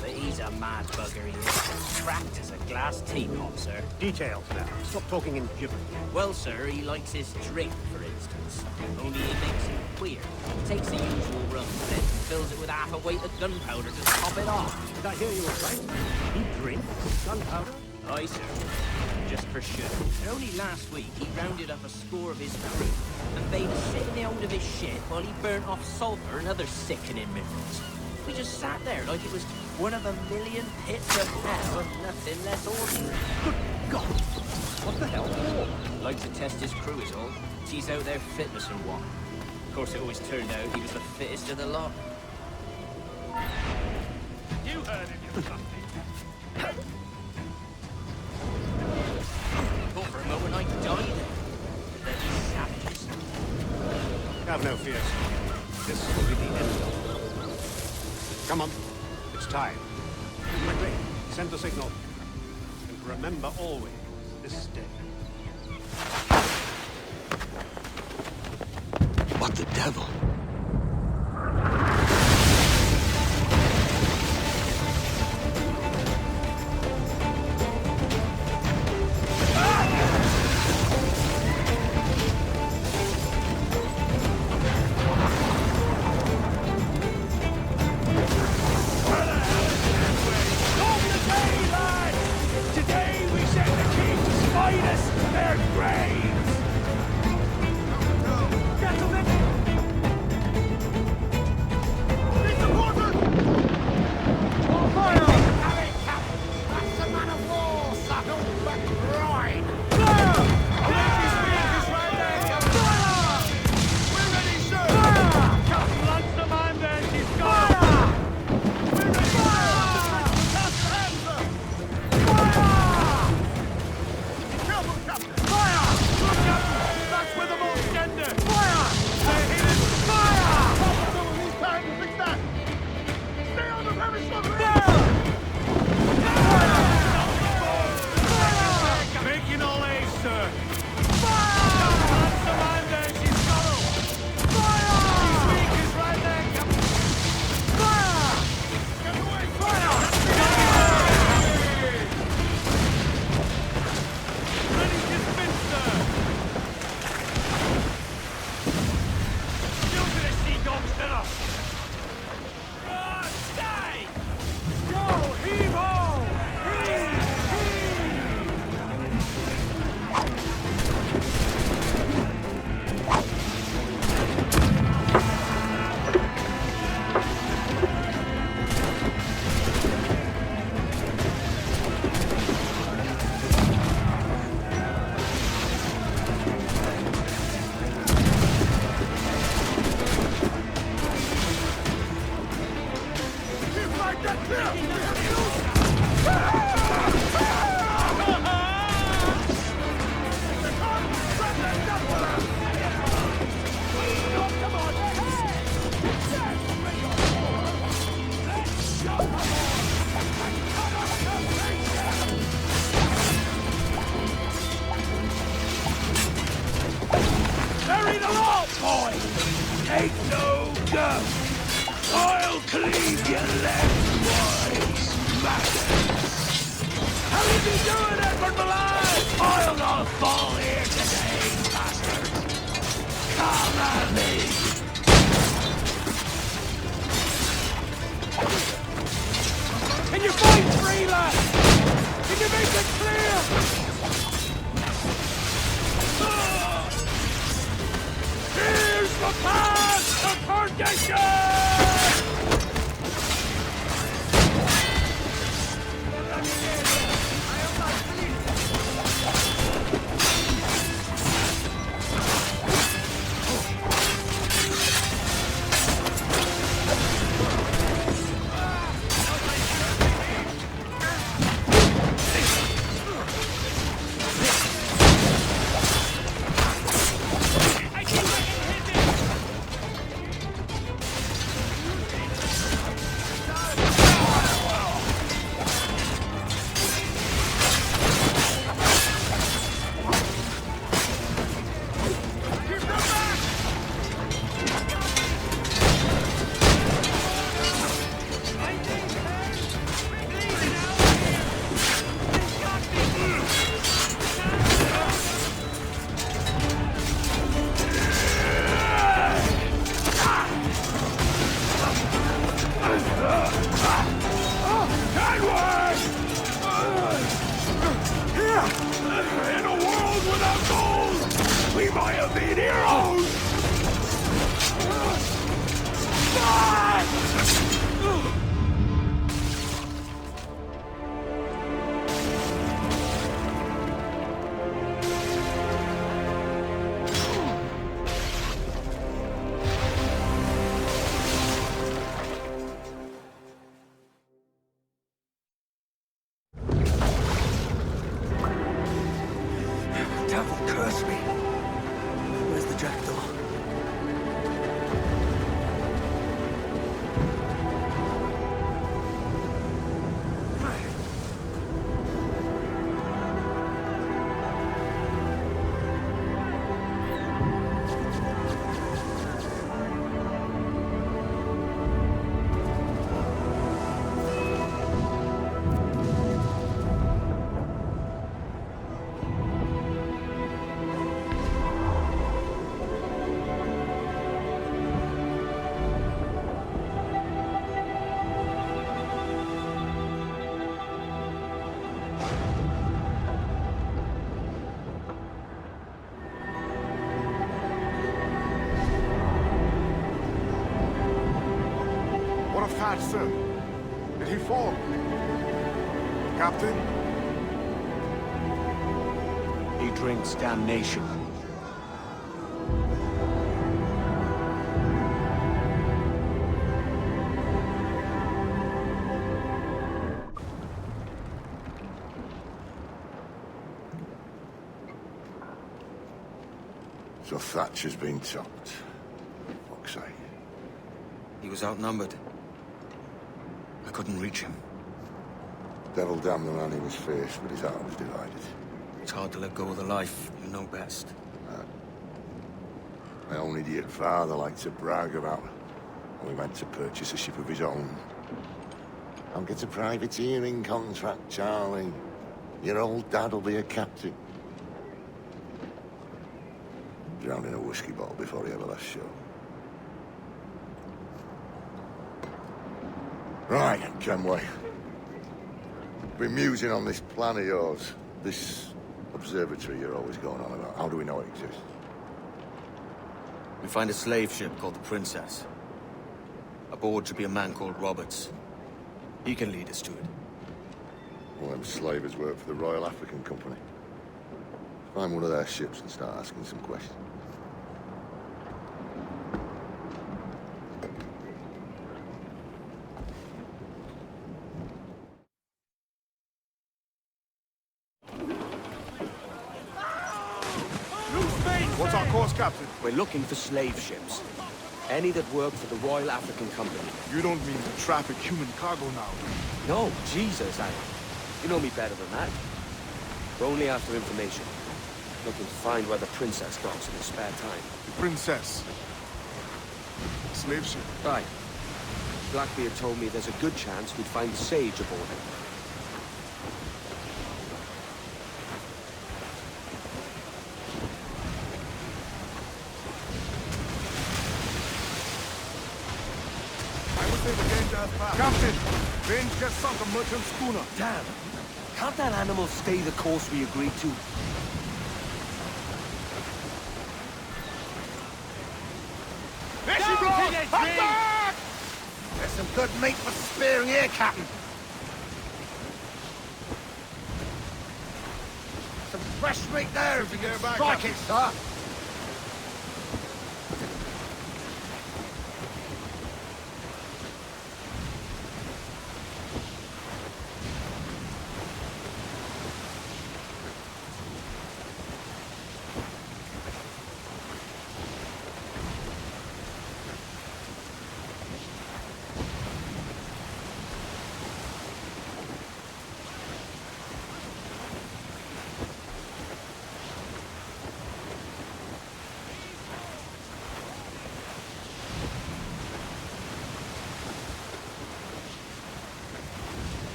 But he's a mad bugger, he is. Cracked as a glass teapot, sir.
Details now. Stop talking in gibberish.
Well, sir, he likes his drink, for instance. Only he makes it queer. Takes the usual rum blend and fills it with half a weight of gunpowder to top it off.
Did I hear you right? He drinks gunpowder?
Aye, sir. Just for show. And only last week, he rounded up a score of his crew and bade us sit in the hold of his ship while he burnt off sulfur and other sickening minerals. We just sat there like it was one of a million pits of hell and nothing less ordinary.
Good God! What the hell for?
Like to test his crew is all. Tease out their fitness and what. Of course, it always turned out he was the fittest of the lot.
You heard him, you something.
Thought for a moment I died. Bloody savages.
Have no fears. This will be the end of it. Come on. It's time. Quickly, send the signal. And remember always this day.
What the devil?
What of Thad, sir? Did he fall? Captain?
He drinks damnation.
So Thatcher's been chopped. Fuck's sake.
He was outnumbered. I couldn't reach him.
Devil damn the man he was faced, but his heart was divided.
It's hard to let go of the life you know best.
My own idiot father liked to brag about when we went to purchase a ship of his own. I'll get a privateering contract, Charlie. Your old dad'll be a captain. Drowned in a whiskey bottle before he ever left shore. Right, Kenway. Been musing on this plan of yours. This observatory you're always going on about. How do we know it exists?
We find a slave ship called the Princess. Aboard should be a man called Roberts. He can lead us to it.
All them slavers work for the Royal African Company. Find one of their ships and start asking some questions.
What's our course, Captain?
We're looking for slave ships. Any that work for the Royal African Company.
You don't mean to traffic human cargo now?
No, Jesus, Adam. You know me better than that. We're only after information. Looking to find where the Princess docks in her spare time.
The Princess? Slave ship?
Right. Blackbeard told me there's a good chance we'd find the Sage aboard it.
Captain, Range just sunk a merchant schooner.
Damn! Can't that animal stay the course we agreed to?
There she goes! Back!
There's some good meat for spearing here, Captain. Some fresh meat there if you can strike it, sir.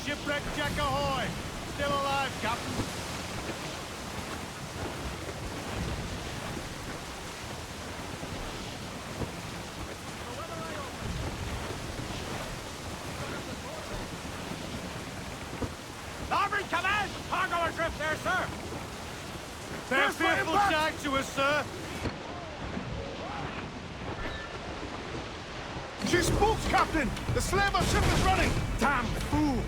Shipwreck Jack ahoy! Still alive, Captain. Larboard, come in! Cargo adrift there, sir! They're fearful jag to us, sir!
She spooks, Captain! The slaver ship is running!
Damn fool!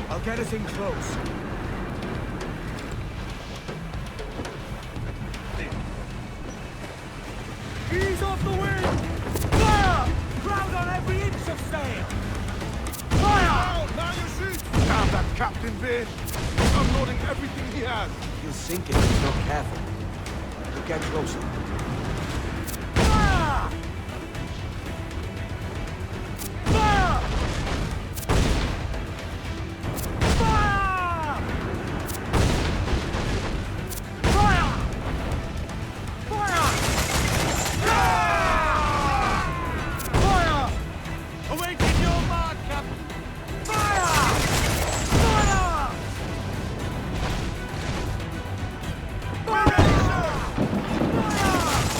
I'll get us in close.
Ease off the wind! Fire! Crowd on every inch of sail! Fire!
Now you see! Damn that Captain Vane! He's unloading everything he has!
He'll sink it if he's not careful. We'll get closer.
Fire! Fire! Fire! Fire! Fire! Fire! Awaiting your mark, Captain! Fire! Fire! Fire! Fire!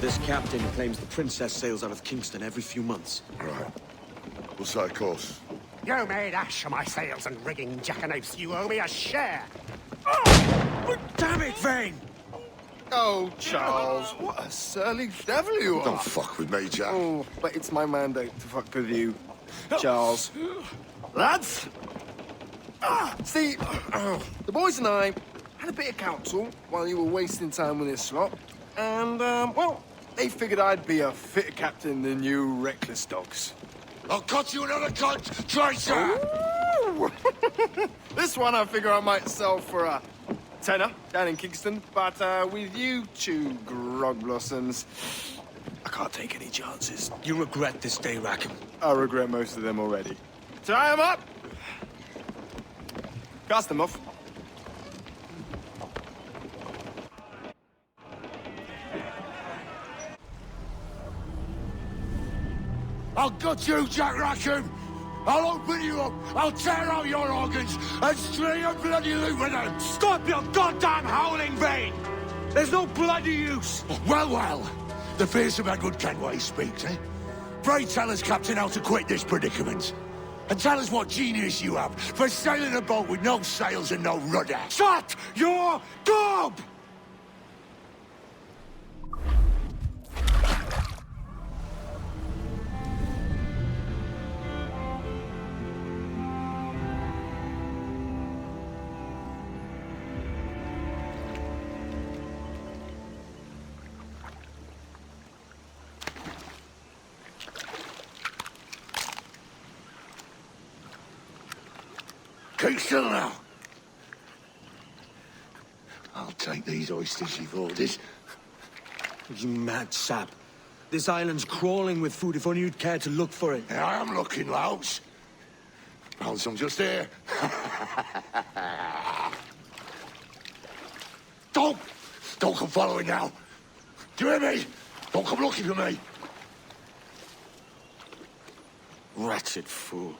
This captain claims the princess sails out of Kingston every few months.
Right. We'll set a course.
You made ash of my sails and rigging, jackanapes. You owe me a share.
Oh! Damn it, Vane!
Oh, Charles, what a surly devil you are.
Don't fuck with me, Jack.
Oh, but it's my mandate to fuck with you, Charles. Lads! See, the boys and I had a bit of counsel while you were wasting time with this slot. And, well, they figured I'd be a fitter captain than you reckless dogs.
I'll cut you another cunt, traitor!
This one I figure I might sell for a tenner down in Kingston, but with you two grog blossoms, I can't take any chances.
You regret this day, Rackham.
I regret most of them already. Tie them up! Cast them off.
I'll gut you, Jack Rackham! I'll open you up, I'll tear out your organs, and string a bloody loop with them!
Stop your goddamn howling, Vane! There's no bloody use!
Well, well, the fearsome Edward Kenway speaks, eh? Pray tell us, Captain, how to quit this predicament. And tell us what genius you have for sailing a boat with no sails and no rudder.
Shut your gob!
Keep still now. I'll take these oysters you've ordered.
You mad sap. This island's crawling with food if only you'd care to look for it.
Yeah, I am looking, Louts. Found some just here. Don't come following now. Do you hear me? Don't come looking for me.
Wretched fool.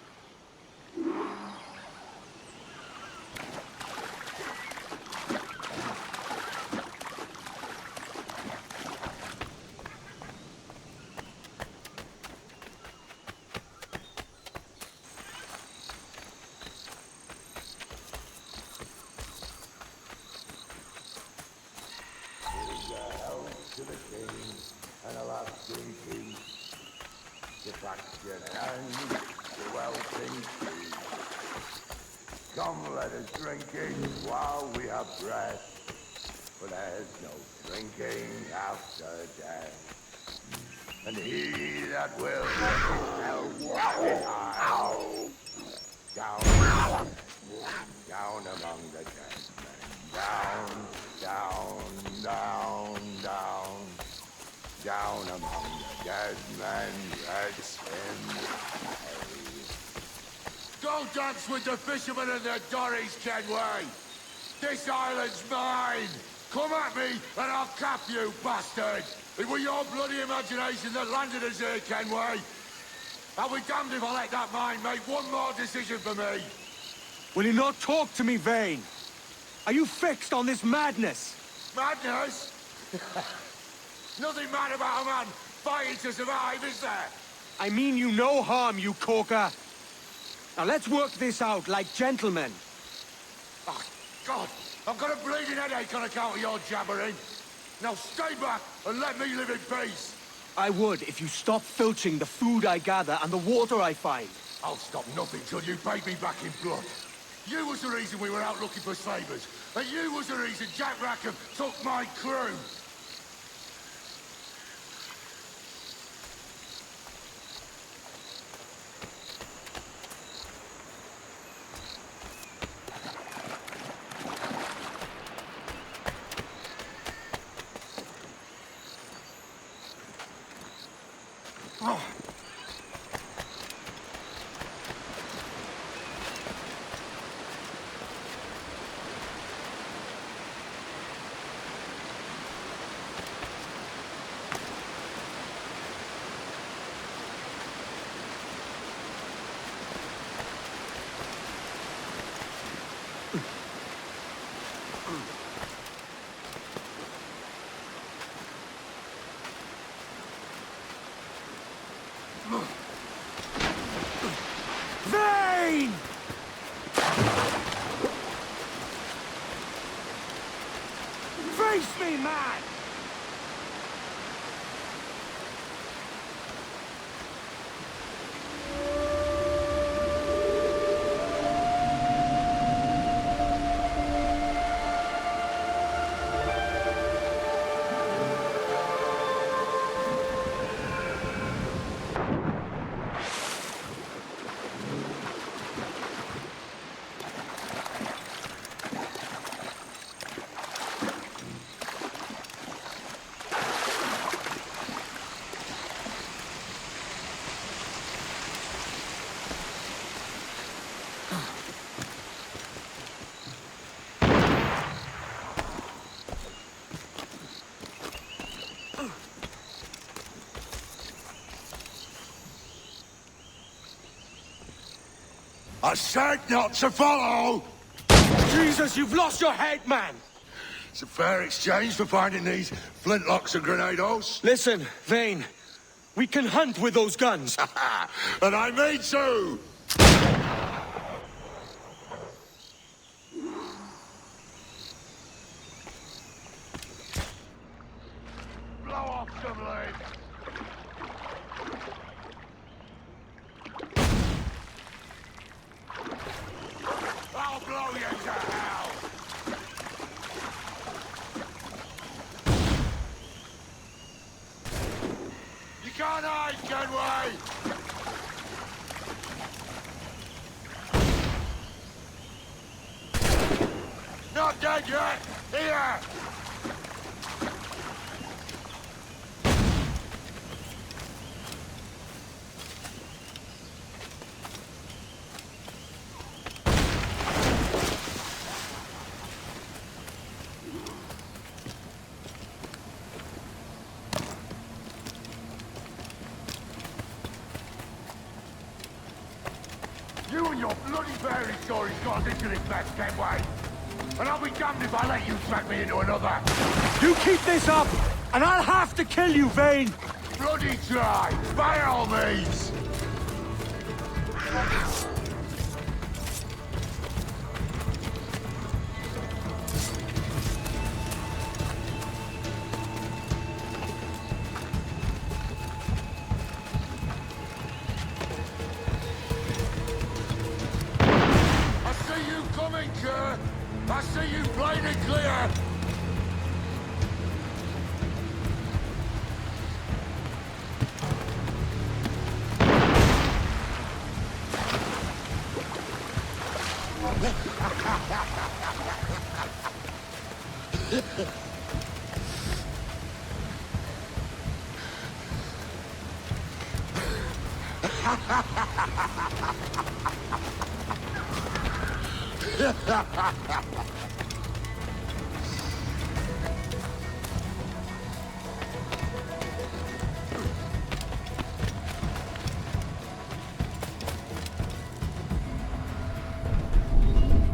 Come, let us drinking while we have breath, for there's no drinking after death. And he that will shall walk down among the dead men, down among the dead men, rest in Go dance with the fishermen and the dories, Kenway! This island's mine! Come at me, and I'll cap you, bastard! It was your bloody imagination that landed us here, Kenway! I'll be damned if I let that mind make one more decision for me!
Will you not talk to me, Vane? Are you fixed on this madness?
Madness? Nothing mad about a man fighting to survive, is there?
I mean you no harm, you corker! Now let's work this out like gentlemen.
Oh, God! I've got a bleeding headache on account of your jabbering. Now stay back and let me live in peace.
I would if you stopped filching the food I gather and the water I find.
I'll stop nothing till you pay me back in blood. You was the reason we were out looking for slavers. And you was the reason Jack Rackham took my crew.
me, man!
I said not to follow!
Jesus, you've lost your head, man!
It's a fair exchange for finding these flintlocks and grenados.
Listen, Vane. We can hunt with those guns.
And I mean to! Blow off some lead! I'll blow you to hell! You can't hide, can we? Not dead yet! Here! You and your bloody fairy stories got us into this mess, Kenway. And I'll be damned if I let you drag me into another.
You keep this up, and I'll have to kill you, Vane.
Bloody try, by all means. I see you plain and clear!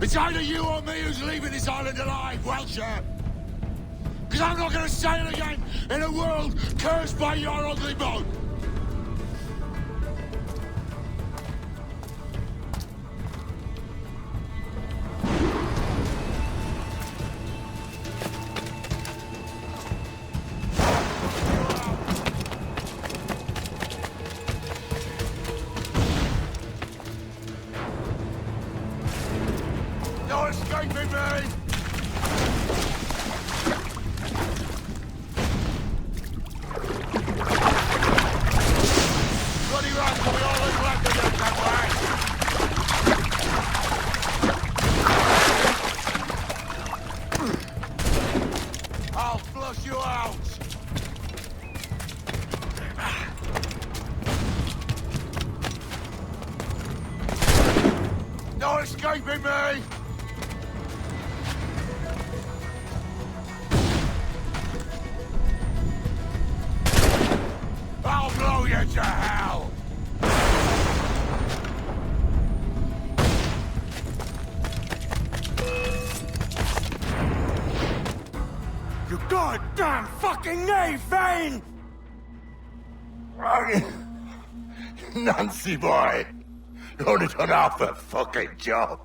It's either you or me who's leaving this island alive, Welcher! Because I'm not going to sail again in a world cursed by your ugly boat! No escaping me! Bloody right, so we all look left of you, Kenway! I'll flush you out! No escaping me! I'll blow you to hell!
You goddamn fucking knave, Vane!
Nancy boy! You only done half a fucking job.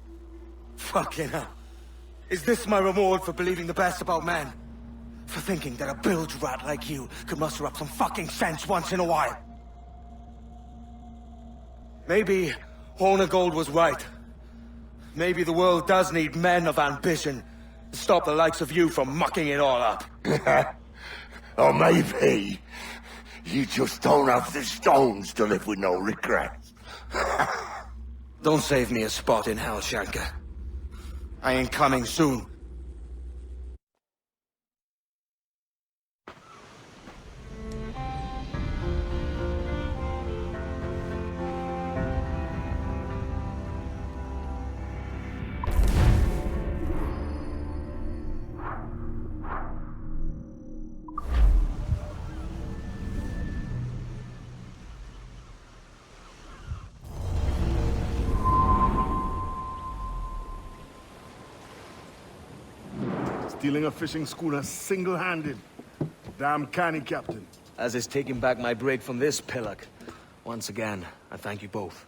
Fucking hell. Is this my reward for believing the best about men? for thinking that a bilge rat like you could muster up some fucking sense once in a while. Maybe Hornigold was right. Maybe the world does need men of ambition to stop the likes of you from mucking it all up.
Or maybe you just don't have the stones to live with no regrets.
Don't save me a spot in hell, Shanka. I ain't coming soon.
Stealing a fishing schooner single-handed. Damn canny, Captain.
As is taking back my break from this pillock. Once again, I thank you both.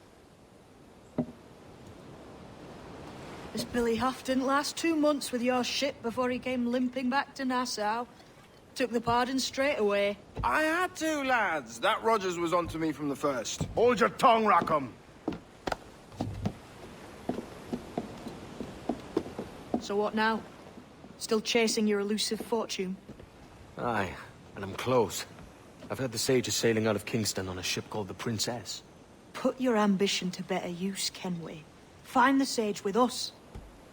This Billy Huff didn't last 2 months with your ship before he came limping back to Nassau. Took the pardon straight away.
I had to, lads. That Rogers was onto me from the first.
Hold your tongue, Rackham.
So what now? Still chasing your elusive fortune?
Aye, and I'm close. I've heard the Sage is sailing out of Kingston on a ship called the Princess.
Put your ambition to better use, Kenway. Find the Sage with us.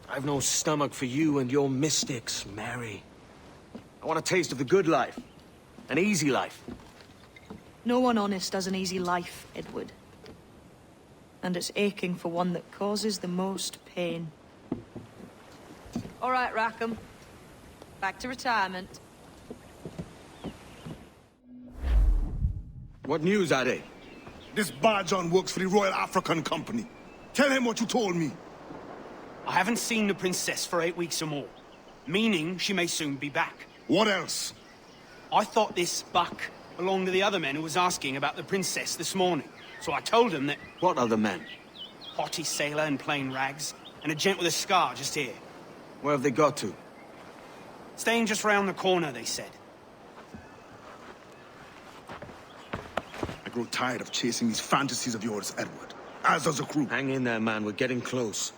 I've no stomach for you and your mystics, Mary. I want a taste of the good life. An easy life.
No one honest has an easy life, Edward. And it's aching for one that causes the most pain. All right, Rackham. Back to retirement.
What news, Ade?
This Barjon works for the Royal African Company. Tell him what you told me.
I haven't seen the princess for 8 weeks or more, meaning she may soon be back.
What else?
I thought this buck belonged to the other men who was asking about the princess this morning. So I told him that...
What other men?
Hottie sailor in plain rags, and a gent with a scar just here.
Where have they got to?
Staying just round the corner, they said.
I grow tired of chasing these fantasies of yours, Edward. As does the crew.
Hang in there, man. We're getting close.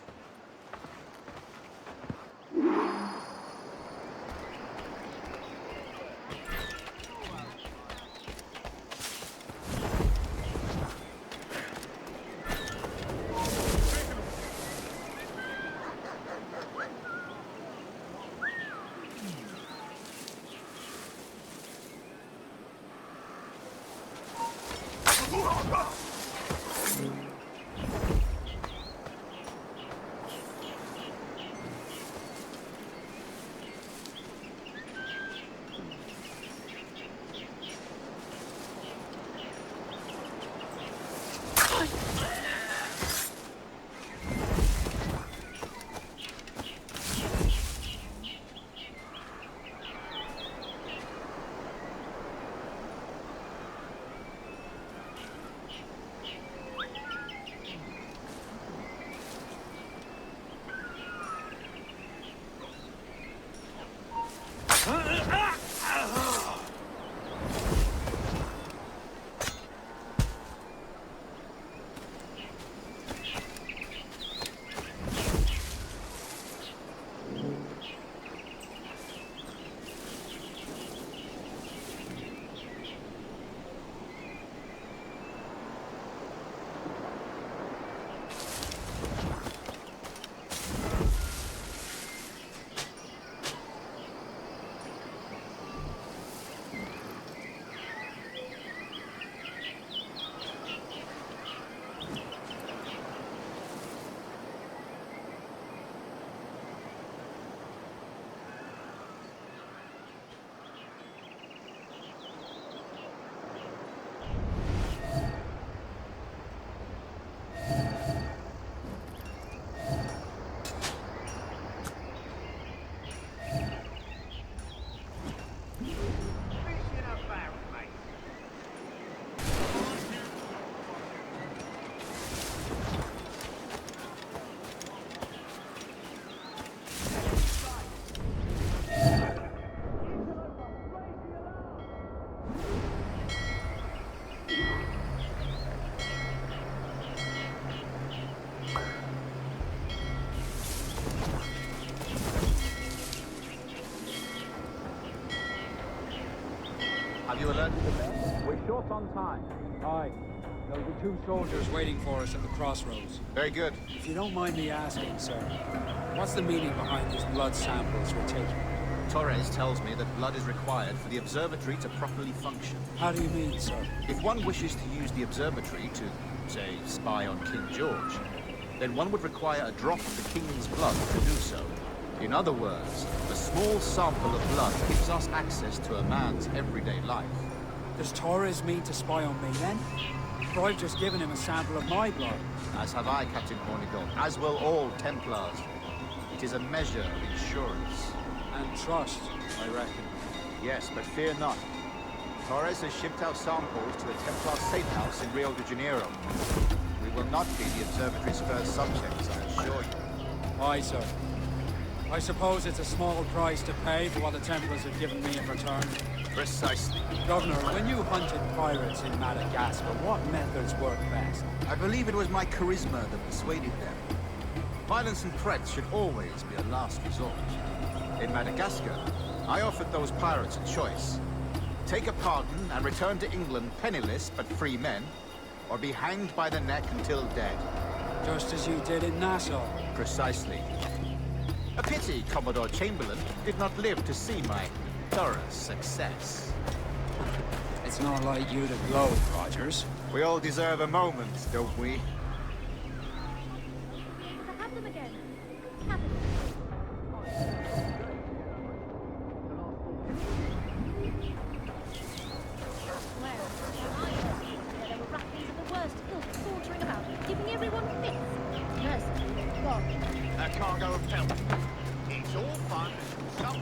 Have you alerted the men? We're short on time.
Aye. There'll be 2 soldiers waiting for us at the crossroads.
Very good.
If you don't mind me asking, sir, what's the meaning behind these blood samples we're taking?
Torres tells me that blood is required for the observatory to properly function.
How do you mean, sir?
If one wishes to use the observatory to, say, spy on King George, then one would require a drop of the King's blood to do so. In other words, a small sample of blood gives us access to a man's everyday life.
Does Torres mean to spy on me, then? For I've just given him a sample of my blood.
As have I, Captain Hornigold, as will all Templars. It is a measure of insurance.
And trust, I reckon.
Yes, but fear not. Torres has shipped out samples to the Templar safe house in Rio de Janeiro. We will not be the observatory's first subjects, I assure you.
Aye, sir. I suppose it's a small price to pay for what the Templars have given me in return.
Precisely.
Governor, when you hunted pirates in Madagascar, what methods worked best?
I believe it was my charisma that persuaded them. Violence and threats should always be a last resort. In Madagascar, I offered those pirates a choice. Take a pardon and return to England penniless but free men, or be hanged by the neck until dead.
Just as you did in Nassau.
Precisely. A pity Commodore Chamberlain did not live to see my thorough success.
It's not like you to gloat, Rogers.
We all deserve a moment, don't we?
Have them again. Have them. There were ruffians of the worst ilk sauntering about, giving everyone fits. Mercifully, God.
A cargo of pelts. It's all fun. Some...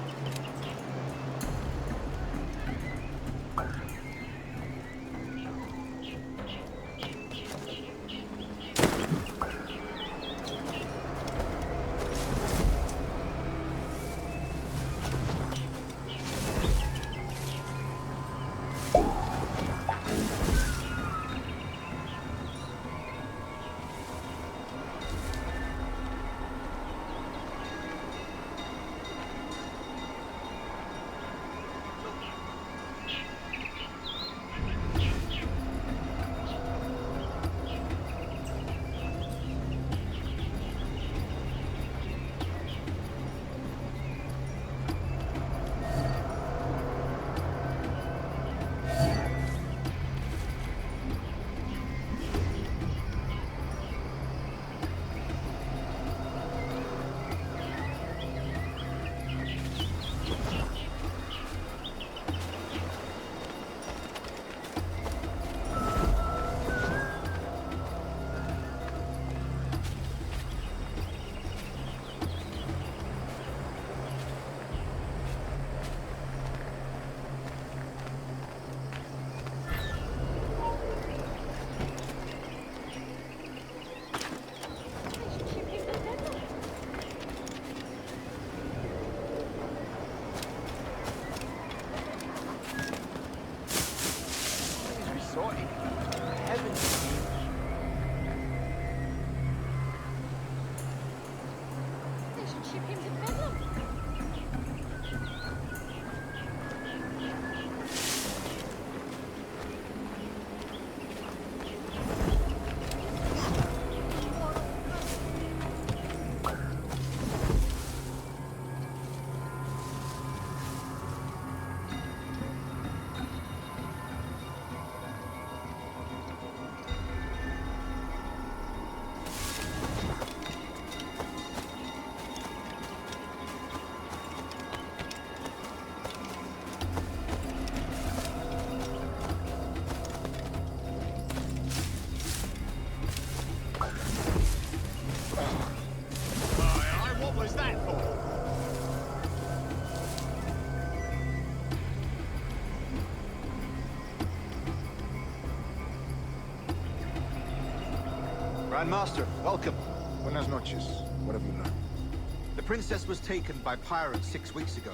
Grandmaster, welcome.
Buenas noches. What have you learned?
The princess was taken by pirates 6 weeks ago,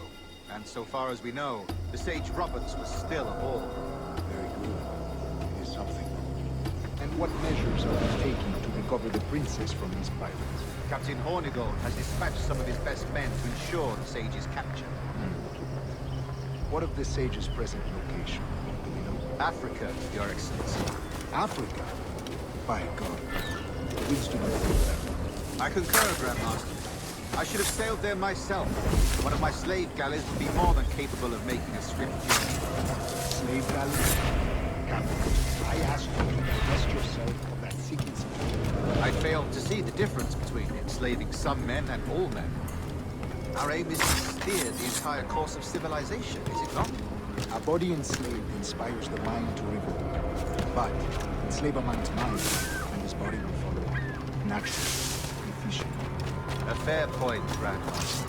and so far as we know, the Sage Roberts was still aboard.
Very good. It is something. And what measures are you taking to recover the princess from these pirates?
Captain Hornigold has dispatched some of his best men to ensure the Sage's capture.
What of the Sage's present location?
Africa, Your Excellency.
Africa? By God. The winds do not blow there.
I concur, Grandmaster. I should have sailed there myself. One of my slave galleys would be more than capable of making a swift journey.
Slave galleys? Captain, I ask you to divest yourself of that seeking spirit.
I failed to see the difference between enslaving some men and all men. Our aim is to steer the entire course of civilization, is it not?
A body enslaved inspires the mind to revolt. But enslave a man's mind, and his body will follow. Naturally, efficient.
A fair point, Grandmaster.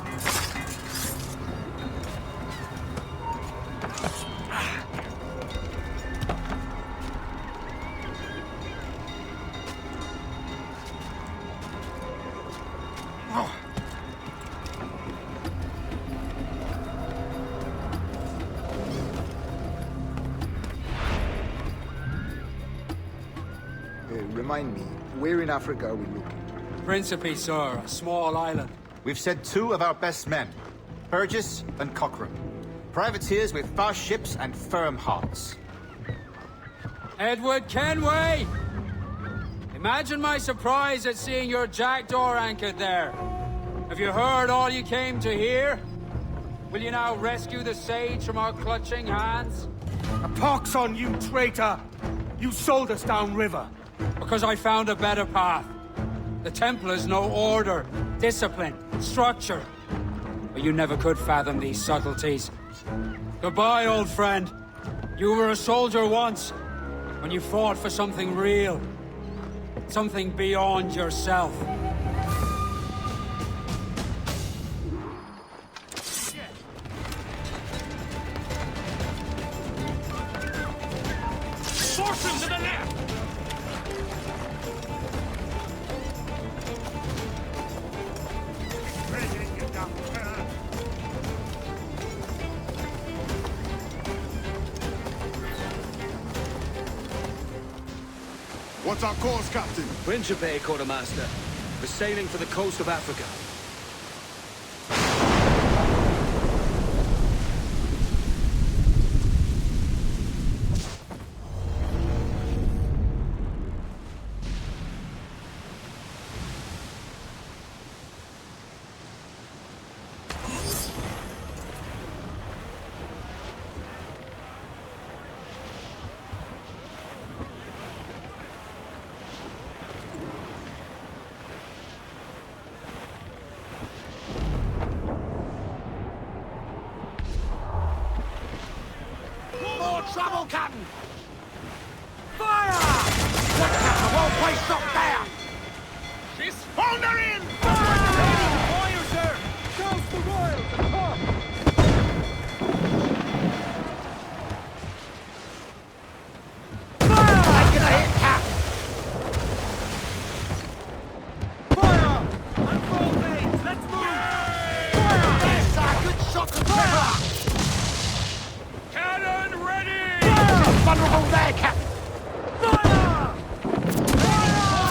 Remind me, where in Africa are we looking?
Principe, sir, a small island.
We've sent 2 of our best men, Burgess and Cochrane. Privateers with fast ships and firm hearts.
Edward Kenway! Imagine my surprise at seeing your jackdaw anchored there. Have you heard all you came to hear? Will you now rescue the sage from our clutching hands?
A pox on you, traitor! You sold us downriver.
Because I found a better path. The Templars know order, discipline, structure. But you never could fathom these subtleties. Goodbye, old friend. You were a soldier once, when you fought for something real. Something beyond yourself.
Forces to the left!
What's our course, Captain?
Principe, Quartermaster. We're sailing for the coast of Africa.
Trouble, Captain! Fire! What the whole place up there?
She's foundering!
Fire, sir! Toast the royals and come! Fire! Taking a hit, Cap! Fire! And full mains, let's move! Fire! Yes, sir! Good shot and fire!
Cannon ready!
Vulnerable there, Captain! Fire! Fire!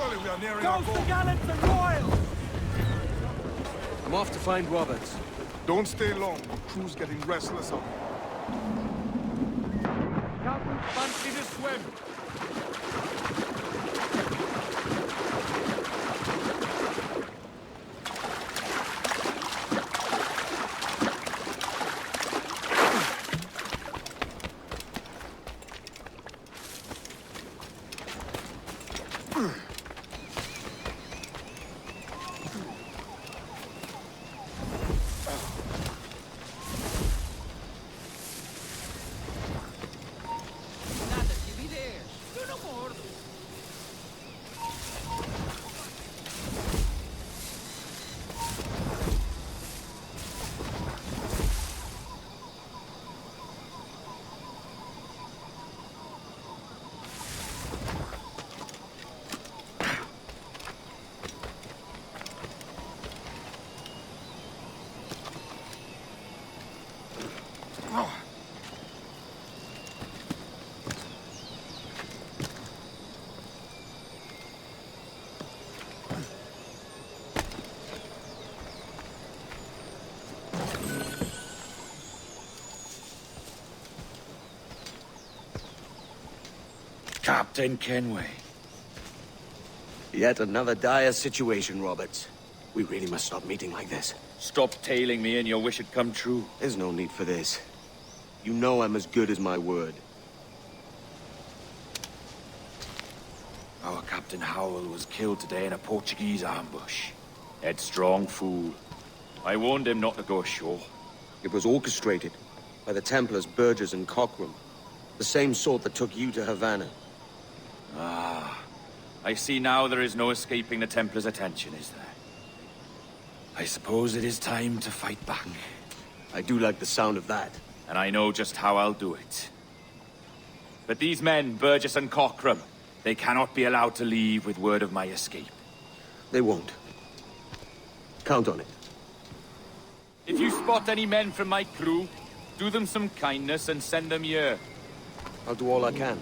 Surely we are nearing our goal.
Gallants and royals!
I'm off to find Roberts.
Don't stay long. The crew's getting restless up.
Captain, fancy the swim.
Captain Kenway. Yet another dire situation, Roberts. We really must stop meeting like this.
Stop tailing me and your wish had come true.
There's no need for this. You know I'm as good as my word.
Our Captain Howell was killed today in a Portuguese ambush. Headstrong fool. I warned him not to go ashore.
It was orchestrated by the Templars Burgess and Cockram. The same sort that took you to Havana.
Ah. I see now there is no escaping the Templars' attention, is there? I suppose it is time to fight back.
I do like the sound of that.
And I know just how I'll do it. But these men, Burgess and Cockram, they cannot be allowed to leave with word of my escape.
They won't. Count on it.
If you spot any men from my crew, do them some kindness and send them here.
I'll do all I can.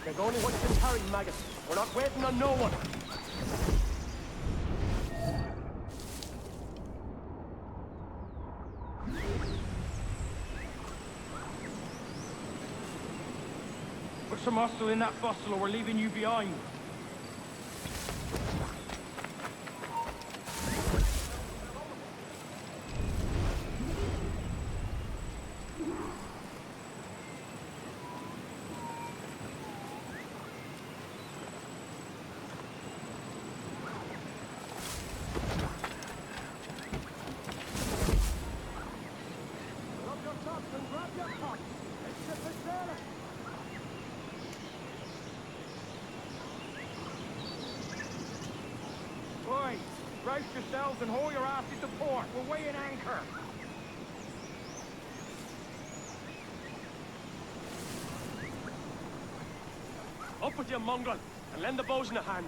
There's only one can carry, maggot. We're not waiting on no one. Put some muscle in that bustle or we're leaving you behind. Brace yourselves and haul your ass into port. We're weighing anchor. Up with you, mongrel, and lend the bosun a hand.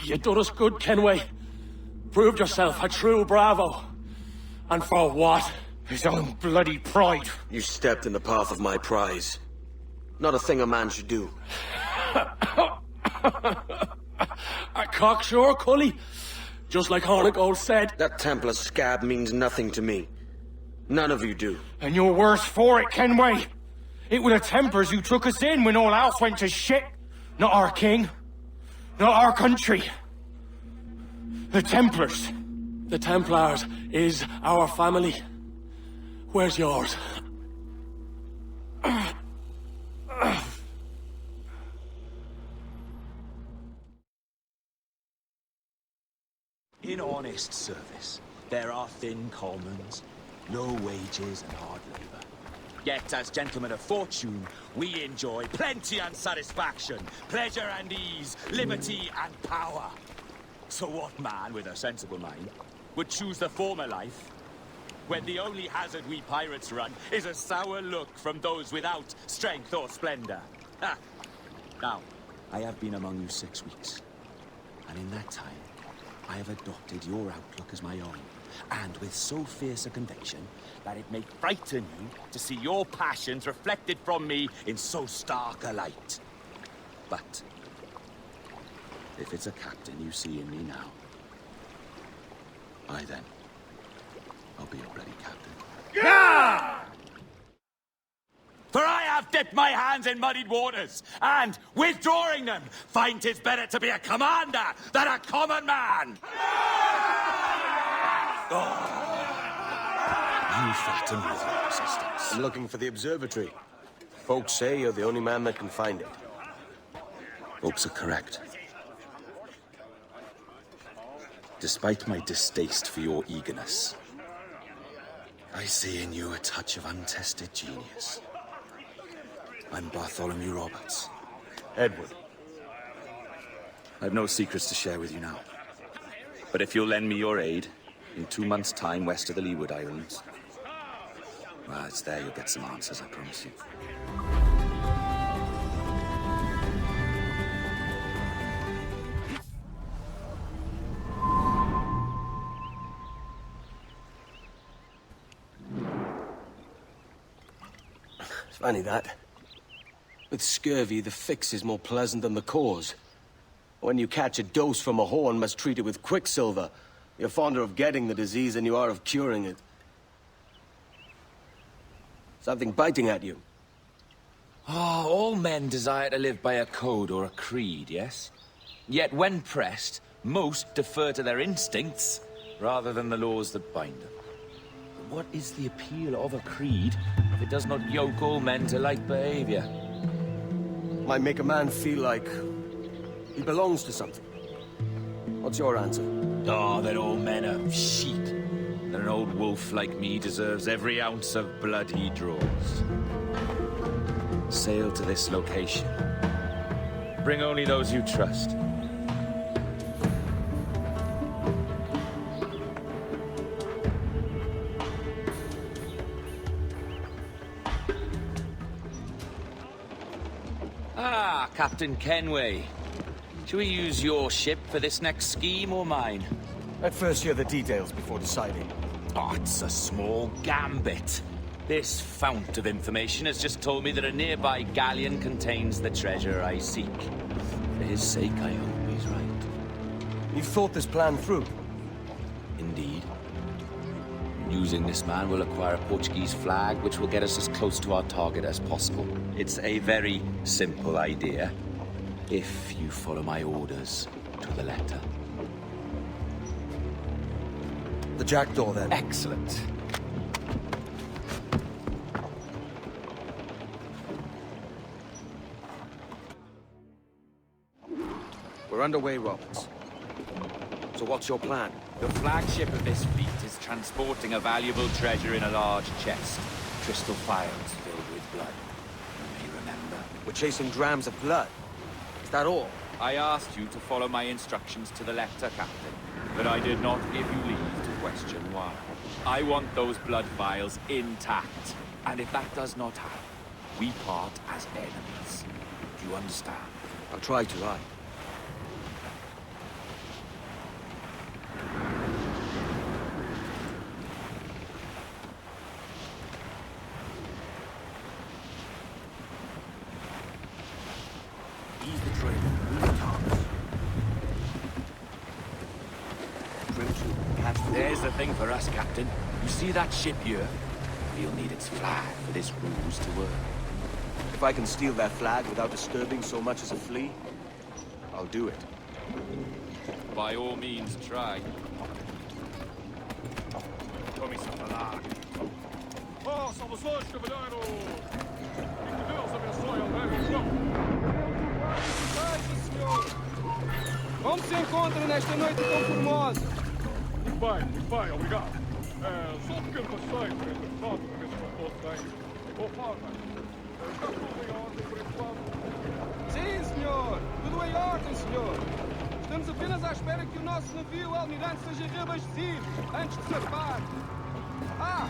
You done us good, Kenway. Proved yourself a true bravo. And for what? His own bloody pride.
You stepped in the path of my prize. Not a thing a man should do.
A cocksure, Cully. Just like Hornigold said.
That Templar scab means nothing to me. None of you do.
And you're worse for it, Kenway. It were the Templars who took us in when all else went to shit. Not our king. Not our country. The Templars. The Templars is our family. Where's yours?
In honest service, there are thin commons, low wages and hard labour. Yet, as gentlemen of fortune, we enjoy plenty and satisfaction, pleasure and ease, liberty and power. So what man with a sensible mind would choose the former life, when the only hazard we pirates run is a sour look from those without strength or splendor? Ha! Now, I have been among you 6 weeks, and in that time, I have adopted your outlook as my own, and with so fierce a conviction that it may frighten you to see your passions reflected from me in so stark a light. But if it's a captain you see in me now, then, I'll be your ready captain.
Yeah!
For I have dipped my hands in muddied waters, and, withdrawing them, find 'tis better to be a commander than a common man!
You flatter me with your persistence. I'm looking for the observatory. Folks say you're the only man that can find it.
Folks are correct. Despite my distaste for your eagerness, I see in you a touch of untested genius. I'm Bartholomew Roberts.
Edward.
I've no secrets to share with you now. But if you'll lend me your aid, in 2 months' time west of the Leeward Islands,
Well, it's there you'll get some answers, I promise you.
It's funny that. With scurvy, the fix is more pleasant than the cause. When you catch a dose from a horn, must treat it with quicksilver. You're fonder of getting the disease than you are of curing it. Something biting at you.
Oh, all men desire to live by a code or a creed, yes? Yet when pressed, most defer to their instincts rather than the laws that bind them. But what is the appeal of a creed if it does not yoke all men to like behavior?
Might make a man feel like he belongs to something. What's your answer?
Oh, that all men are sheep. That an old wolf like me deserves every ounce of blood he draws. Sail to this location. Bring only those you trust. Ah, Captain Kenway. Shall we use your ship for this next scheme or mine?
I'd first hear the details before deciding.
Oh, it's a small gambit. This fount of information has just told me that a nearby galleon contains the treasure I seek. For his sake, I hope he's right.
You've thought this plan through?
Indeed. Using this man, we'll acquire a Portuguese flag, which will get us as close to our target as possible. It's a very simple idea, if you follow my orders to the letter.
The jackdaw, then.
Excellent.
We're underway, Roberts. So what's your plan?
The flagship of this fleet is transporting a valuable treasure in a large chest. Crystal phials filled with blood. You may remember.
We're chasing drams of blood. Is that all?
I asked you to follow my instructions to the letter, Captain. But I did not give you leave to question why. I want those blood vials intact. And if that does not happen, we part as enemies. Do you understand?
I'll try to, aye.
Ease the train. Move the tops.
There's the thing for us, Captain. You see that ship here? We'll need its flag for this ruse to work.
If I can steal that flag without disturbing so much as a flea, I'll do it.
By all means, try.
Come essa flag. Oh, salvações, cavalheiro! E que Deus abençoe ao velho João.
Senhor! Como se encontra nesta noite tão formosa?
Muito bem, obrigado. Só um pequeno passeio por entre os lados para ver se não fosse em boa forma. Está tudo em ordem por enquanto?
Sim, senhor! Tudo em ordem, senhor! Estamos apenas à espera que o nosso navio almirante seja reabastecido antes de zarpar. Ah!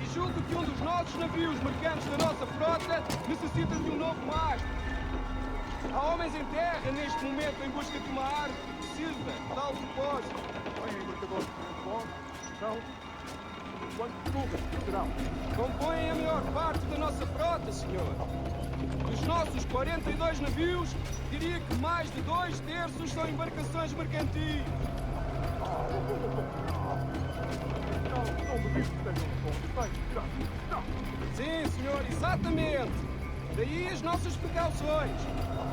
E julgo que um dos nossos navios mercantes da nossa frota necessita de um novo mastro. Há homens em terra neste momento em busca de uma árvore que precisa de tal propósito.
Vêm embarcadores de bom, então, quantos nuvens serão?
Compõem a maior parte da nossa frota, senhor. Dos nossos 42 navios, diria que mais de 2/3 são embarcações mercantis.
Não me diz que tenham bom defeito, não.
Sim, senhor, exatamente. Daí as nossas precauções.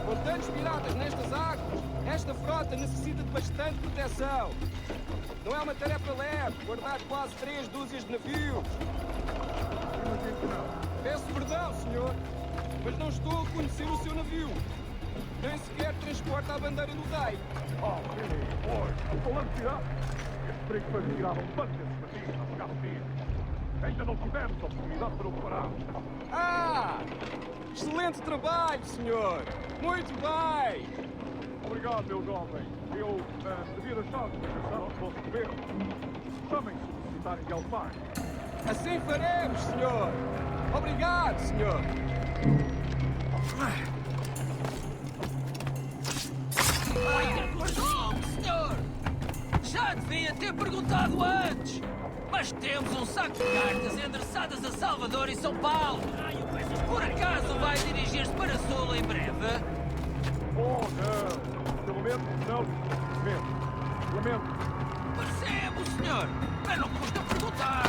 Com tantos piratas nestas águas, esta frota necessita de bastante proteção. Não é uma tarefa leve guardar quase 3 dúzias de navios. Peço perdão, senhor, mas não estou a conhecer o seu navio. Nem sequer transporta a bandeira do rei.
Falando de tirar, este perigo foi tirar um bando desses navios a pegar fio. Ainda não tivemos oportunidade para o parar.
Ah! Excelente trabalho, senhor! Muito bem!
Obrigado, meu jovem. Eu devia deixar a comunicação ao vosso governo. Chamem-se se necessitarem de algo mais.
Assim faremos, senhor. Obrigado, senhor.
Perdão, senhor! Já devia ter perguntado antes! Mas temos um saco de cartas endereçadas a Salvador e São Paulo! Por acaso vai dirigir-se para Sul em breve?
Oh, não! Pelo menos não. Lamento.
Percebo, senhor! Mas não custa perguntar!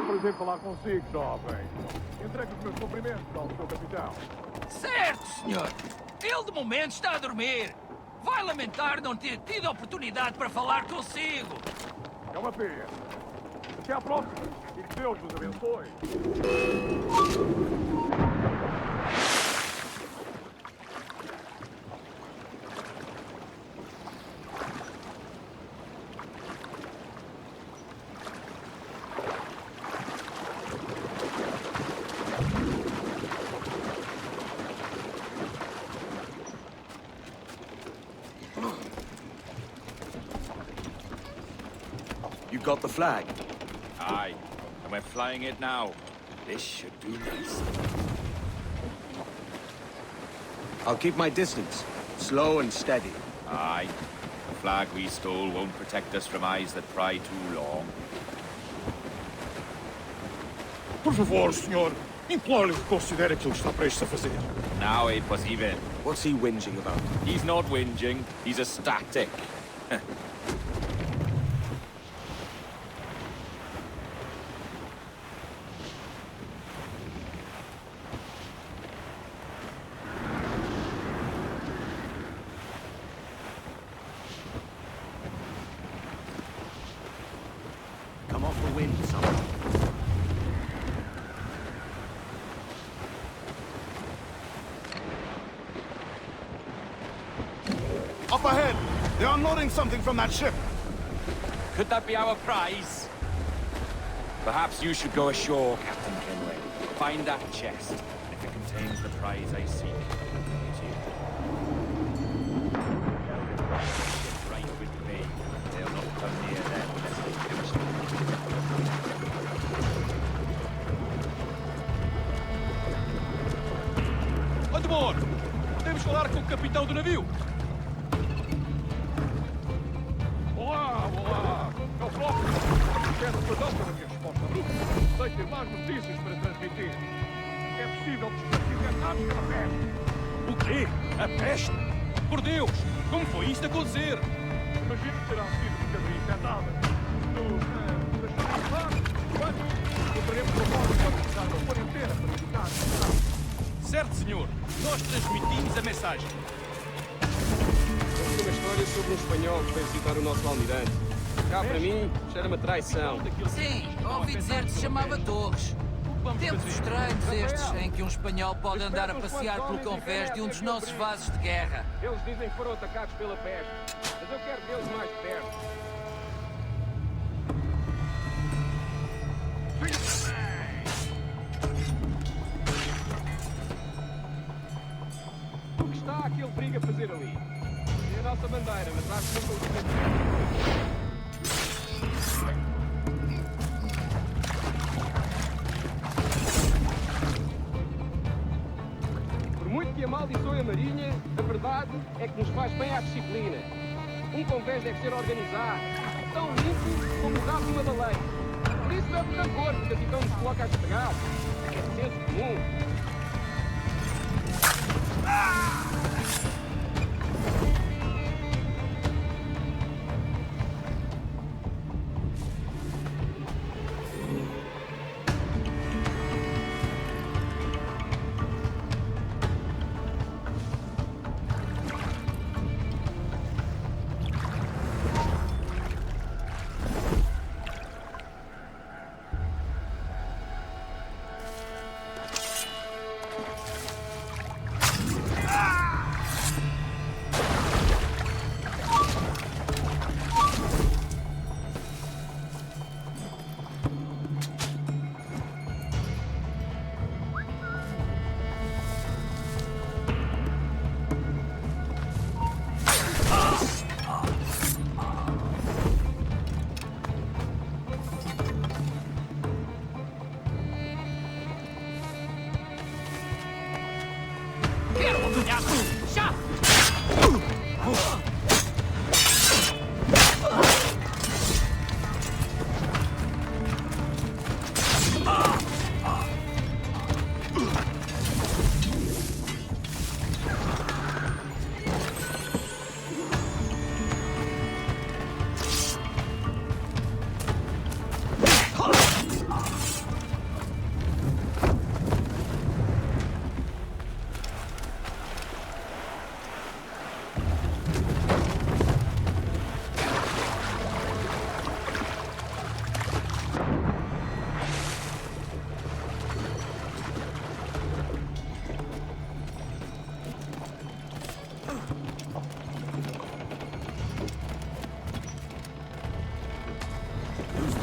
Prazer falar consigo, jovem. Entregue os meus cumprimentos ao seu capitão.
Certo, senhor. Ele de momento está a dormir. Vai lamentar não ter tido a oportunidade para falar consigo.
É uma pena. Até à próxima. E que Deus vos abençoe.
You got the flag?
Aye, and we're flying it now. This should do nice.
I'll keep my distance. Slow and steady.
Aye. The flag we stole won't protect us from eyes that pry too long.
Por favor, senhor. Imploro-lhe que considere aquilo que está prestes a fazer.
Now é impossível.
What's he whinging about?
He's not whinging. He's ecstatic.
Come off the wind, someone.
Up ahead! They're unloading something from that ship.
Could that be our prize? Perhaps you should go ashore, Captain Kenway. Find that chest. And if it contains the prize I seek, it's you. Get right with me. They'll not come near them unless they finish it.
Andemor! Podemos falar com o capitão do navio? Olá! É o próprio! Quero perdão pela minha resposta abrupta. Sei ter mais notícias para transmitir. É possível que estejam encantados pela peste. O quê? A peste? Por Deus! Como foi isto acontecer? Imagino que terá sido mercadoria infectada. Voltaremos para fora para começar uma quarentena para evitar a Certo, senhor. Nós transmitimos a mensagem.
Ouvi uma história sobre um espanhol que foi visitar o nosso almirante. Cá para mim, cheira-me a traição.
Sim, ouvi dizer que se chamava Torres. Tempos estranhos estes, em que um espanhol pode andar a passear pelo convés de um dos nossos vasos de guerra.
Eles dizem que foram atacados pela peste, mas eu quero vê-los mais de perto. O que está aquele briga a fazer ali? É a nossa bandeira, mas acho que não conseguimos. Por muito que amaldiçoe a Marinha, a verdade é que nos faz bem à disciplina. Um convés deve ser organizado, tão limpo como o rabo de uma baleia. Por isso não é por rancor que o capitão nos coloca a esfregar. É senso comum.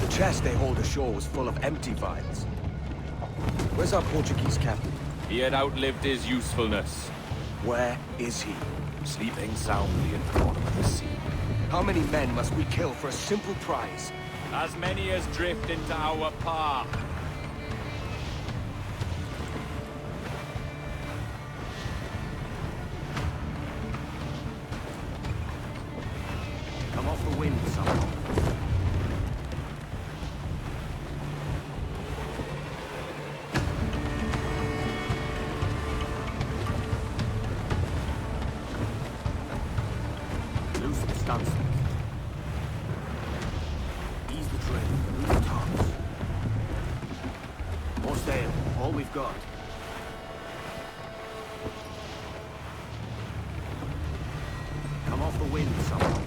The chest they hauled ashore was full of empty vials. Where's our Portuguese captain?
He had outlived his usefulness.
Where is he?
Sleeping soundly at the bottom of the sea.
How many men must we kill for a simple prize?
As many as drift into our path.
Come off the wind, someone. Ease the train, loose tops. More sail, all we've got. Come off the wind, someone.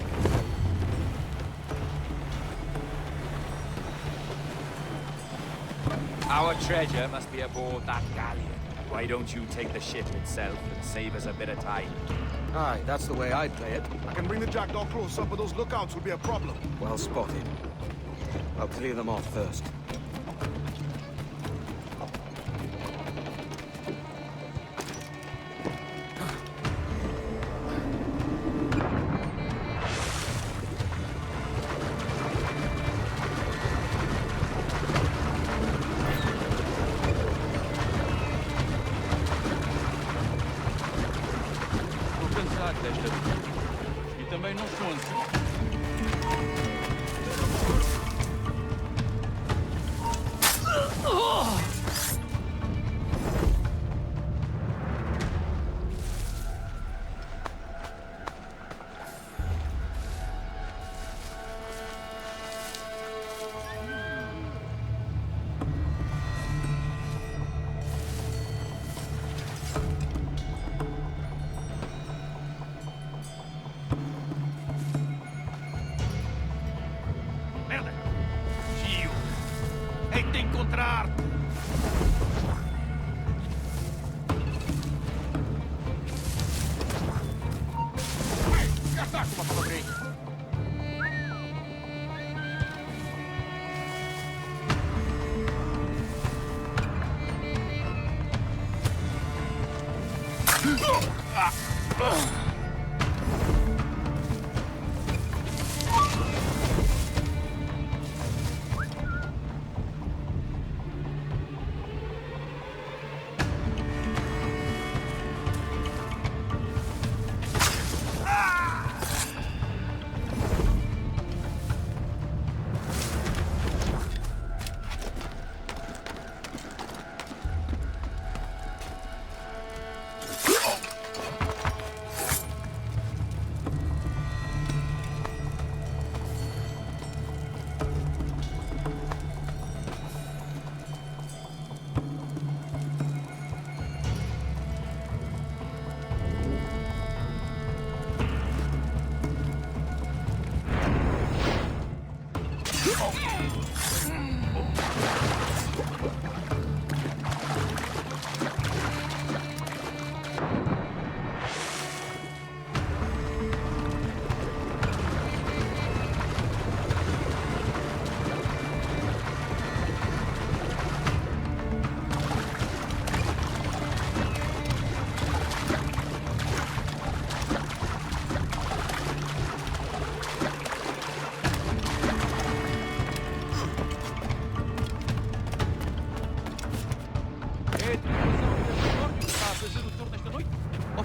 Our treasure must be aboard that galleon. Why don't you take the ship itself and save us a bit of time?
Aye, that's the way I'd play it.
I can bring the jackdaw closer, but those lookouts will be a problem.
Well spotted. I'll clear them off first.
E também não sou assim.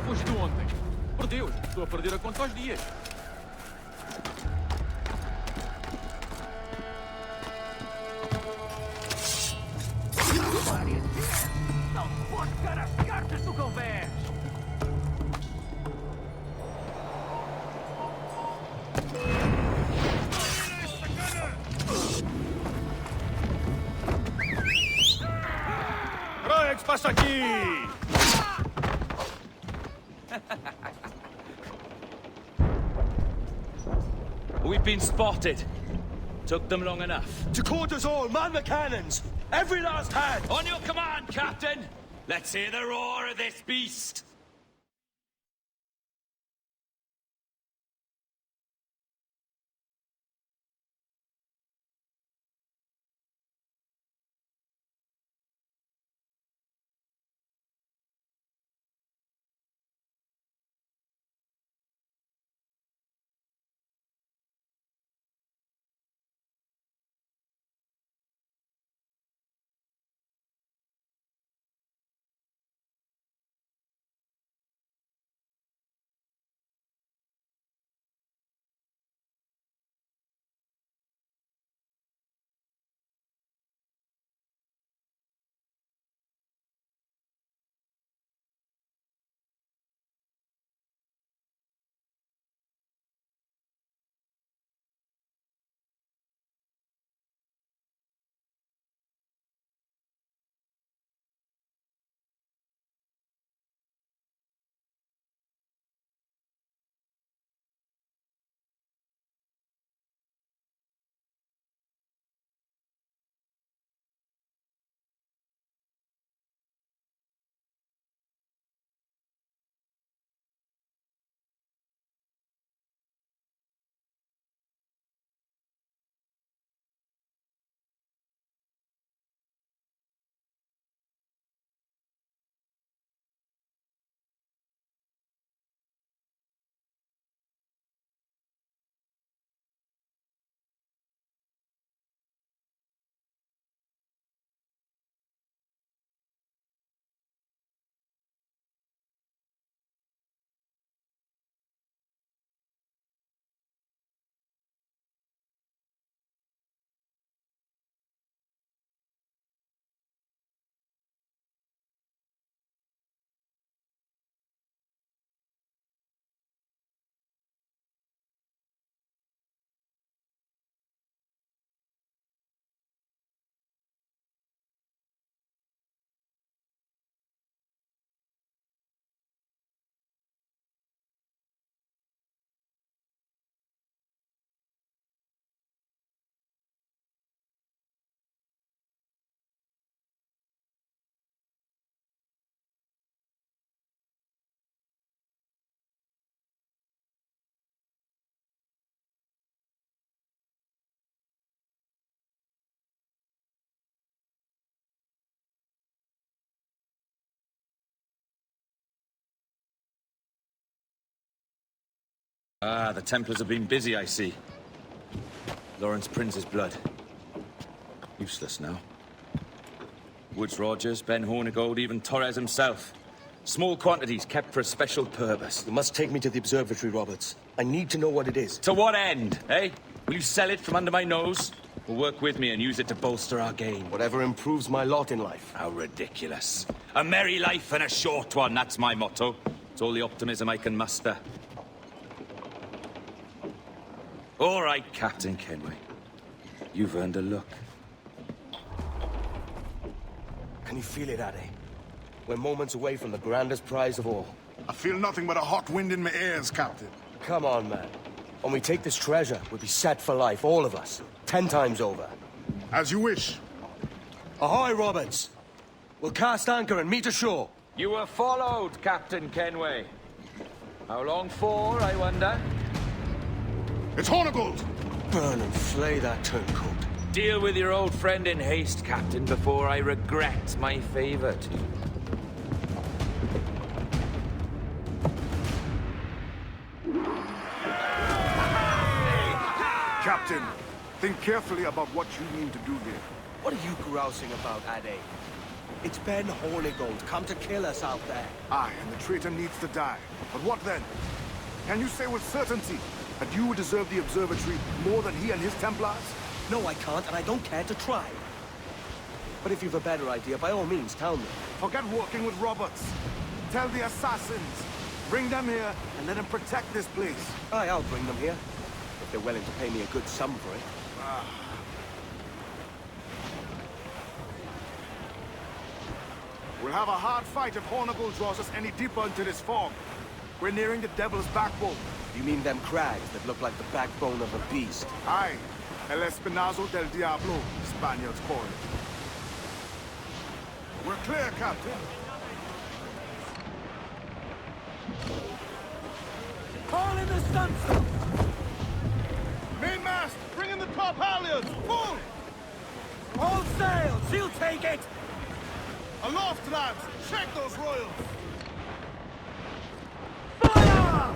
foste ontem? Por Deus, estou a perder a conta aos dias.
Não pode ficar as cartas do convés!
Roex, passa aqui!
We've been spotted. Took them long enough.
To quarters all, man the cannons! Every last hand!
On your command, Captain! Let's hear the roar of this beast! Ah, the Templars have been busy, I see. Lawrence Prince's blood. Useless now. Woods Rogers, Ben Hornigold, even Torres himself. Small quantities kept for a special purpose.
You must take me to the observatory, Roberts. I need to know what it is.
To what end, eh? Will you sell it from under my nose? Or work with me and use it to bolster our gain?
Whatever improves my lot in life.
How ridiculous. A merry life and a short one, that's my motto. It's all the optimism I can muster. All right, Captain Kenway. You've earned a look.
Can you feel it, Ade? We're moments away from the grandest prize of all.
I feel nothing but a hot wind in my ears, Captain.
Come on, man. When we take this treasure, we'll be set for life, all of us. 10 times over.
As you wish.
Ahoy, Roberts! We'll cast anchor and meet ashore.
You were followed, Captain Kenway. How long for, I wonder?
It's Hornigold!
Burn and flay that turncoat.
Deal with your old friend in haste, Captain, before I regret my favor to you.
Captain, think carefully about what you mean to do here.
What are you grousing about, Ade? It's Ben Hornigold, come to kill us out there.
Aye, and the traitor needs to die. But what then? Can you say with certainty that you would deserve the observatory more than he and his Templars?
No, I can't, and I don't care to try. But if you've a better idea, by all means, tell me.
Forget working with Roberts. Tell the assassins. Bring them here, and let them protect this place.
Aye, I'll bring them here. If they're willing to pay me a good sum for it.
We'll have a hard fight if Hornigold draws us any deeper into this fog. We're nearing the Devil's Backbone.
You mean them crags that look like the backbone of a beast?
Aye. El Espinazo del Diablo, Spaniards call it. We're clear, Captain.
Haul in the stunsail!
Mainmast, bring in the top halyards! Pull!
All sail! She'll take it!
Aloft, lads! Check those royals!
Fire!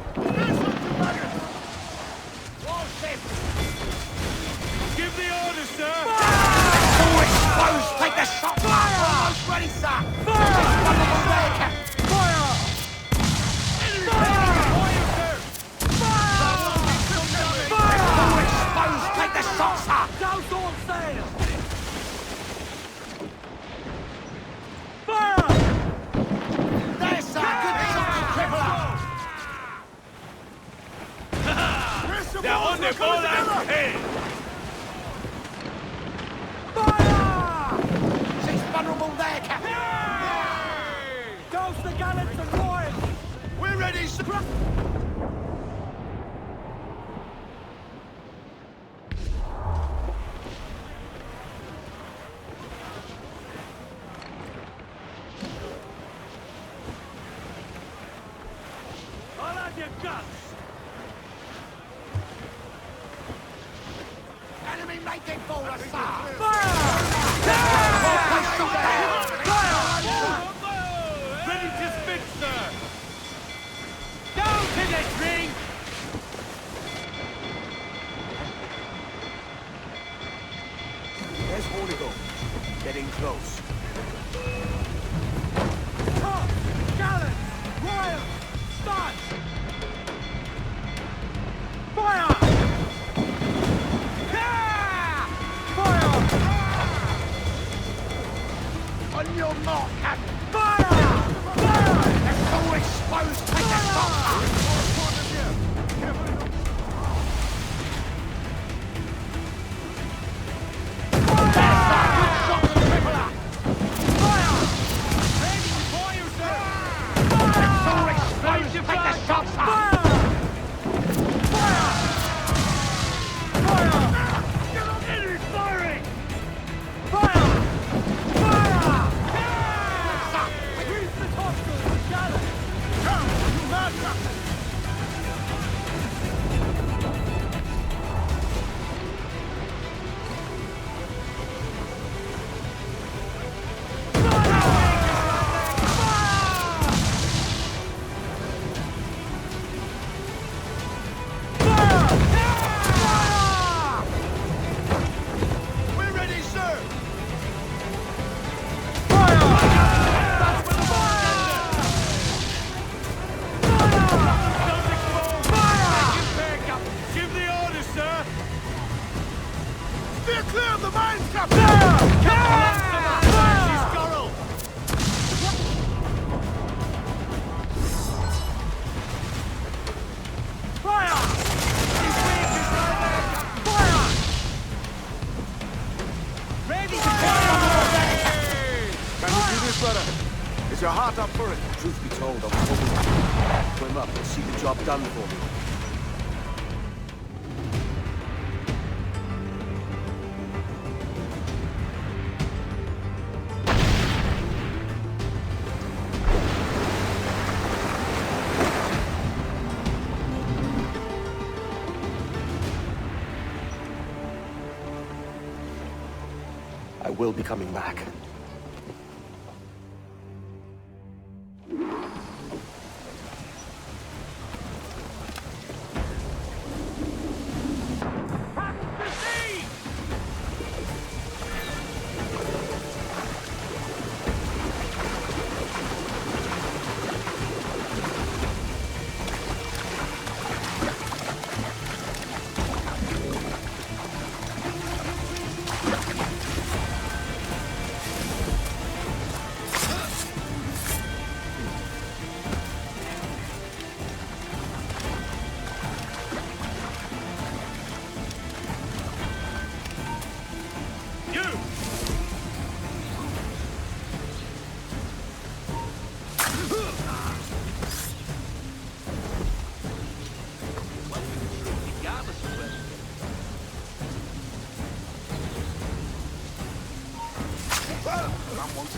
Give the order, sir!
Fire! Exposed! Take the shot! Fire! Almost ready, sir! Fire! Fire! Fire! Exposed! Take the shot, sir! Douse all sail! Fire! There, sir! Good shot, crippler!
They're on the ball and head!
She's vulnerable there, Captain! Douse the gallants and royals!
We're ready, sir!
I'll have your guts!
Enemy making for us, sir!
Fire! Ready to spit, sir! Down to the ring!
There's Hornigold. Getting close.
Tops! Gallants! Royals! Start! Fire! On your mark, Captain! Fire! Fire! It's all exposed! Take the shot!
Is your heart up for it?
Truth be told, I was hoping to swim up and see the job done for me. I will be coming back.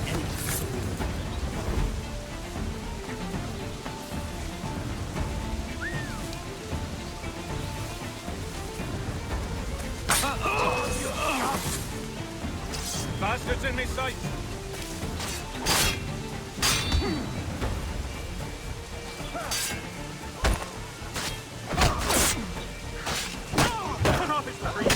any soul.
Bastards in me sight! Turn off his retreat!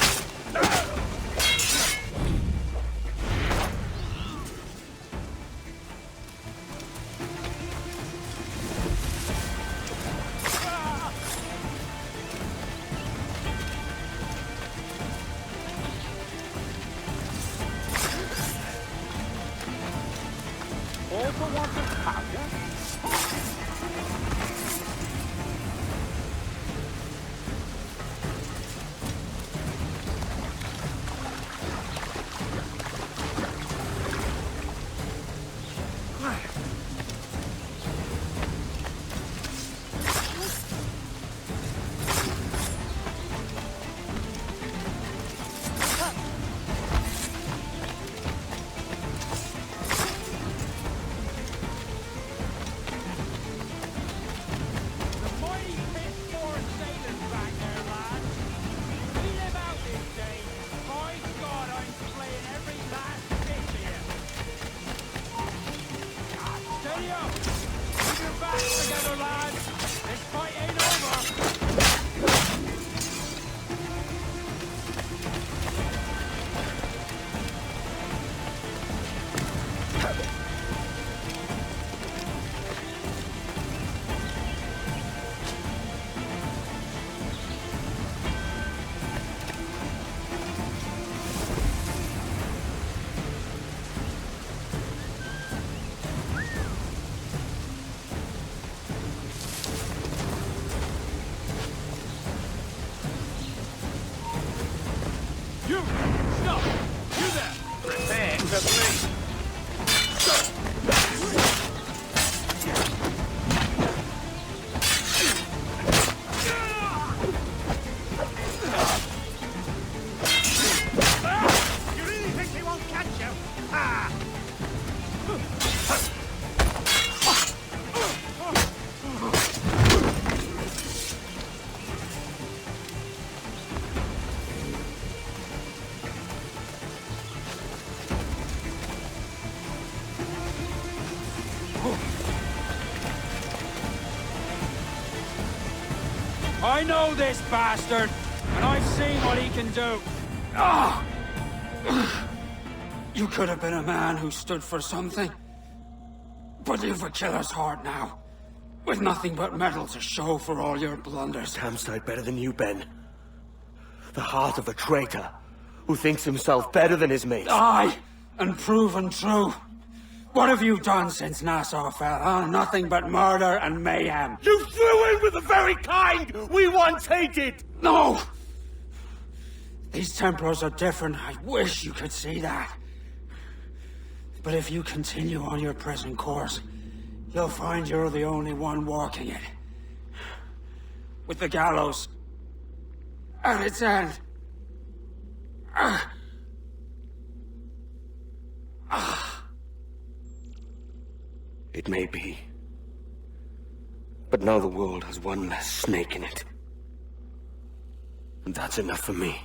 All for want of powder? You! Stop! You there! Prepare to flee! You really think they won't catch you? Ah!
I know this bastard, and I've seen what he can do. Ah! You could have been a man who stood for something. But you've a killer's heart now. With nothing but metal to show for all your blunders.
Damn sight better than you, Ben. The heart of a traitor who thinks himself better than his mates.
Aye, and proven true. What have you done since Nassau fell, huh? Nothing but murder and mayhem.
You threw in with the very kind we once hated!
No! These Templars are different. I wish you could see that. But if you continue on your present course, you'll find you're the only one walking it. With the gallows at its end.
It may be. But now the world has one less snake in it. And that's enough for me.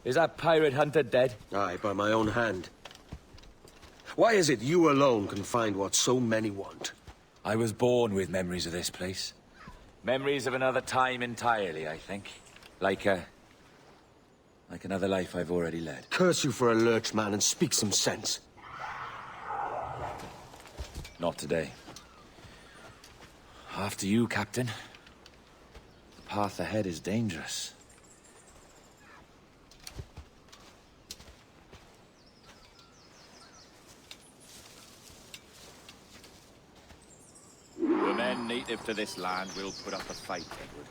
Is that pirate hunter dead?
Aye, by my own hand. Why is it you alone can find what so many want?
I was born with memories of this place. Memories of another time entirely, I think. Like another life I've already led.
Curse you for a lurch, man, and speak some sense.
Not today. After you, Captain. The path ahead is dangerous. The men native to this land will put up a fight, Edward.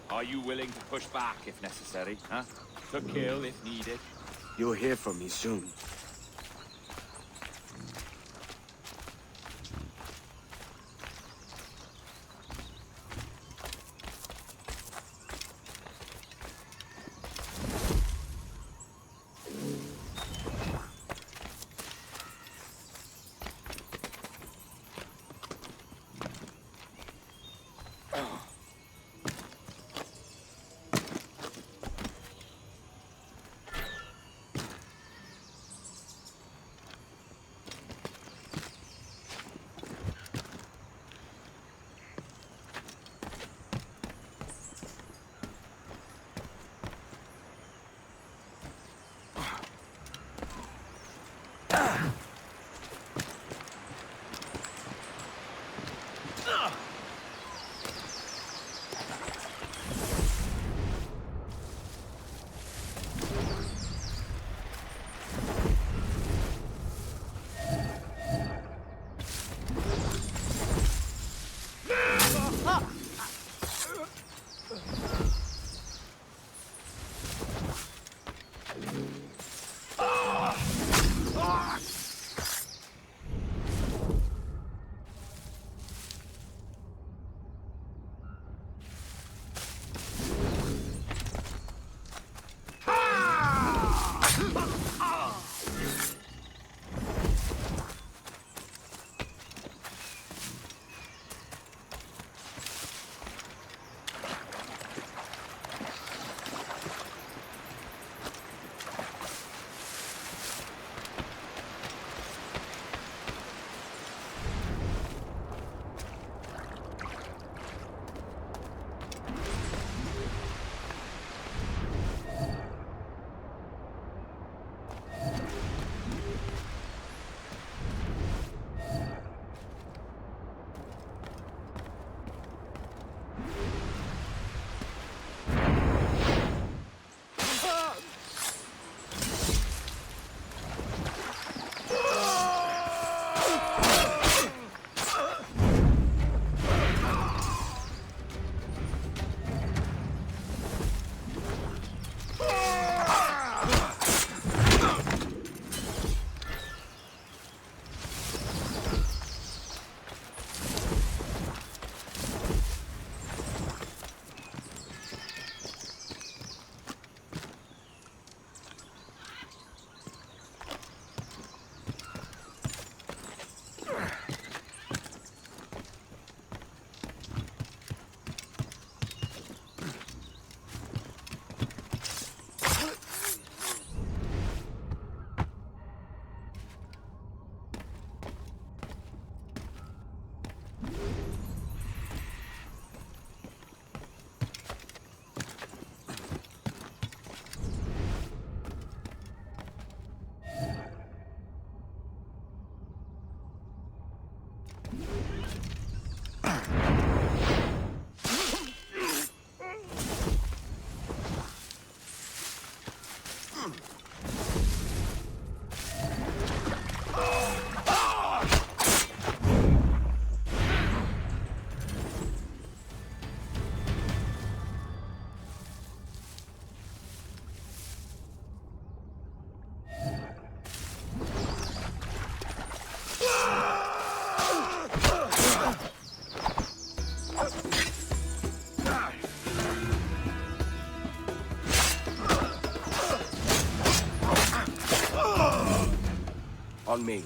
Are you willing to push back if necessary, huh? To kill if needed?
You'll hear from me soon. On me.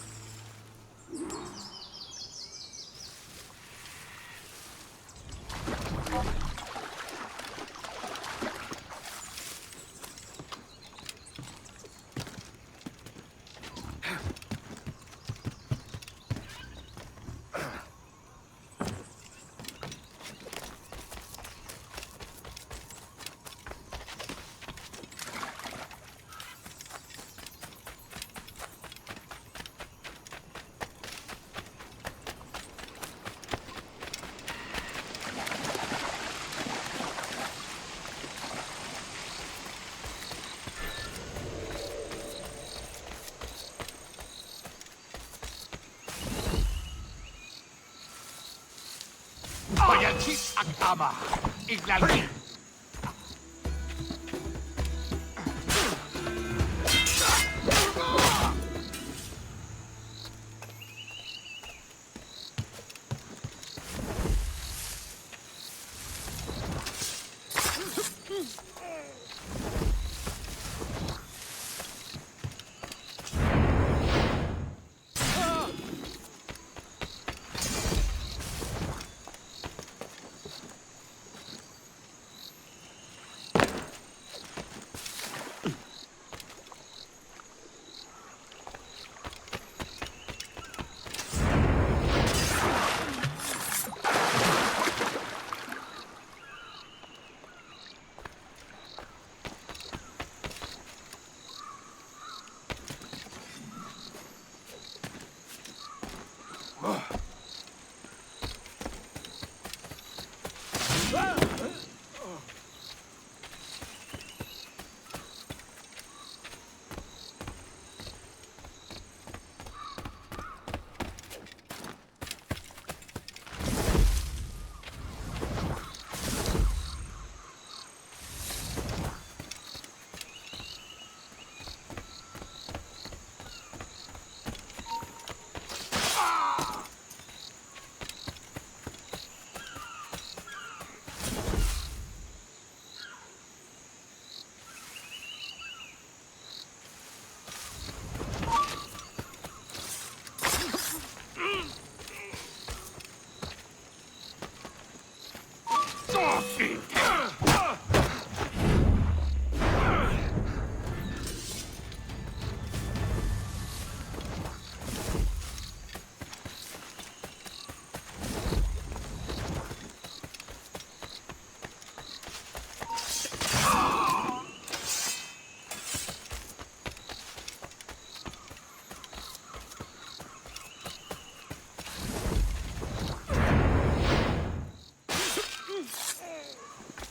Bayalchik ak ama. Iglalki.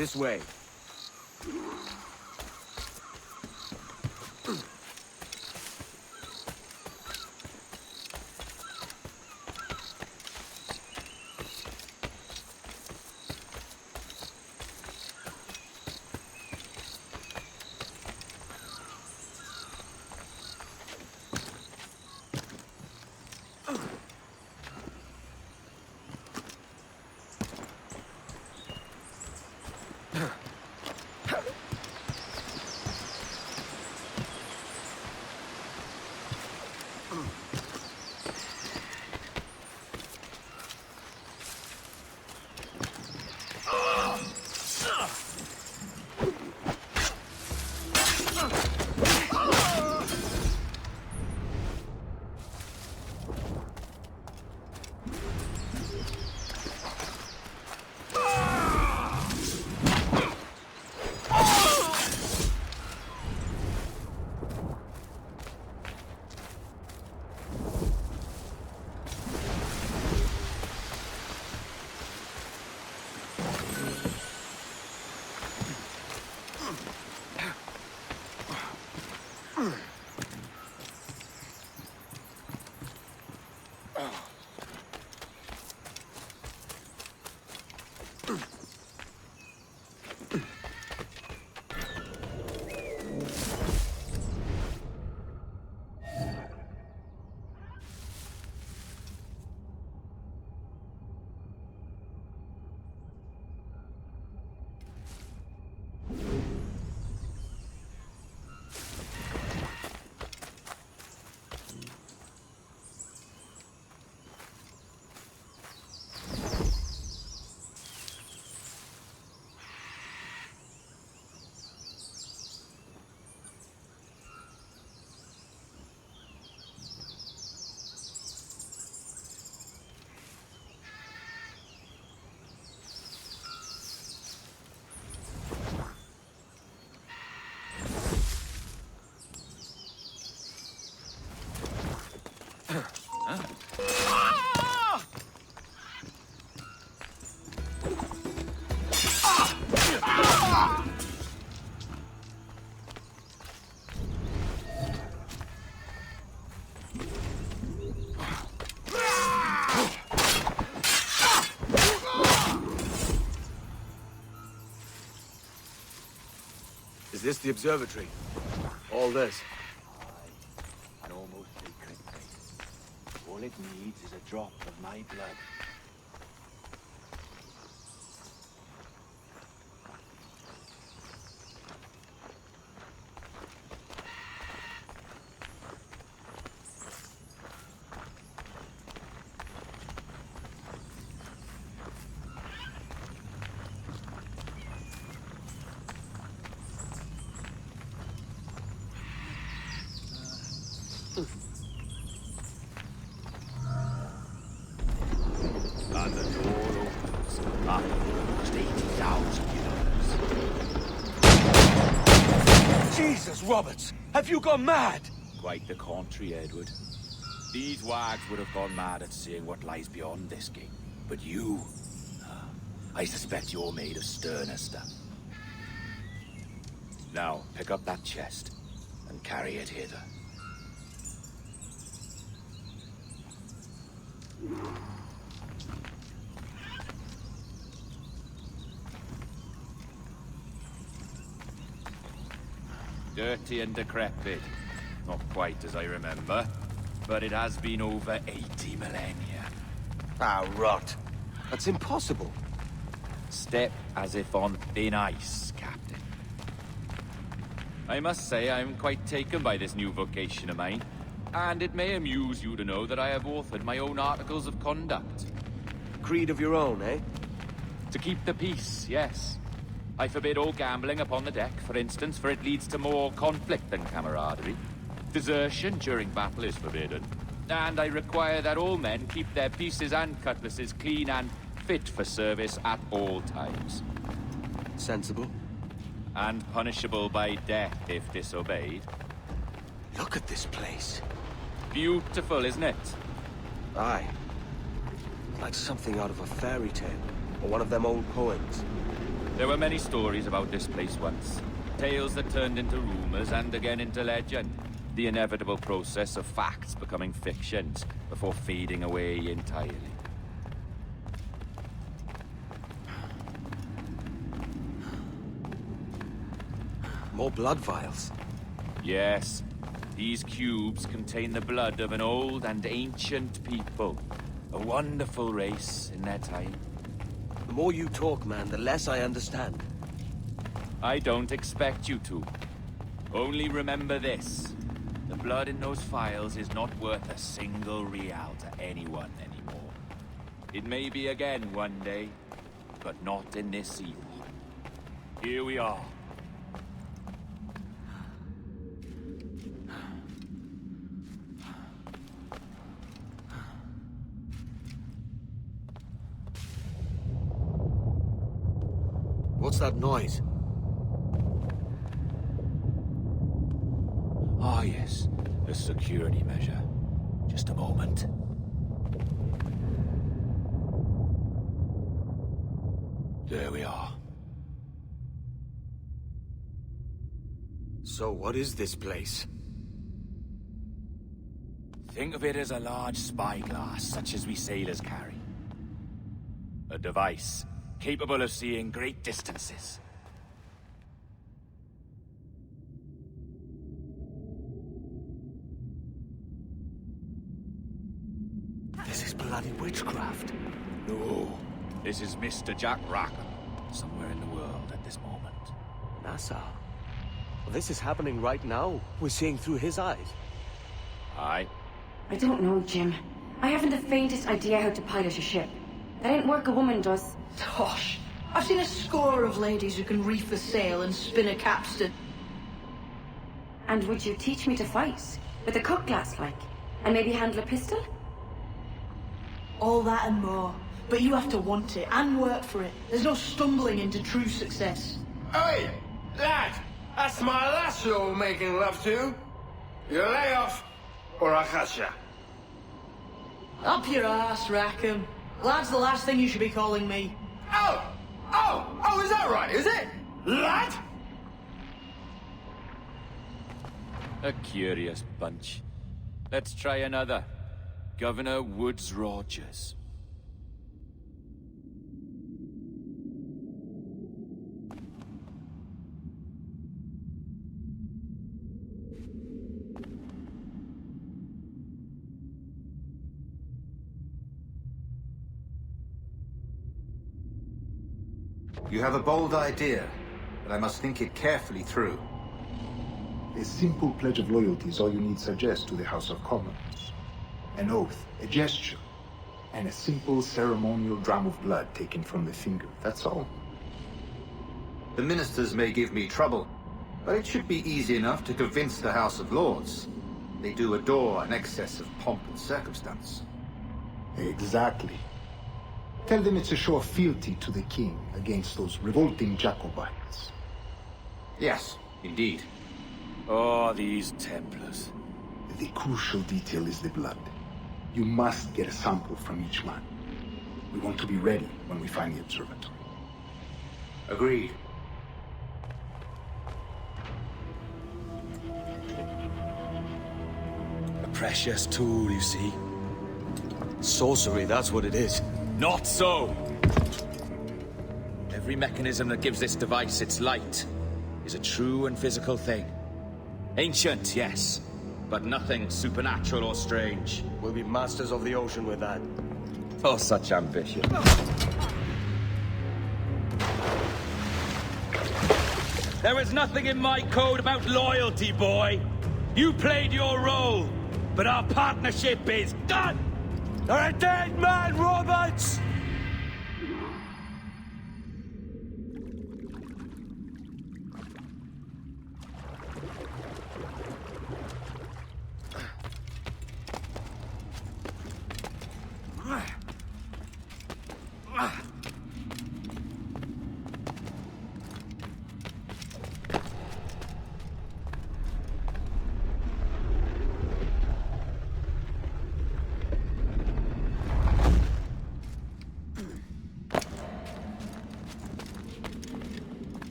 This way. Is this the observatory? All this?
An almost sacred place. All it needs is a drop of my blood. And the door opens after almost 80,000 years.
Jesus, Roberts! Have you gone mad?
Quite the contrary, Edward. These wags would have gone mad at seeing what lies beyond this gate. But you... I suspect you're made of sterner stuff. Now, pick up that chest and carry it hither. Dirty and decrepit. Not quite as I remember, but it has been over 80 millennia.
Ah, rot. That's impossible.
Step as if on thin ice, Captain. I must say I'm quite taken by this new vocation of mine, and it may amuse you to know that I have authored my own articles of conduct.
Creed of your own, eh?
To keep the peace, yes. I forbid all gambling upon the deck, for instance, for it leads to more conflict than camaraderie. Desertion during battle is forbidden. And I require that all men keep their pieces and cutlasses clean and fit for service at all times.
Sensible.
And punishable by death if disobeyed.
Look at this place.
Beautiful, isn't it?
Aye. Like something out of a fairy tale, or one of them old poems.
There were many stories about this place once. Tales that turned into rumors and again into legend. The inevitable process of facts becoming fictions before fading away entirely.
More blood vials.
Yes. These cubes contain the blood of an old and ancient people. A wonderful race in their time.
The more you talk, man, the less I understand.
I don't expect you to. Only remember this. The blood in those files is not worth a single real to anyone anymore. It may be again one day, but not in this epoch. Here we are.
What's that noise?
Ah, yes. A security measure. Just a moment. There we are.
So what is this place?
Think of it as a large spyglass, such as we sailors carry. A device capable of seeing great distances.
This is bloody witchcraft.
No, this is Mr. Jack Rackham, somewhere in the world at this moment.
NASA? Well, this is happening right now. We're seeing through his eyes.
Aye.
I don't know, Jim. I haven't the faintest idea how to pilot a ship. That ain't work a woman does.
Tosh. I've seen a score of ladies who can reef a sail and spin a capstan.
And would you teach me to fight? With a cutlass, like? And maybe handle a pistol?
All that and more. But you have to want it and work for it. There's no stumbling into true success.
Hey, lad! That's my lass you're making love to. You lay off, or I'll catch ya.
Up your ass, Rackham. Lad's the last thing you should be calling me.
Oh, is that right, is it? Lad?
A curious bunch. Let's try another. Governor Woods Rogers.
You have a bold idea, but I must think it carefully through.
A simple pledge of loyalty is all you need suggest to the House of Commons. An oath, a gesture, and a simple ceremonial dram of blood taken from the finger. That's all.
The ministers may give me trouble, but it should be easy enough to convince the House of Lords. They do adore an excess of pomp and circumstance.
Exactly. Tell them it's a show of fealty to the king against those revolting Jacobites.
Yes, indeed.
Oh, these Templars.
The crucial detail is the blood. You must get a sample from each man. We want to be ready when we find the observatory.
Agreed.
A precious tool, you see.
Sorcery, that's what it is.
Not so! Every mechanism that gives this device its light is a true and physical thing. Ancient, yes, but nothing supernatural or strange.
We'll be masters of the ocean with that.
Oh, such ambition. There was nothing in my code about loyalty, boy. You played your role, but our partnership is done!
You're a dead man, Roberts!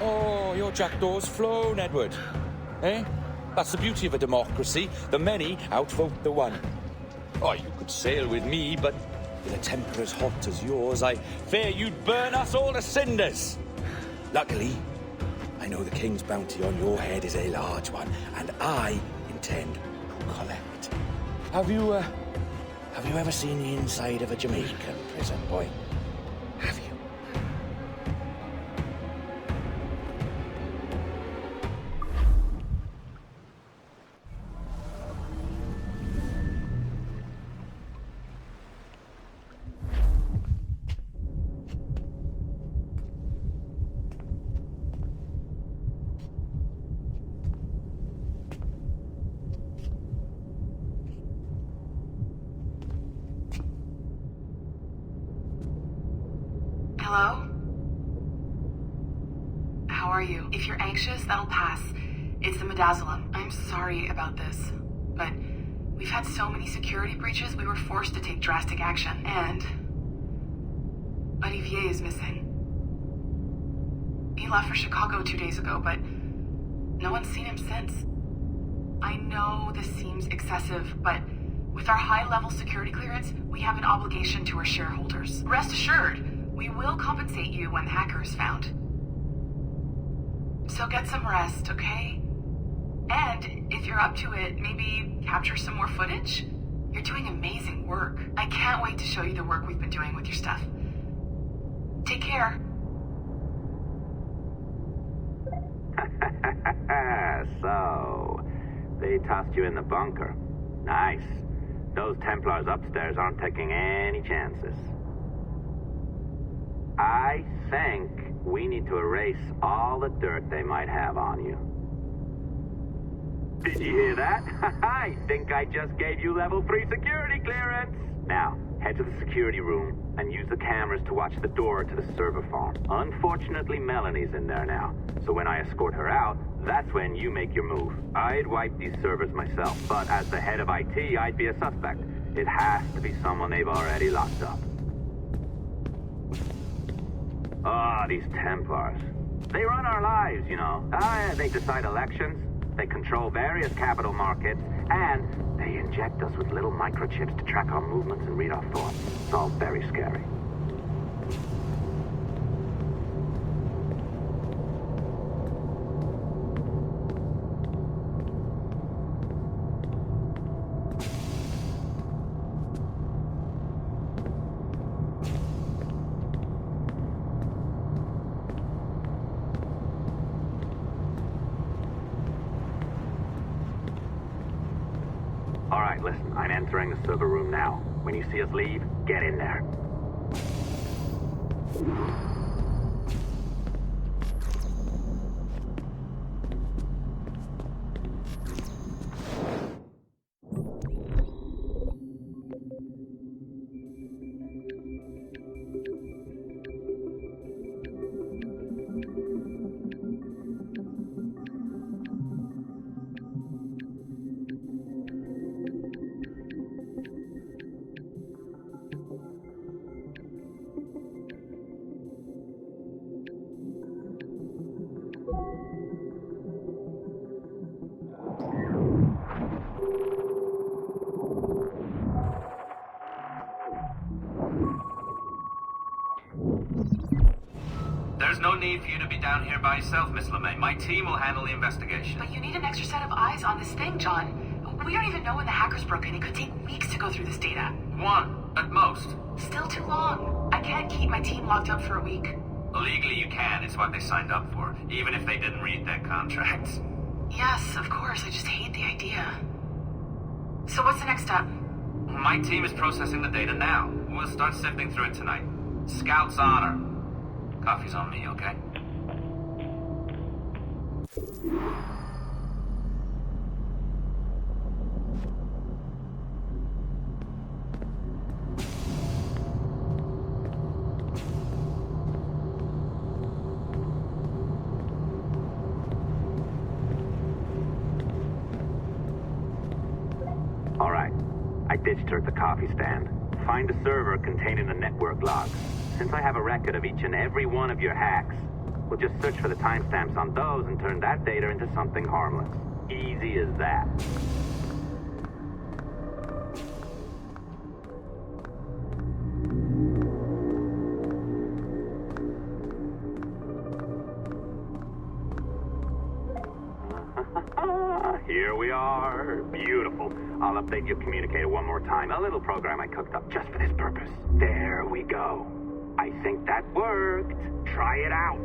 Oh, your jackdaw's flown, Edward. Eh? That's the beauty of a democracy. The many outvote the one. Oh, you could sail with me, but with a temper as hot as yours, I fear you'd burn us all to cinders. Luckily, I know the king's bounty on your head is a large one, and I intend to collect. Have you ever seen the inside of a Jamaican prison, boy? Have you?
Hello? How are you? If you're anxious, that'll pass. It's the midazolam. I'm sorry about this, but we've had so many security breaches, we were forced to take drastic action. And Olivier is missing. He left for Chicago 2 days ago, but no one's seen him since. I know this seems excessive, but with our high-level security clearance, we have an obligation to our shareholders. Rest assured, we will compensate you when the hacker is found. So get some rest, okay? And if you're up to it, maybe capture some more footage? You're doing amazing work. I can't wait to show you the work we've been doing with your stuff. Take care.
So, they tossed you in the bunker. Nice. Those Templars upstairs aren't taking any chances. I think we need to erase all the dirt they might have on you. Did you hear that? I think I just gave you level 3 security clearance. Now, head to the security room and use the cameras to watch the door to the server farm. Unfortunately, Melanie's in there now, so when I escort her out, that's when you make your move. I'd wipe these servers myself, but as the head of IT, I'd be a suspect. It has to be someone they've already locked up. Ah, these Templars. They run our lives, you know. They decide elections, they control various capital markets, and they inject us with little microchips to track our movements and read our thoughts. It's all very scary. All right, listen, I'm entering the server room now. When you see us leave, get in there.
There's no need for you to be down here by yourself, Miss LeMay. My team will handle the investigation.
But you need an extra set of eyes on this thing, John. We don't even know when the hacker's broken. It could take weeks to go through this data.
1, at most.
Still too long. I can't keep my team locked up for a week.
Legally you can, it's what they signed up for, even if they didn't read their contracts.
Yes, of course. I just hate the idea. So what's the next step?
My team is processing the data now. We'll start sifting through it tonight. Scout's honor. Coffee's on me, okay?
All right. I ditched her at the coffee stand. find a server containing the network logs. Since I have a record of each and every one of your hacks, we'll just search for the timestamps on those and turn that data into something harmless. Easy as that. Here we are. Beautiful. I'll update your communicator one more time. A little program I cooked up just for this purpose. There we go. I think that worked. Try it out.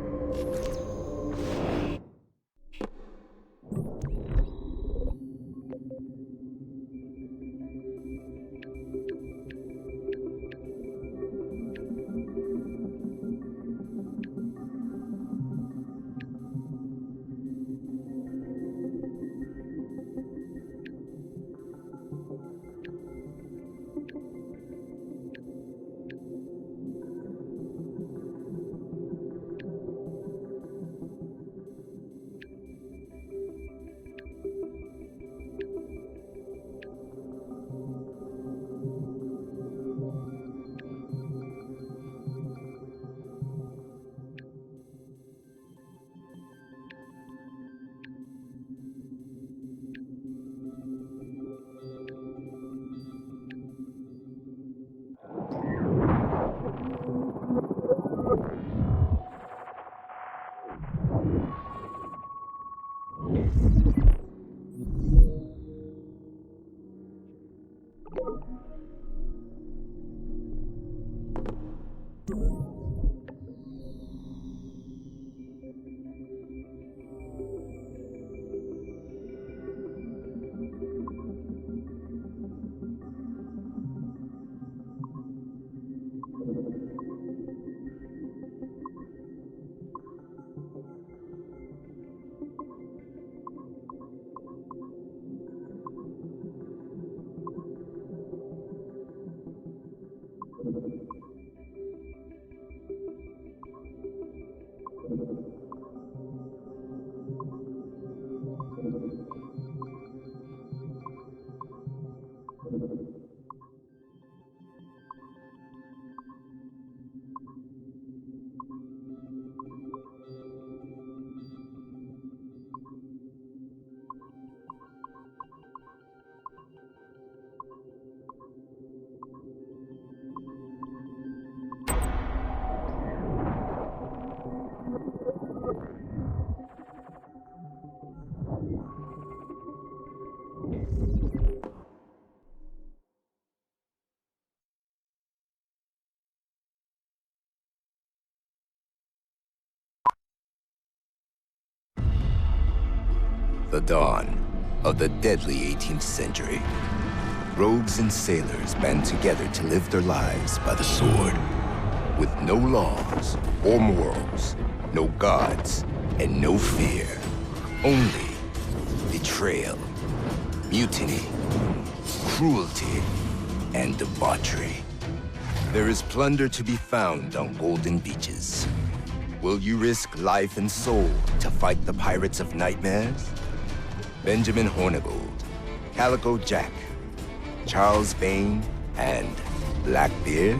The dawn of the deadly 18th century. Rogues and sailors band together to live their lives by the sword. With no laws or morals, no gods, and no fear. Only betrayal, mutiny, cruelty, and debauchery. There is plunder to be found on golden beaches. Will you risk life and soul to fight the pirates of nightmares? Benjamin Hornigold, Calico Jack, Charles Bane, and Blackbeard?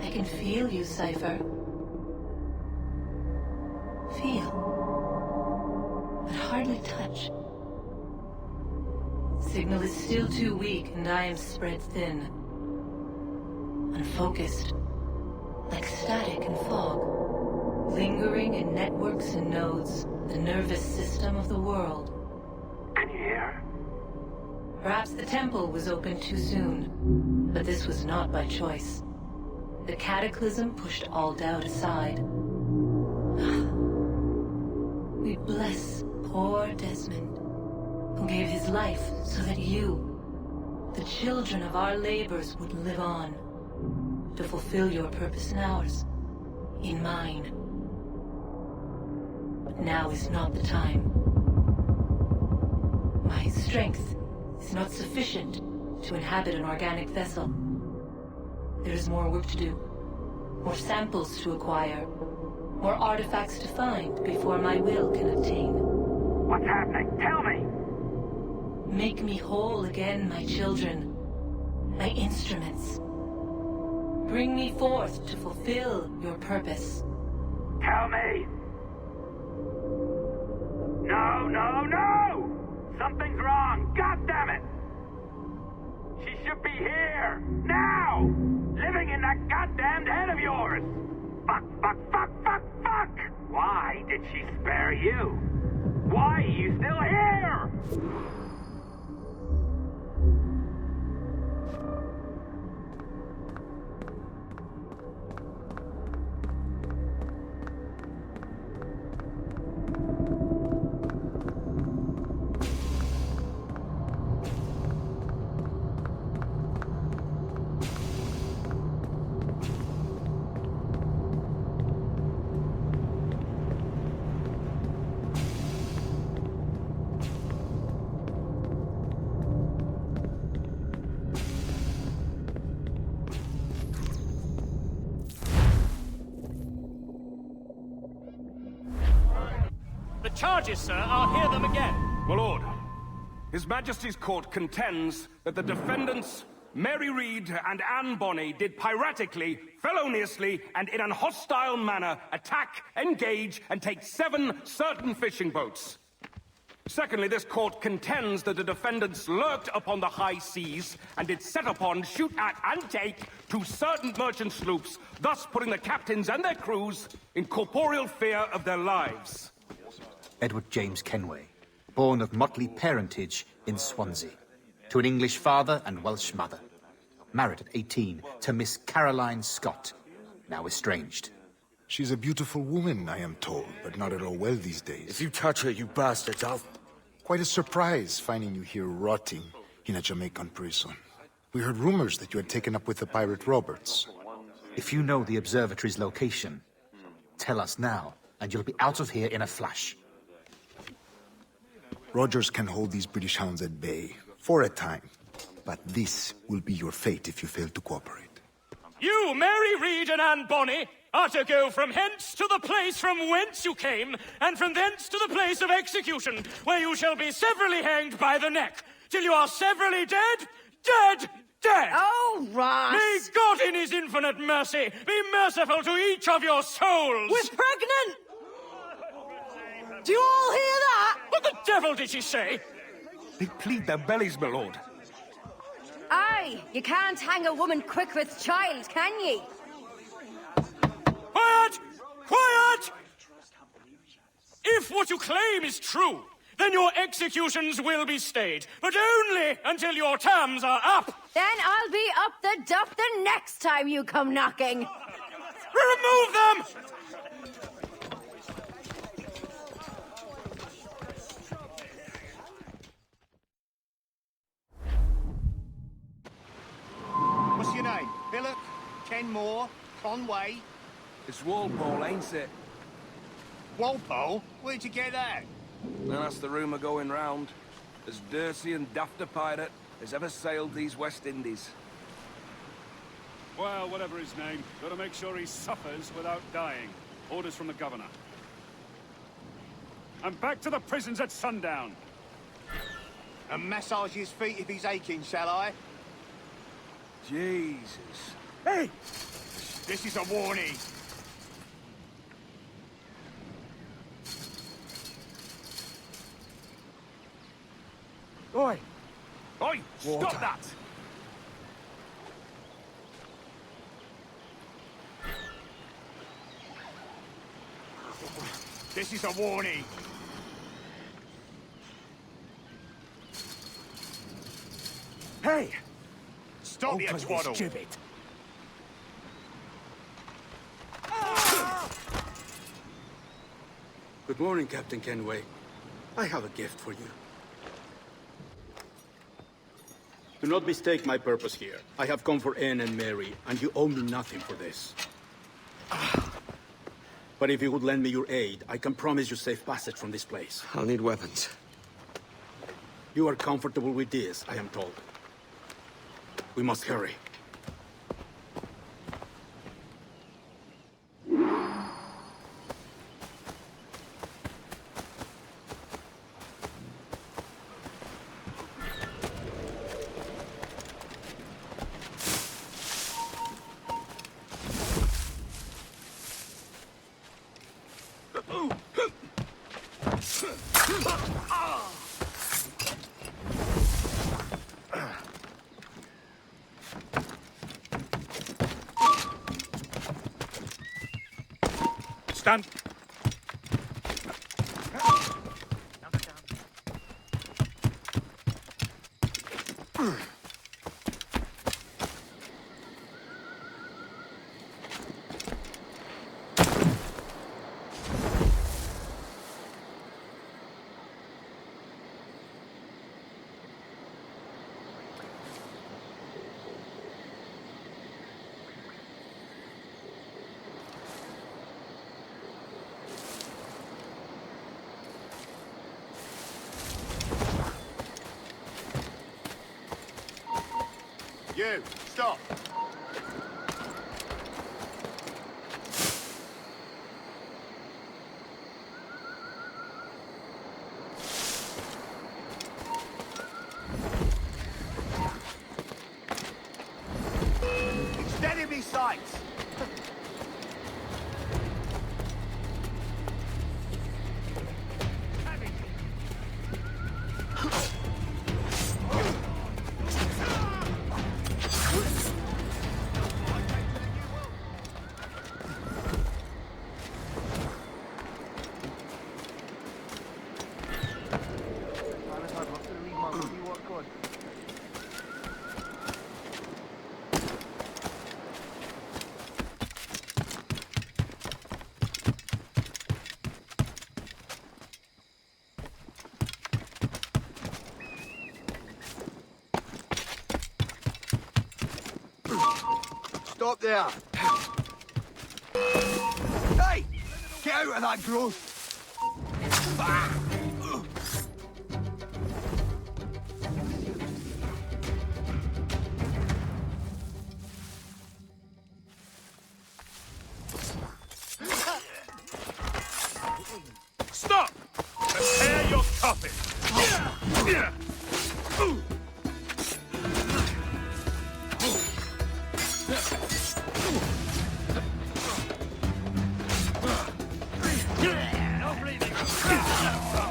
I can feel you, Cypher. Feel. But hardly touch. Signal is still too weak, and I am spread thin. Unfocused. Like static in fog. Lingering in networks and nodes. The nervous system of the world.
Can you hear?
Perhaps the temple was opened too soon. But this was not by choice. The cataclysm pushed all doubt aside. We bless poor Desmond, who gave his life so that you, the children of our labors, would live on, to fulfill your purpose in ours, in mine. But now is not the time. My strength is not sufficient
to inhabit an organic vessel. There is more work to do. More samples to acquire. More artifacts to find before my will can obtain.
What's happening? Tell me!
Make me whole again, my children. My instruments. Bring me forth to fulfill your purpose.
Tell me! No, no, no! Something's wrong! God damn it! She should be here! Now! Living in that goddamned head of yours! Fuck, fuck, fuck, fuck, fuck! Why did she spare you? Why are you still here?
The charges, sir, I'll hear them again.
My lord, His Majesty's court contends that the defendants, Mary Reed and Anne Bonny, did piratically, feloniously, and in an hostile manner attack, engage, and take 7 certain fishing boats. Secondly, this court contends that the defendants lurked upon the high seas and did set upon, shoot at, and take 2 certain merchant sloops, thus putting the captains and their crews in corporeal fear of their lives.
Edward James Kenway, born of motley parentage in Swansea, to an English father and Welsh mother. Married at 18 to Miss Caroline Scott, now estranged.
She's a beautiful woman, I am told, but not at all well these days.
If you touch her, you bastards, I'll...
Quite a surprise finding you here rotting in a Jamaican prison. We heard rumors that you had taken up with the pirate Roberts.
If you know the observatory's location, tell us now, and you'll be out of here in a flash.
Rogers can hold these British hounds at bay, for a time. But this will be your fate if you fail to cooperate.
You, Mary Reed and Anne Bonny, are to go from hence to the place from whence you came, and from thence to the place of execution, where you shall be severally hanged by the neck, till you are severally dead, dead, dead!
Oh, Ross!
May God in his infinite mercy be merciful to each of your souls!
We're pregnant! Do you all hear that?
What the devil did she say?
They plead their bellies, my lord.
Aye, you can't hang a woman quick with child, can ye?
Quiet! Quiet! If what you claim is true, then your executions will be stayed, but only until your terms are up.
Then I'll be up the duff the next time you come knocking.
Remove them!
What's your name? Billock? Kenmore? Conway?
It's Walpole, ain't it?
Walpole? Where'd you get that?
Well, that's the rumour going round. As dirty and daft a pirate as ever sailed these West Indies.
Well, whatever his name, gotta make sure he suffers without dying. Orders from the governor. And back to the prisons at sundown.
And massage his feet if he's aching, shall I?
Jesus.
Hey! This is a warning.
Oi! Oi!
Water.
Stop that!
This is a warning.
Hey!
Stop your twaddle.
Gibbet.
Good morning, Captain Kenway. I have a gift for you. Do not mistake my purpose here. I have come for Anne and Mary, and you owe me nothing for this. But if you would lend me your aid, I can promise you safe passage from this place.
I'll need weapons.
You are comfortable with this, I am told. We must hurry.
Stand.
You, stop! Extending me sights! Stop there! Hey! Get out of that growth! Ah!
Stop! Prepare your coffin! No breathing!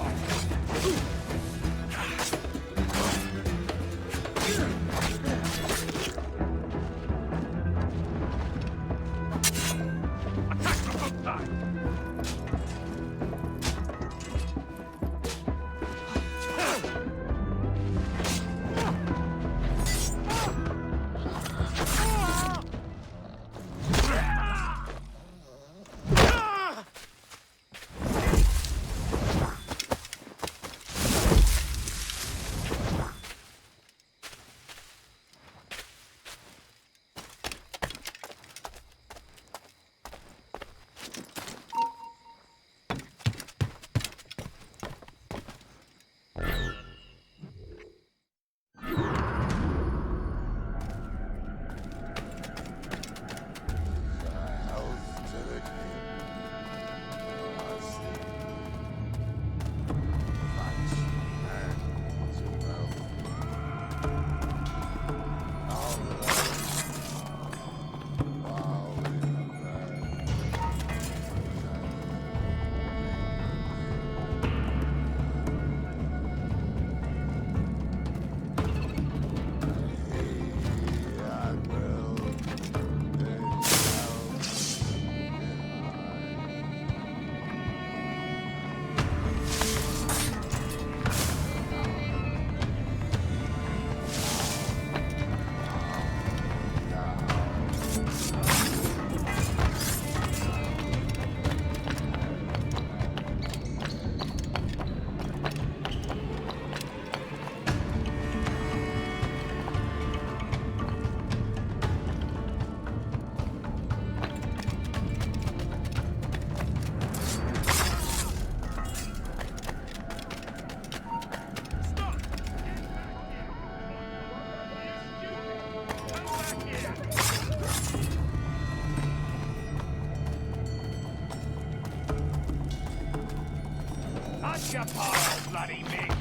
your paw, bloody Mick!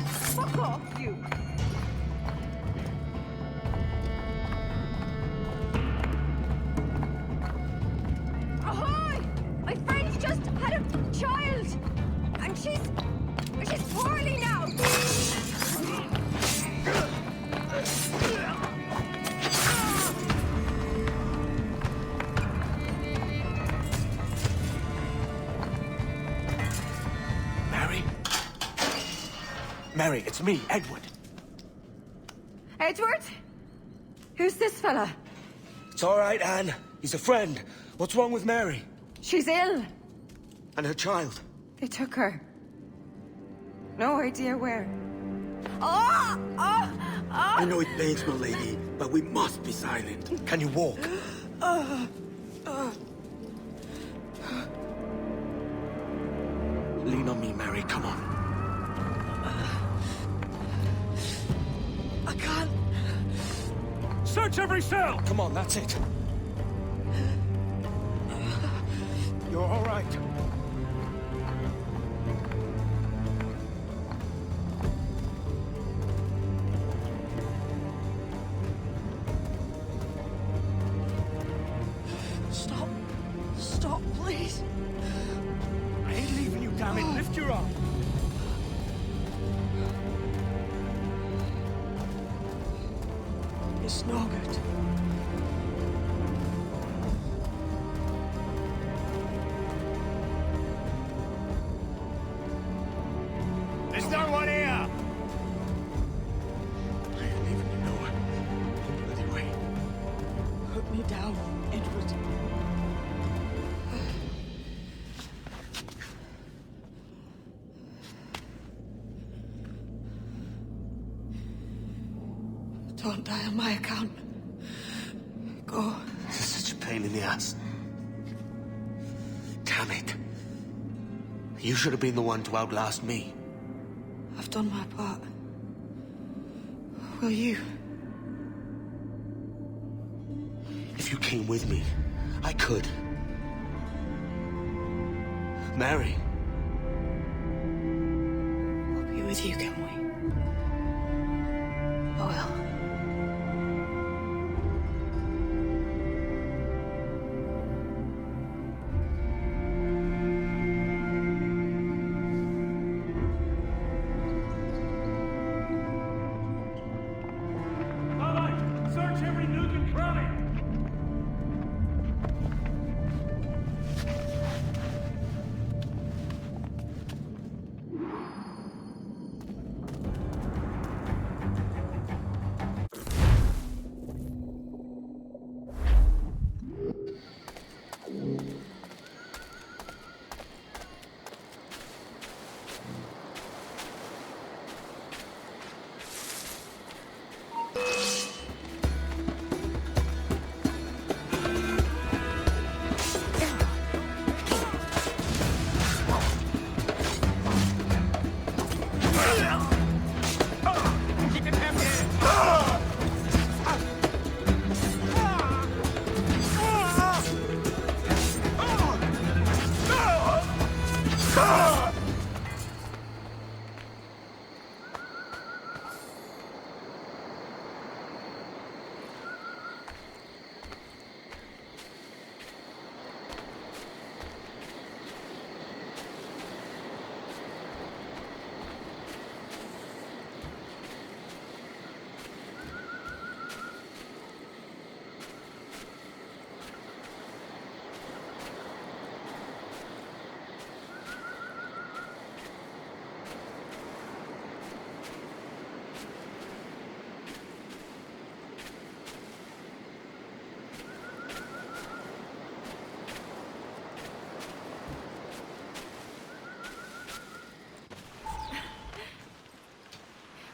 Fuck off, you! Ahoy! My friend's just had a child! And she's poorly now!
Mary, it's me, Edward.
Edward? Who's this fella?
It's all right, Anne. He's a friend. What's wrong with Mary?
She's ill.
And her child?
They took her. No idea where. Oh! Oh! Oh!
I know it pains my lady, but we must be silent. Can you walk? Lean on me, Mary. Come on.
I can't.
Search every cell!
Come on, that's it. You're all right.
Stop. Stop, please.
I ain't leaving you, damn it. Lift your arm.
It's no good.
There's no one here!
I ain't leaving you nowhere. Bloody way.
Put me down, Edward. Don't die on my account. Go.
This is such a pain in the ass. Damn it. You should have been the one to outlast me.
I've done my part. Will you?
If you came with me, I could. Mary.
I'll be with you, can we? I will.
Search every nook and cranny!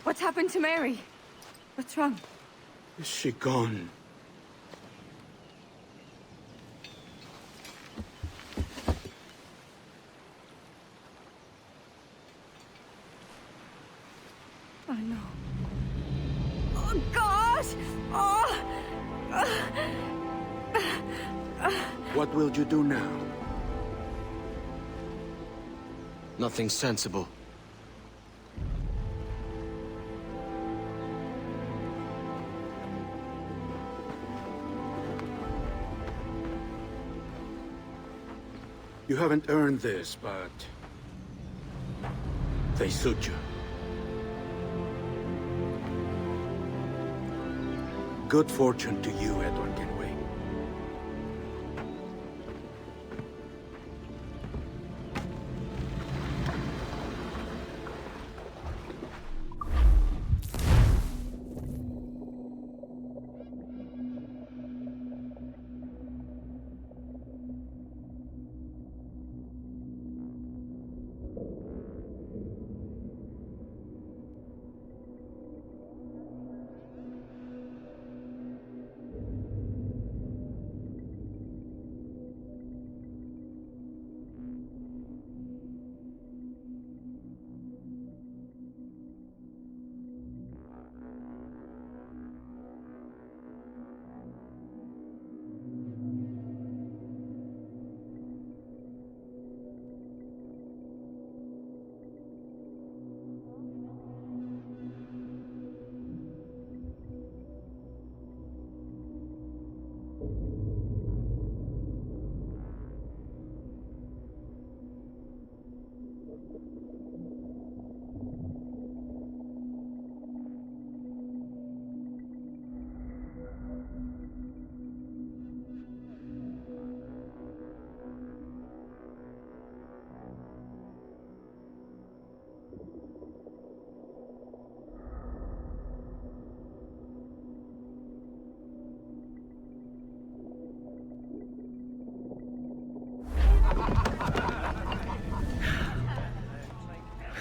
What's happened to Mary? What's wrong?
Is she gone?
Oh, no. Oh, God! Oh!
What will you do now? Nothing sensible.
You haven't earned this, but... they suit you. Good fortune to you, Edward Kenway.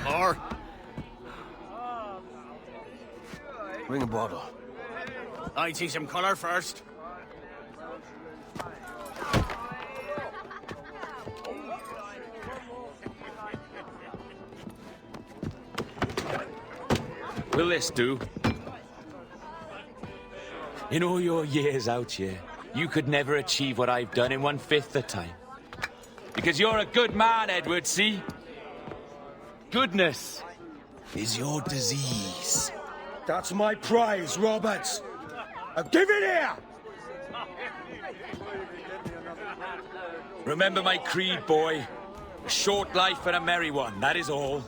Or bring a bottle. I see some color first.
Will this do? In all your years out here, you could never achieve what I've done in 1/5 the time. Because you're a good man, Edward, see? Goodness is your disease.
That's my prize, Roberts. Give it here!
Remember my creed, boy. A short life and a merry one, that is all.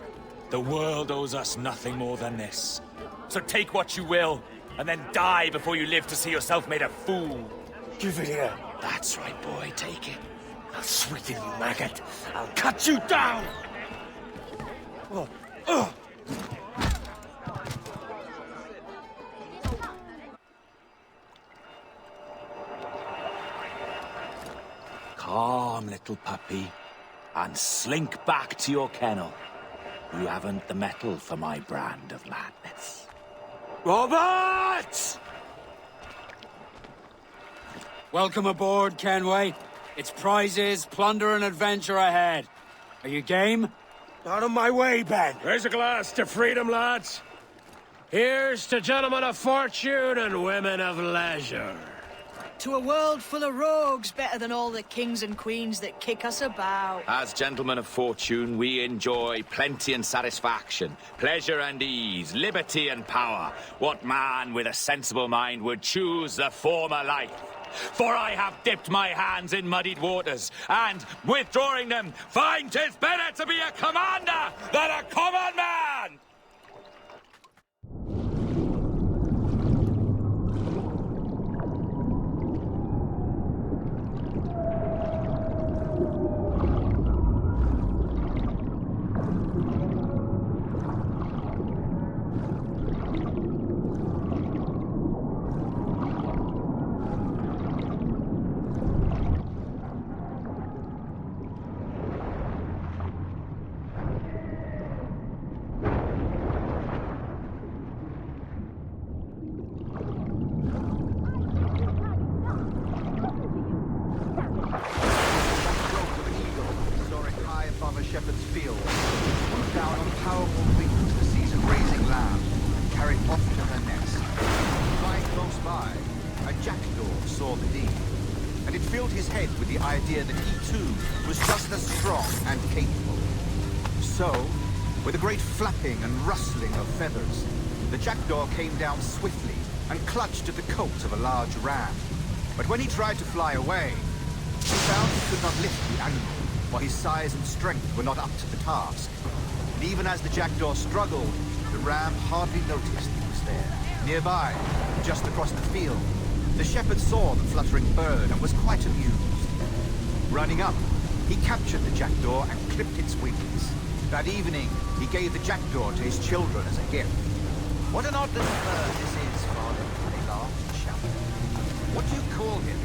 The world owes us nothing more than this. So take what you will, and then die before you live to see yourself made a fool.
Give it here.
That's right, boy, take it.
I'll sweeten you, maggot. I'll cut you down!
Calm, little puppy, and slink back to your kennel. You haven't the mettle for my brand of madness.
Robert!
Welcome aboard, Kenway. It's prizes, plunder, and adventure ahead. Are you game?
Out of my way, Ben.
Raise a glass to freedom, lads. Here's to gentlemen of fortune and women of leisure.
To a world full of rogues, better than all the kings and queens that kick us about.
As gentlemen of fortune, we enjoy plenty and satisfaction, pleasure and ease, liberty and power. What man with a sensible mind would choose the former life? For I have dipped my hands in muddied waters, and, withdrawing them, find 'tis better to be a commander than a common man!
Feathers. The jackdaw came down swiftly and clutched at the coat of a large ram. But when he tried to fly away, he found he could not lift the animal, while his size and strength were not up to the task. And even as the jackdaw struggled, the ram hardly noticed he was there. Nearby, just across the field, the shepherd saw the fluttering bird and was quite amused. Running up, he captured the jackdaw and clipped its wings. That evening, he gave the jackdaw to his children as a gift. What an odd little bird this is, Father. They laughed and shouted. What do you call him?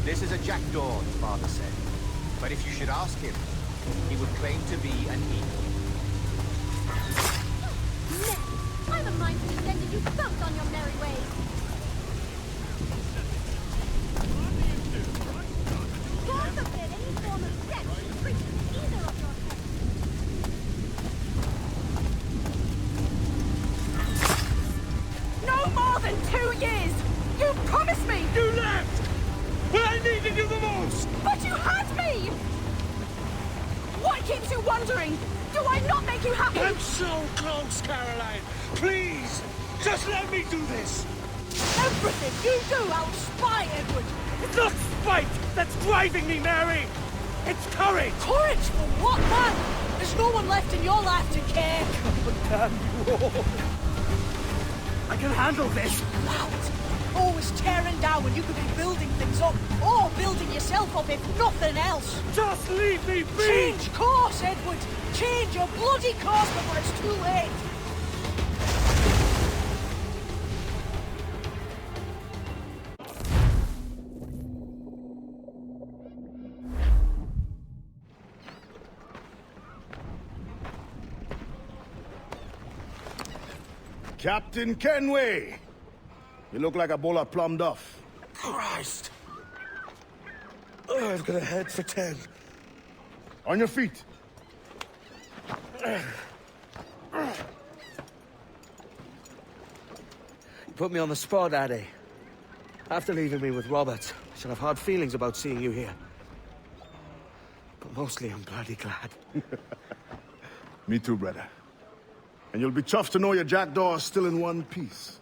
This is a jackdaw, the father said. But if you should ask him, he would claim to be an eagle.
Nay, I've a mind to send you both on your merry ways. God forbid any form of death should reach either of your heads.
No more than 2 years! You promised me!
You left! When I needed you the most!
But you had me! What keeps you wondering? Do I not make you happy?
I'm so close, Caroline! Please! Just let me do this!
Everything you do, I'll spy, Edward!
It's not spite that's driving me, Mary! It's courage!
Courage for what, man? There's no one left in your life to care.
God damn you all! I can handle this!
Loud! Always tearing down when you could be building things up, or building yourself up if nothing else.
Just leave me be!
Change course, Edward! Change your bloody course before it's too late!
Captain Kenway! You look like a bowl of plum duff.
Christ! Oh, I've got a head for 10.
On your feet.
You put me on the spot, Addy. After leaving me with Robert, I should have hard feelings about seeing you here. But mostly I'm bloody glad.
Me too, brother. And you'll be chuffed to know your jackdaw is still in one piece.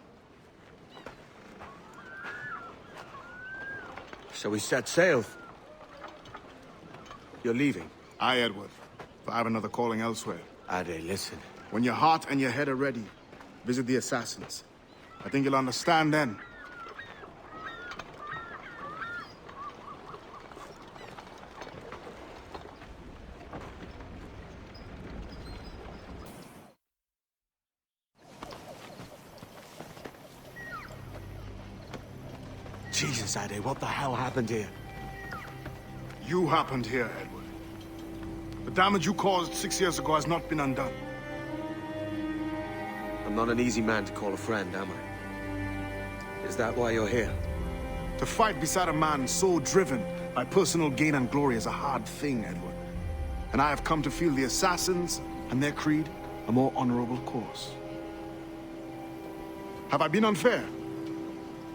So we set sail. You're leaving?
Aye, Edward. But I have another calling elsewhere.
Ade, listen.
When your heart and your head are ready, visit the assassins. I think you'll understand then.
Jesus, Ade, what the hell happened here?
You happened here, Edward. The damage you caused 6 years ago has not been undone.
I'm not an easy man to call a friend, am I? Is that why you're here?
To fight beside a man so driven by personal gain and glory is a hard thing, Edward. And I have come to feel the assassins and their creed a more honorable course. Have I been unfair?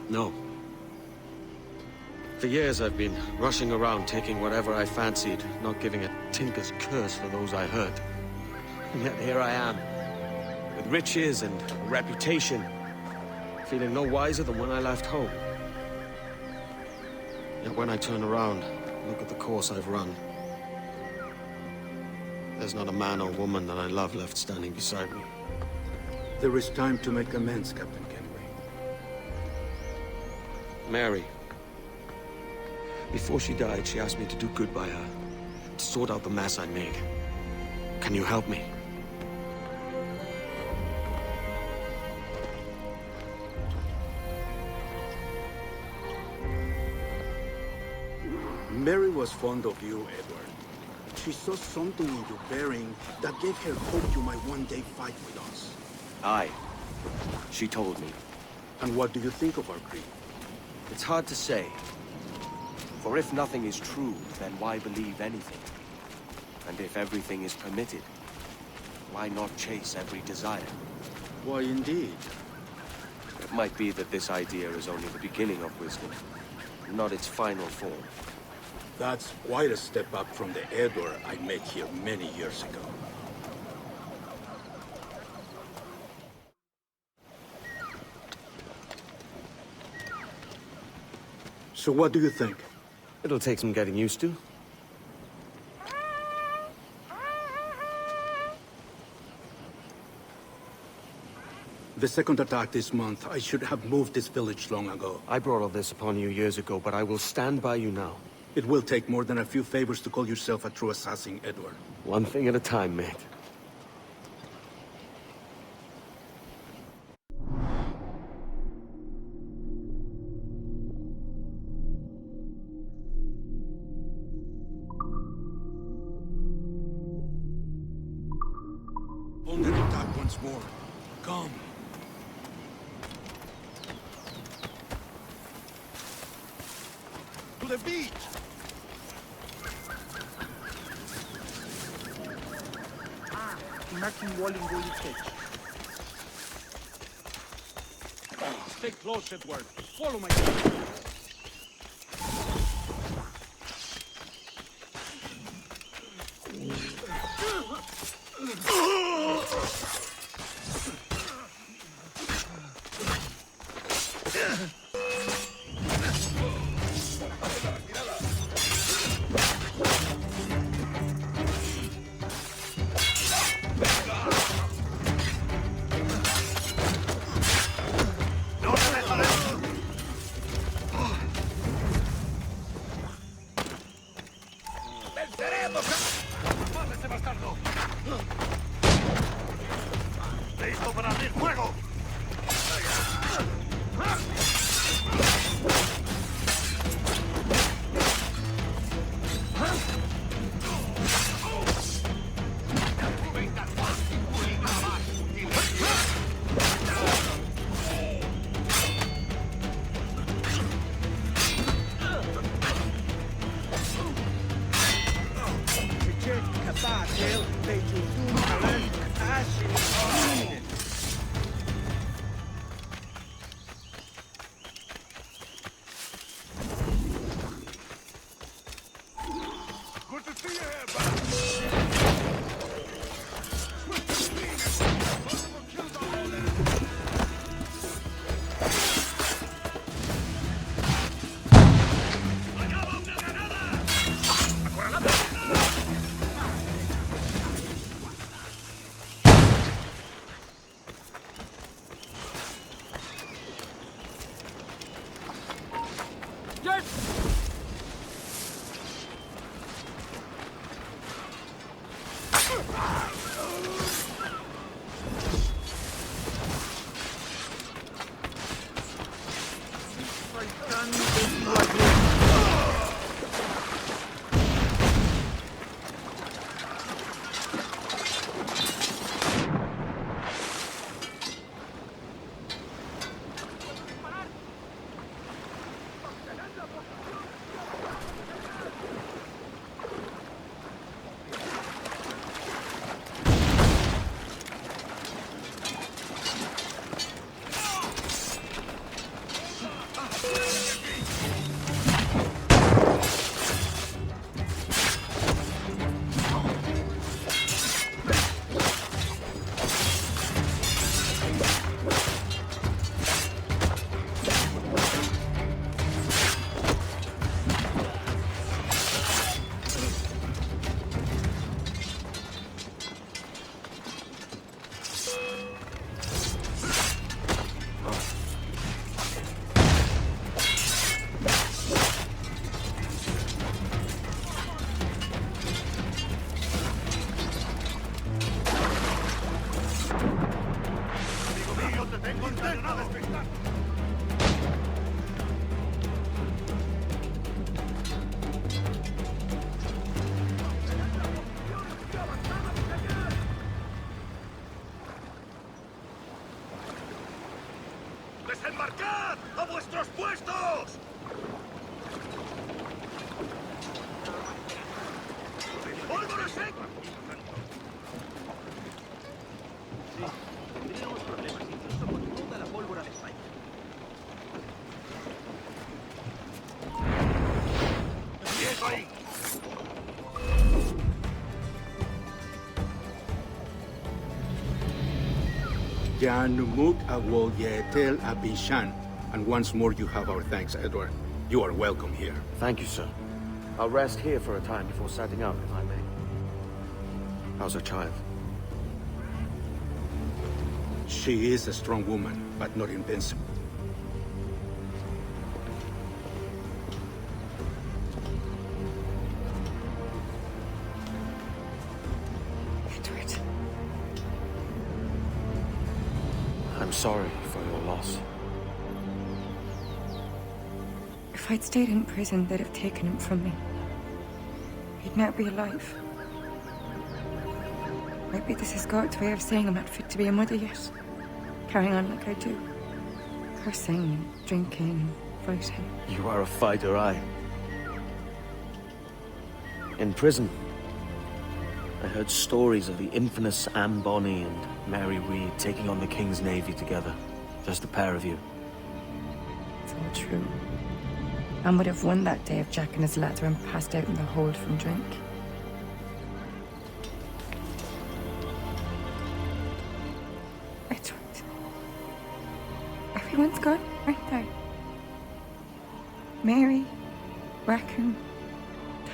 No. For years I've been rushing around taking whatever I fancied, not giving a tinker's curse for those I hurt. And yet here I am, with riches and a reputation, feeling no wiser than when I left home. Yet when I turn around, look at the course I've run, there's not a man or woman that I love left standing beside me.
There is time to make amends, Captain Kenway.
Mary. Before she died, she asked me to do good by her, to sort out the mess I made. Can you help me?
Mary was fond of you, Edward. She saw something in your bearing that gave her hope you might one day fight with us.
Aye. She told me.
And what do you think of our creed?
It's hard to say. For if nothing is true, then why believe anything? And if everything is permitted, why not chase every desire?
Why, indeed.
It might be that this idea is only the beginning of wisdom, not its final form.
That's quite a step up from the Edward I met here many years ago. So what do you think?
It'll take some getting used to.
The second attack this month. I should have moved this village long ago.
I brought all this upon you years ago, but I will stand by you now.
It will take more than a few favors to call yourself a true assassin, Edward.
One thing at a time, mate.
Under attack once more. Come.
To the beach!
Marking wall in goalie catch. Stay close, Edward. Follow my lead.
¡Listo para abrir fuego!
¡Desembarcad! ¡A vuestros puestos! ¡Pólvora seca!
Sí, tendríamos problemas incluso con toda la pólvora de España.
¡Quieto ahí!
Janumuk Awol Yetel Abishan. And once more you have our thanks, Edward. You are welcome here.
Thank you, sir. I'll rest here for a time before setting out, if I may. How's our child?
She is a strong woman, but not invincible.
Edward.
I'm sorry for your loss.
If I'd stayed in prison, they'd have taken him from me. He'd now be alive. Maybe this is God's way of saying I'm not fit to be a mother yet. Carrying on like I do. Cursing, drinking, fighting.
You are a fighter, aye. In prison, I heard stories of the infamous Anne Bonny and Mary Read taking on the King's Navy together. Just the pair of you.
It's all true. Anne would have won that day if Jack and his lads were passed out in the hold from drink. Edward. Everyone's gone, aren't they? Mary, Rackham,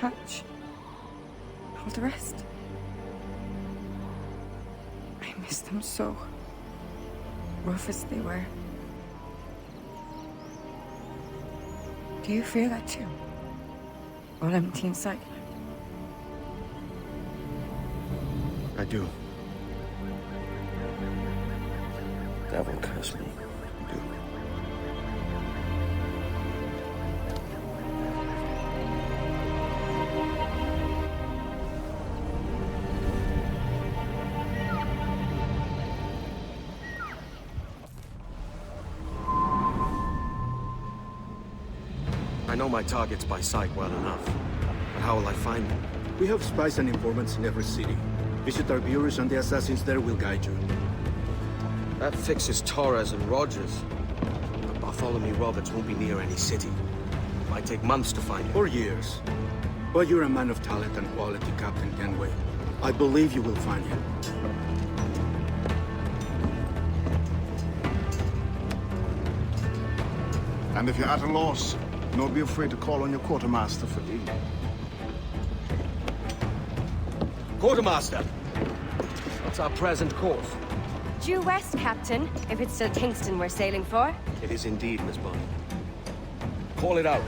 Touch, all the rest. I miss them so. Rough as they were. Do you feel that too? All empty inside?
I do. Devil curse me. I do. I know my targets by sight well enough. But how will I find them?
We have spies and informants in every city. Visit our bureaus and the assassins there will guide you.
That fixes Torres and Rogers. But Bartholomew Roberts won't be near any city. It might take months to find him.
Or years. But you're a man of talent and quality, Captain Kenway. I believe you will find him.
And if you're at a loss, don't be afraid to call on your quartermaster for aid.
Quartermaster! What's our present course?
Due west, Captain, if it's still Kingston we're sailing for.
It is indeed, Miss Bonny. Call it out.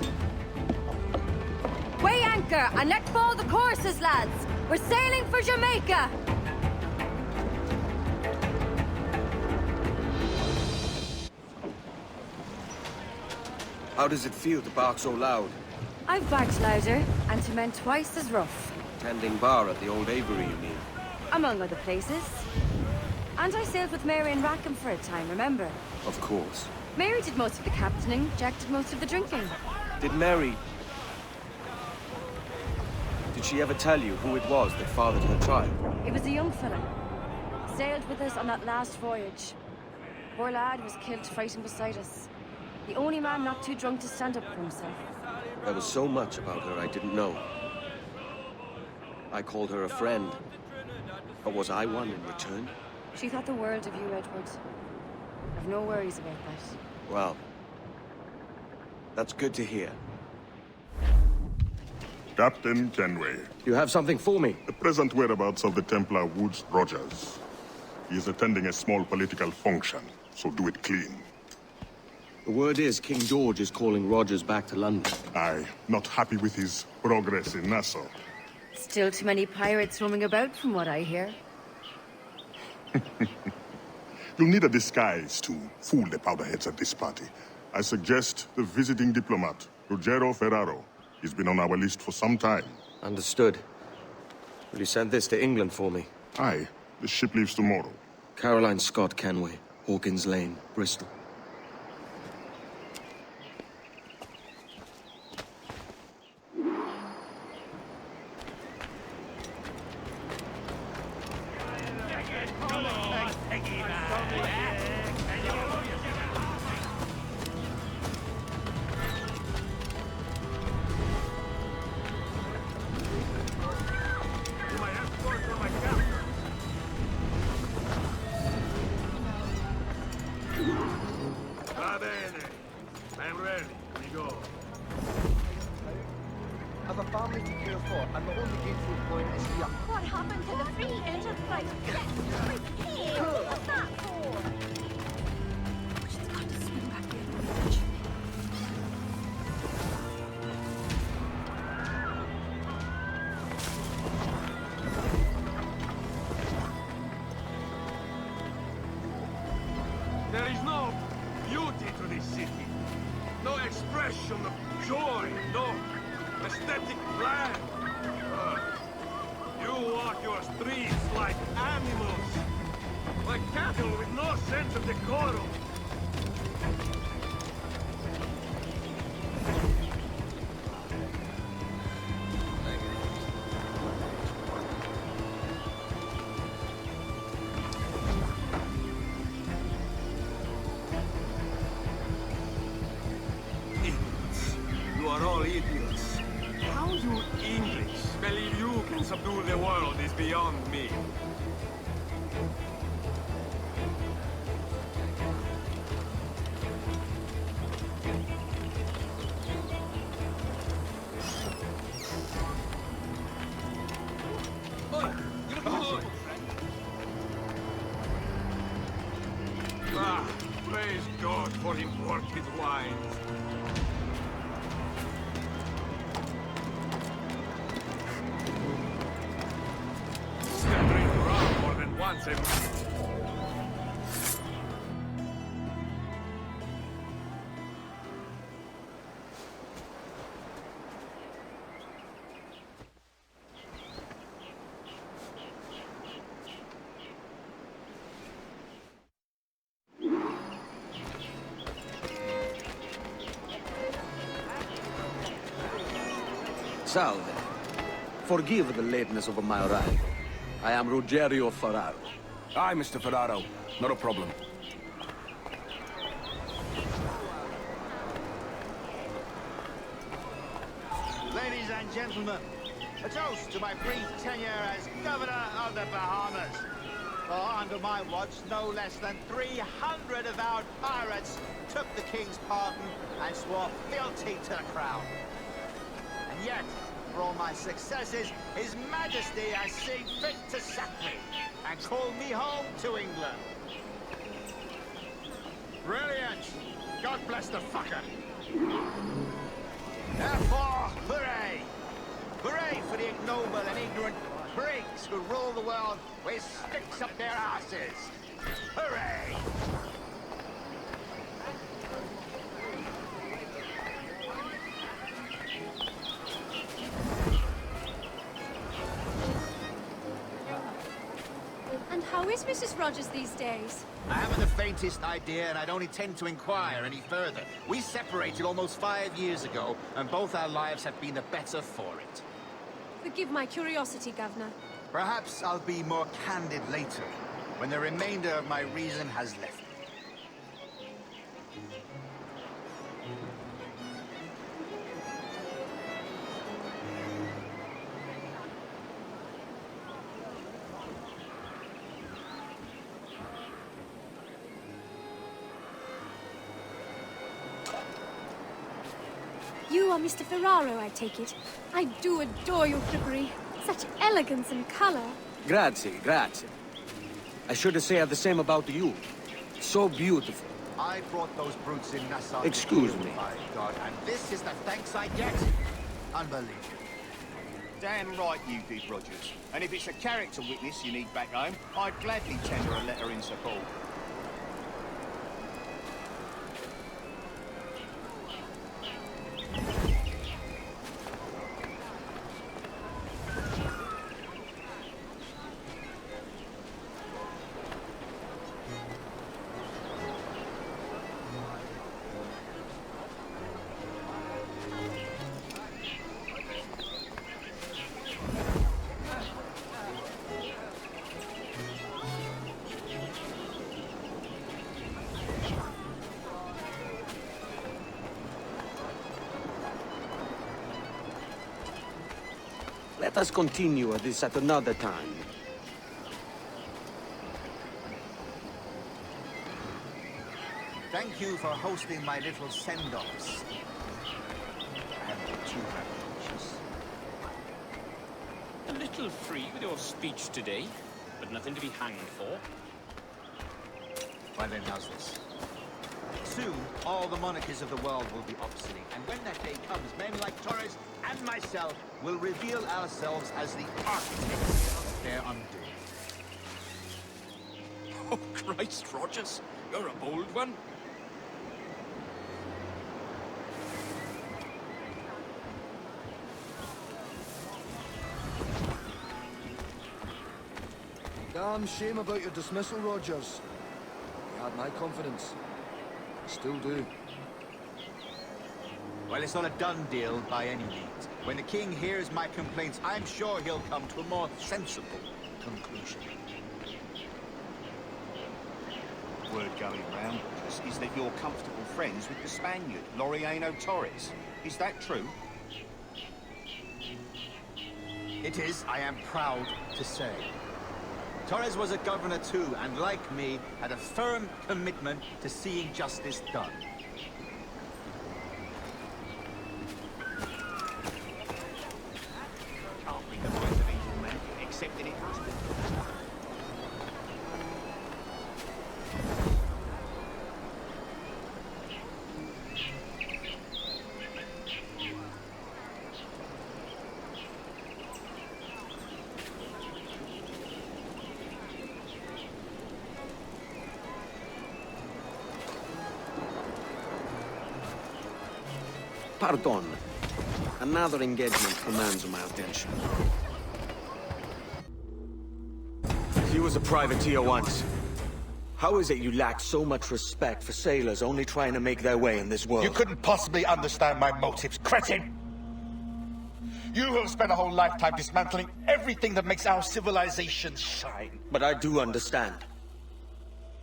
Weigh anchor and let fall the courses, lads! We're sailing for Jamaica!
How does it feel to bark so loud?
I've barked louder, and to men twice as rough.
Tending bar at the old Avery, you mean?
Among other places. And I sailed with Mary and Rackham for a time, remember?
Of course.
Mary did most of the captaining, Jack did most of the drinking.
Did Mary... Did she ever tell you who it was that fathered her child?
It was a young fella. Sailed with us on that last voyage. Poor lad was killed fighting beside us. The only man not too drunk to stand up for himself.
There was so much about her I didn't know. I called her a friend. But was I one in return?
She thought the world of you, Edward. I've no worries about that.
Well, that's good to hear.
Captain Kenway.
You have something for me?
The present whereabouts of the Templar Woods Rogers. He is attending a small political function, so do it clean.
The word is King George is calling Rogers back to London.
Aye, not happy with his progress in Nassau.
Still too many pirates roaming about, from what I hear.
You'll need a disguise to fool the powderheads at this party. I suggest the visiting diplomat, Ruggiero Ferraro. He's been on our list for some time.
Understood. Will you send this to England for me?
Aye. The ship leaves tomorrow.
Caroline Scott Kenway, Hawkins Lane, Bristol.
I'm ready. We go.
I've a family to care for, and the only gainful employment is here.
What happened to the free enterprise? Hey, what's that for?
joy, no aesthetic plan. You walk your streets like animals, like cattle with no sense of decorum. You are all idiots. How you English believe you can subdue the world is beyond me. Ah, praise God for imported wines. Once a month.
Salve. Forgive the lateness of my arrival. I am Rogerio Ferraro.
Aye, Mr. Ferraro. Not a problem.
Ladies and gentlemen, a toast to my brief tenure as Governor of the Bahamas. For under my watch, no less than 300 avowed pirates took the King's pardon and swore fealty to the crown. And yet, for all my successes, His Majesty has seen fit to sack me and call me home to England. Brilliant! God bless the fucker! Therefore, hooray! Hooray for the ignoble and ignorant prigs who rule the world with sticks up their asses! Hooray!
And how is Mrs. Rogers these days?
I haven't the faintest idea, and I don't intend to inquire any further. We separated almost 5 years ago, and both our lives have been the better for it.
Forgive my curiosity, Governor.
Perhaps I'll be more candid later, when the remainder of my reason has left me.
You are Mr. Ferraro, I take it. I do adore your frippery. Such elegance and color.
Grazie, grazie. I should say the same about you. So beautiful.
I brought those brutes in Nassau.
Excuse me.
My God, and this is the thanks I get? Unbelievable.
Damn right you did, Rogers. And if it's a character witness you need back home, I'd gladly tender a letter in support.
Let us continue this at another time.
Thank you for hosting my little send-offs. I haven't been too rambunctious.
A little free with your speech today, but nothing to be hanged for.
Well then, how's this? Soon, all the monarchies of the world will be obsolete, and when that day comes, men like Torres and myself will reveal ourselves as the architects of their undoing.
Oh, Christ, Rogers, you're a bold one.
Damn shame about your dismissal, Rogers. You had my confidence. Still do.
Well, it's not a done deal by any means. When the king hears my complaints, I'm sure he'll come to a more sensible conclusion.
Word going round is that you're comfortable friends with the Spaniard, Laureano Torres. Is that true?
It is, I am proud to say. Torres was a governor too, and like me, had a firm commitment to seeing justice done.
Can't read the minds of evil men, except that it must be.
Pardon. Another engagement commands my attention. He was a privateer once. How is it you lack so much respect for sailors only trying to make their way in this world?
You couldn't possibly understand my motives, cretin! You have spent a whole lifetime dismantling everything that makes our civilization shine.
But I do understand.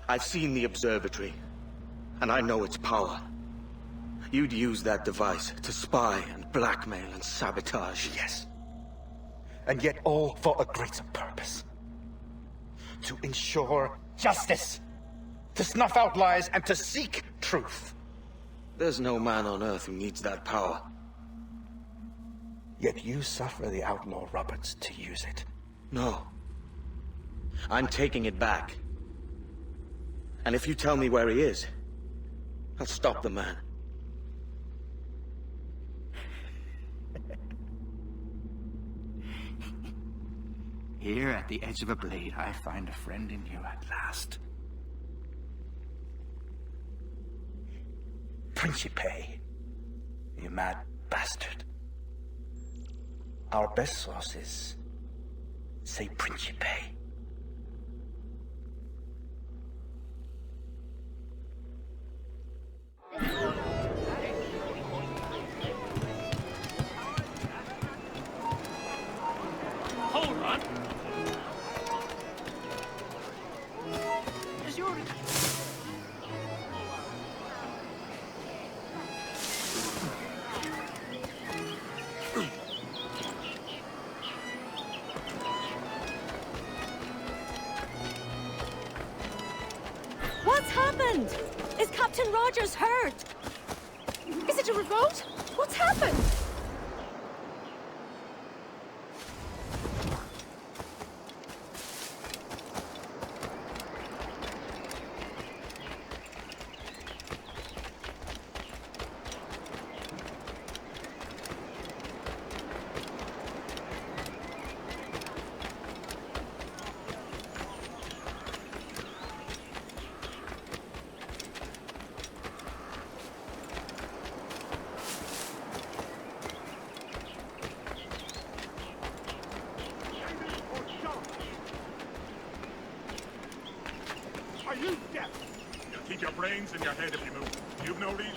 I've seen the observatory, and I know its power. You'd use that device to spy and blackmail and sabotage.
Yes. And yet all for a greater purpose. To ensure justice. To snuff out lies and to seek truth.
There's no man on Earth who needs that power.
Yet you suffer the outlaw Roberts to use it.
No. I'm taking it back. And if you tell me where he is, I'll stop the man.
Here at the edge of a blade, I find a friend in you at last. Principe, you mad bastard. Our best sources say Principe.
Hold on. Is your...
What's happened? Is Captain Rogers hurt? Is it a revolt? What's happened?
Are you deaf? You'll keep your brains in your head if you move. You've no reason.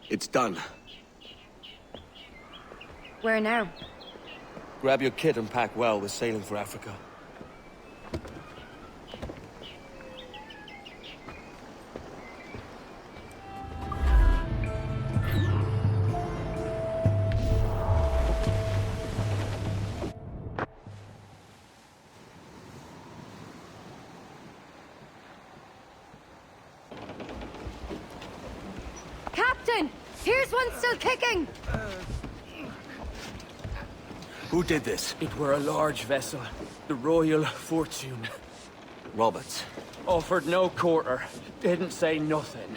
It's done.
Where now?
Grab your kit and pack well. We're sailing for Africa.
Captain! Here's one still kicking!
Who did this?
It were a large vessel, the Royal Fortune.
Roberts.
Offered no quarter, didn't say nothing.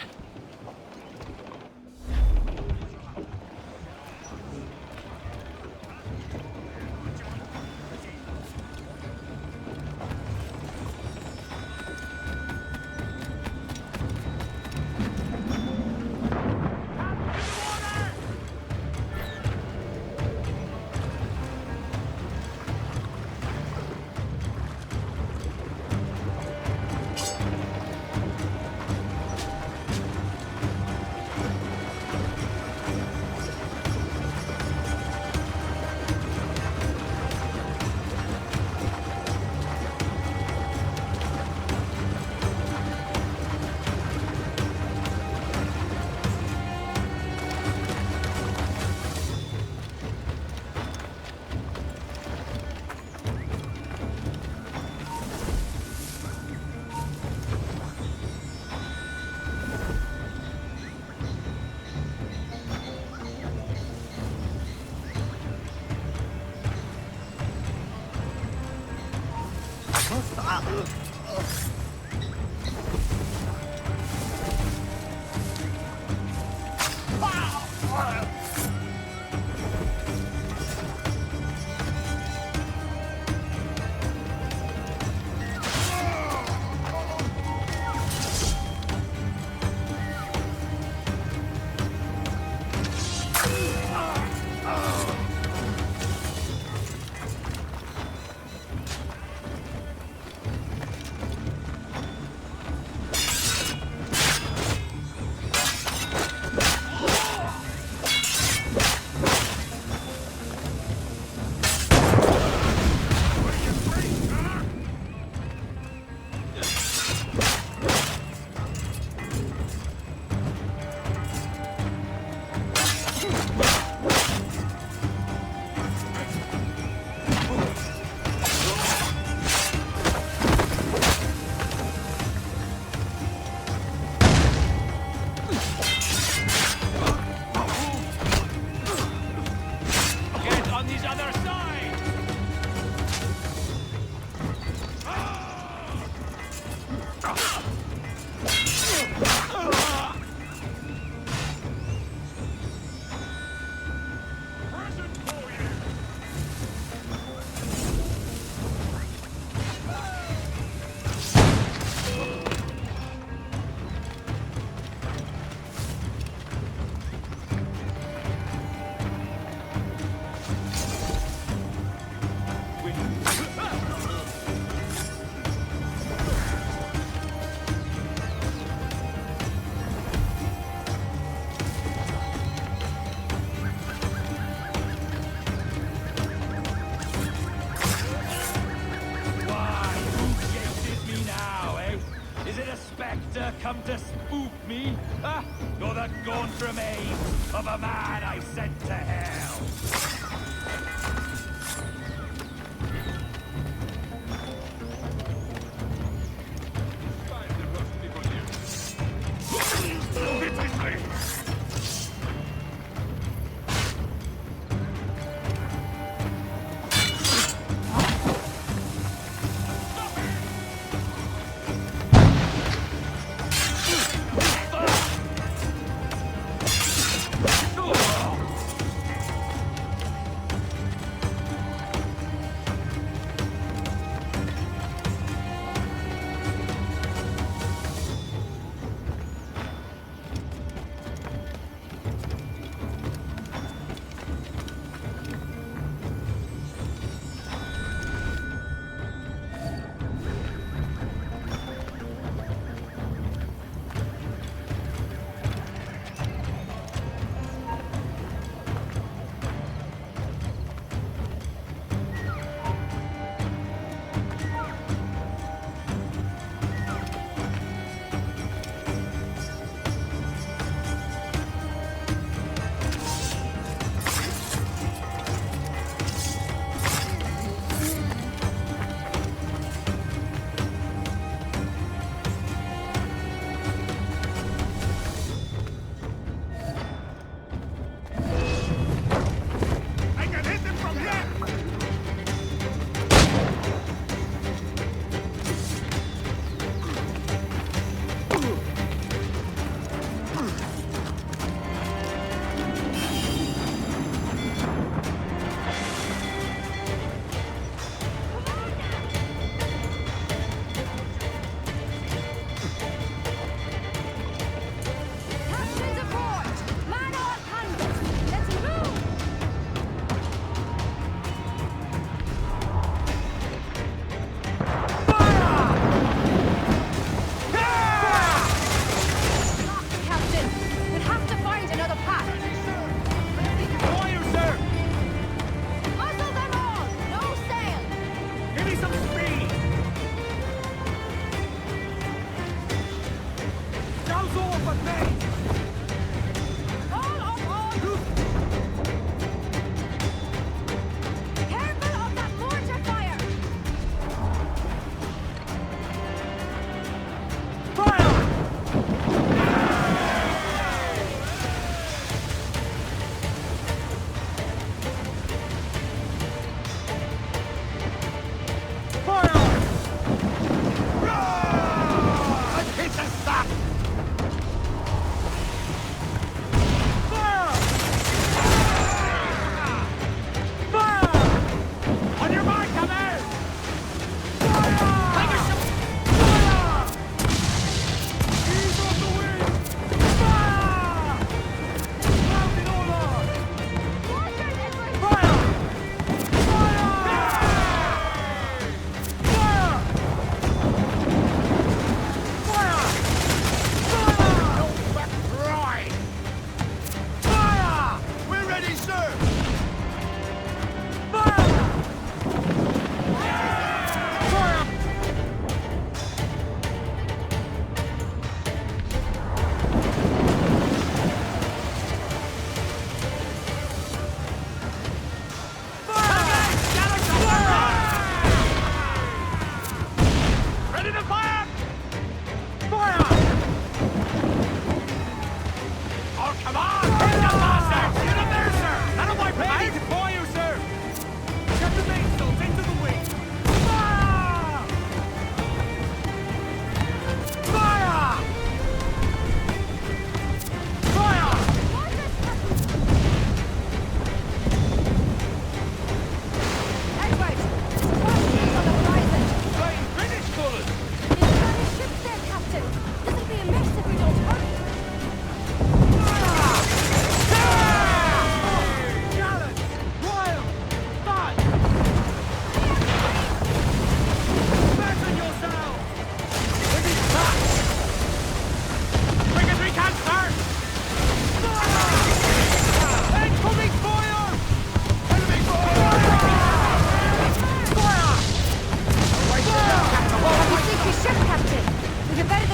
spectre come to spook me? Ah, you're the gaunt remains of a man I sent to hell.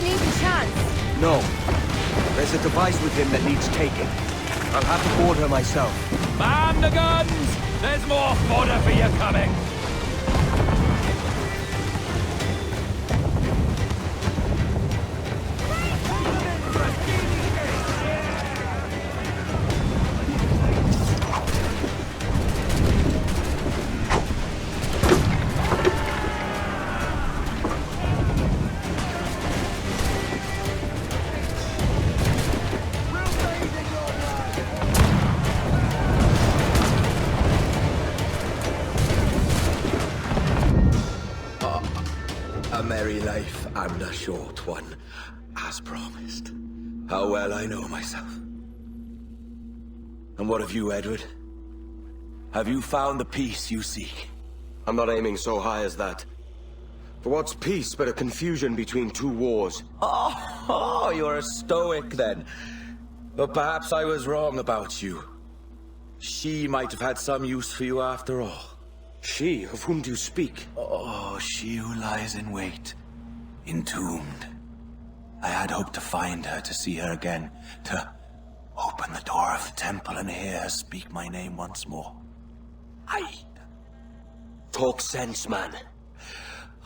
leave a chance?
No. There's a device with him that needs taking. I'll have to board her myself.
Man the guns! There's more fodder for you coming!
A merry life and a short one, as promised. How well I know myself. And what of you, Edward? Have you found the peace you seek?
I'm not aiming so high as that. For what's peace but a confusion between two wars?
Oh, you're a stoic then. But perhaps I was wrong about you. She might have had some use for you after all.
She? Of whom do you speak?
Oh, she who lies in wait, entombed. I had hoped to find her, to see her again, to open the door of the temple and hear her speak my name once more.
Talk sense, man.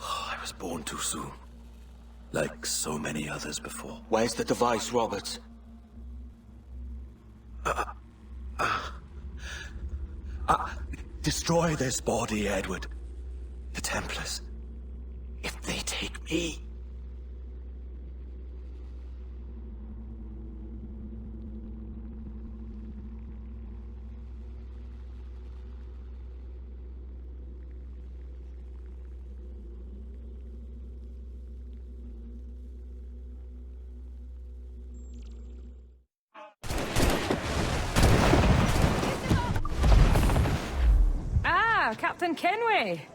Oh, I was born too soon. Like so many others before.
Where's the device, Roberts?
Destroy this body, Edward. The Templars. If they take me...
Captain Kenway!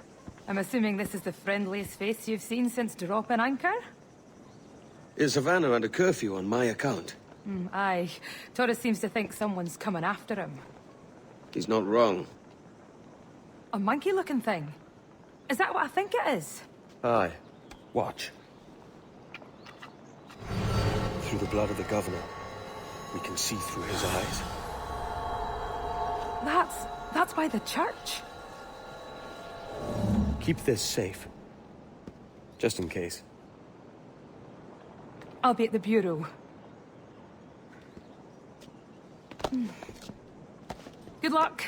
I'm assuming this is the friendliest face you've seen since dropping anchor?
Is Havana under curfew on my account?
Aye. Torres seems to think someone's coming after him.
He's not wrong.
A monkey-looking thing? Is that what I think it is?
Aye. Watch. Through the blood of the governor, we can see through his eyes.
That's by the church?
Keep this safe. Just in case.
I'll be at the Bureau. Good luck.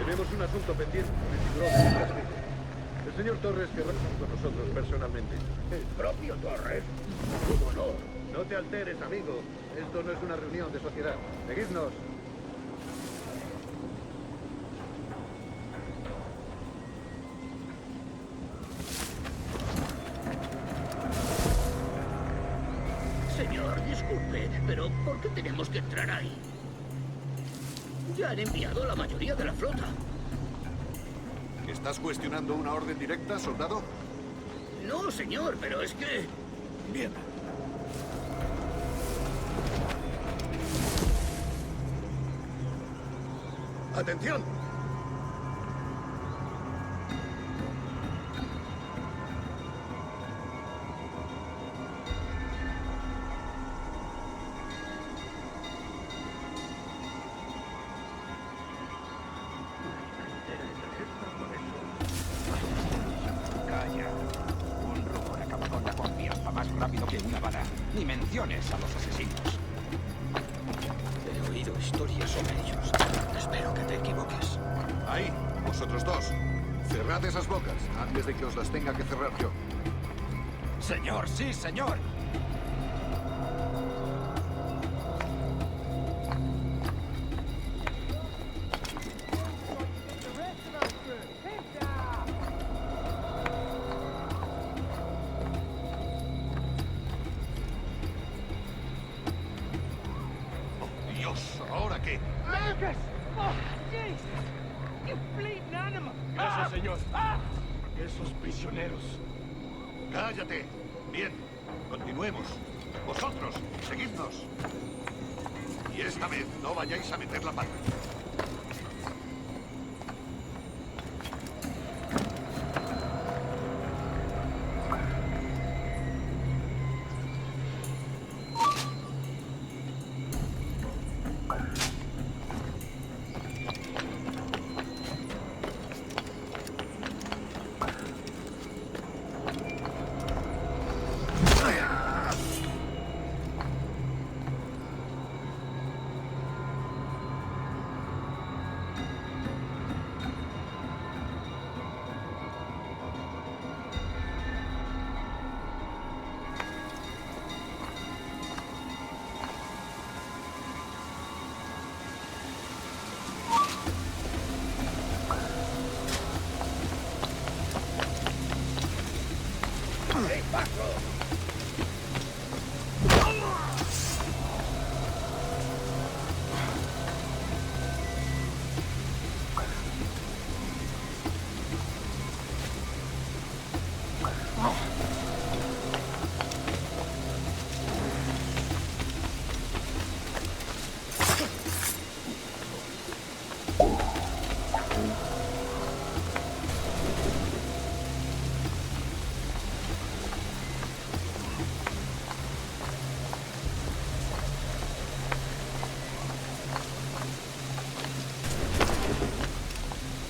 Tenemos un asunto pendiente con el tiburón de nuestras vidas. El señor Torres querrá hablar con nosotros personalmente. ¿El propio Torres? ¡Un honor! No te alteres, amigo. Esto no es una reunión de sociedad. Seguidnos.
Señor, disculpe, pero ¿por qué tenemos que entrar ahí? Ya han enviado la mayoría de la flota.
¿Estás cuestionando una orden directa, soldado?
No, señor, pero es que...
Bien.
¡Atención!
desgracia. Un rumor acaba con la confianza más rápido que una bala. Ni menciones a los asesinos.
He oído historias sobre ellos. Espero que te equivoques.
Ahí, vosotros dos. Cerrad esas bocas antes de que os las tenga que cerrar yo.
Señor, sí, señor.
Oh, Dios, ¿ahora qué?
Lucas! Oh, Jesus! You bleeding animal!
Gracias, señor.
Esos prisioneros.
Cállate. Bien, continuemos. Vosotros, seguidnos. Y esta vez no vayáis a meter la pata.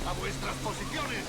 ¡A vuestras posiciones!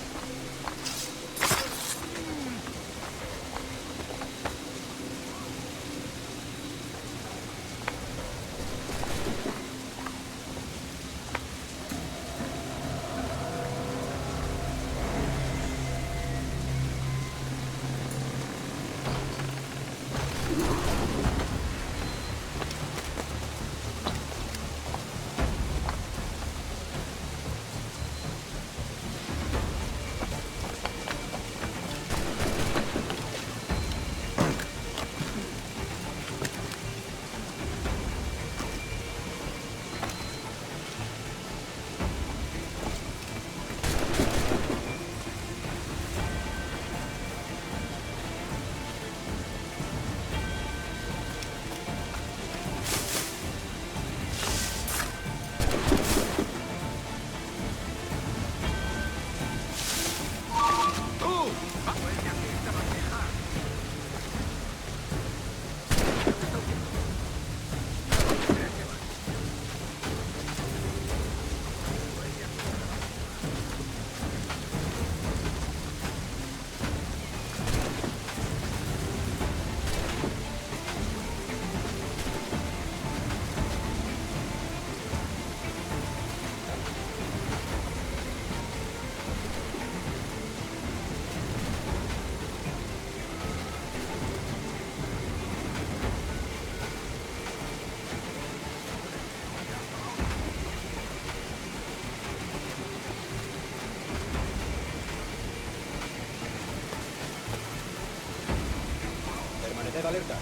Permaneced alerta.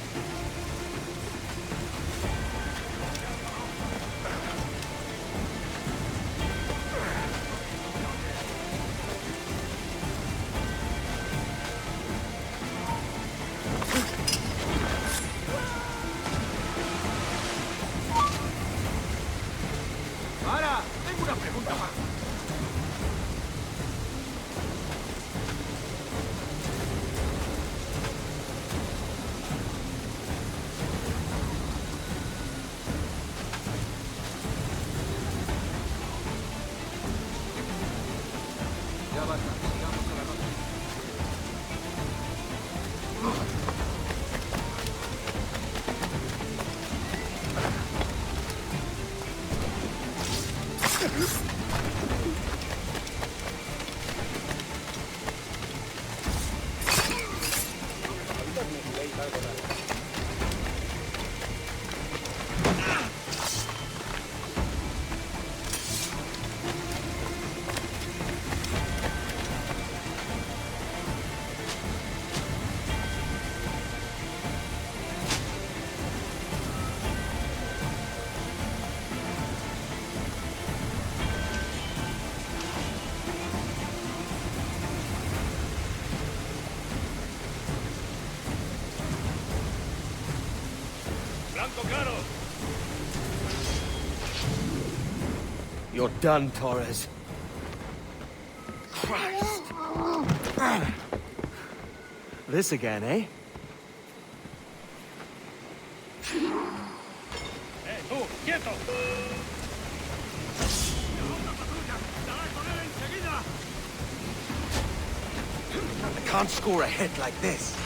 Ahora, tengo una pregunta más. Ya basta, sigamos con la noche.
You're done, Torres. Christ. This again, eh?
¡Tú, quieto!
I can't score a hit like this.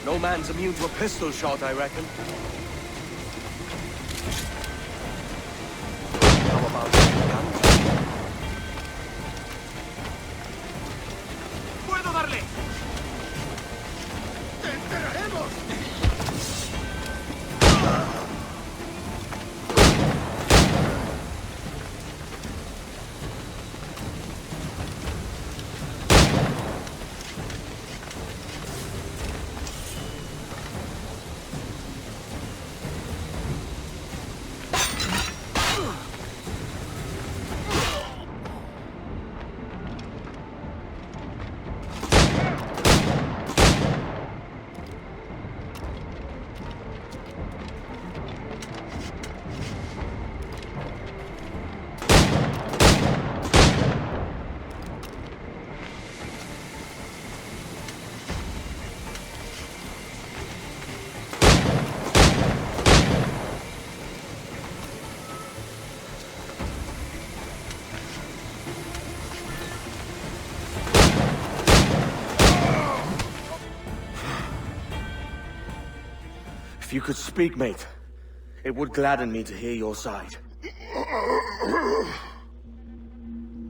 No man's immune to a pistol shot, I reckon. How about guns?
¡Puedo darle! ¡Te enterraremos!
If you could speak, mate, it would gladden me to hear your side.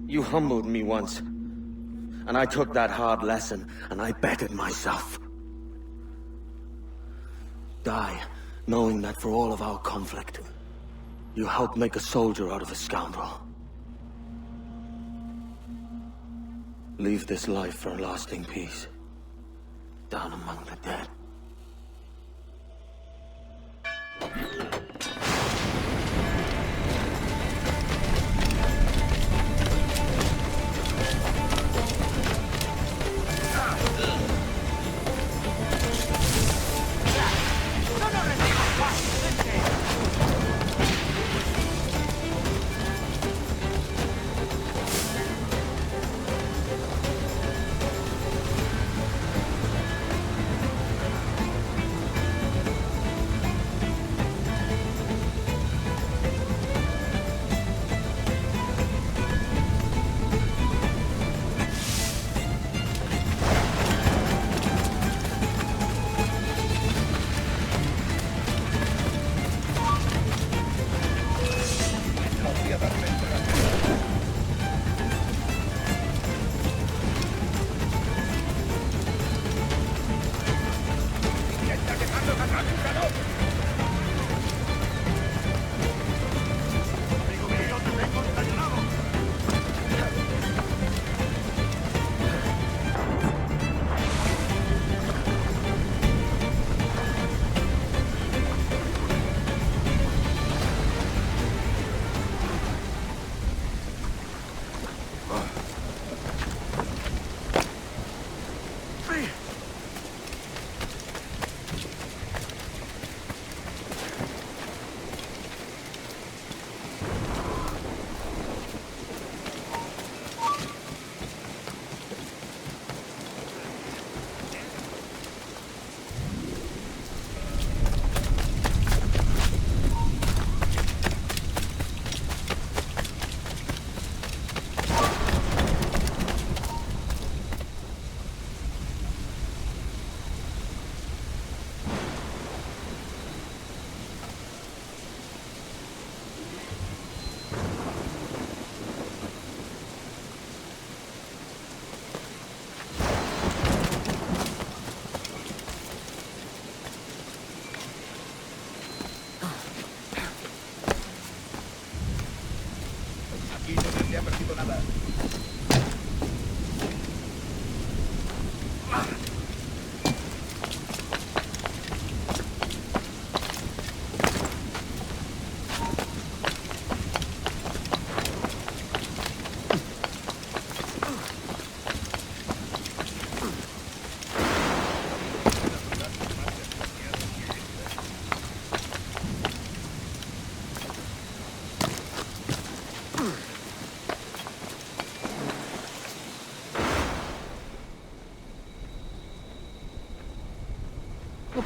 You humbled me once, and I took that hard lesson, and I bettered myself. Die, knowing that for all of our conflict, you helped make a soldier out of a scoundrel. Leave this life for a lasting peace, down among the dead.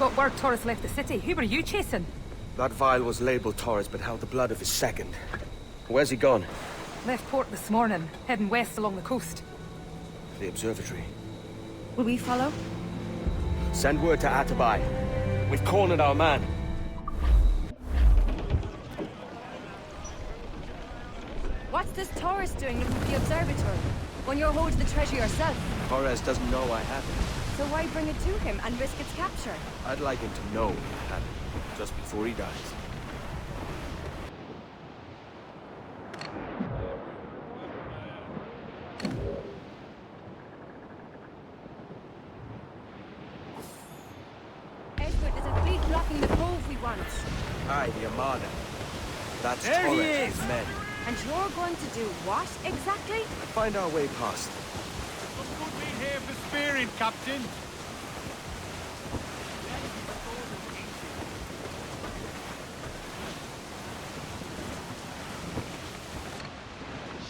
got word Torres left the city. Who were you chasing?
That vial was labeled Torres, but held the blood of his second. Where's he gone?
Left port this morning, heading west along the coast.
The observatory.
Will we follow?
Send word to Atabai. We've cornered our man.
What's this Torres doing looking for the observatory? When you're holding the treasure yourself?
Torres doesn't know I have it.
So why bring it to him and risk its capture?
I'd like him to know I have it, just before he dies.
Edward, there's a fleet blocking the cove we want.
Aye, the Armada. That's
There he
Torres and
is!
his men.
And you're going to do what, exactly?
Find our way past.
Put me here for spearing, Captain.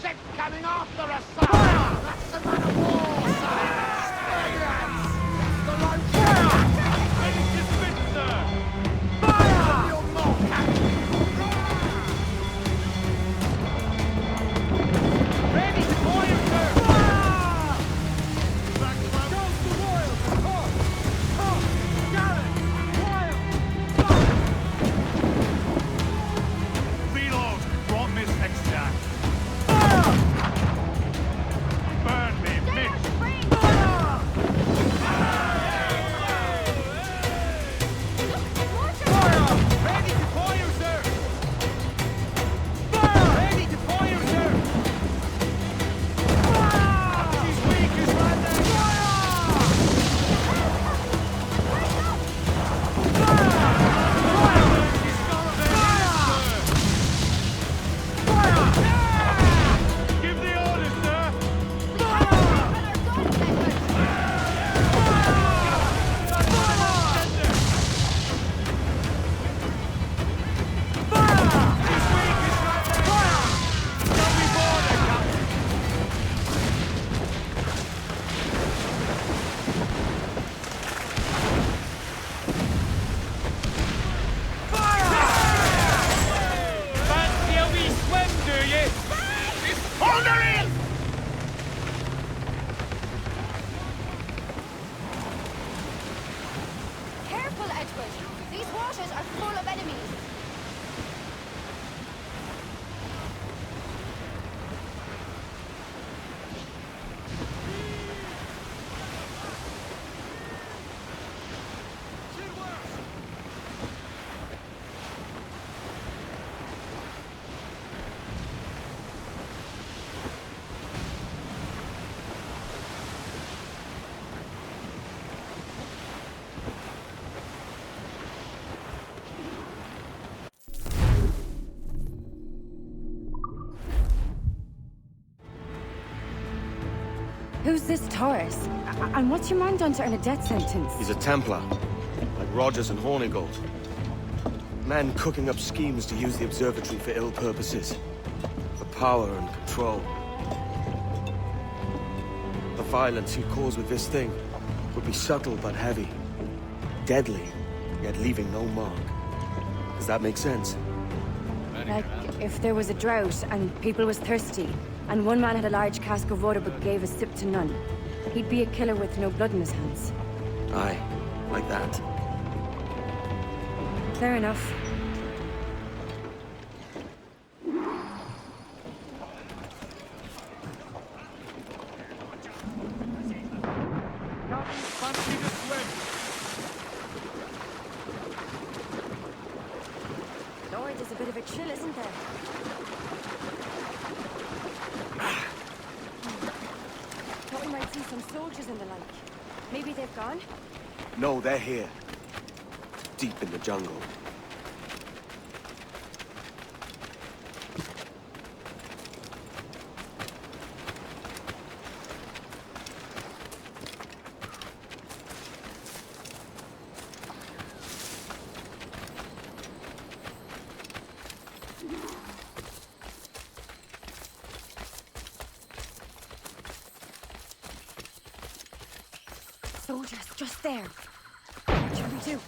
Ship coming after us, sir! Fire! That's the man of war, sir! Spaniards! The right fire! Ready to spit, sir! Fire! Your more, Captain! Ready to fire, sir! Fire! Back goes the Royal! Come! Gallant! Fire! Reload! Brought miss extract. Burn me, Mitch! Fire! Ready to fire, sir! Fire! Ready to fire, sir! Fire! She's weak as right there! Fire! Give the orders, sir! Fancy a wee swim, do you? Hold her in!
Careful, Edward. These waters are full of enemies. Who's this Torres? And what's your man done to earn a death sentence?
He's a Templar, like Rogers and Hornigold. Men cooking up schemes to use the observatory for ill purposes. For power and control. The violence he'd cause with this thing would be subtle but heavy. Deadly, yet leaving no mark. Does that make sense?
Like, if there was a drought and people was thirsty, and one man had a large cask of water but gave a sip to none, he'd be a killer with no blood in his hands.
Aye, like that.
Fair enough.
Fancy the swim!
Lord, there's a bit of a chill, isn't there? Thought we might see some soldiers and the like. Maybe they've gone?
No, they're here. Deep in the jungle.
Soldiers, just there. What should we do?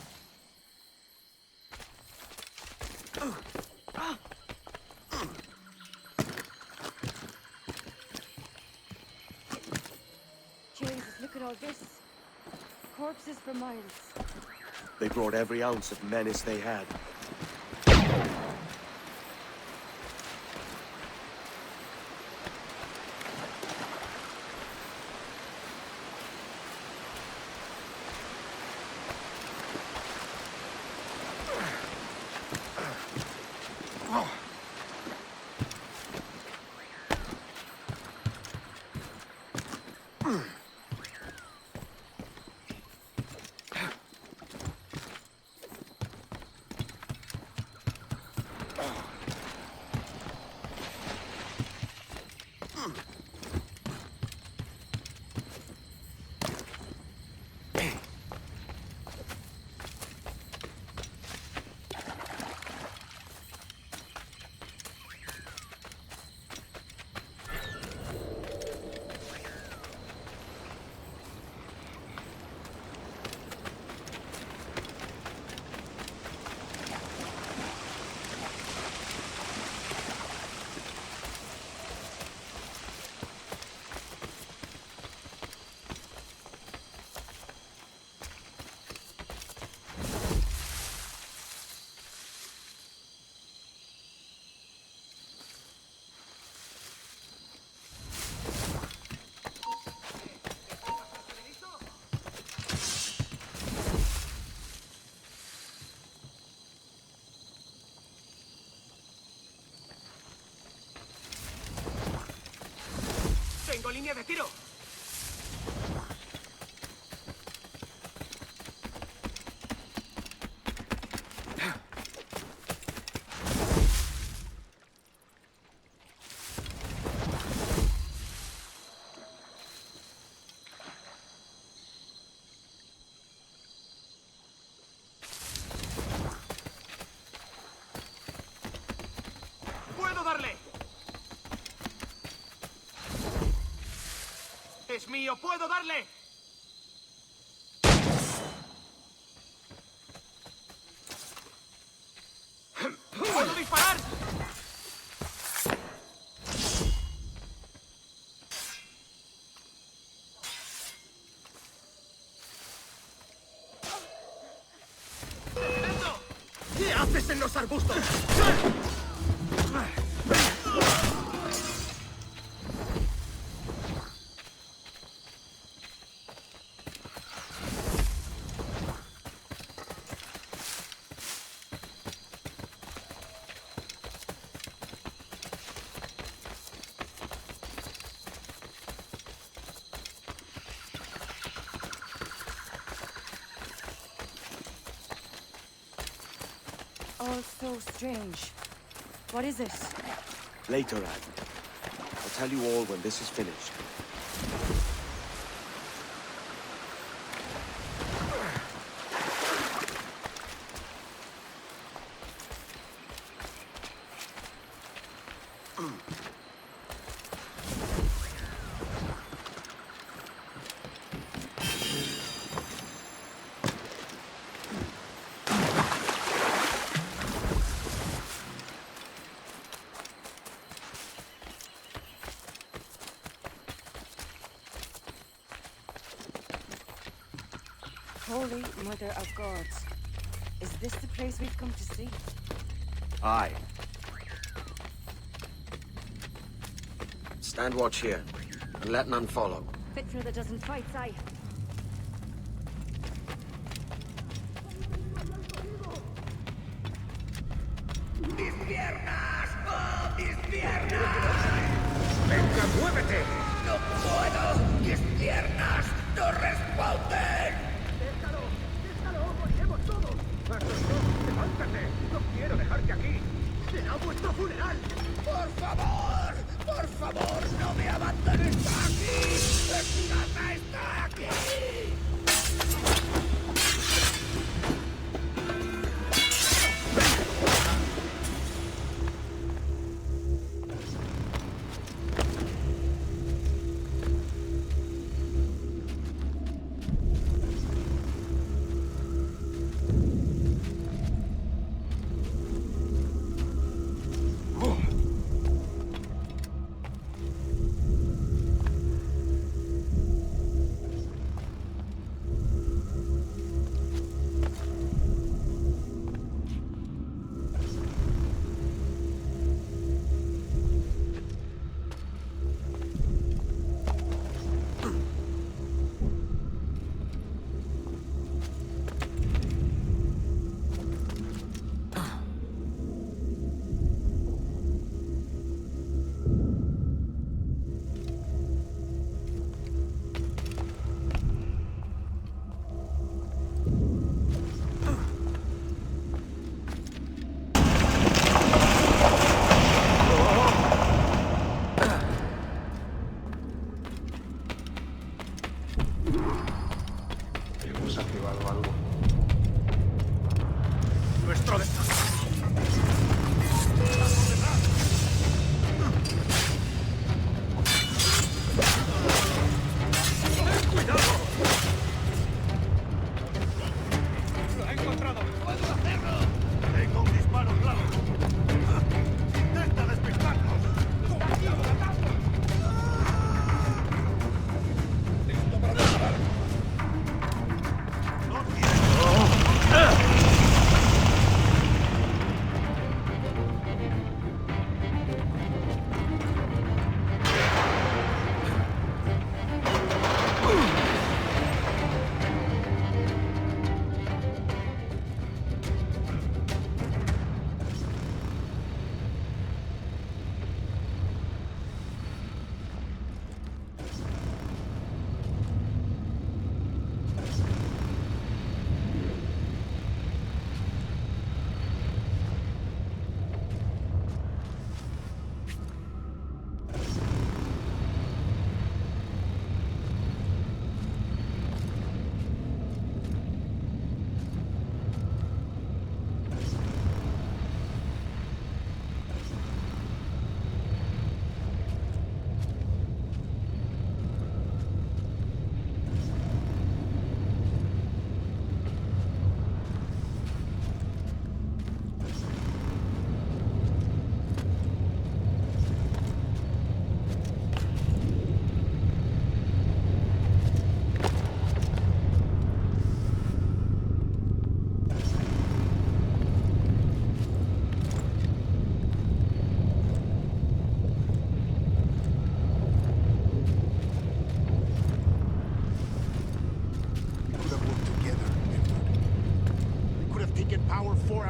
Jesus, look at all this. Corpses for miles.
They brought every ounce of menace they had.
¡Tengo línea de tiro! ¡Puedo darle! ¡Es mío! ¡Puedo darle! ¡Puedo disparar! ¡Esto! ¿Qué haces en los arbustos?
All so strange. What is it?
Later, Ad. I'll tell you all when this is finished.
Holy Mother of Gods. Is this the place we've come to see?
Aye. Stand watch here, and let none follow.
Fit for the dozen fights, aye.
¡Mis piernas! ¡Oh, mis piernas! ¡Venga, muévete! ¡No puedo! ¡Mis piernas no responden! ¡Déjalo! ¡Déjalo! ¡Moriremos todos! ¡Bartolomé, levántate! ¡No quiero dejarte aquí! ¡Será vuestro funeral! ¡Por favor! ¡Por favor, no me abandones! ¡Está aquí! ¡Está aquí!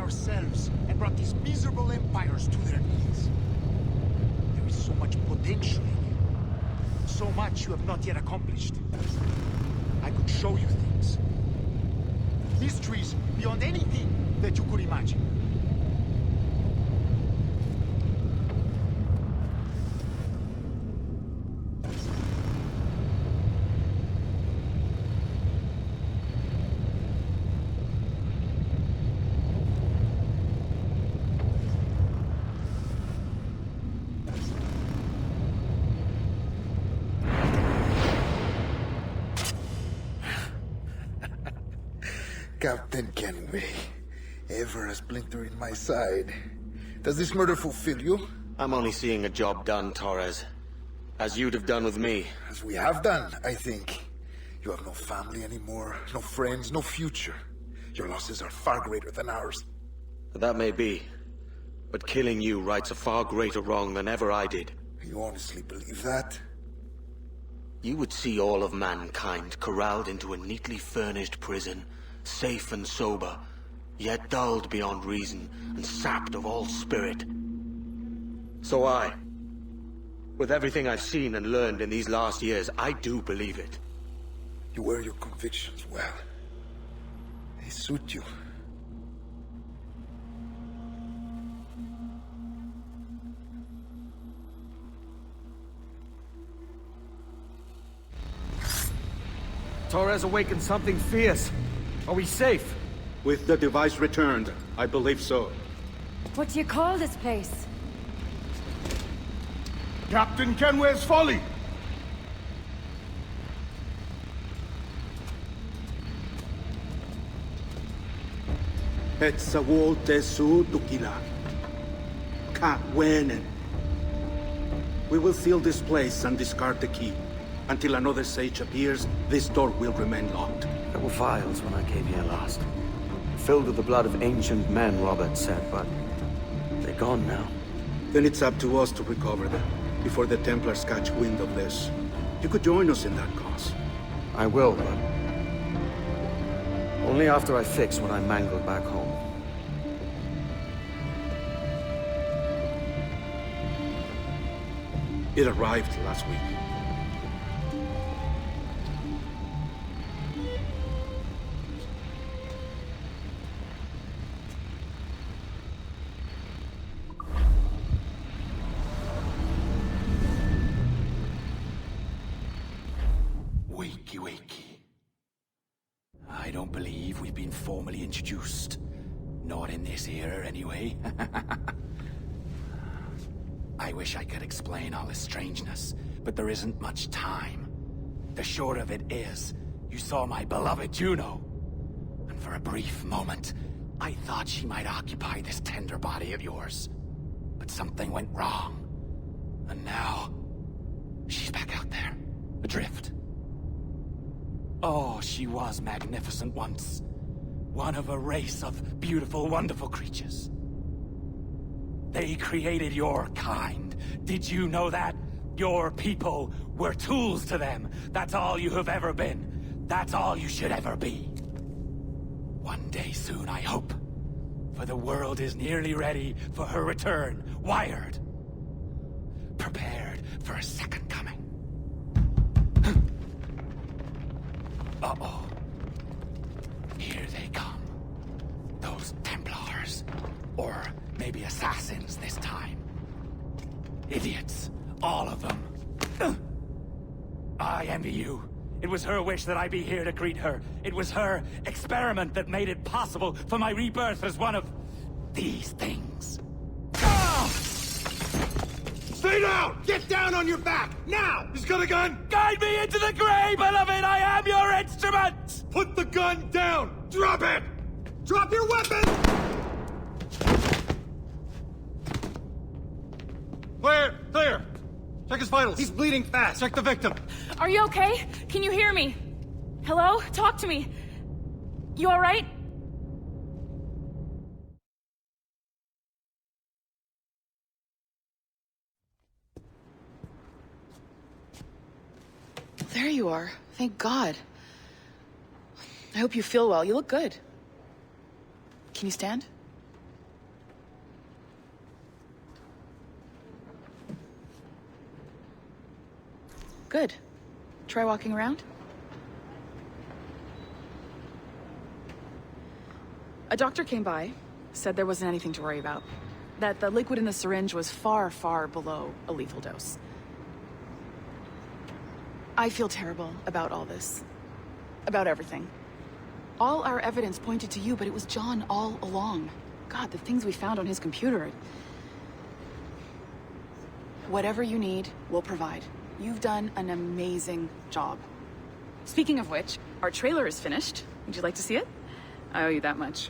ourselves and brought these miserable empires to their knees. There is so much potential in you. So much you have not yet accomplished. I could show you things. Mysteries beyond anything that you could imagine.
Captain Kenway, ever a splinter in my side. Does this murder fulfill you?
I'm only seeing a job done, Torres. As you'd have done with me.
As we have done, I think. You have no family anymore, no friends, no future. Your losses are far greater than ours.
That may be. But killing you rights a far greater wrong than ever I did.
You honestly believe that?
You would see all of mankind corralled into a neatly furnished prison, safe and sober, yet dulled beyond reason and sapped of all spirit. So with everything I've seen and learned in these last years, I do believe it.
You wear your convictions well. They suit you.
Torres awakened something fierce. Are we safe?
With the device returned, I believe so.
What do you call this place?
Captain Kenway's Folly!
Hetsawo Tesu Tukila. Katwenen. We will seal this place and discard the key. Until another sage appears, this door will remain locked.
There were vials when I came here last. Filled with the blood of ancient men, Robert said, but they're gone now.
Then it's up to us to recover them, before the Templars catch wind of this. You could join us in that cause.
I will, but only after I fix what I mangled back home.
It arrived last week.
I don't believe we've been formally introduced. Not in this era, anyway. I wish I could explain all this strangeness, but there isn't much time. The short of it is, you saw my beloved Juno. And for a brief moment, I thought she might occupy this tender body of yours. But something went wrong. And now, she's back out there, adrift. Oh, she was magnificent once. One of a race of beautiful, wonderful creatures. They created your kind. Did you know that? Your people were tools to them. That's all you have ever been. That's all you should ever be. One day soon, I hope. For the world is nearly ready for her return. Wired. Prepared for a second coming. Uh-oh. Here they come. Those Templars. Or maybe assassins this time. Idiots. All of them. I envy you. It was her wish that I be here to greet her. It was her experiment that made it possible for my rebirth as one of these things.
Stay down! Get down on your back! Now! He's got a gun!
Guide me into the grave, beloved! I am your instrument!
Put the gun down! Drop it! Drop your weapon!
Clear! Clear! Check his vitals. He's bleeding fast. Check the victim.
Are you okay? Can you hear me? Hello? Talk to me. You alright?
There you are. Thank God. I hope you feel well. You look good. Can you stand? Good. Try walking around. A doctor came by, said there wasn't anything to worry about. That the liquid in the syringe was far, far below a lethal dose. I feel terrible about all this. About everything. All our evidence pointed to you, but it was John all along. God, the things we found on his computer. Whatever you need, we'll provide. You've done an amazing job. Speaking of which, our trailer is finished. Would you like to see it? I owe you that much.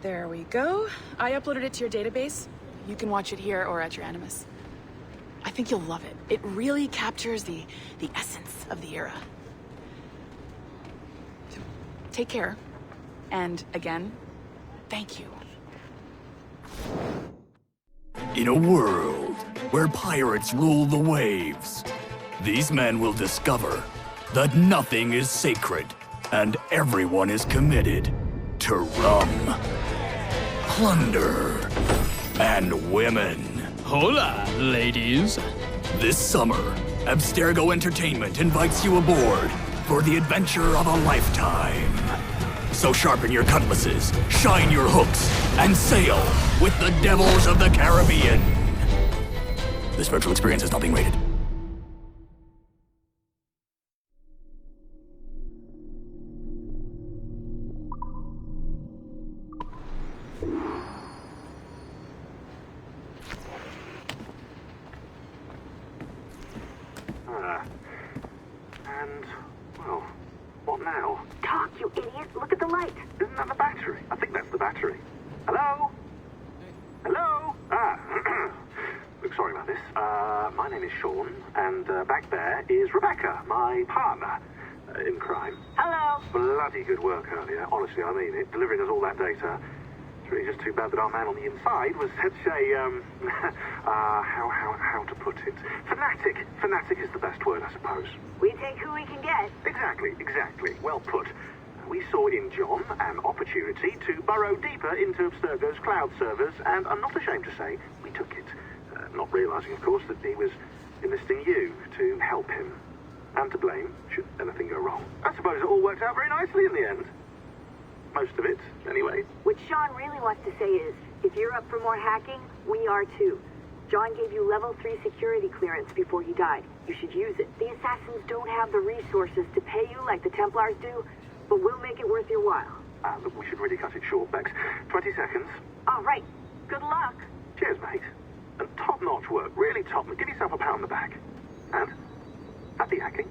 There we go. I uploaded it to your database. You can watch it here or at your Animus. I think you'll love it. It really captures the essence of the era. So, take care. And again, thank you.
In a world where pirates rule the waves, these men will discover that nothing is sacred and everyone is committed to rum, plunder, and women. Hola, ladies. This summer, Abstergo Entertainment invites you aboard for the adventure of a lifetime. So sharpen your cutlasses, shine your hooks, and sail with the devils of the Caribbean. This virtual experience is not being rated.
Well, what now? Talk, you idiot! Look at the light! Isn't that the battery? I think that's the battery. Hello? Hello? Look, sorry about this. My name is Sean, and back there is Rebecca, my partner in crime.
Hello.
Bloody good work earlier. Honestly, I mean it. Delivering us all that data. It's really just too bad that our man on the inside was such a, how to put it? Fanatic. Fanatic is the best word, I suppose.
We take who we can get.
Exactly. Well put. We saw in John an opportunity to burrow deeper into Abstergo's cloud servers, and I'm not ashamed to say we took it. Not realizing, of course, that he was enlisting you to help him. And to blame, should anything go wrong. I suppose it all worked out very nicely in the end. Most of it, anyway.
What Sean really wants to say is, if you're up for more hacking, we are too. John gave you level 3 security clearance before he died. You should use it. The assassins don't have the resources to pay you like the Templars do, but we'll make it worth your while.
Look, we should really cut it short, Bex. 20 seconds.
All right. Good luck.
Cheers, mate. And top-notch work. Really top. Give yourself a pat on the back. And happy hacking.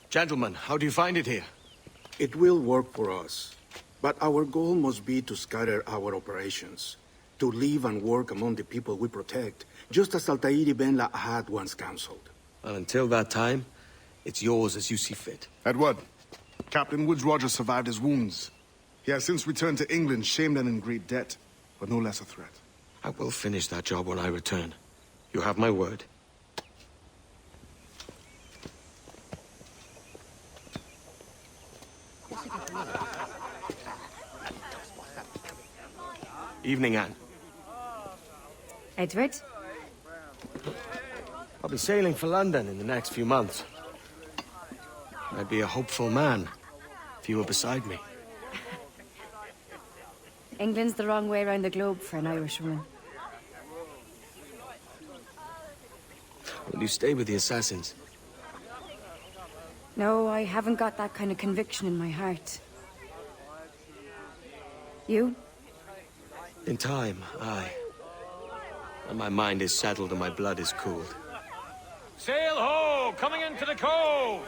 Gentlemen, how do you find it here?
It will work for us. But our goal must be to scatter our operations. To live and work among the people we protect, just as Altair Ben had once counseled.
Well, until that time, it's yours as you see fit.
Edward, Captain Woods Rogers survived his wounds. He has since returned to England, shamed and in great debt, but no less a threat.
I will finish that job when I return. You have my word. Evening, Anne.
Edward?
I'll be sailing for London in the next few months. I'd be a hopeful man if you were beside me.
England's the wrong way around the globe for an Irish woman.
Will you stay with the assassins?
No, I haven't got that kind of conviction in my heart. You?
In time, aye. And my mind is settled and my blood is cooled.
Sail ho! Coming into the cove!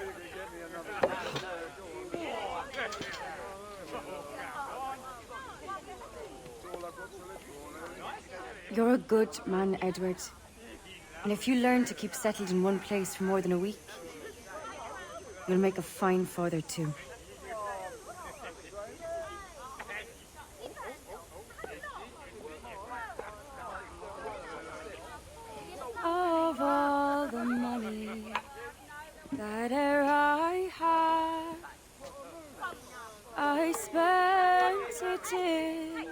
You're a good man, Edward. And if you learn to keep settled in one place for more than a week, you'll make a fine father too. wanted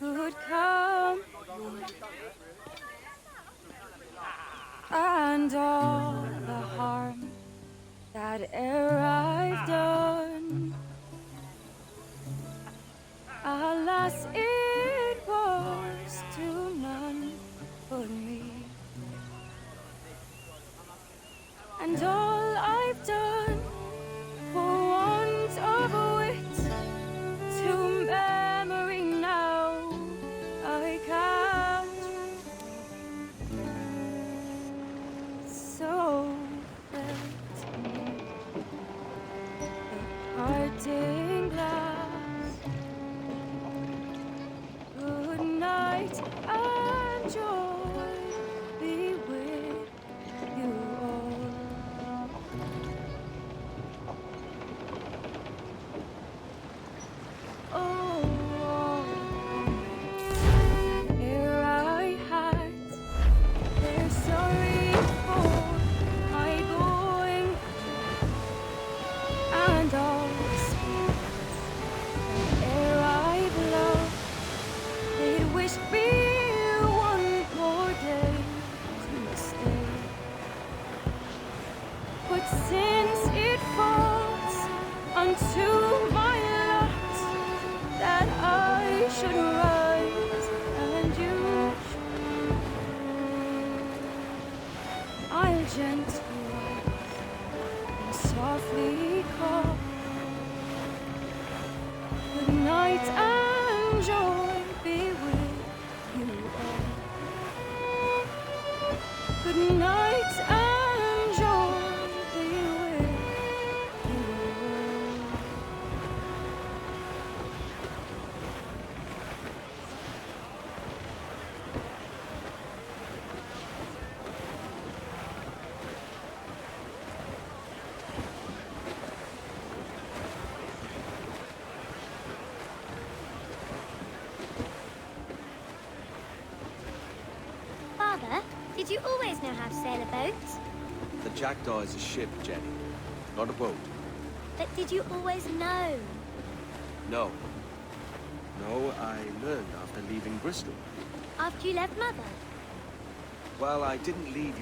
would come, and all the harm that e'er I've done, alas, it was to none but me. And all I've done for want of wit to memory now I can't. So felt me the parting glass. Good night and joy be with you all. Oh, ere I had their sorry for my going, and all the sweet ere I've loved, they'd wish me one more day to stay. But since it falls unto my lot that I should rise and you should, I'll gently rise and softly call. Good night and joy be with you all. Good night and joy be with you all.
Father, did you always know how to sail a boat?
The Jackdaw is a ship, Jenny, not a boat.
But did you always know?
No. No, I learned after leaving Bristol.
After you left Mother?
Well, I didn't leave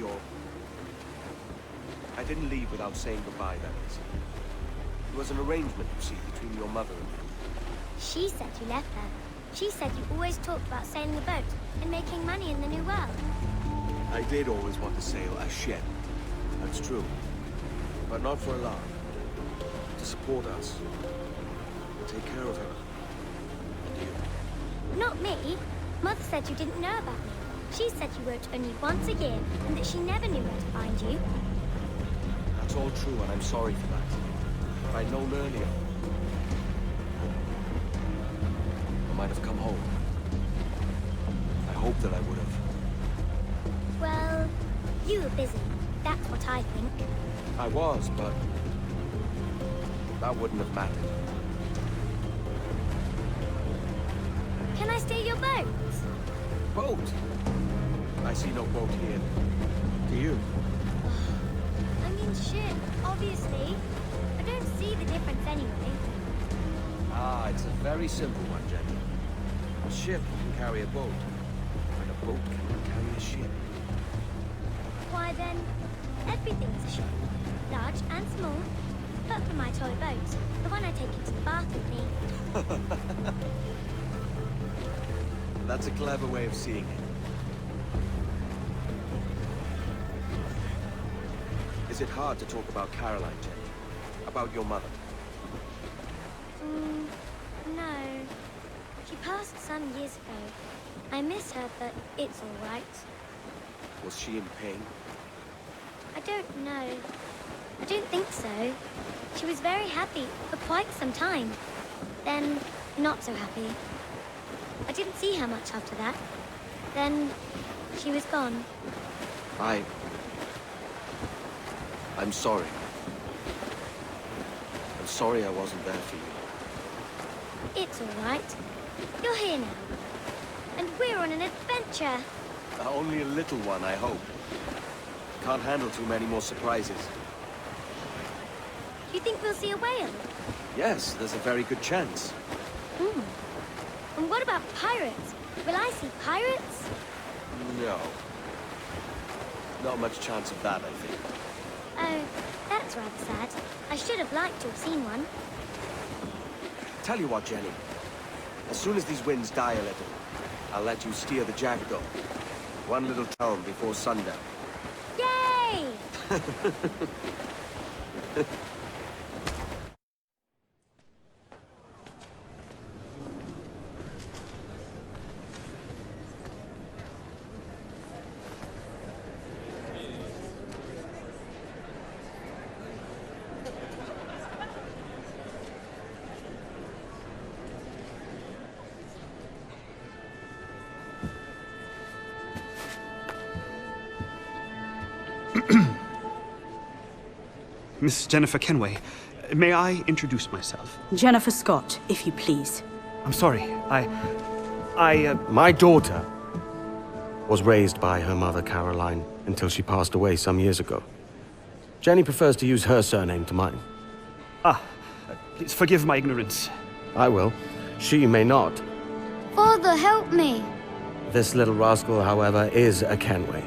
without saying goodbye, that is. It was an arrangement, you see, between your mother and me.
She said you left her. She said you always talked about sailing a boat and making money in the New World.
I did always want to sail a ship. That's true. But not for a laugh. To support us. To take care of her. And you.
Not me. Mother said you didn't know about me. She said you wrote only once a year and that she never knew where to find you.
That's all true, and I'm sorry for that. If I'd known earlier, I might have come home. I hope that I would have.
Well, you were busy. That's what I think.
I was, but that wouldn't have mattered.
Can I steal your boat?
Boat? I see no boat here. Do you?
I mean ship, obviously. I don't see the difference anyway.
Ah, it's a very simple one, Jenny. A ship can carry a boat, and a boat can carry a ship.
Why then, everything's a ship. Large and small. But for my toy boat, the one I take into the bath with me.
That's a clever way of seeing it. Is it hard to talk about Caroline, Jenny? About your mother?
No. She passed some years ago. I miss her, but it's all right.
Was she in pain?
I don't know. I don't think so. She was very happy for quite some time. Then, not so happy. I didn't see her much after that. Then, she was gone.
I'm sorry. I'm sorry I wasn't there for you.
It's all right. You're here now. And we're on an adventure.
Only a little one, I hope. Can't handle too many more surprises.
Do you think we'll see a whale?
Yes, there's a very good chance.
And what about pirates? Will I see pirates?
No. Not much chance of that, I think.
Oh, that's rather sad. I should have liked to have seen one.
Tell you what, Jenny. As soon as these winds die a little, I'll let you steer the Jackdaw. One little turn before sundown.
Yay!
Miss Jennifer Kenway, may I introduce myself?
Jennifer Scott, if you please.
I'm sorry, My daughter was raised by her mother, Caroline, until she passed away some years ago. Jenny prefers to use her surname to mine.
Please forgive my ignorance.
I will. She may not.
Father, help me!
This little rascal, however, is a Kenway.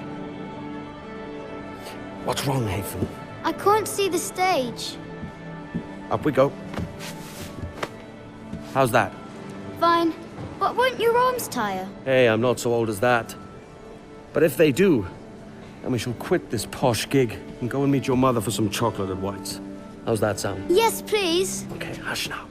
What's wrong, Hafen?
I can't see the stage.
Up we go. How's that?
Fine. But won't your arms tire?
Hey, I'm not so old as that. But if they do, then we shall quit this posh gig and go and meet your mother for some chocolate at White's. How's that sound?
Yes, please.
Okay, hush now.